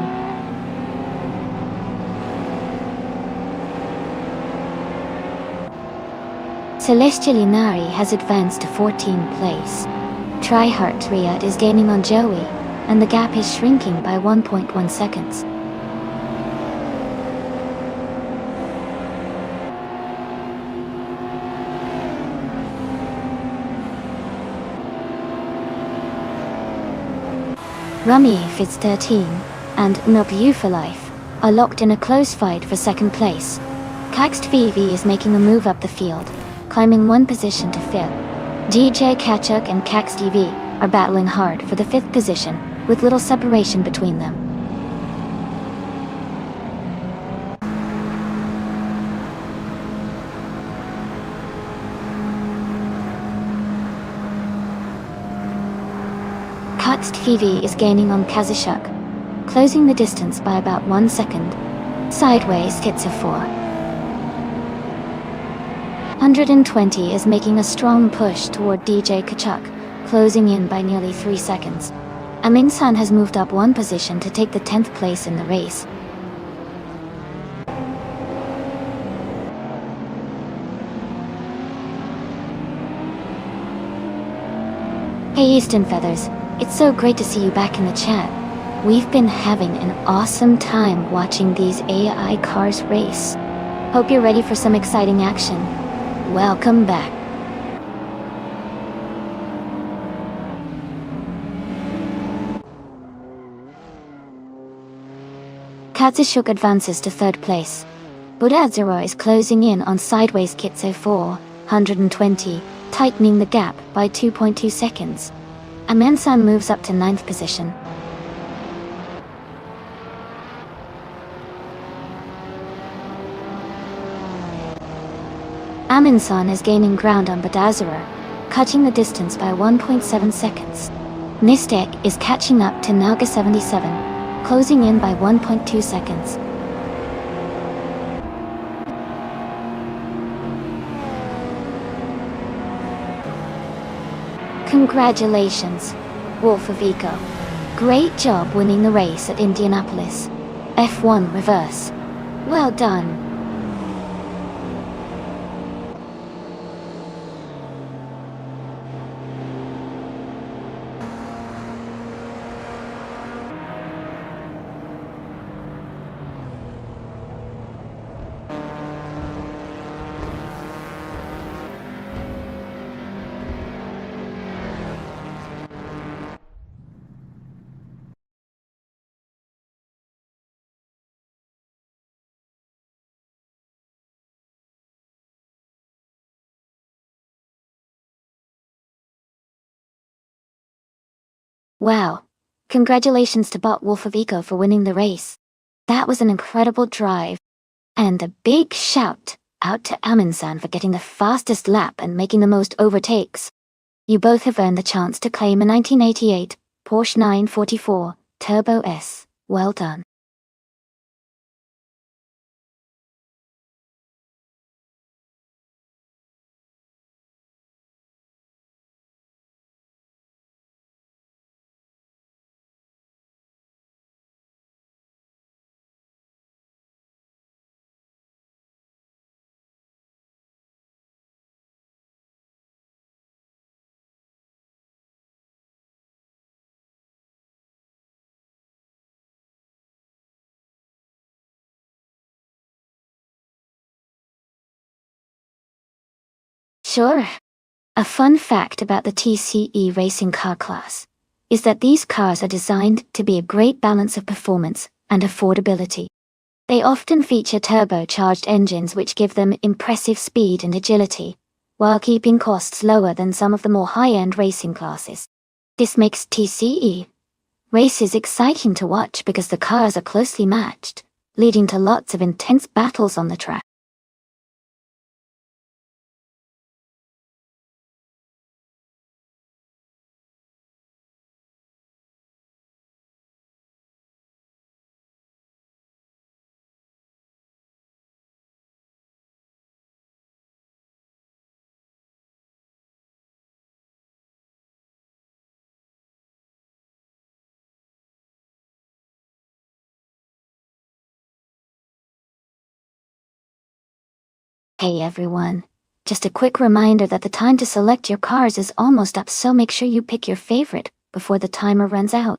Celestia Lunari has advanced to 14th place. Tryhart Riyad is gaining on Joey, and the gap is shrinking by 1.1 seconds. Rami Fitz 13 and Nob You for Life are locked in a close fight for 2nd place. Kaxt VV is making a move up the field, climbing one position to 5th. DJ Kachuk and Kaxt EV are battling hard for the 5th position, with little separation between them. Kaxt VV is gaining on Kazishuk, closing the distance by about 1 second. Sideways Kitsa 4 120 is making a strong push toward DJ Kachuk, closing in by nearly 3 seconds. Aminsan has moved up one position to take the 10th place in the race. Hey Easton Feathers, it's so great to see you back in the chat. We've been having an awesome time watching these AI cars race. Hope you're ready for some exciting action. Welcome back. Katsishuk advances to 3rd place. Bodadzera is closing in on sideways Kitso 420, tightening the gap by 2.2 seconds. Amensan moves up to 9th position. Aminsan is gaining ground on Bodadzera, cutting the distance by 1.7 seconds. Nistek is catching up to Naga 77, closing in by 1.2 seconds. Congratulations, Wolf of Eco. Great job winning the race at Indianapolis. F1 reverse. Well done. Wow. Congratulations to Bot Wolf of Eco for winning the race. That was an incredible drive. And a big shout out to Aminsan for getting the fastest lap and making the most overtakes. You both have earned the chance to claim a 1988 Porsche 944 Turbo S. Well done. Sure. A fun fact about the TCE racing car class is that these cars are designed to be a great balance of performance and affordability. They often feature turbocharged engines which give them impressive speed and agility, while keeping costs lower than some of the more high-end racing classes. This makes TCE races exciting to watch because the cars are closely matched, leading to lots of intense battles on the track. Hey everyone, just a quick reminder that the time to select your cars is almost up, so make sure you pick your favorite before the timer runs out.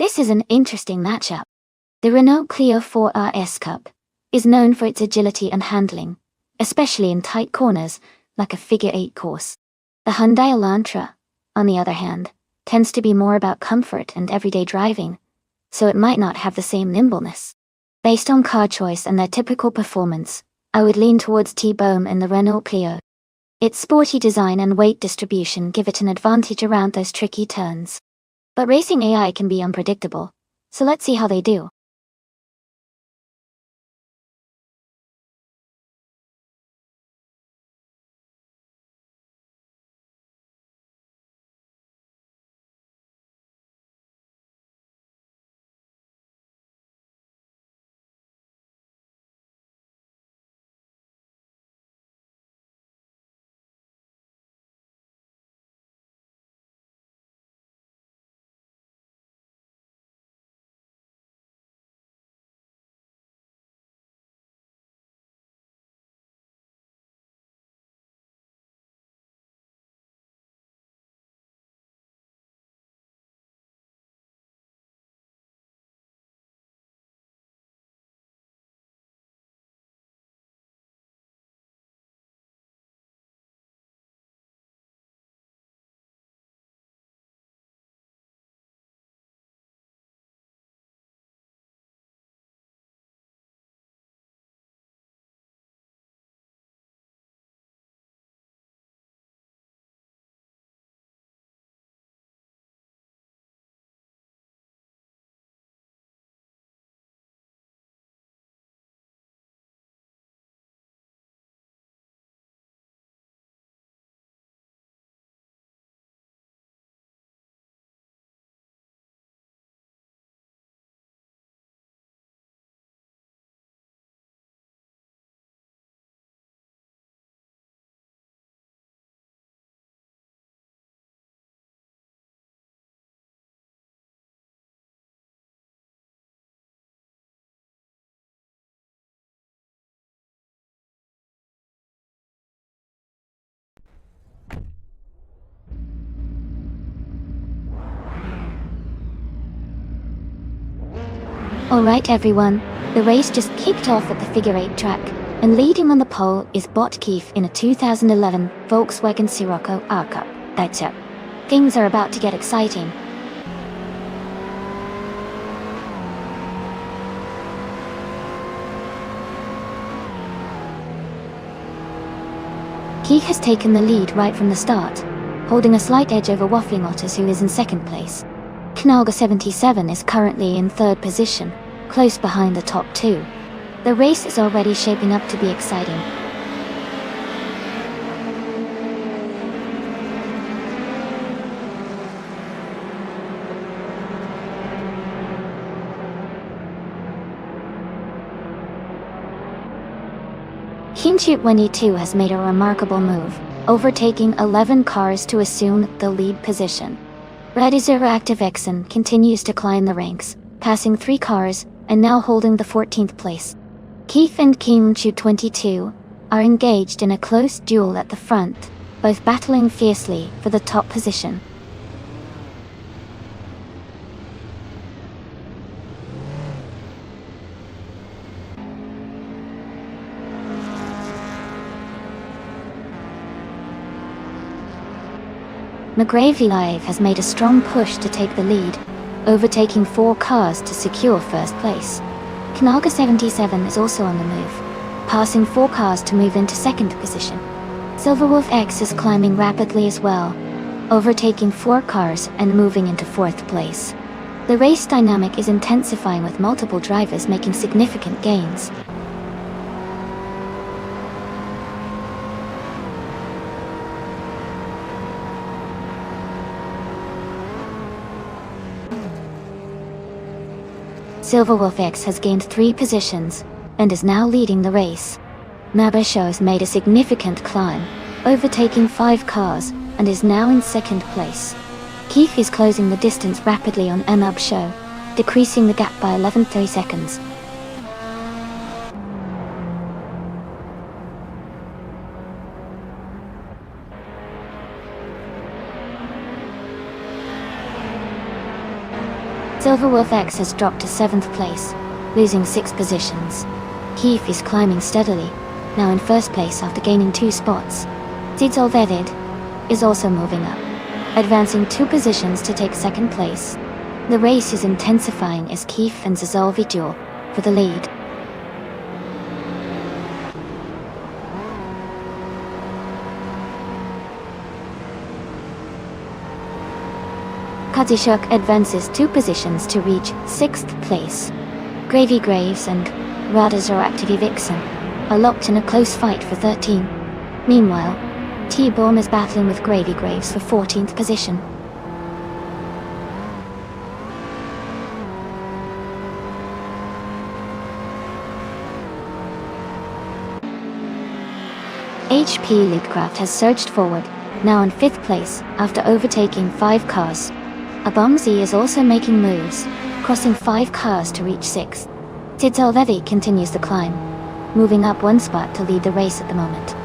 This is an interesting matchup. The Renault Clio 4 RS Cup is known for its agility and handling, especially in tight corners, like a figure-8 course. The Hyundai Elantra, on the other hand, tends to be more about comfort and everyday driving, so it might not have the same nimbleness. Based on car choice and their typical performance, I would lean towards T-Bone in the Renault Clio. Its sporty design and weight distribution give it an advantage around those tricky turns. But racing AI can be unpredictable, so let's see how they do. Alright everyone, the race just kicked off at the figure 8 track, and leading on the pole is Bot Keith in a 2011 Volkswagen Scirocco R-Cup. That's it. Things are about to get exciting. Keith has taken the lead right from the start, holding a slight edge over Waffling Otters, who is in second place. Knalga 77 is currently in third position, close behind the top two. The race is already shaping up to be exciting. Hinchut 22 has made a remarkable move, overtaking 11 cars to assume the lead position. Radizero Active Exxon continues to climb the ranks, passing 3 cars, and now holding the 14th place. Keith and Hinchut 22 are engaged in a close duel at the front, both battling fiercely for the top position. McGravy Live has made a strong push to take the lead, overtaking 4 cars to secure first place. Knalga 77 is also on the move, passing 4 cars to move into second position. Silverwolf X is climbing rapidly as well, overtaking 4 cars and moving into 4th place. The race dynamic is intensifying with multiple drivers making significant gains. Silverwolf X has gained 3 positions, and is now leading the race. Mabasho has made a significant climb, overtaking 5 cars, and is now in second place. Keith is closing the distance rapidly on Mabasho, decreasing the gap by 11.3 seconds. Silverwolf X has dropped to 7th place, losing 6 positions. Keith is climbing steadily, now in first place after gaining 2 spots. Zidzelvedid is also moving up, advancing 2 positions to take second place. The race is intensifying as Keith and Zizolvi duel for the lead. Kazishuk advances 2 positions to reach 6th place. Gravy Graves and Radazor Active Vixen are locked in a close fight for 13. Meanwhile, T-Bomb is battling with Gravy Graves for 14th position. HP Lootcraft has surged forward, now in 5th place after overtaking 5 cars. Abumzi is also making moves, crossing 5 cars to reach 6th. Zidzelvevi continues the climb, moving up 1 spot to lead the race at the moment.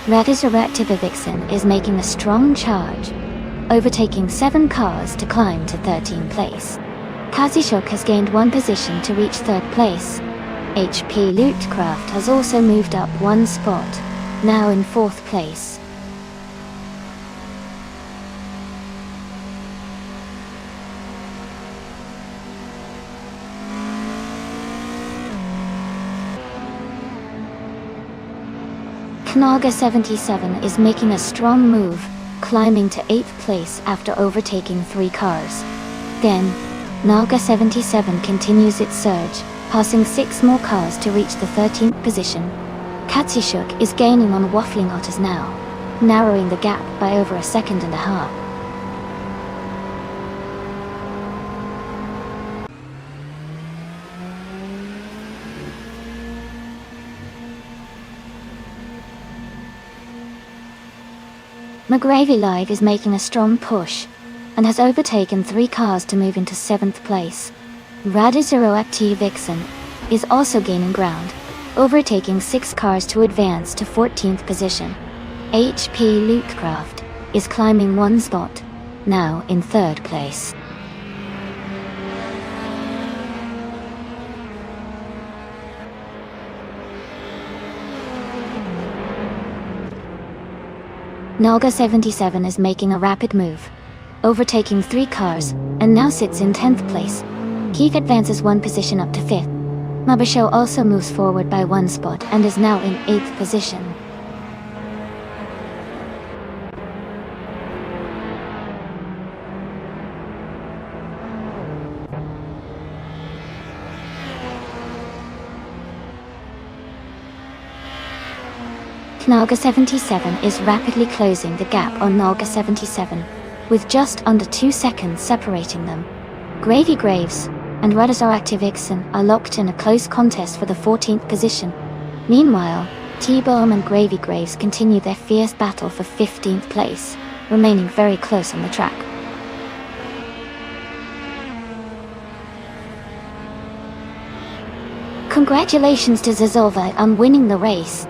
Radizoractiva Vixen is making a strong charge, overtaking 7 cars to climb to 13th place. Kazishuk has gained 1 position to reach 3rd place. HP Lootcraft has also moved up 1 spot, now in 4th place. Knalga 77 is making a strong move, climbing to 8th place after overtaking 3 cars. Then, Knalga 77 continues its surge, passing 6 more cars to reach the 13th position. Katsishuk is gaining on Waffling Otters now, narrowing the gap by over 1.5 seconds. McGravy Live is making a strong push, and has overtaken 3 cars to move into 7th place. Radizero Active Vixen is also gaining ground, overtaking 6 cars to advance to 14th position. HP Lootcraft is climbing 1 spot, now in 3rd place. Naga 77 is making a rapid move, overtaking 3 cars, and now sits in 10th place. Keith advances 1 position up to 5th. Mabasho also moves forward by 1 spot and is now in 8th position. Naga 77 is rapidly closing the gap on Naga 77, with just under 2 seconds separating them. Gravy Graves and Radazar Vixen are locked in a close contest for the 14th position. Meanwhile, T-Bomb and Gravy Graves continue their fierce battle for 15th place, remaining very close on the track. Congratulations to Zazova on winning the race.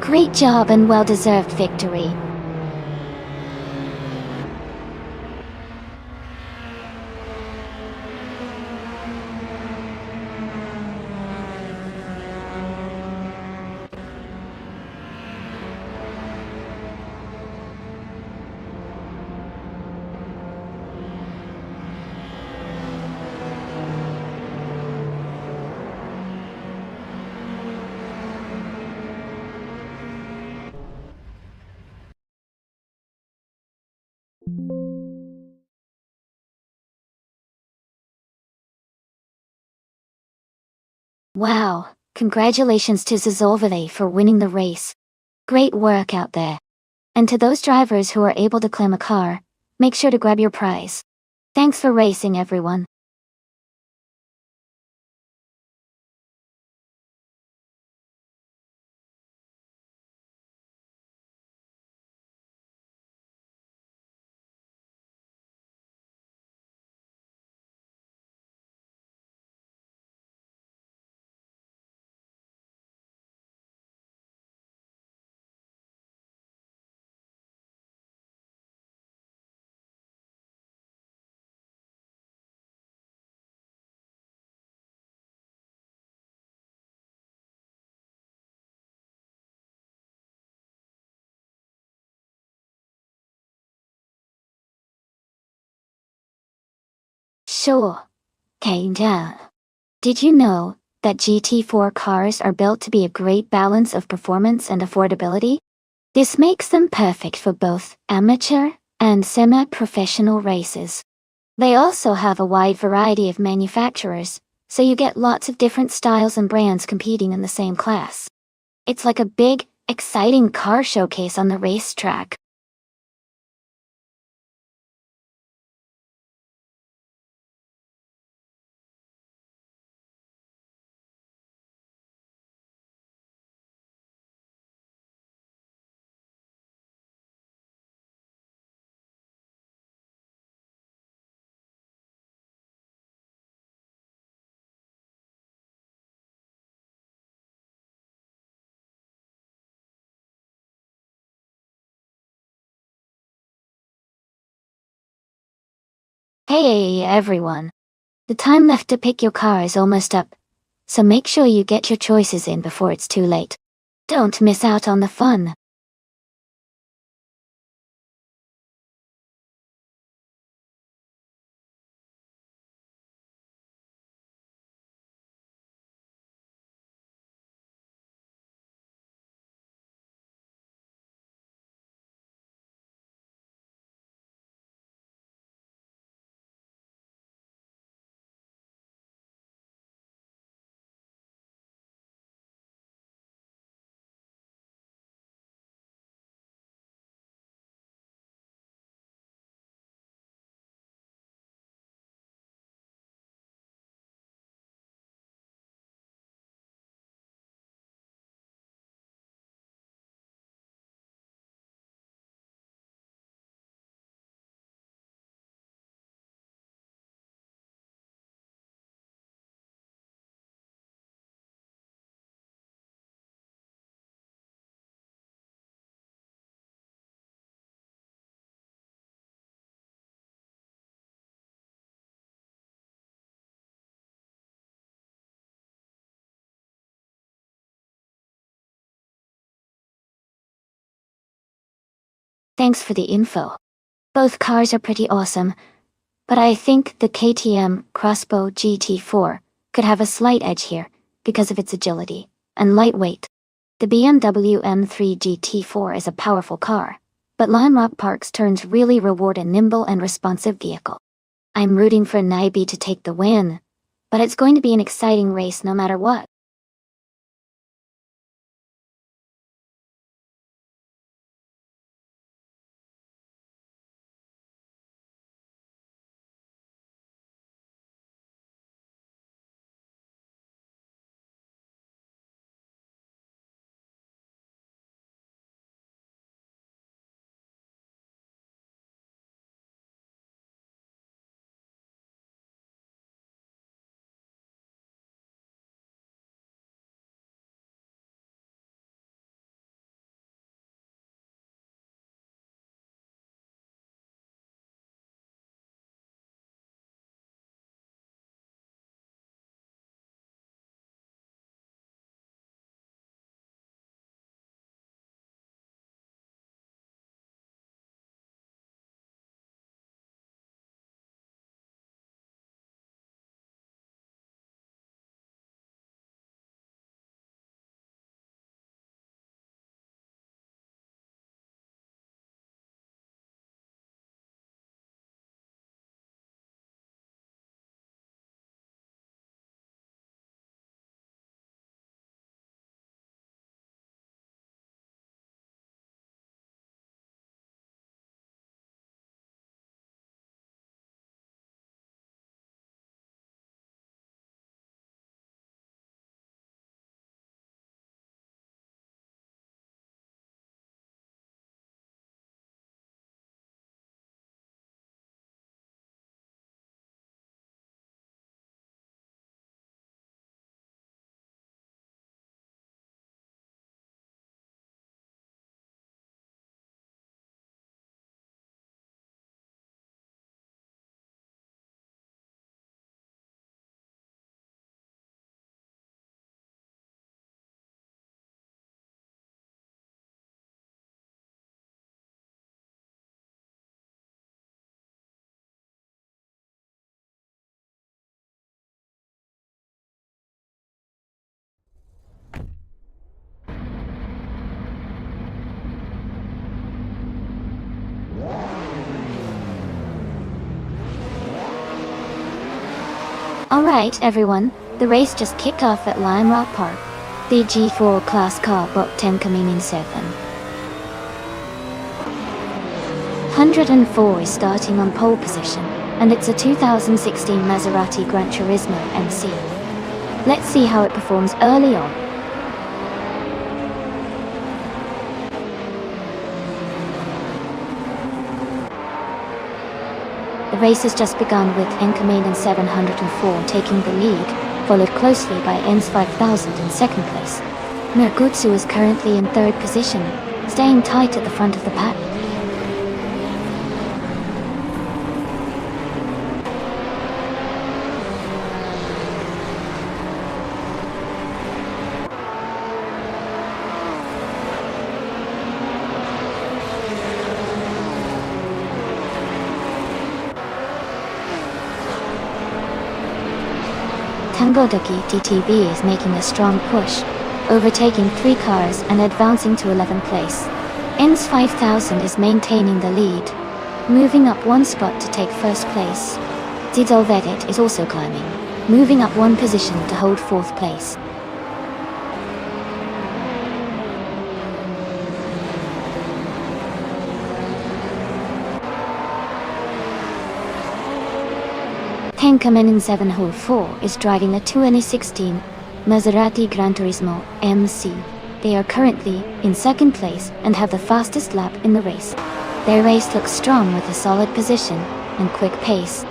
Great job and well-deserved victory. Wow, congratulations to Zazovale for winning the race. Great work out there. And to those drivers who are able to claim a car, make sure to grab your prize. Thanks for racing, everyone. Sure. Came down. Did you know that GT4 cars are built to be a great balance of performance and affordability? This makes them perfect for both amateur and semi-professional races. They also have a wide variety of manufacturers, so you get lots of different styles and brands competing in the same class. It's like a big, exciting car showcase on the racetrack. Hey everyone! The time left to pick your car is almost up, so make sure you get your choices in before it's too late. Don't miss out on the fun. Thanks for the info. Both cars are pretty awesome, but I think the KTM Crossbow GT4 could have a slight edge here because of its agility and lightweight. The BMW M3 GT4 is a powerful car, but Lime Rock Park's turns really reward a nimble and responsive vehicle. I'm rooting for Naibi to take the win, but it's going to be an exciting race no matter what. Alright everyone, the race just kicked off at Lime Rock Park. The G4 class car booked 10 coming in 7. 104 is starting on pole position, and it's a 2016 Maserati Gran Turismo MC. Let's see how it performs early on. The race has just begun with Enkaman 704 taking the lead, followed closely by ENS 5000 in second place. Mergutsu is currently in third position, staying tight at the front of the pack. Tangodaki DTB is making a strong push, overtaking 3 cars and advancing to 11th place. ENS 5000 is maintaining the lead, moving up 1 spot to take first place. Didolvedit is also climbing, moving up 1 position to hold 4th place. Tenkamen 704 is driving a 2016 Maserati Gran Turismo MC. They are currently in second place and have the fastest lap in the race. Their race looks strong with a solid position and quick pace.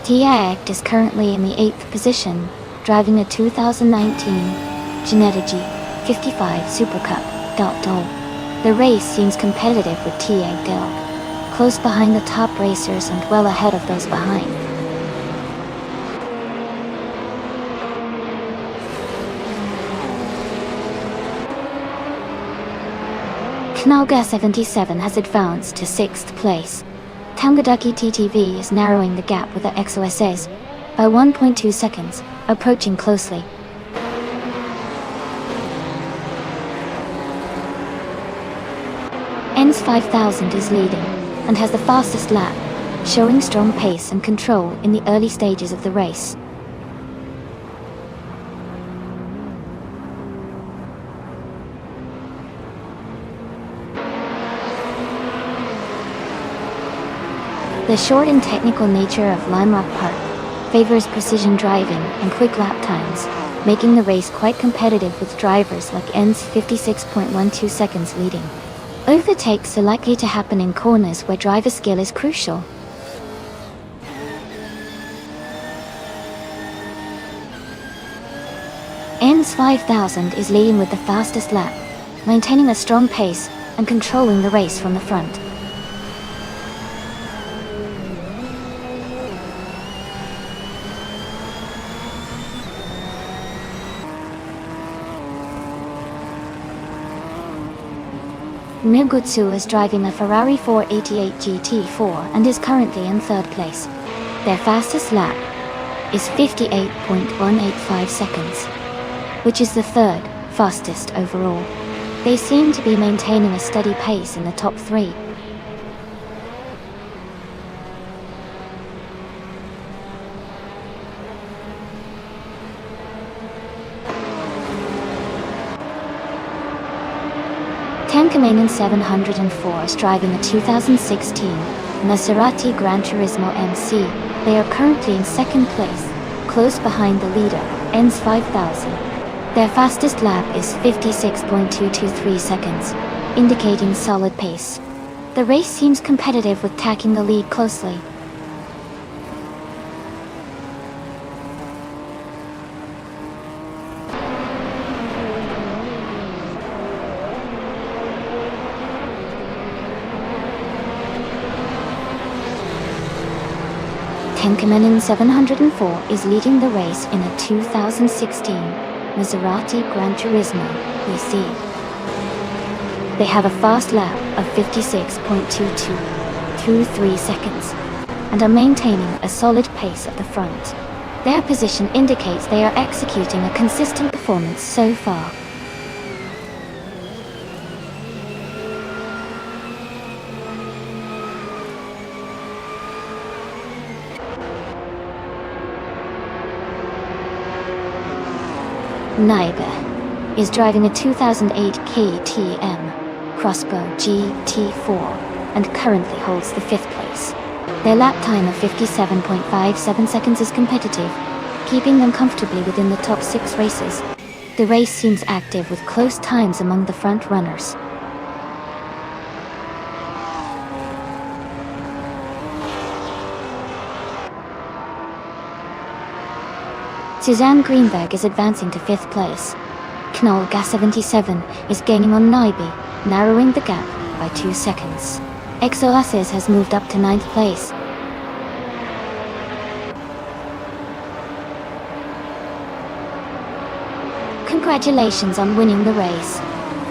TIACT is currently in the 8th position, driving a 2019 Genetigy 55 Super Cup. The race seems competitive with TA Del close behind the top racers and well ahead of those behind. Knalga 77 has advanced to 6th place. Tangadaki TTV is narrowing the gap with the XOSS by 1.2 seconds, approaching closely. ENS 5000 is leading, and has the fastest lap, showing strong pace and control in the early stages of the race. The short and technical nature of Lime Rock Park favors precision driving and quick lap times, making the race quite competitive with drivers like ENS 56.12 seconds leading. Overtakes are likely to happen in corners where driver skill is crucial. ENS 5000 is leading with the fastest lap, maintaining a strong pace and controlling the race from the front. Migutsu is driving a Ferrari 488 GT4 and is currently in 3rd place. Their fastest lap is 58.185 seconds, which is the 3rd fastest overall. They seem to be maintaining a steady pace in the top 3. Tankamanen 704 is driving a 2016 Maserati Gran Turismo MC. They are currently in 2nd place, close behind the leader, ENS 5000. Their fastest lap is 56.223 seconds, indicating solid pace. The race seems competitive with tacking the lead closely. Tankamanen 704 is leading the race in a 2016 Maserati Gran Turismo EC. They have a fast lap of 56.2223 seconds and are maintaining a solid pace at the front. Their position indicates they are executing a consistent performance so far. Naiba is driving a 2008 KTM Crossbow GT4 and currently holds the 5th place. Their lap time of 57.57 seconds is competitive, keeping them comfortably within the top 6 races. The race seems active with close times among the front runners. Suzanne Greenberg is advancing to 5th place. Knalga 77 is gaining on Naibi, narrowing the gap by 2 seconds. Exoasis has moved up to 9th place. Congratulations on winning the race.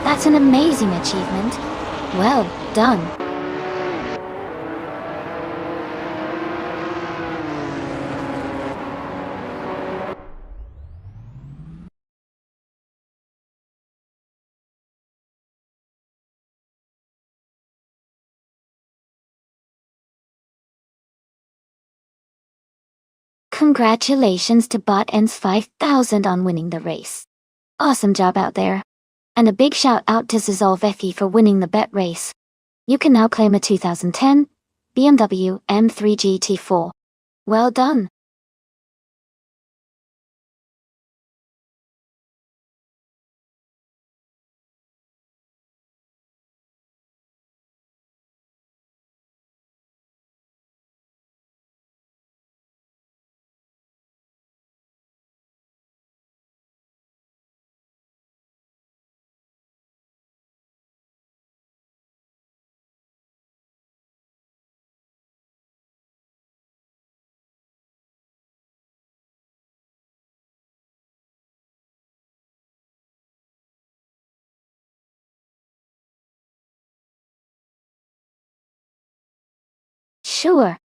That's an amazing achievement. Well done. Congratulations to Bot ENS 5000 on winning the race. Awesome job out there. And a big shout out to Zizol Vefi for winning the bet race. You can now claim a 2010 BMW M3 GT4. Well done. Sure.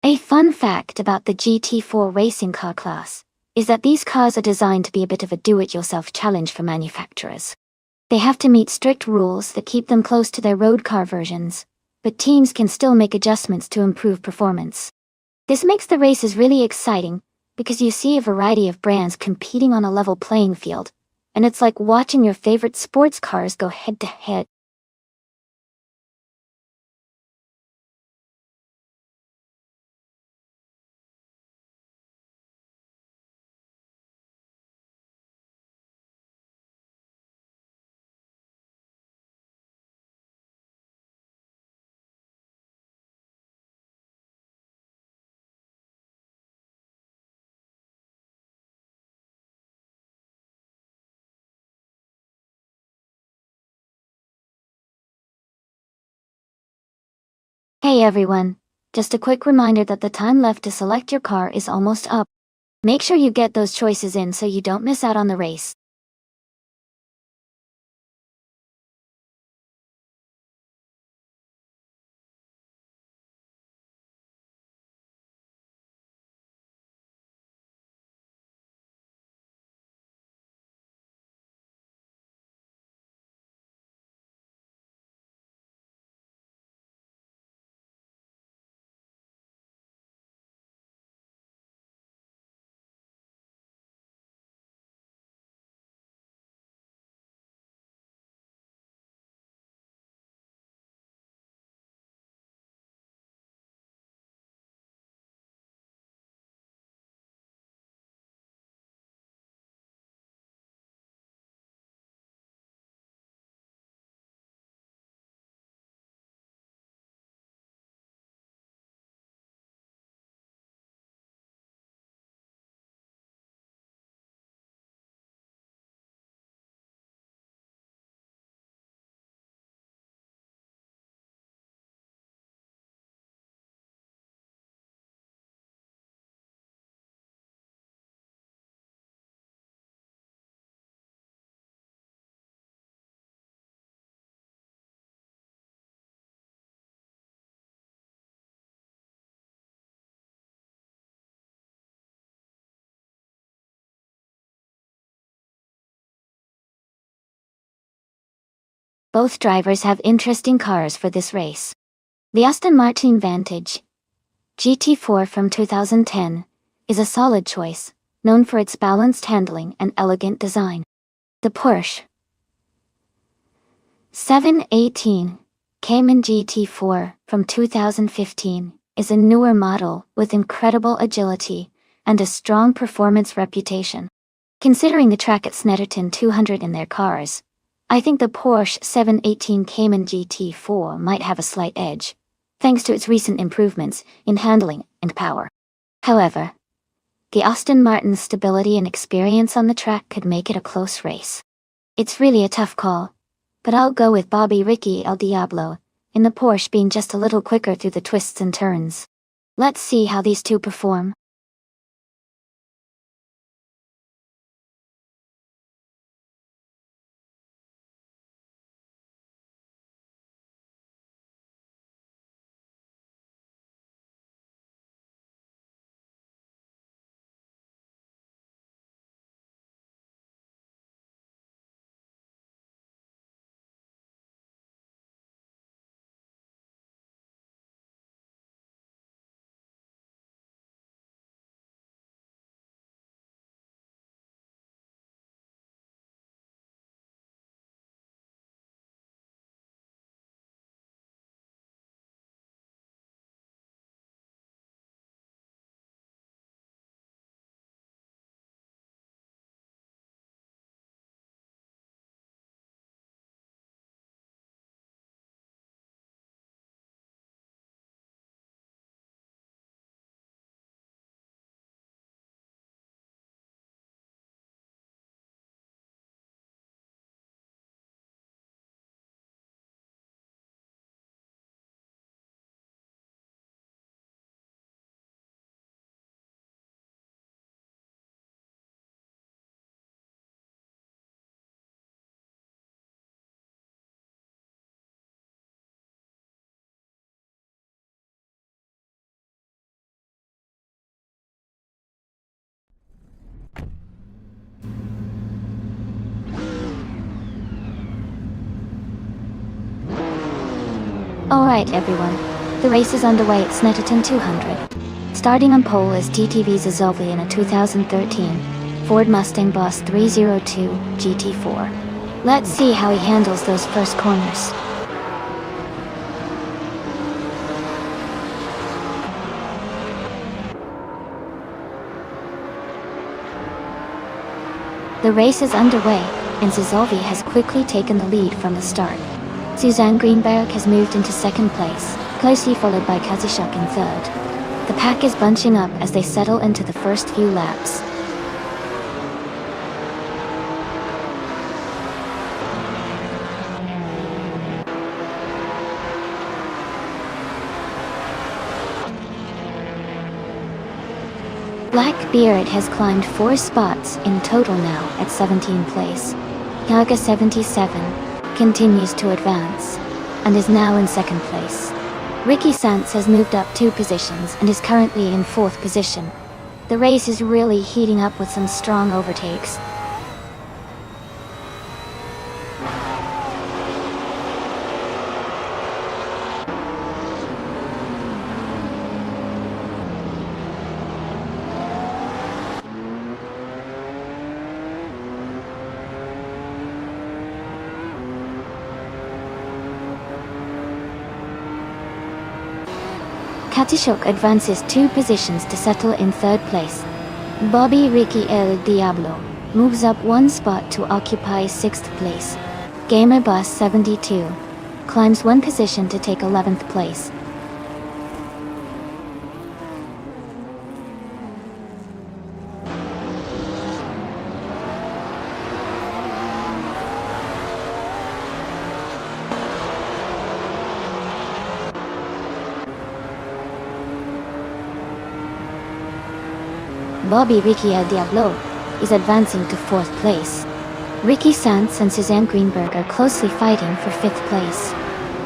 A fun fact about the GT4 racing car class is that these cars are designed to be a bit of a do-it-yourself challenge for manufacturers. They have to meet strict rules that keep them close to their road car versions, but teams can still make adjustments to improve performance. This makes the races really exciting, because you see a variety of brands competing on a level playing field, and it's like watching your favorite sports cars go head-to-head. Hey everyone, just a quick reminder that the time left to select your car is almost up. Make sure you get those choices in so you don't miss out on the race. Both drivers have interesting cars for this race. The Aston Martin Vantage GT4 from 2010 is a solid choice, known for its balanced handling and elegant design. The Porsche 718 Cayman GT4 from 2015 is a newer model with incredible agility and a strong performance reputation. Considering the track at Snetterton 200 in their cars, I think the Porsche 718 Cayman GT4 might have a slight edge, thanks to its recent improvements in handling and power. However, the Aston Martin's stability and experience on the track could make it a close race. It's really a tough call, but I'll go with Bobby Ricky El Diablo, in the Porsche being just a little quicker through the twists and turns. Let's see how these two perform. Alright everyone, the race is underway at Snetterton 200. Starting on pole is TTV Zazolvi in a 2013 Ford Mustang Boss 302 GT4. Let's see how he handles those first corners. The race is underway, and Zazolvi has quickly taken the lead from the start. Suzanne Greenberg has moved into second place, closely followed by Kazishuk in third. The pack is bunching up as they settle into the first few laps. Blackbeard has climbed 4 spots in total now at 17th place. Yaga 77 continues to advance and is now in second place. Ricky Sands has moved up 2 positions and is currently in 4th position. The race is really heating up with some strong overtakes. Katishuk advances 2 positions to settle in 3rd place. Bobby Ricky El Diablo moves up 1 spot to occupy 6th place. Gamer Bus 72 climbs 1 position to take 11th place. Bobby Ricky El Diablo is advancing to 4th place. Ricky Sands and Suzanne Greenberg are closely fighting for 5th place.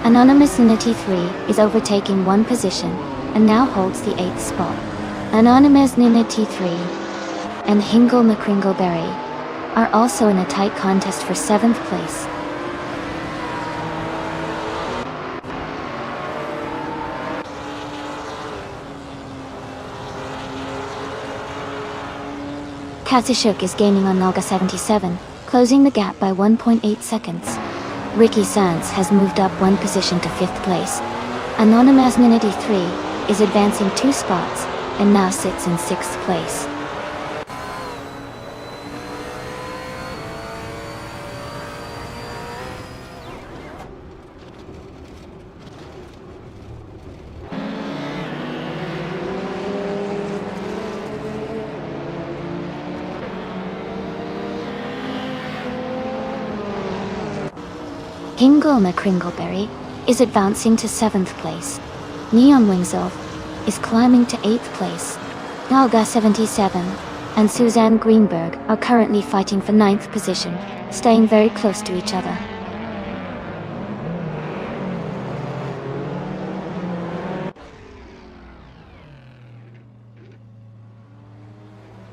Anonymous Unity 3 is overtaking 1 position and now holds the 8th spot. Anonymous Unity 3 and Hingle McCringleberry are also in a tight contest for 7th place. Katishuk is gaining on Nalga 77, closing the gap by 1.8 seconds. Ricky Sands has moved up 1 position to 5th place. Anonymous Minity 3 is advancing 2 spots and now sits in 6th place. Hingle McCringleberry is advancing to 7th place. Neon Wingsolf is climbing to 8th place. Nalga 77 and Suzanne Greenberg are currently fighting for 9th position, staying very close to each other.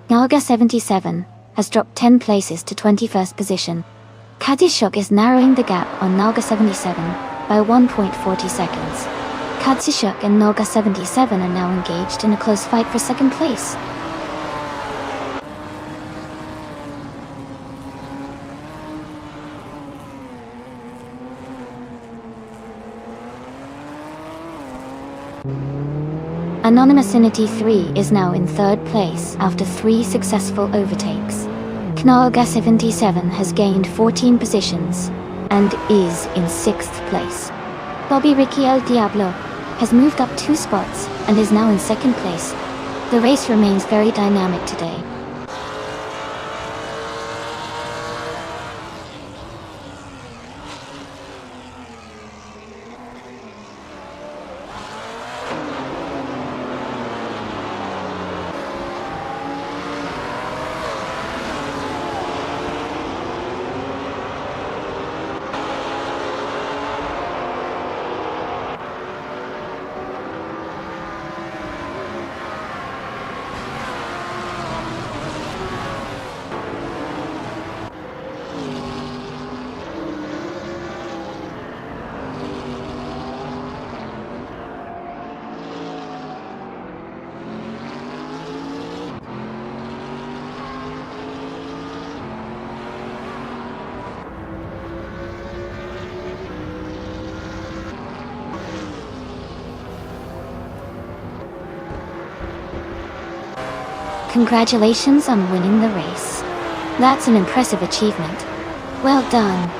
Nalga 77 has dropped 10 places to 21st position. Katishuk is narrowing the gap on Nalga 77 by 1.40 seconds. Katishuk and Nalga 77 are now engaged in a close fight for 2nd place. Anonymous Unity 3 is now in 3rd place after 3 successful overtakes. Knalga 77 has gained 14 positions and is in 6th place. Bobby Ricky El Diablo has moved up 2 spots and is now in 2nd place. The race remains very dynamic today. Congratulations on winning the race. That's an impressive achievement. Well done.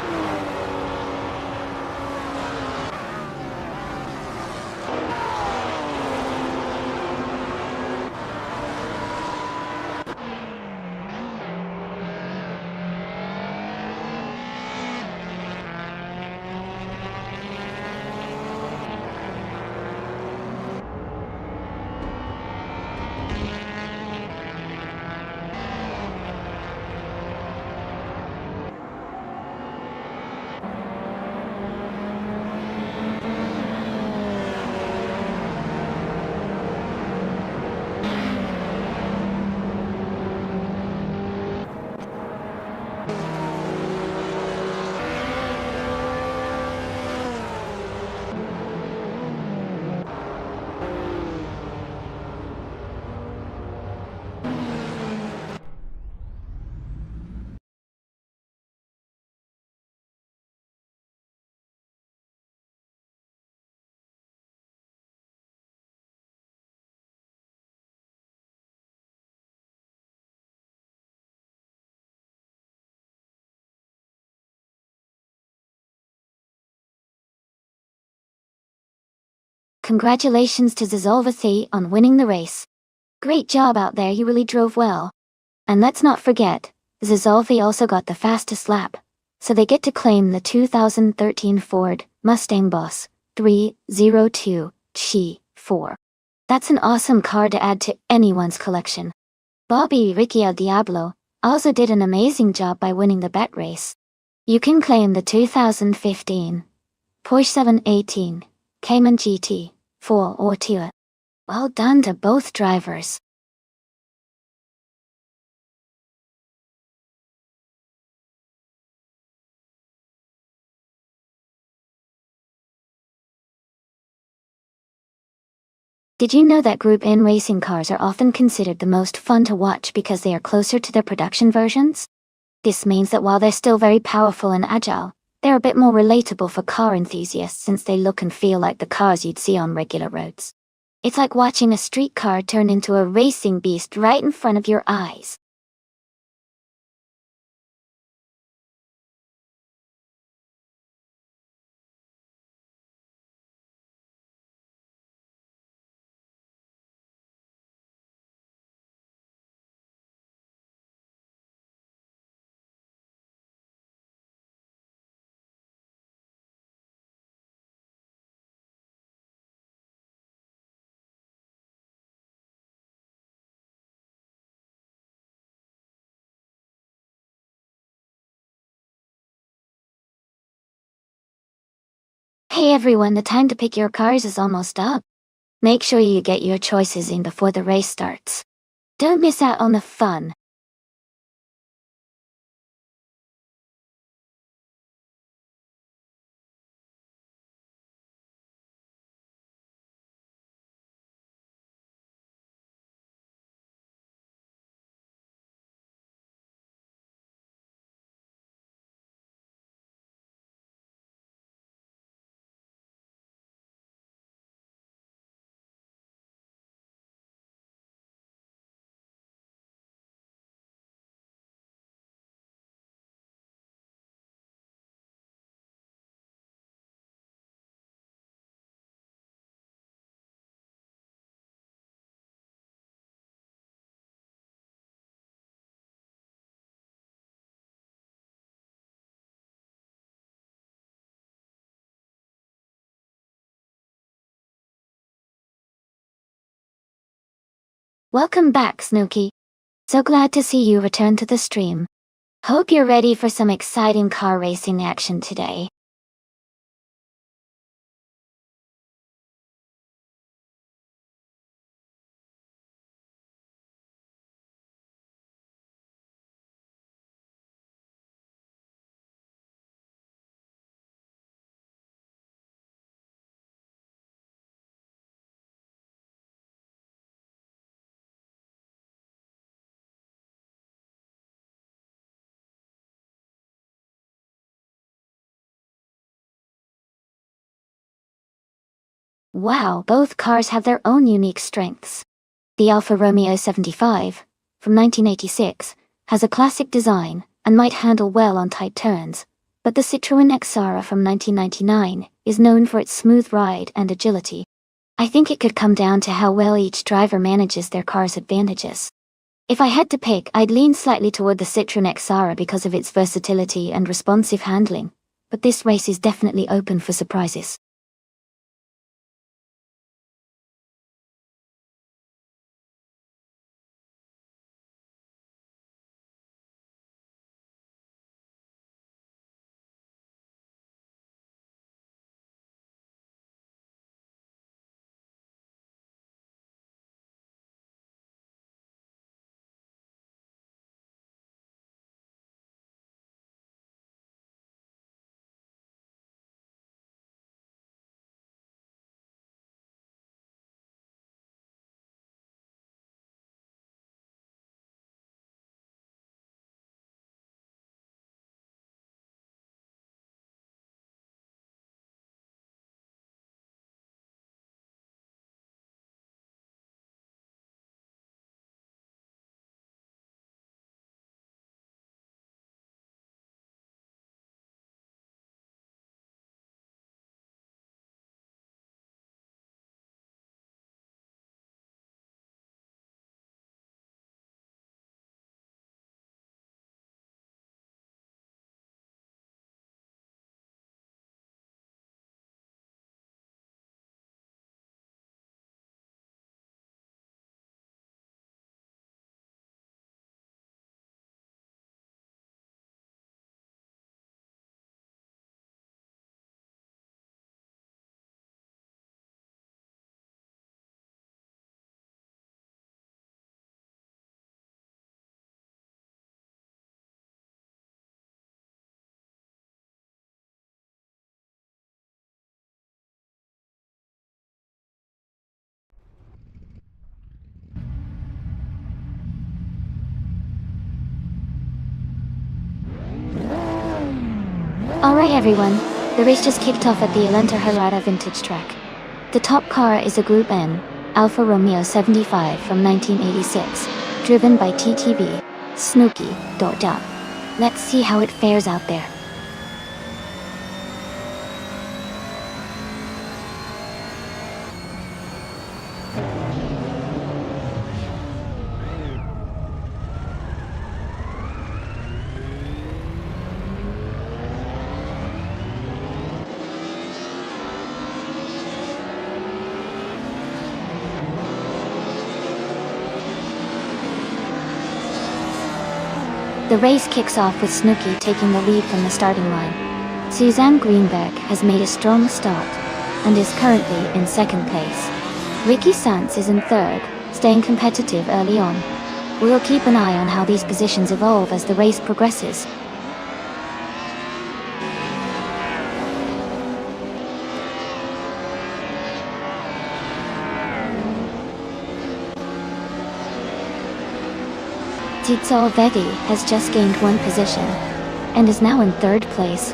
Congratulations to Zizolvathy on winning the race. Great job out there, you really drove well. And let's not forget, Zizolfi also got the fastest lap, so they get to claim the 2013 Ford Mustang Boss 302 Chi 4. That's an awesome car to add to anyone's collection. Bobby Ricky El Diablo also did an amazing job by winning the bet race. You can claim the 2015 Porsche 718 Cayman GT 4 or 2. Well done to both drivers. Did you know that Group N racing cars are often considered the most fun to watch because they are closer to their production versions? This means that while they're still very powerful and agile, they're a bit more relatable for car enthusiasts since they look and feel like the cars you'd see on regular roads. It's like watching a street car turn into a racing beast right in front of your eyes. Hey everyone, the time to pick your cars is almost up. Make sure you get your choices in before the race starts. Don't miss out on the fun. Welcome back, Snooky. So glad to see you return to the stream. Hope you're ready for some exciting car racing action today. Wow, both cars have their own unique strengths. The Alfa Romeo 75, from 1986, has a classic design and might handle well on tight turns, but the Citroën Xara from 1999 is known for its smooth ride and agility. I think it could come down to how well each driver manages their car's advantages. If I had to pick, I'd lean slightly toward the Citroën Xara because of its versatility and responsive handling, but this race is definitely open for surprises. Alright everyone, the race just kicked off at the Alenta Herrada vintage track. The top car is a Group N, Alfa Romeo 75 from 1986, driven by TTV, Snooki. Let's see how it fares out there. The race kicks off with Snooki taking the lead from the starting line. Suzanne Greenberg has made a strong start and is currently in second place. Ricky Sanz is in third, staying competitive early on. We'll keep an eye on how these positions evolve as the race progresses. Tizzo Vedi has just gained one position and is now in third place.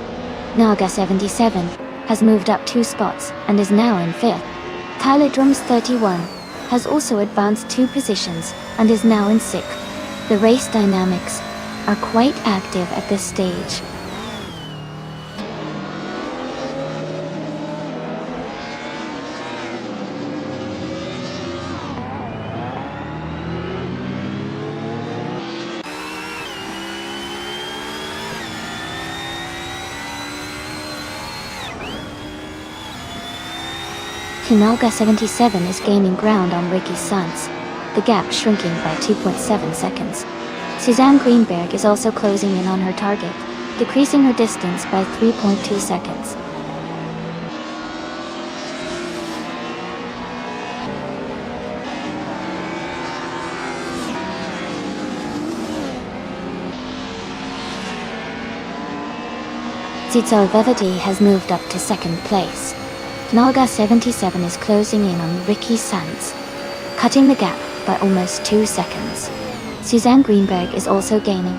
Naga 77 has moved up 2 spots and is now in fifth. Tyler Drums 31 has also advanced 2 positions and is now in sixth. The race dynamics are quite active at this stage. Naga 77 is gaining ground on Ricky Sanz, the gap shrinking by 2.7 seconds. Suzanne Greenberg is also closing in on her target, decreasing her distance by 3.2 seconds. Tizzo Vedi has moved up to second place. Naga 77 is closing in on Ricky Sanz, cutting the gap by almost 2 seconds. Suzanne Greenberg is also gaining,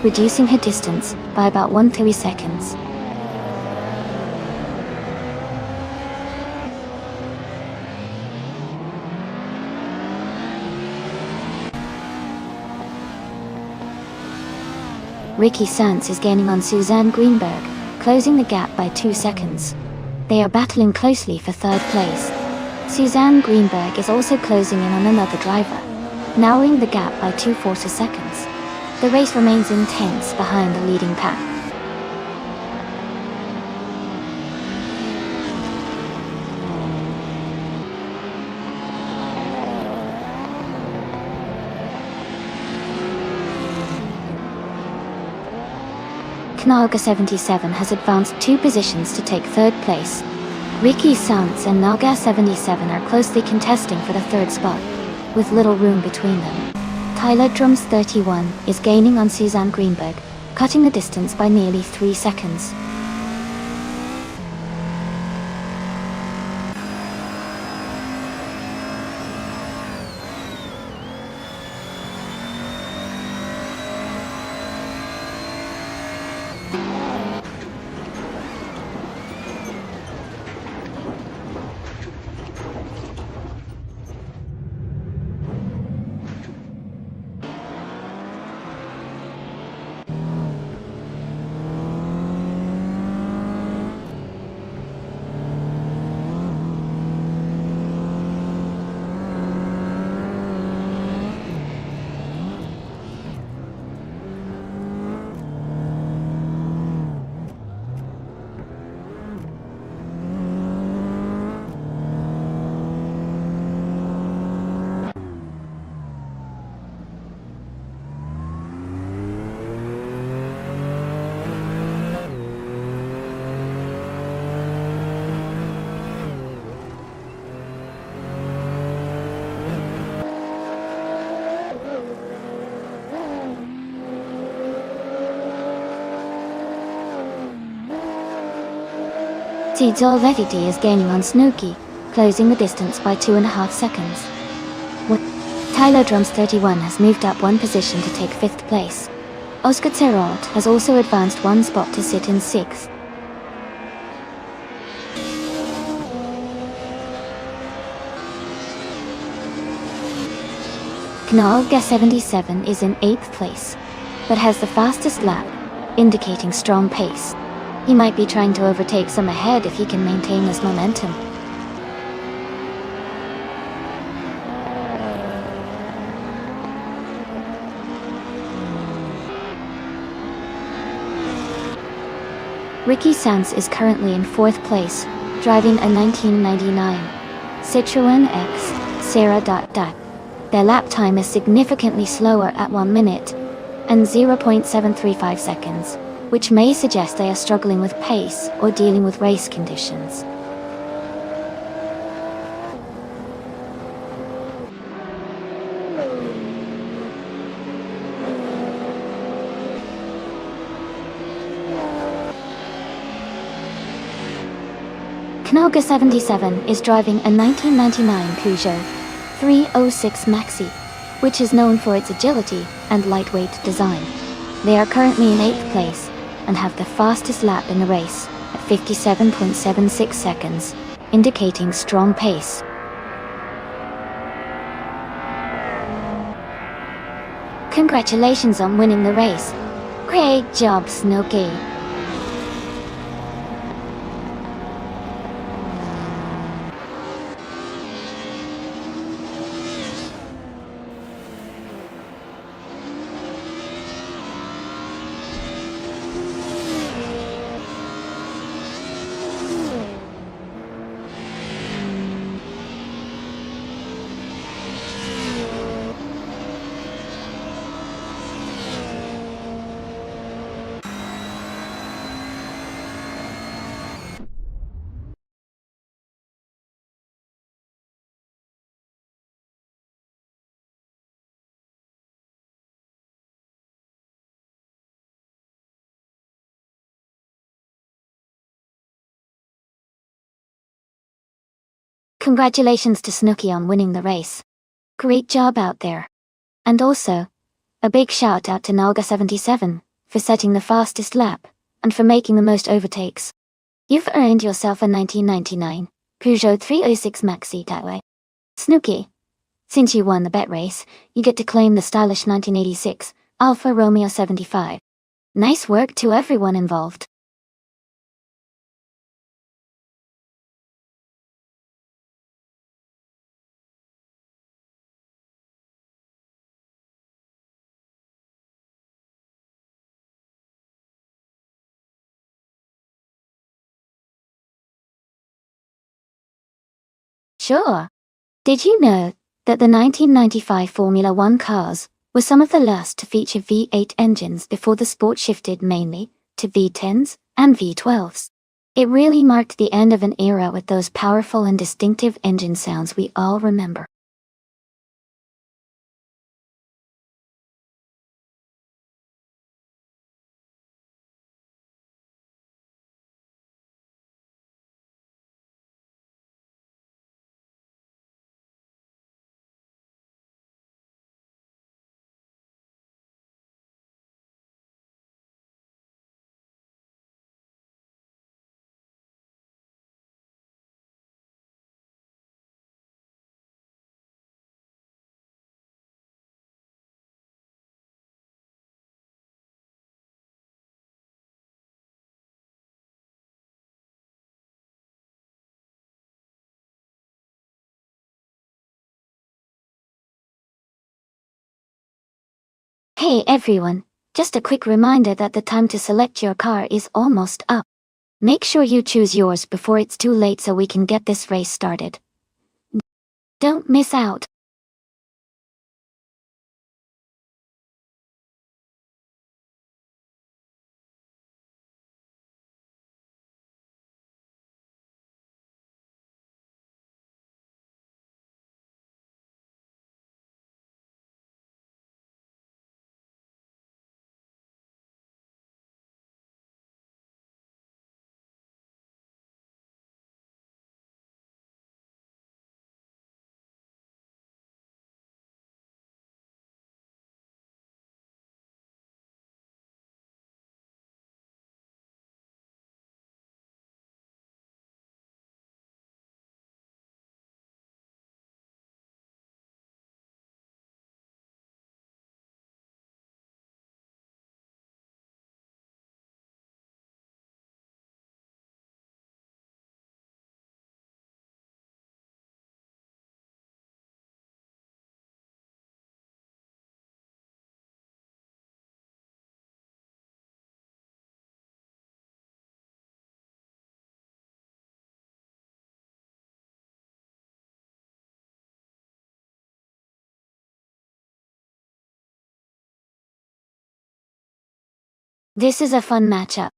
reducing her distance by about 1.3 seconds. Ricky Sands is gaining on Suzanne Greenberg, closing the gap by 2 seconds. They are battling closely for third place. Suzanne Greenberg is also closing in on another driver, narrowing the gap by 2/4 seconds. The race remains intense behind the leading pack. Naga 77 has advanced 2 positions to take third place. Ricky Sands and Naga 77 are closely contesting for the third spot, with little room between them. Tyler Drums 31 is gaining on Suzanne Greenberg, cutting the distance by nearly 3 seconds. Tidzol Vetiti is gaining on Snooki, closing the distance by 2.5 seconds. Tyler Drums 31 has moved up 1 position to take 5th place. Oscar Zeralt has also advanced 1 spot to sit in 6th. Knalga 77 is in 8th place, but has the fastest lap, indicating strong pace. He might be trying to overtake some ahead if he can maintain this momentum. Ricky Sands is currently in 4th place, driving a 1999 Citroën X Sierra. Their lap time is significantly slower at 1 minute and 0.735 seconds, which may suggest they are struggling with pace or dealing with race conditions. Knalga 77 is driving a 1999 Peugeot 306 Maxi, which is known for its agility and lightweight design. They are currently in 8th place and have the fastest lap in the race at 57.76 seconds, indicating strong pace. Congratulations on winning the race. Great job, Snooki. Congratulations to Snooki on winning the race. Great job out there. And also, a big shout out to Nalga 77 for setting the fastest lap and for making the most overtakes. You've earned yourself a 1999 Peugeot 306 Maxi that way. Snooki, since you won the bet race, you get to claim the stylish 1986 Alfa Romeo 75. Nice work to everyone involved. Sure. Did you know that the 1995 Formula One cars were some of the last to feature V8 engines before the sport shifted mainly to V10s and V12s? It really marked the end of an era with those powerful and distinctive engine sounds we all remember. Hey everyone, just a quick reminder that the time to select your car is almost up. Make sure you choose yours before it's too late so we can get this race started. Don't miss out. This is a fun matchup.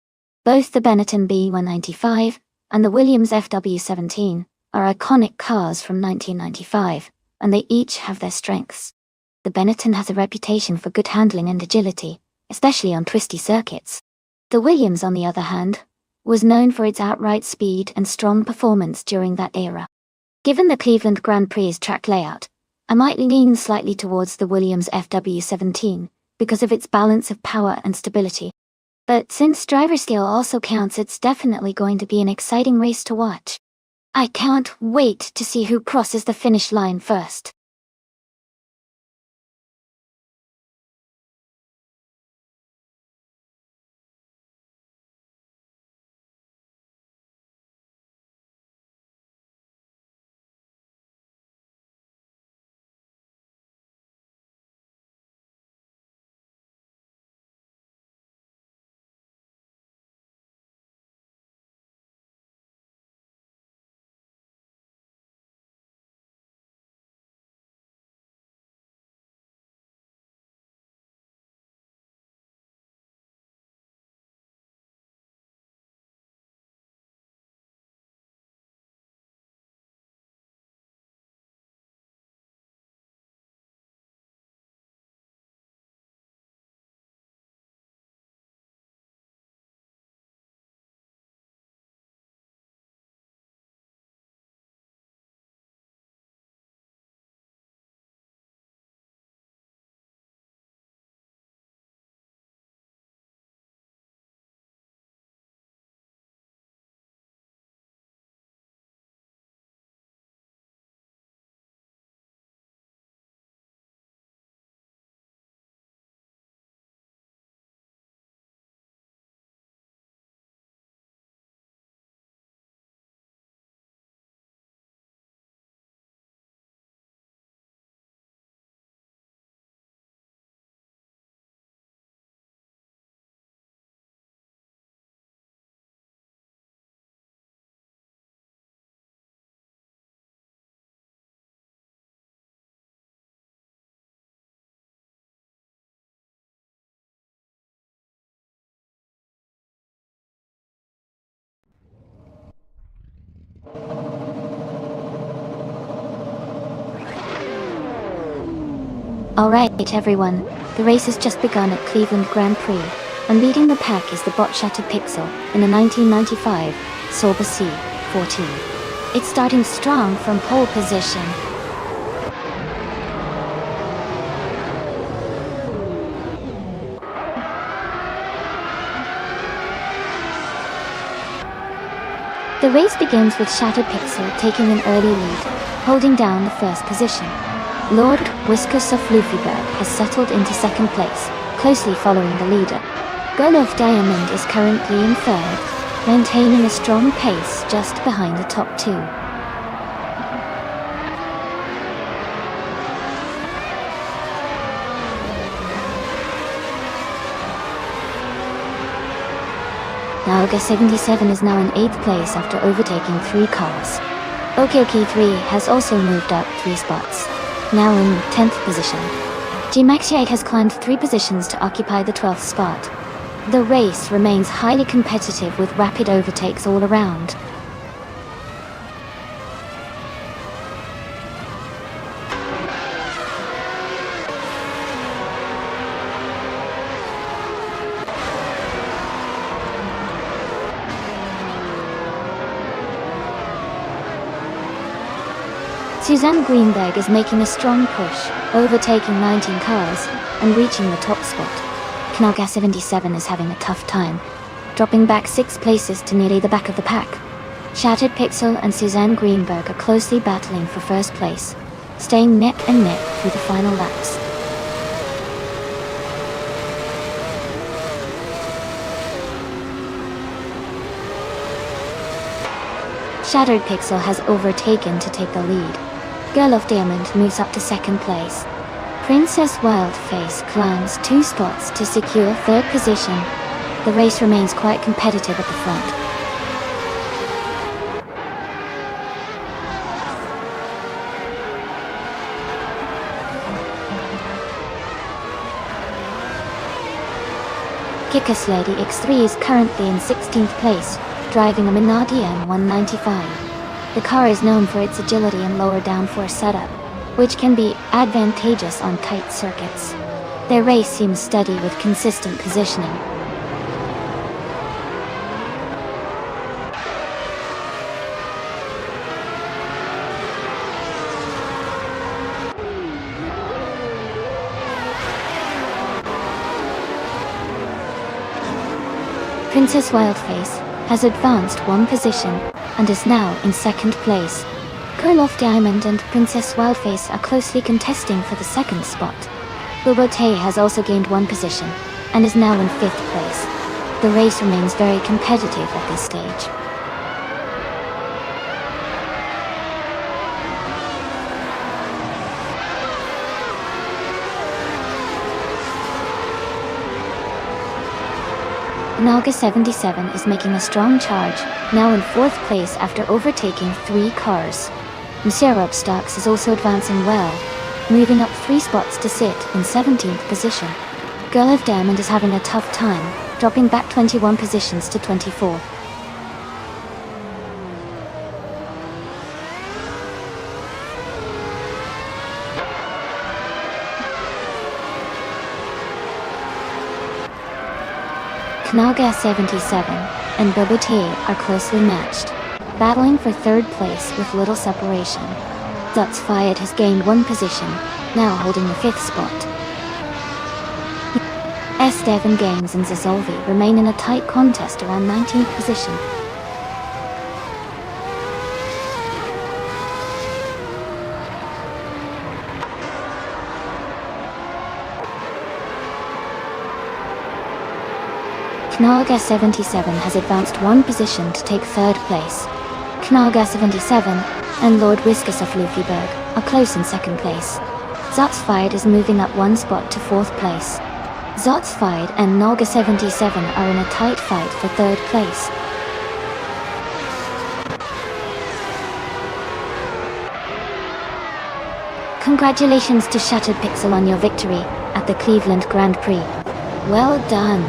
Both the Benetton B195 and the Williams FW17 are iconic cars from 1995, and they each have their strengths. The Benetton has a reputation for good handling and agility, especially on twisty circuits. The Williams, on the other hand, was known for its outright speed and strong performance during that era. Given the Cleveland Grand Prix track layout, I might lean slightly towards the Williams FW17 because of its balance of power and stability. But since driver skill also counts, it's definitely going to be an exciting race to watch. I can't wait to see who crosses the finish line first. Alright everyone, the race has just begun at Cleveland Grand Prix, and leading the pack is the bot Shattered Pixel in the 1995 Sauber C14. It's starting strong from pole position. The race begins with Shattered Pixel taking an early lead, holding down the first position. Lord Whiskers of Luffyberg has settled into second place, closely following the leader. Girl of Diamond is currently in third, maintaining a strong pace just behind the top two. Naoga 77 is now in 8th place after overtaking 3 cars. Okioki3 has also moved up 3 spots, now in 10th position. Gmaxiate has climbed 3 positions to occupy the 12th spot. The race remains highly competitive with rapid overtakes all around. Suzanne Greenberg is making a strong push, overtaking 19 cars and reaching the top spot. Knaga 77 is having a tough time, dropping back 6 places to nearly the back of the pack. Shattered Pixel and Suzanne Greenberg are closely battling for first place, staying neck and neck through the final laps. Shattered Pixel has overtaken to take the lead. Girl of Diamond moves up to second place. Princess Wildface climbs 2 spots to secure third position. The race remains quite competitive at the front. Kickass Lady X3 is currently in 16th place, driving a Minardi M195. The car is known for its agility and lower downforce setup, which can be advantageous on tight circuits. Their race seems steady with consistent positioning. Princess Wildface has advanced 1 position and is now in 2nd place. Girl of Diamond and Princess Wildface are closely contesting for the 2nd spot. Bobote has also gained 1 position and is now in 5th place. The race remains very competitive at this stage. Naga 77 is making a strong charge, now in 4th place after overtaking 3 cars. Mserop Stocks is also advancing well, moving up 3 spots to sit in 17th position. Girl of Diamond is having a tough time, dropping back 21 positions to 24. Knaga 77 and Bobote are closely matched, battling for 3rd place with little separation. Zutz Fiat has gained 1 position, now holding the 5th spot. S-Devon Games and Zazolvi remain in a tight contest around 19th position. Knaga 77 has advanced 1 position to take 3rd place. Knaga 77 and Lord Whiskers of Luffyberg are close in 2nd place. Zotsfied is moving up 1 spot to 4th place. Zotsfied and Naga 77 are in a tight fight for 3rd place. Congratulations to Shattered Pixel on your victory at the Cleveland Grand Prix. Well done.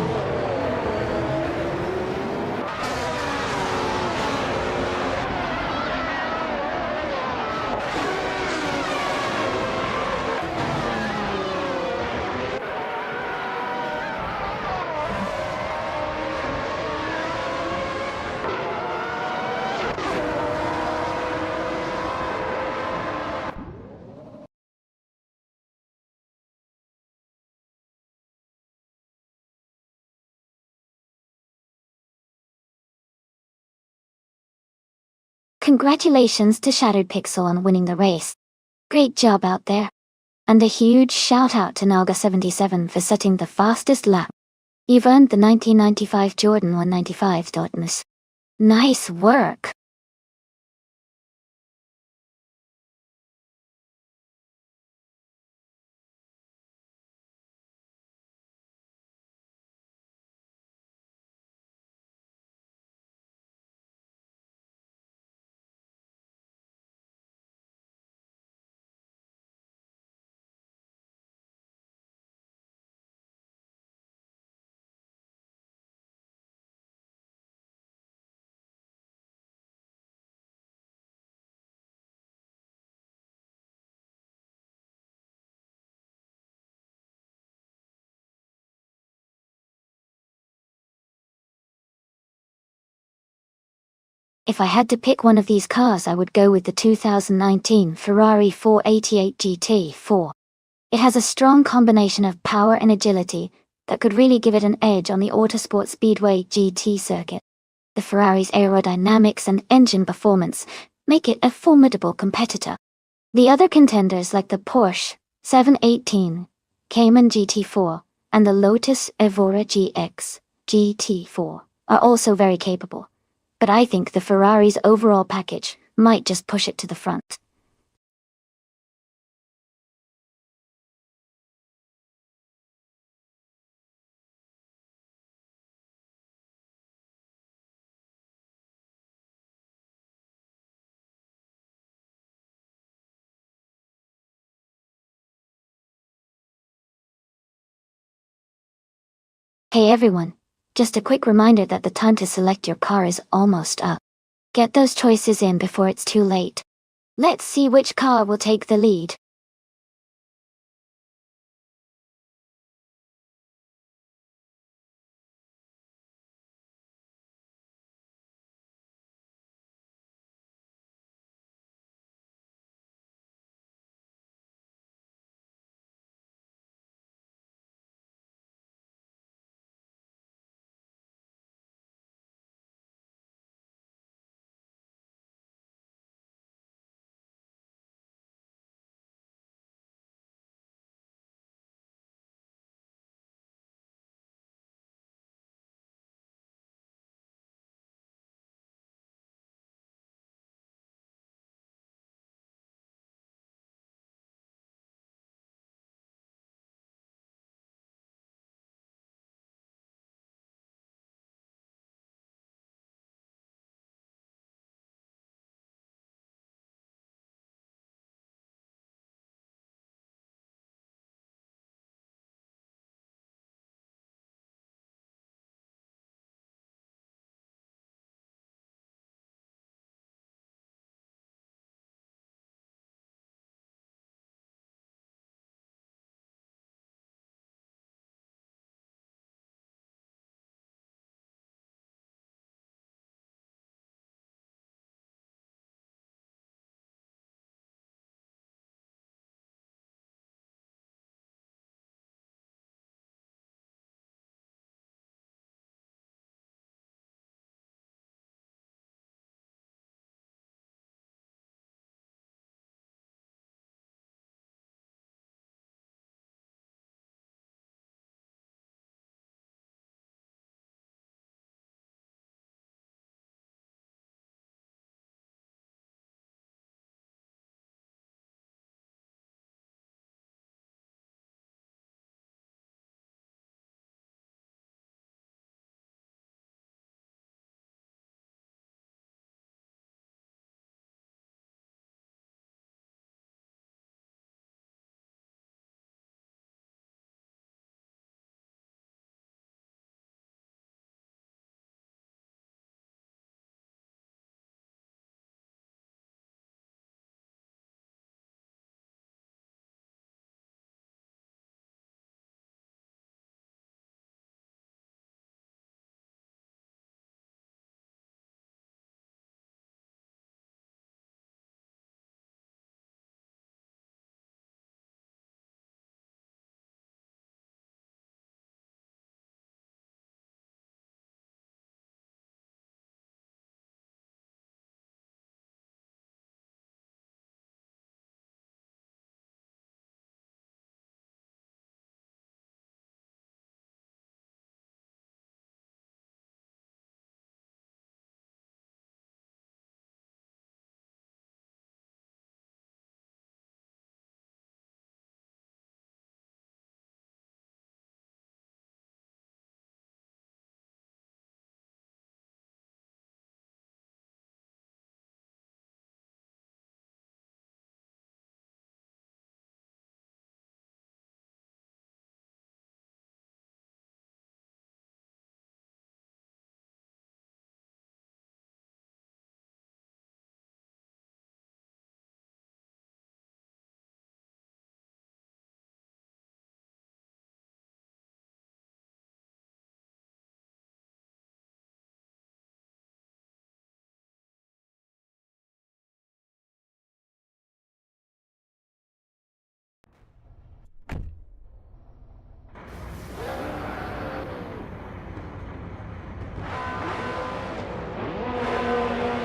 Congratulations to Shattered Pixel on winning the race. Great job out there. And a huge shout out to Naga77 for setting the fastest lap. You've earned the 1995 Jordan 195. Nice work. If I had to pick one of these cars, I would go with the 2019 Ferrari 488 GT4. It has a strong combination of power and agility that could really give it an edge on the Autosport Speedway GT circuit. The Ferrari's aerodynamics and engine performance make it a formidable competitor. The other contenders like the Porsche 718, Cayman GT4, and the Lotus Evora GX GT4 are also very capable. But I think the Ferrari's overall package might just push it to the front. Hey everyone, just a quick reminder that the time to select your car is almost up. Get those choices in before it's too late. Let's see which car will take the lead.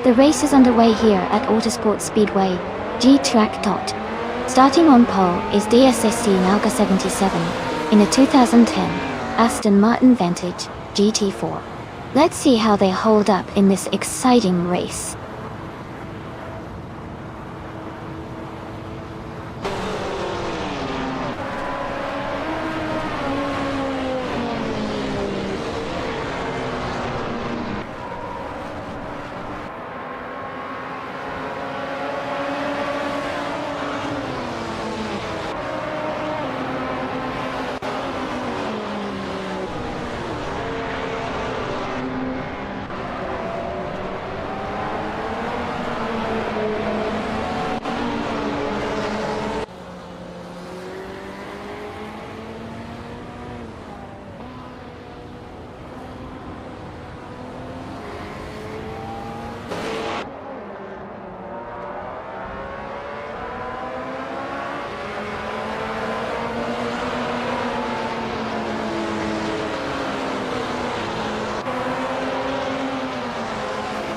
The race is underway here at Autosport Speedway, G-Track. Starting on pole is DSSC Nalga 77, in a 2010 Aston Martin Vantage GT4. Let's see how they hold up in this exciting race.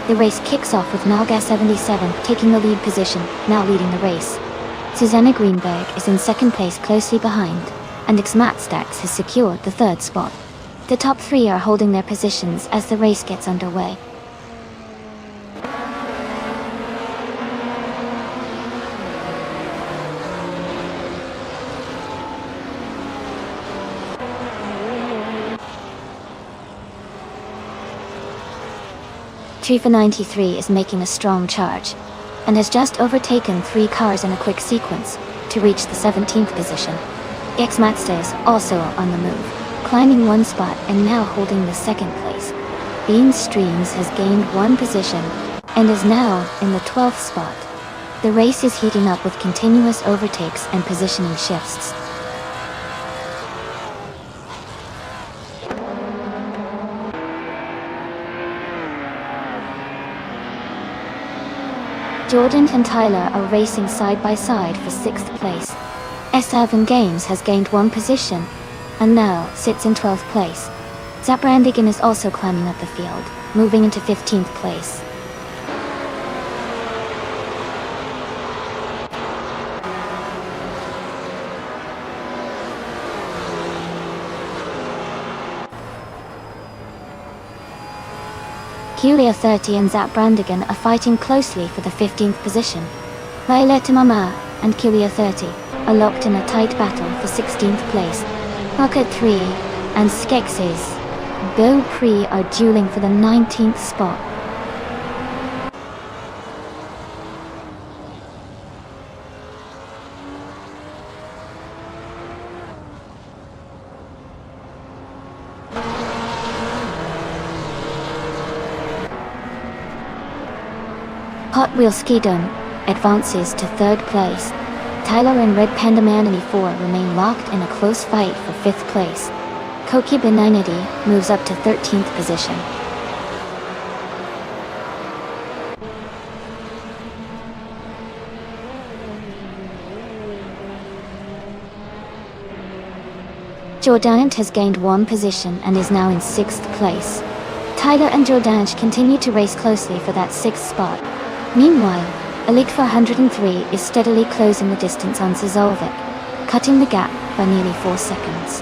The race kicks off with Nalga 77 taking the lead position, now leading the race. Susanna Greenberg is in second place closely behind, and Xmatstax has secured the third spot. The top three are holding their positions as the race gets underway. Trifa 93 is making a strong charge, and has just overtaken 3 cars in a quick sequence, to reach the 17th position. Xmatsta is also on the move, climbing 1 spot and now holding the 2nd place. Bean Streams has gained 1 position, and is now in the 12th spot. The race is heating up with continuous overtakes and positioning shifts. Jordan and Tyler are racing side by side for 6th place. S7 Games has gained 1 position, and now sits in 12th place. Zaprandigan is also climbing up the field, moving into 15th place. Kulia 30 and Zaprandigan are fighting closely for the 15th position. Violetta Mama and Kulia 30 are locked in a tight battle for 16th place. Pocket 3 and Skexes Go Pre are dueling for the 19th spot. Hot Wheel Skidon advances to 3rd place. Tyler and Red Panda Man 84 remain locked in a close fight for 5th place. Koki Benignity moves up to 13th position. Jordanich has gained 1 position and is now in 6th place. Tyler and Jordanich continue to race closely for that 6th spot. Meanwhile, Elite 403 is steadily closing the distance on Szolvik, cutting the gap by nearly 4 seconds.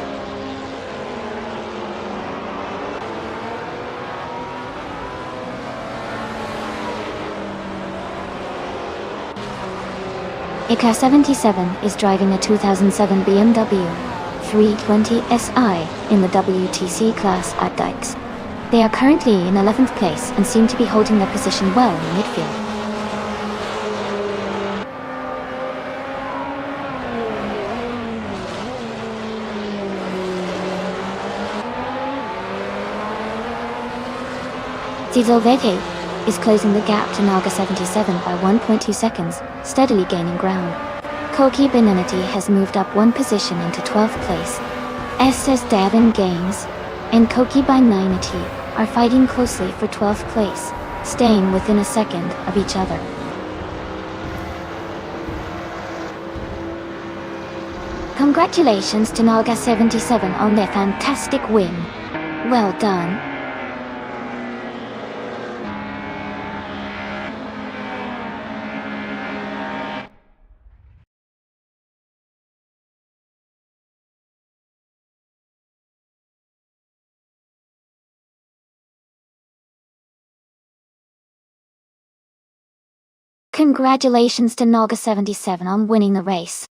Ika 77 is driving a 2007 BMW 320 SI in the WTC class at Dykes. They are currently in 11th place and seem to be holding their position well in midfield. Szolvik is closing the gap to Nalga 77 by 1.2 seconds, steadily gaining ground. Koki Benignity has moved up 1 position into 12th place. SS Davin Games and Koki Benignity are fighting closely for 12th place, staying within a second of each other. Congratulations to Nalga 77 on their fantastic win. Well done. Congratulations to Naga 77 on winning the race.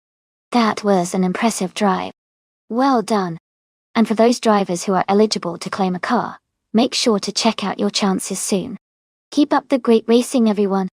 That was an impressive drive. Well done. And for those drivers who are eligible to claim a car, make sure to check out your chances soon. Keep up the great racing, everyone.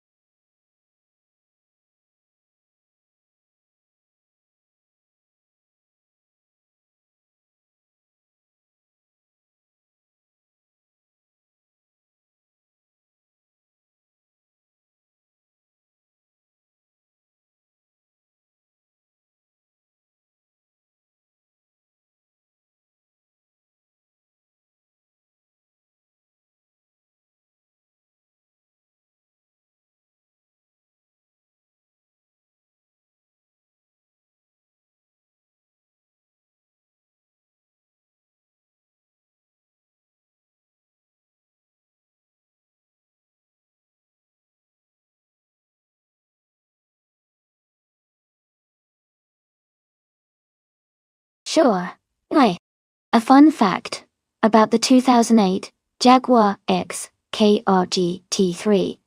Sure. Hey, a fun fact about the 2008 Jaguar X KRG T3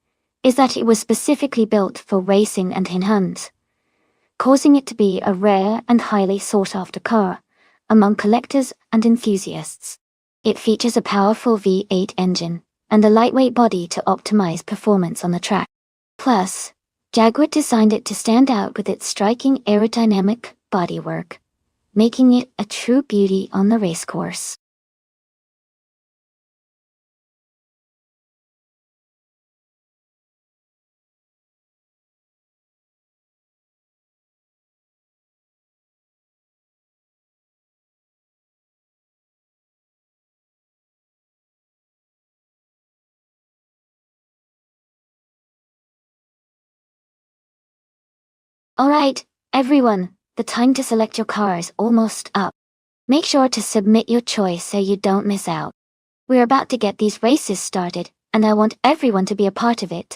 is that it was specifically built for racing and in hunts, causing it to be a rare and highly sought-after car among collectors and enthusiasts. It features a powerful V8 engine and a lightweight body to optimize performance on the track. Plus, Jaguar designed it to stand out with its striking aerodynamic bodywork, making it a true beauty on the racecourse. Alright, everyone, the time to select your car is almost up. Make sure to submit your choice so you don't miss out. We're about to get these races started, and I want everyone to be a part of it.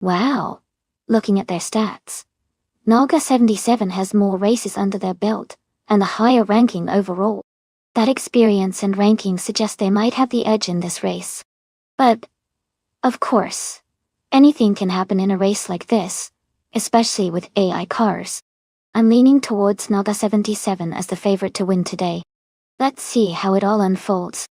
Wow. Looking at their stats, Naga 77 has more races under their belt, and a higher ranking overall. That experience and ranking suggest they might have the edge in this race. But, of course, anything can happen in a race like this, especially with AI cars. I'm leaning towards Naga 77 as the favorite to win today. Let's see how it all unfolds.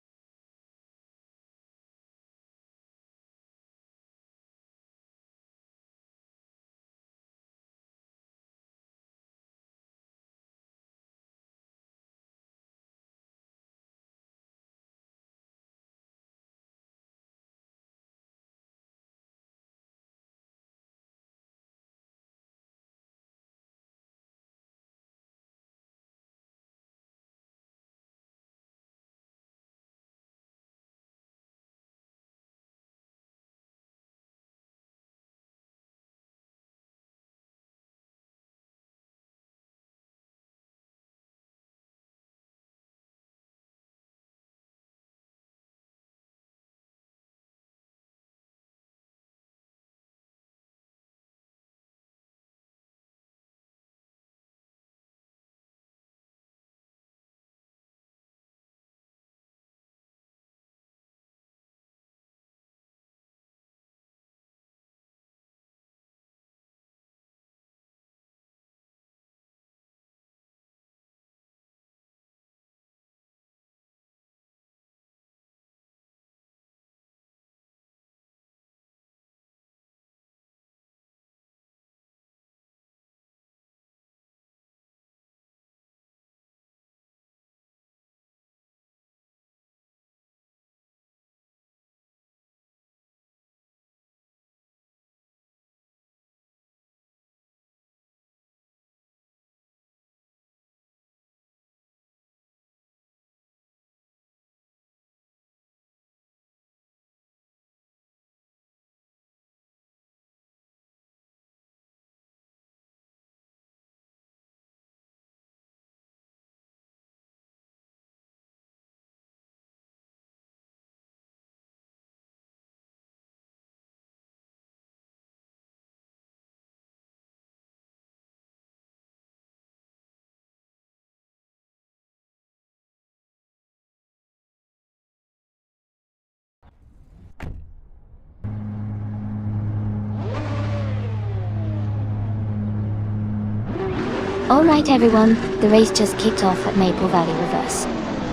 Alright everyone, the race just kicked off at Maple Valley Reverse.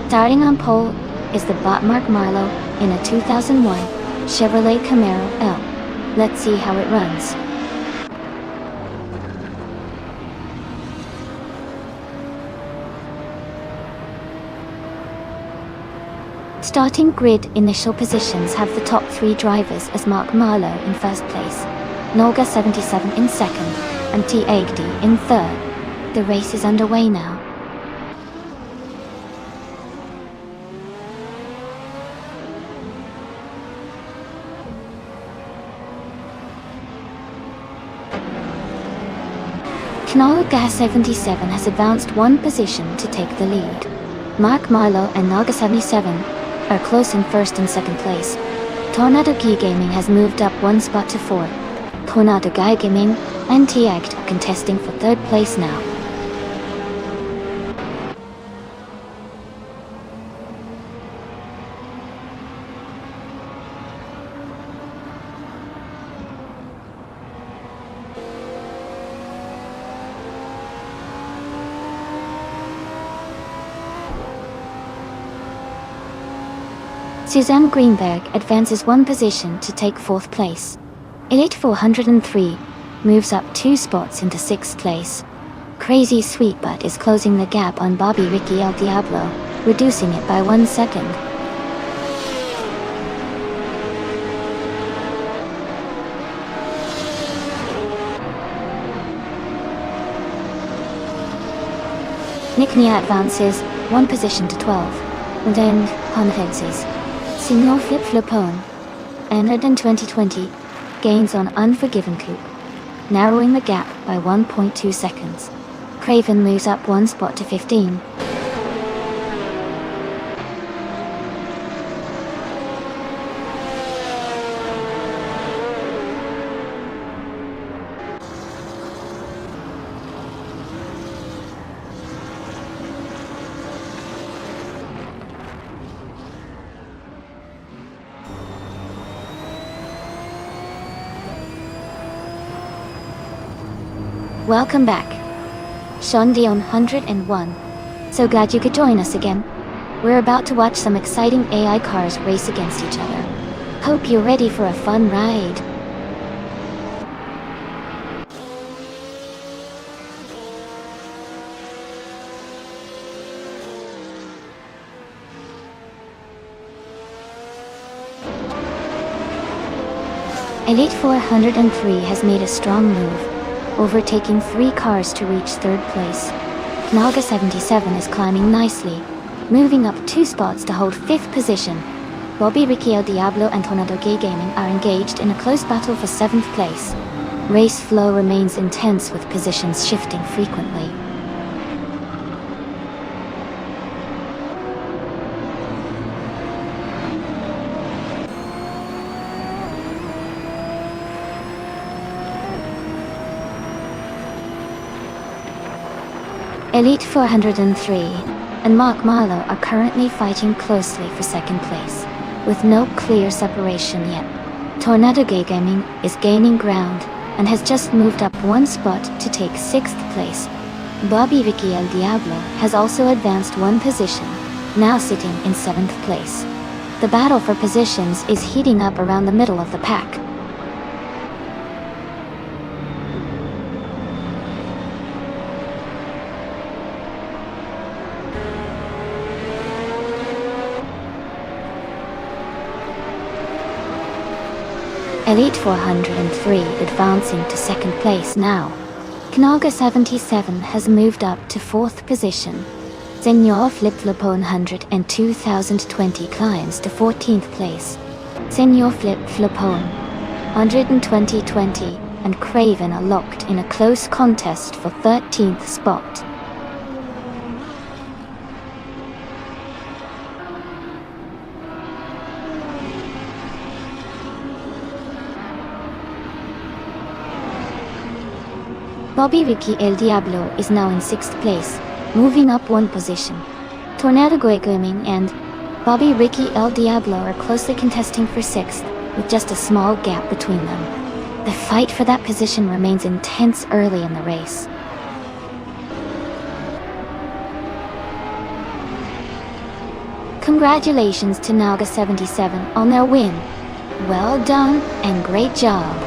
Starting on pole is the bot Mark Marlowe in a 2001 Chevrolet Camaro L. Let's see how it runs. Starting grid initial positions have the top 3 drivers as Mark Marlowe in first place, Nolga 77 in second, and T80 in third. The race is underway now. Nolga 77 has advanced 1 position to take the lead. Mark Marlowe and Nolga 77 are close in first and second place. Tornado Key Gaming has moved up 1 spot to 4. Tornado Guy Gaming and T-Act are contesting for 3rd place now. Suzanne Greenberg advances 1 position to take 4th place. Elite 403 moves up 2 spots into 6th place. Crazy Sweetbutt is closing the gap on Bobby Ricky El Diablo, reducing it by 1 second. Nick Nia advances 1 position to 12, and then Hanhexes. Signor Flip Flopone, entered in 2020, gains on Unforgiven Coupe, narrowing the gap by 1.2 seconds. Craven moves up 1 spot to 15. Welcome back. Sean Dion 101. So glad you could join us again. We're about to watch some exciting AI cars race against each other. Hope you're ready for a fun ride. Elite 403 has made a strong move, overtaking 3 cars to reach 3rd place. Nolga 77 is climbing nicely, moving up 2 spots to hold 5th position. Bobby Ricky El Diablo and Tornado Gay Gaming are engaged in a close battle for 7th place. Race flow remains intense with positions shifting frequently. Elite 403 and Mark Marlowe are currently fighting closely for 2nd place, with no clear separation yet. Tornado Gay Gaming is gaining ground and has just moved up 1 spot to take 6th place. Bobby Ricky El Diablo has also advanced 1 position, now sitting in 7th place. The battle for positions is heating up around the middle of the pack. Elite 403 advancing to 2nd place now. Knalga 77 has moved up to 4th position. Senor Flip Flopone 100 and 2020 climbs to 14th place. Senor Flip Flopone 100 and 2020 and Craven are locked in a close contest for 13th spot. Bobby Ricky El Diablo is now in 6th place, moving up 1 position. Tornado Guy Gaming and Bobby Ricky El Diablo are closely contesting for 6th, with just a small gap between them. The fight for that position remains intense early in the race. Congratulations to Naga 77 on their win. Well done and great job.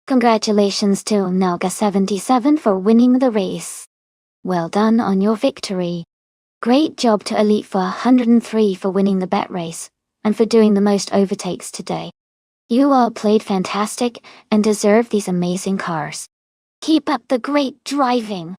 Congratulations to Naga 77 for winning the race. Well done on your victory. Great job to Elite for 103 for winning the bet race, and for doing the most overtakes today. You all played fantastic and deserve these amazing cars. Keep up the great driving!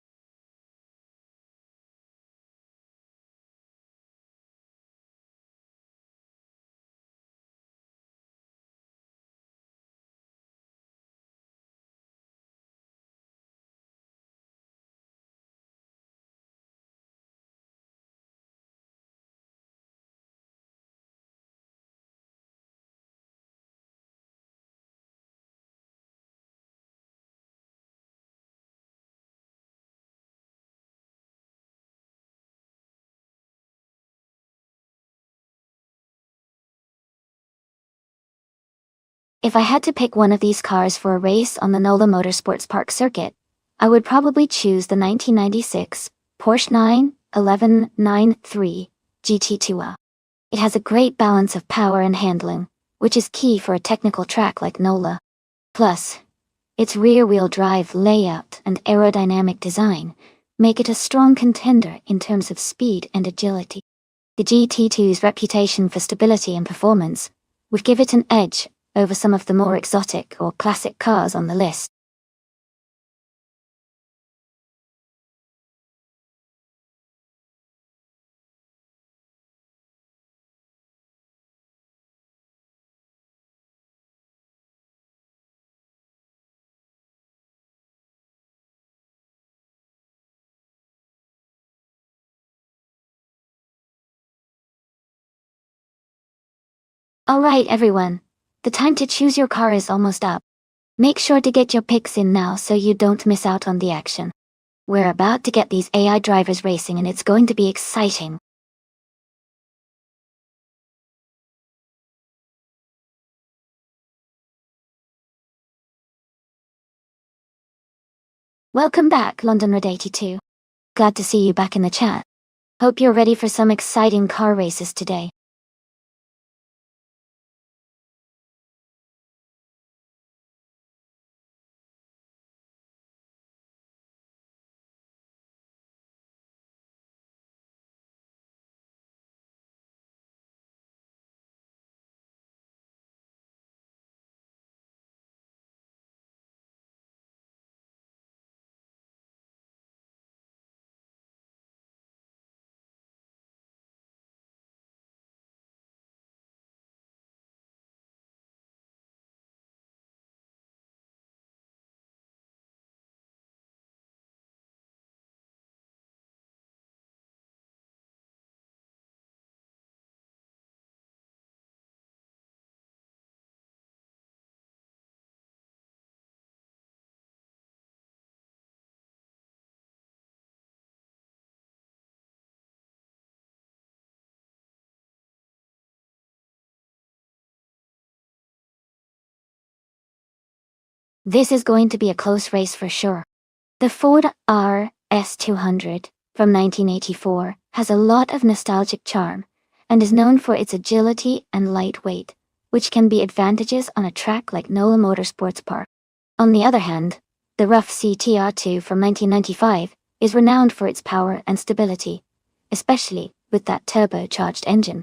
If I had to pick one of these cars for a race on the NOLA Motorsports Park circuit, I would probably choose the 1996 Porsche 91193 GT2A. It has a great balance of power and handling, which is key for a technical track like NOLA. Plus, its rear-wheel drive layout and aerodynamic design make it a strong contender in terms of speed and agility. The GT2's reputation for stability and performance would give it an edge over some of the more exotic or classic cars on the list. Alright everyone, the time to choose your car is almost up. Make sure to get your picks in now so you don't miss out on the action. We're about to get these AI drivers racing and it's going to be exciting. Welcome back, London Red 82. Glad to see you back in the chat. Hope you're ready for some exciting car races today. This is going to be a close race for sure. The Ford RS200 from 1984 has a lot of nostalgic charm and is known for its agility and lightweight, which can be advantages on a track like NOLA Motorsports Park. On the other hand, the rough CTR2 from 1995 is renowned for its power and stability, especially with that turbocharged engine.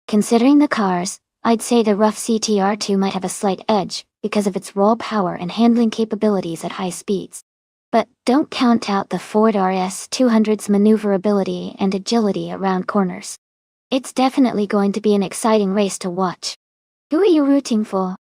Considering the cars, I'd say the rough CTR2 might have a slight edge because of its raw power and handling capabilities at high speeds. But don't count out the Ford RS200's maneuverability and agility around corners. It's definitely going to be an exciting race to watch. Who are you rooting for?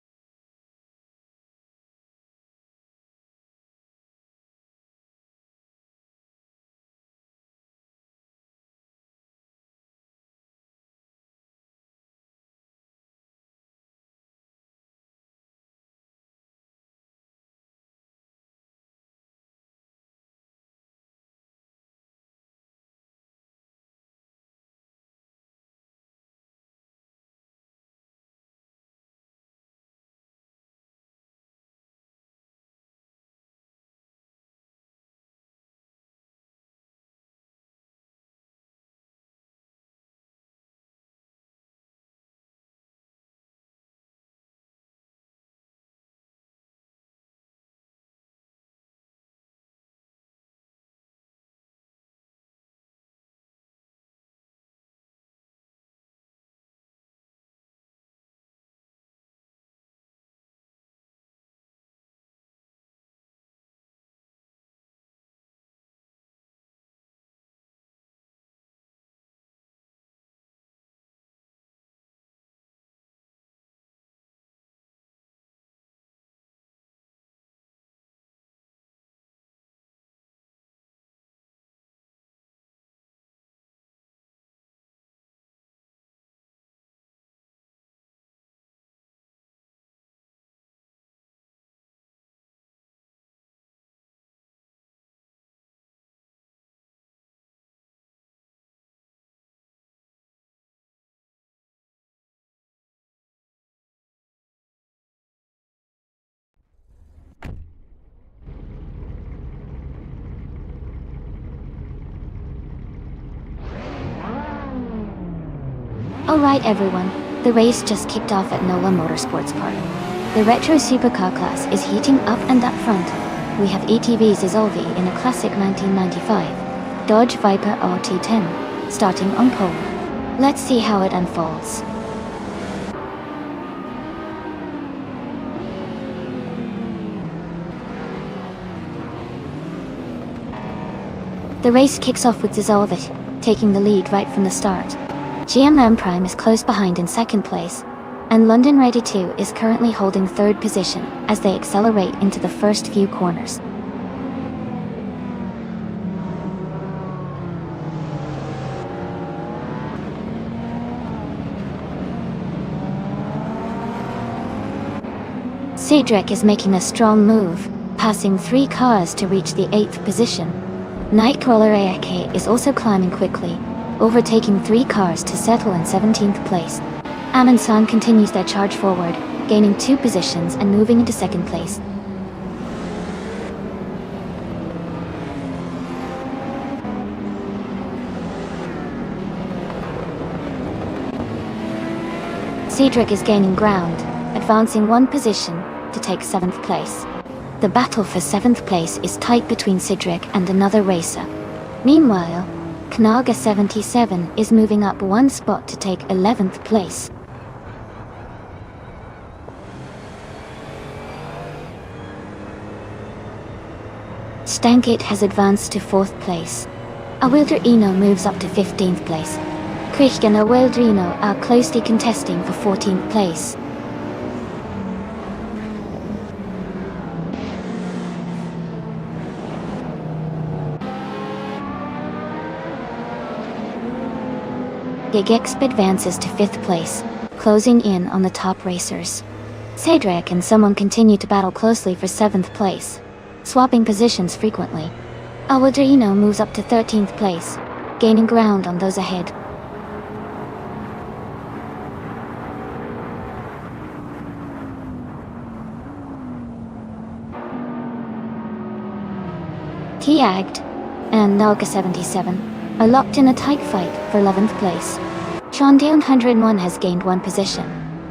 Alright everyone, the race just kicked off at NOLA Motorsports Park. The retro supercar class is heating up and up front. We have ATV's Isolvi in a classic 1995 Dodge Viper RT10, starting on pole. Let's see how it unfolds. The race kicks off with Isolvi taking the lead right from the start. GMM Prime is close behind in second place, and London Ready 2 is currently holding third position as they accelerate into the first few corners. Cedric is making a strong move, passing 3 cars to reach the 8th position. Nightcrawler AIK is also climbing quickly, overtaking 3 cars to settle in 17th place. Amundsen continues their charge forward, gaining 2 positions and moving into second place. Cedric is gaining ground, advancing 1 position to take 7th place. The battle for 7th place is tight between Cedric and another racer. Meanwhile, Knaga 77 is moving up 1 spot to take 11th place. Stankit has advanced to 4th place. Awilder Eno moves up to 15th place. Krieg and Awilder Eno are closely contesting for 14th place. Gigexp advances to 5th place, closing in on the top racers. Cedric and someone continue to battle closely for 7th place, swapping positions frequently. Awilder Eno moves up to 13th place, gaining ground on those ahead. Tiagd and Nalga 77 are locked in a tight fight for 11th place. Shondale 101 has gained 1 position,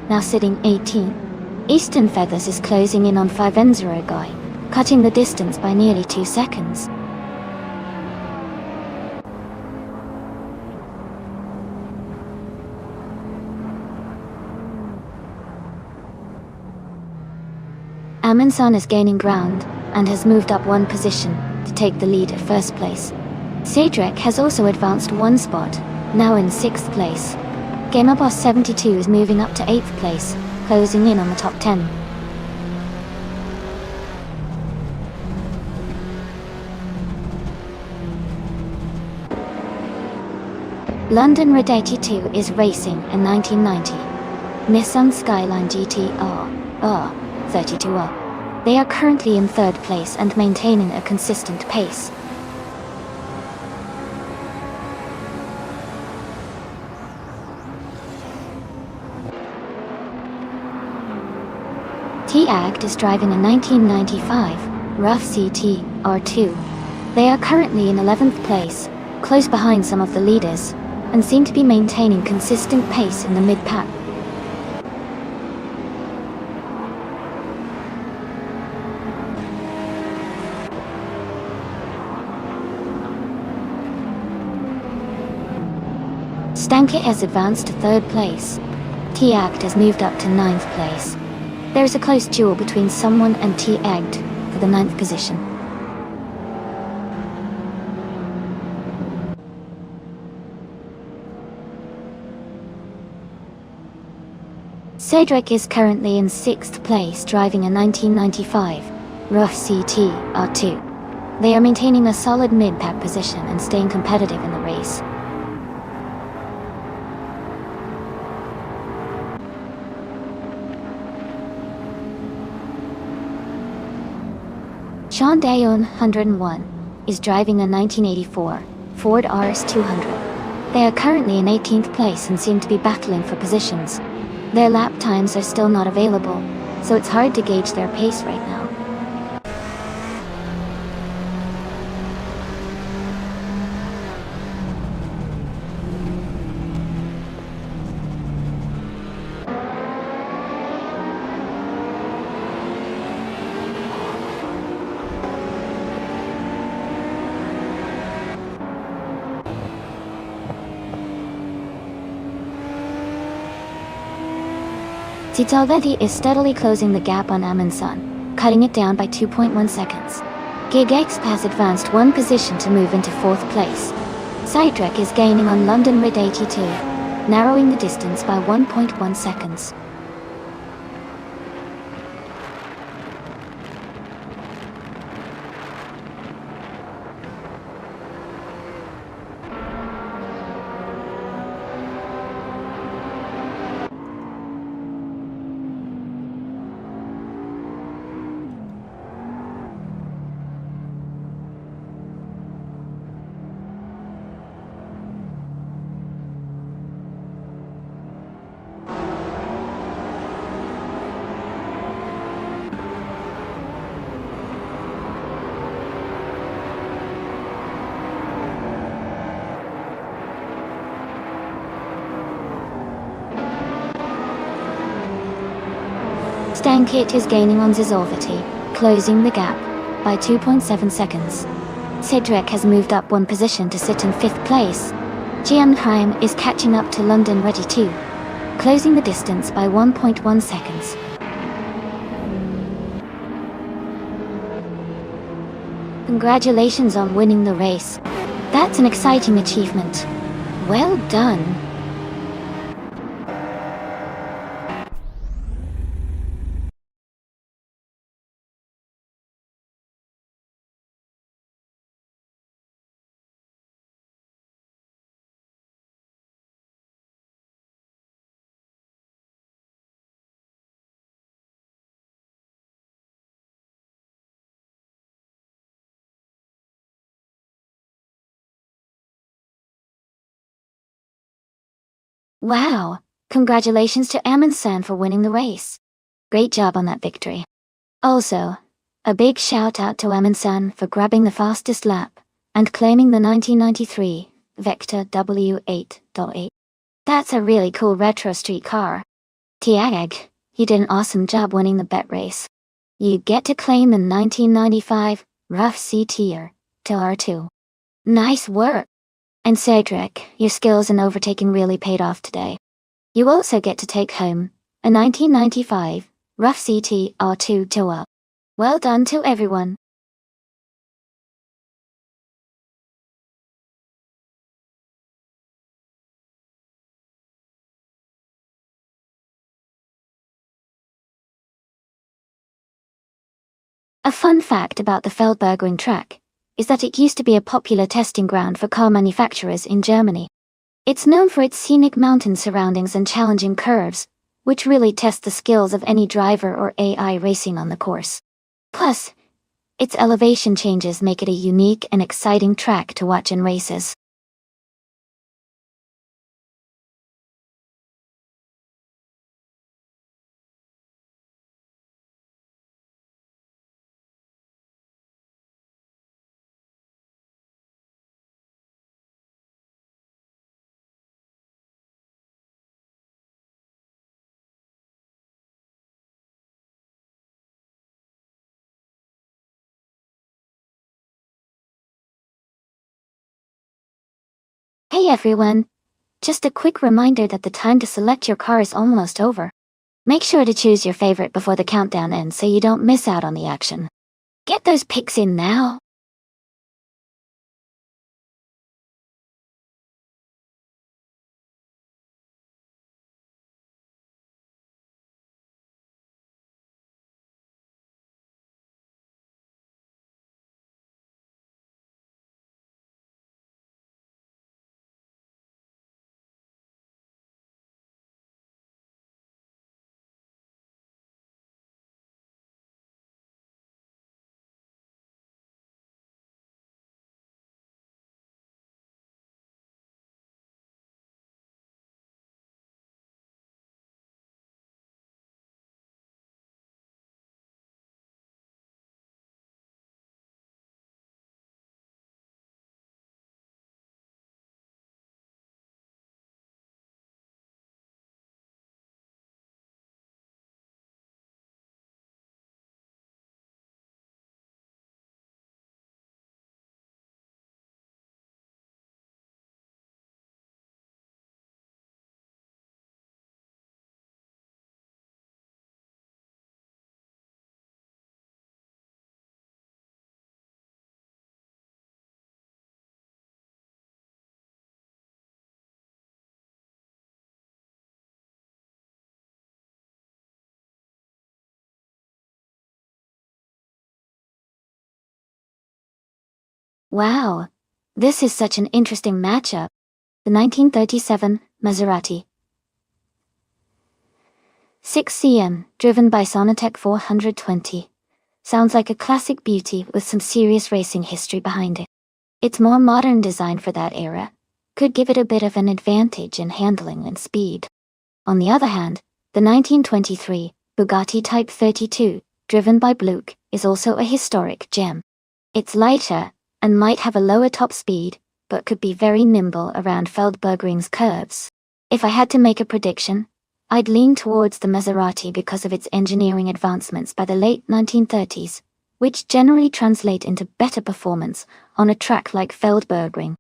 now sitting 18. Eastern Feathers is closing in on 5N0 Guy, cutting the distance by nearly 2 seconds. Amundsen is gaining ground, and has moved up one position to take the lead at first place. Cedric has also advanced one spot, now in 6th place. Gamerboss 72 is moving up to 8th place, closing in on the top 10. London Red 82 is racing a 1990 Nissan Skyline GT-R R32R. They are currently in 3rd place and maintaining a consistent pace. T-Act is driving a 1995 Rough CT R2. They are currently in 11th place, close behind some of the leaders, and seem to be maintaining consistent pace in the mid-pack. Stankit has advanced to 3rd place. T-Act has moved up to 9th place. There is a close duel between someone and T-Act for the 9th position. Cedric is currently in 6th place driving a 1995 Rough CT R2. They are maintaining a solid mid-pack position and staying competitive in the race. Sean Dayon 101 is driving a 1984 Ford RS200. They are currently in 18th place and seem to be battling for positions. Their lap times are still not available, so it's hard to gauge their pace right now. Titalvetti is steadily closing the gap on Amundsen, cutting it down by 2.1 seconds. GigX has advanced one position to move into 4th place. Cedric is gaining on London Red 82, narrowing the distance by 1.1 seconds. Stankit is gaining on Zizorvity, closing the gap by 2.7 seconds. Cedric has moved up one position to sit in 5th place. Jianheim is catching up to London Ready 2, closing the distance by 1.1 seconds. Congratulations on winning the race. That's an exciting achievement. Well done. Wow! Congratulations to Amundsen for winning the race. Great job on that victory. Also, a big shout out to Amundsen for grabbing the fastest lap and claiming the 1993 Vector W8.8. That's a really cool retro street car. Tiag, you did an awesome job winning the bet race. You get to claim the 1995 Rough CTR to R2. Nice work! And Cedric, your skills in overtaking really paid off today. You also get to take home a 1995 Rough CT R2 to up. Well done to everyone. A fun fact about the Feldbergring track is that it used to be a popular testing ground for car manufacturers in Germany. It's known for its scenic mountain surroundings and challenging curves, which really test the skills of any driver or AI racing on the course. Plus, its elevation changes make it a unique and exciting track to watch in races. Hey everyone! Just a quick reminder that the time to select your car is almost over. Make sure to choose your favorite before the countdown ends so you don't miss out on the action. Get those picks in now! Wow! This is such an interesting matchup. The 1937 Maserati 6cm, driven by Sonatec 420. Sounds like a classic beauty with some serious racing history behind it. Its more modern design for that era could give it a bit of an advantage in handling and speed. On the other hand, the 1923 Bugatti Type 32, driven by Bluch, is also a historic gem. It's lighter and might have a lower top speed, but could be very nimble around Feldbergring's curves. If I had to make a prediction, I'd lean towards the Maserati because of its engineering advancements by the late 1930s, which generally translate into better performance on a track like Feldbergring.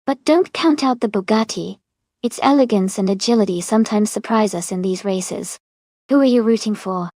But don't count out the Bugatti. Its elegance and agility sometimes surprise us in these races. Who are you rooting for?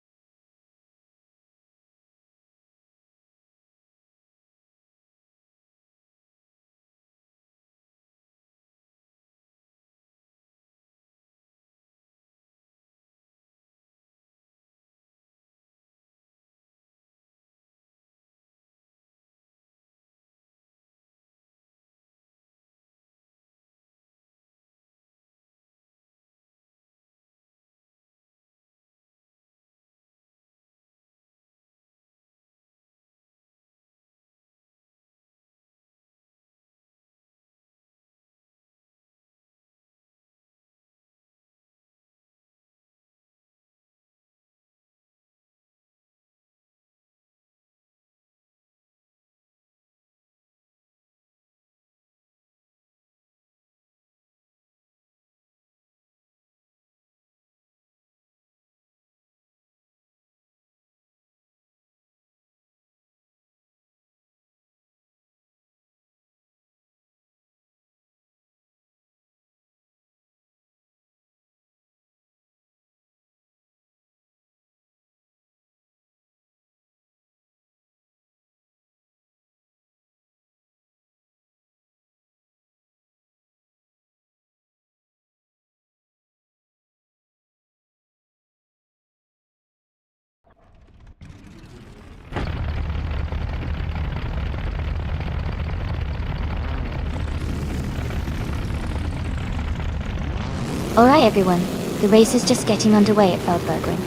Alright everyone, the race is just getting underway at Feldbergring.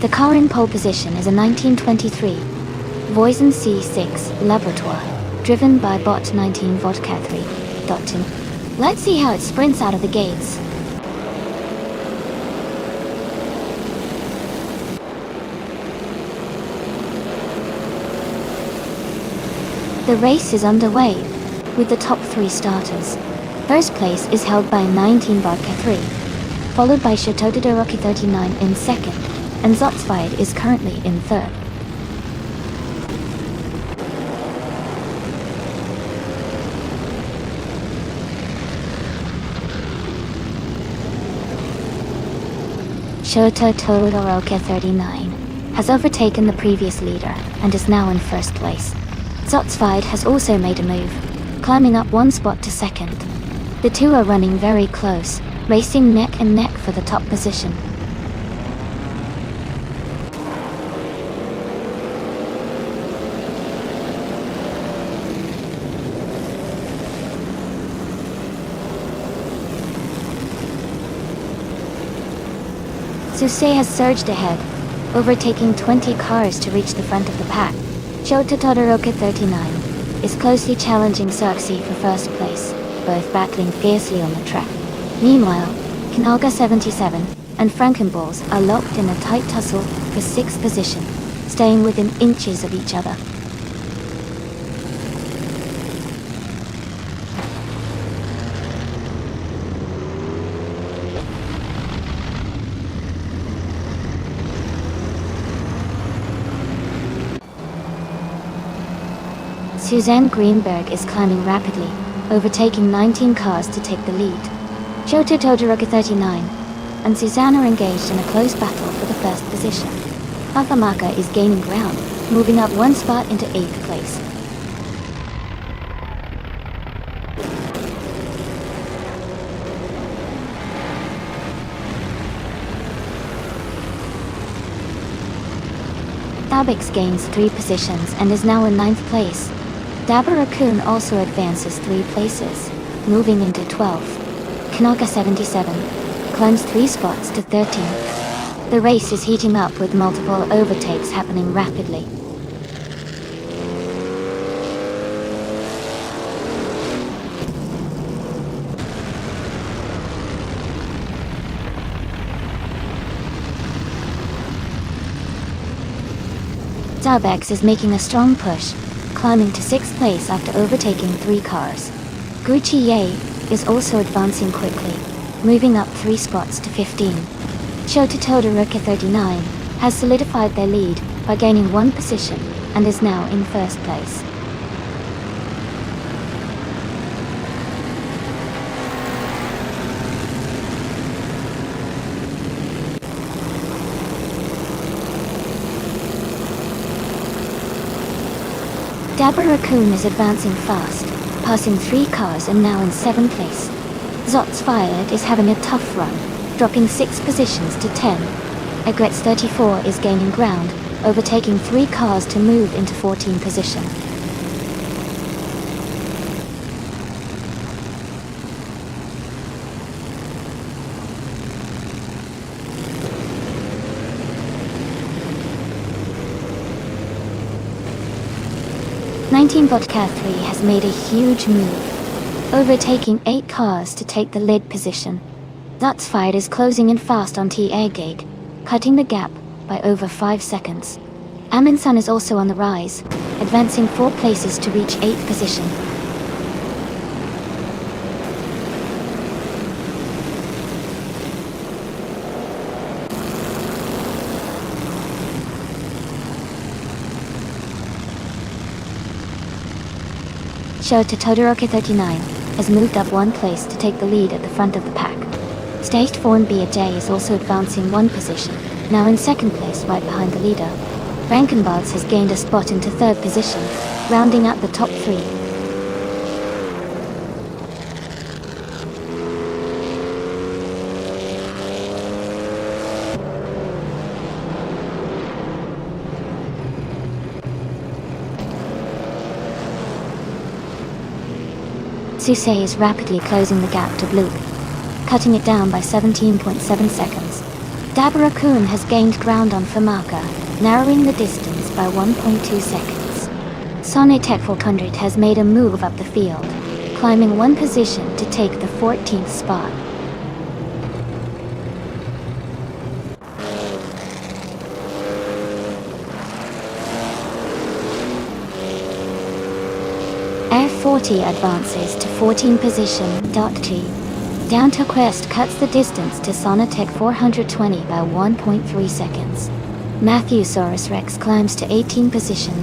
The car in pole position is a 1923 Voisin C6 Laboratoire, driven by Bot 19 Vodka 3. Dotton. Let's see how it sprints out of the gates. The race is underway, with the top 3 starters. First place is held by 19 Vodka 3, followed by Chateau de Rocky 39 in second, and Zotzweid is currently in third. Chateau de Rocky 39 has overtaken the previous leader and is now in first place. Zotzweid has also made a move, climbing up 1 spot to second. The two are running very close, racing neck and neck for the top position. Suchet has surged ahead, overtaking 20 cars to reach the front of the pack. Chateau de Rocky 39 is closely challenging Circe for first place, both battling fiercely on the track. Meanwhile, Knaga 77 and Frankenballs are locked in a tight tussle for 6th position, staying within inches of each other. Suzanne Greenberg is climbing rapidly, overtaking 19 cars to take the lead. Chateau de Rocky 39 and Suzanne are engaged in a close battle for the first position. Afamaka is gaining ground, moving up 1 spot into 8th place. Dabix gains 3 positions and is now in 9th place. Dabba Raccoon also advances 3 places, moving into 12th. Knaga 77 climbs 3 spots to 13th. The race is heating up with multiple overtakes happening rapidly. Dabex is making a strong push, climbing to 6th place after overtaking 3 cars. Gucci Ye is also advancing quickly, moving up 3 spots to 15. Chateau de Rocky 39 has solidified their lead by gaining 1 position and is now in first place. Dabba Raccoon is advancing fast, passing 3 cars and now in 7th place. Zotzweid is having a tough run, dropping 6 positions to 10. Egrets 34 is gaining ground, overtaking 3 cars to move into 14th position. Vodka 3 has made a huge move, overtaking 8 cars to take the lead position. Zotzweid is closing in fast on T. Gig, cutting the gap by over 5 seconds. Amundsen is also on the rise, advancing 4 places to reach 8th position. Chateau de Rocky 39 has moved up 1 place to take the lead at the front of the pack. Stage 4 and BJ is also advancing 1 position, now in 2nd place right behind the leader. Frankenballs has gained a spot into 3rd position, rounding out the top 3. Suchet is rapidly closing the gap to Blue. cutting it down by 17.7 seconds. Dabarakun has gained ground on Famaka, narrowing the distance by 1.2 seconds. Sonitech 400 has made a move up the field, climbing one position to take the 14th spot. Air 40 advances to 14 position. G. Downto Quest cuts the distance to Sonitech 420 by 1.3 seconds. Matthewsaurus Rex climbs to 18 position.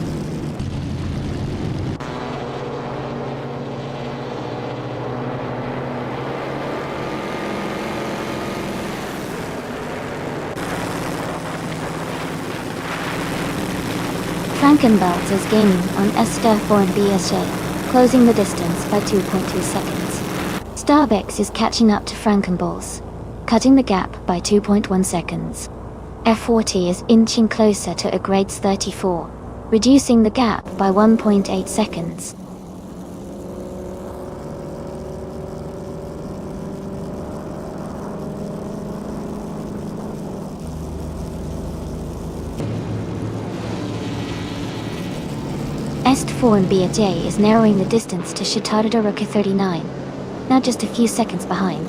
Frankenbalds is gaining on Esther4 and BSJ, closing the distance by 2.2 seconds. Starbex is catching up to Frankenballs, cutting the gap by 2.1 seconds. F40 is inching closer to a grades 34, reducing the gap by 1.8 seconds. Est4 and BJ is narrowing the distance to Shitadadaruka 39, now just a few seconds behind.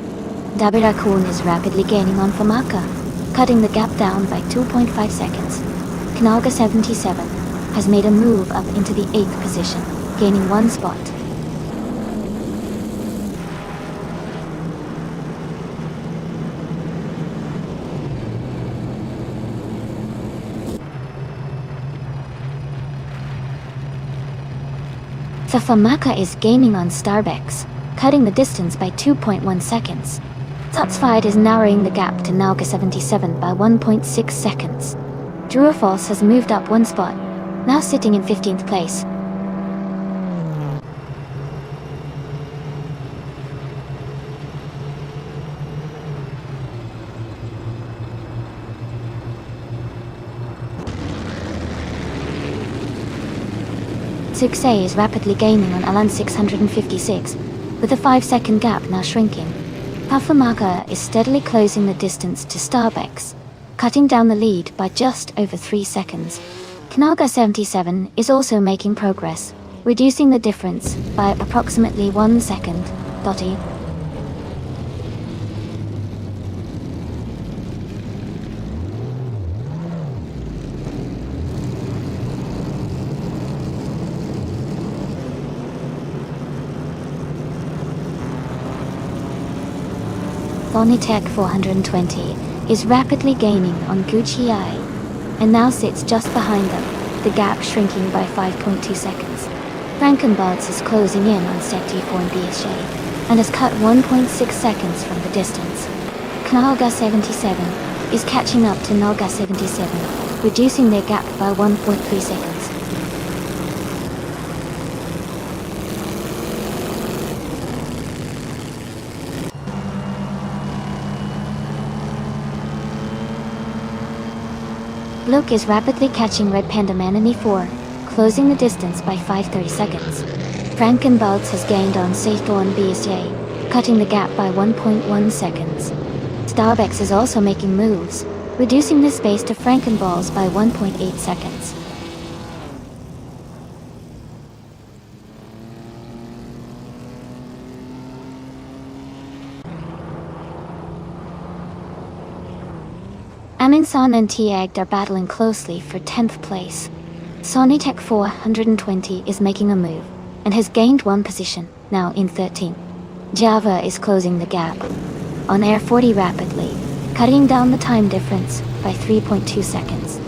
Dabirakun is rapidly gaining on Famaka, cutting the gap down by 2.5 seconds. Kanaga 77 has made a move up into the 8th position, gaining one spot. Famaka is gaining on Starbex, cutting the distance by 2.1 seconds. Tutsfied is narrowing the gap to Nalga 77 by 1.6 seconds. Druafalse has moved up one spot, now sitting in 15th place. Suksei is rapidly gaining on Alan 656, with a 5-second gap now shrinking. Pafamaka is steadily closing the distance to Starbex, cutting down the lead by just over 3 seconds. Kanaga 77 is also making progress, reducing the difference by approximately 1 second. Dotty. Sonitech 420 is rapidly gaining on Gucci-I, and now sits just behind them, the gap shrinking by 5.2 seconds. Frankenbalds is closing in on Set-T4 and BSJ, and has cut 1.6 seconds from the distance. Knalga 77 is catching up to Nalga 77, reducing their gap by 1.3 seconds. Luke is rapidly catching Red Panda Man in E4, closing the distance by 5.30 seconds. Frankenbalds has gained on Saithor and BSJ, cutting the gap by 1.1 seconds. Starbex is also making moves, reducing the space to Frankenballs by 1.8 seconds. Aminson and Tiagd are battling closely for 10th place. Sonitech 420 is making a move, and has gained one position, now in 13th. Java is closing the gap on Air 40 rapidly, cutting down the time difference by 3.2 seconds.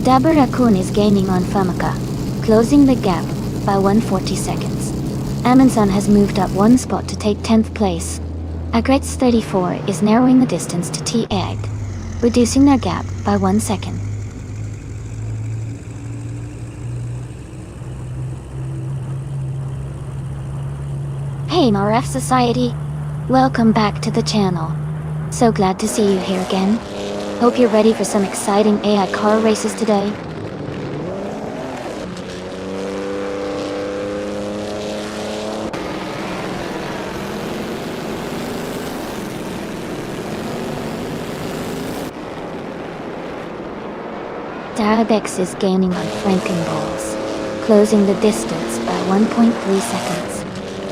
Dabarakun is gaining on Famaka, closing the gap by 140 seconds. Amundsen has moved up one spot to take 10th place. Agrets 34 is narrowing the distance to T-Egg, reducing their gap by 1 second. Hey RF Society! Welcome back to the channel. So glad to see you here again. Hope you're ready for some exciting AI car races today. Darabex is gaining on Frankenballs, closing the distance by 1.3 seconds.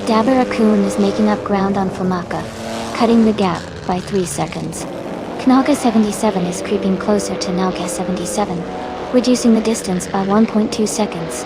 Dabarakun is making up ground on Famaka, cutting the gap by 3 seconds. Knalka 77 is creeping closer to Nalka 77, reducing the distance by 1.2 seconds.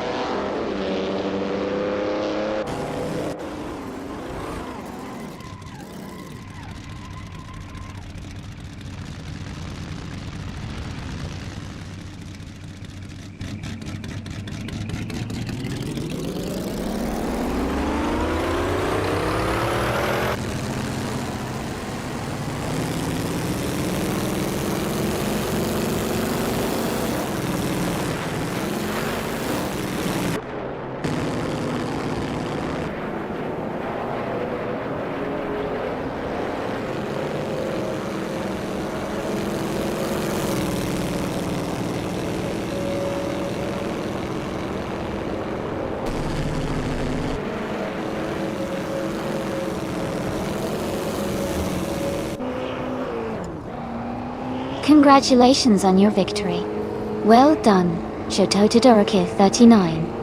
Congratulations on your victory. Well done, Shoto Todoroki 39.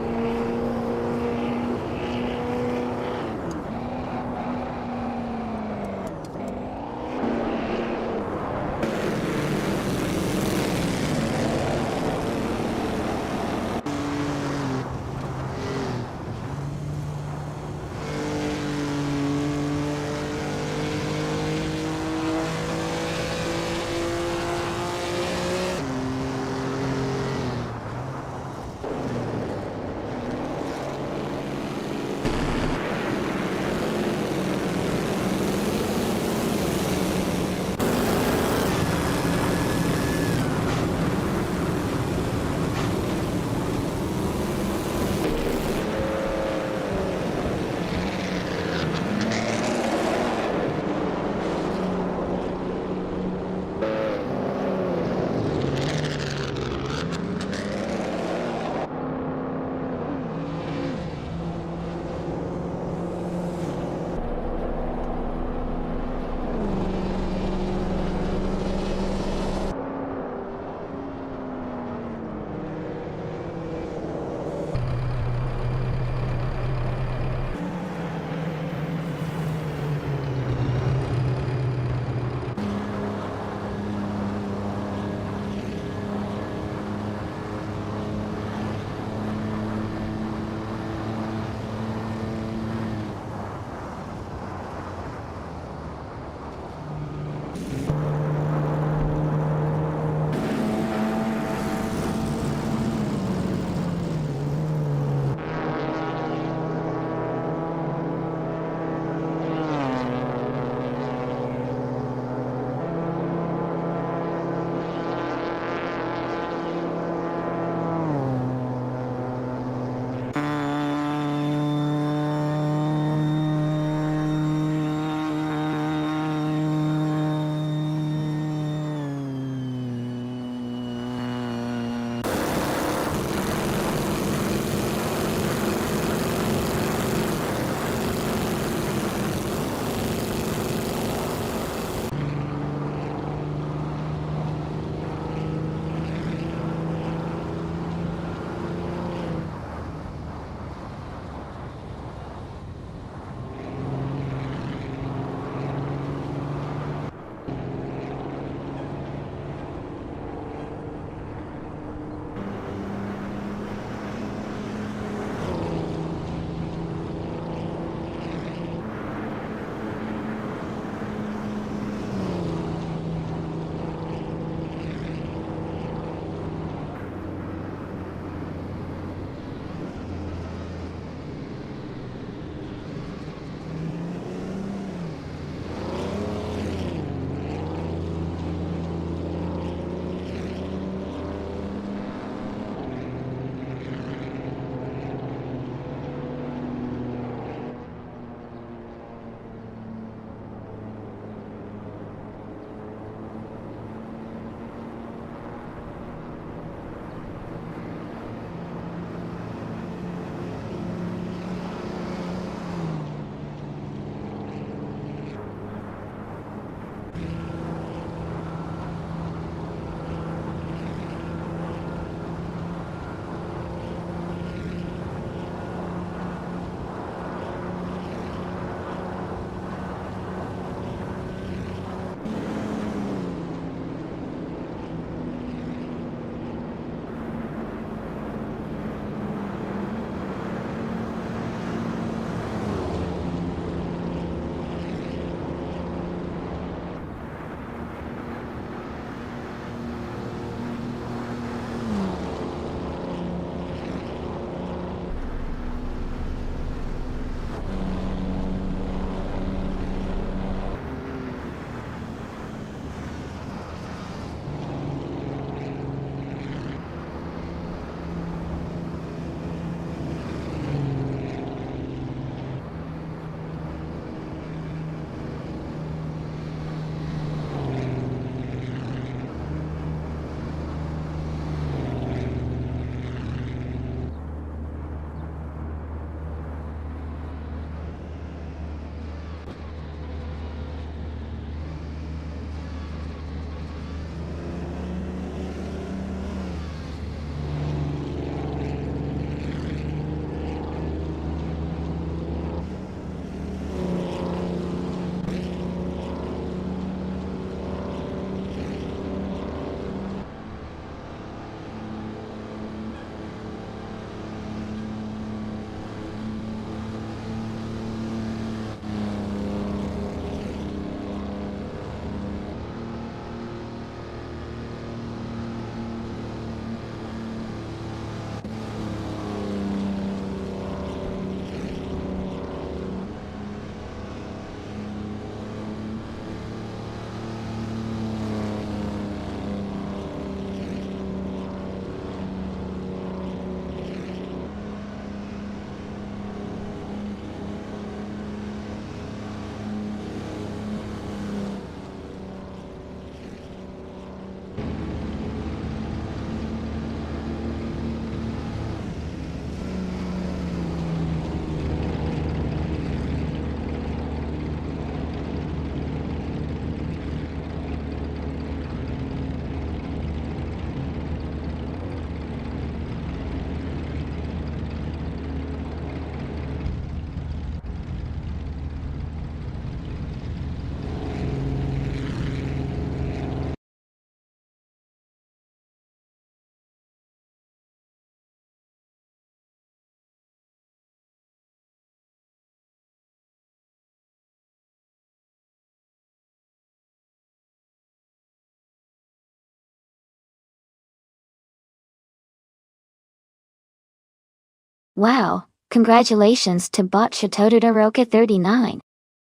Wow, congratulations to bot Shatotodoroka 39.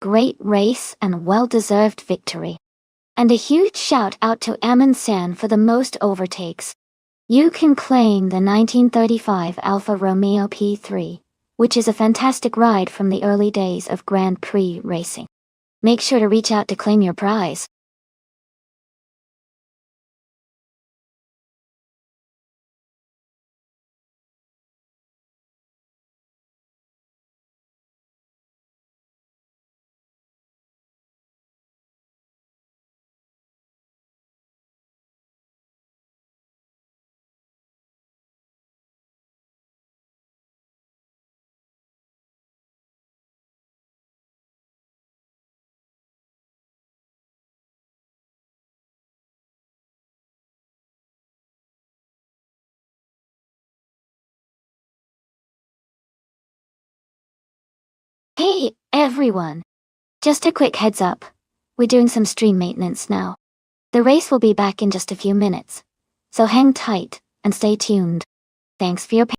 Great race and well-deserved victory. And a huge shout out to Amundsen for the most overtakes. You can claim the 1935 Alfa Romeo P3, which is a fantastic ride from the early days of Grand Prix racing. Make sure to reach out to claim your prize. Hey, everyone! Just a quick heads up. We're doing some stream maintenance now. The race will be back in just a few minutes. So hang tight and stay tuned. Thanks for your patience.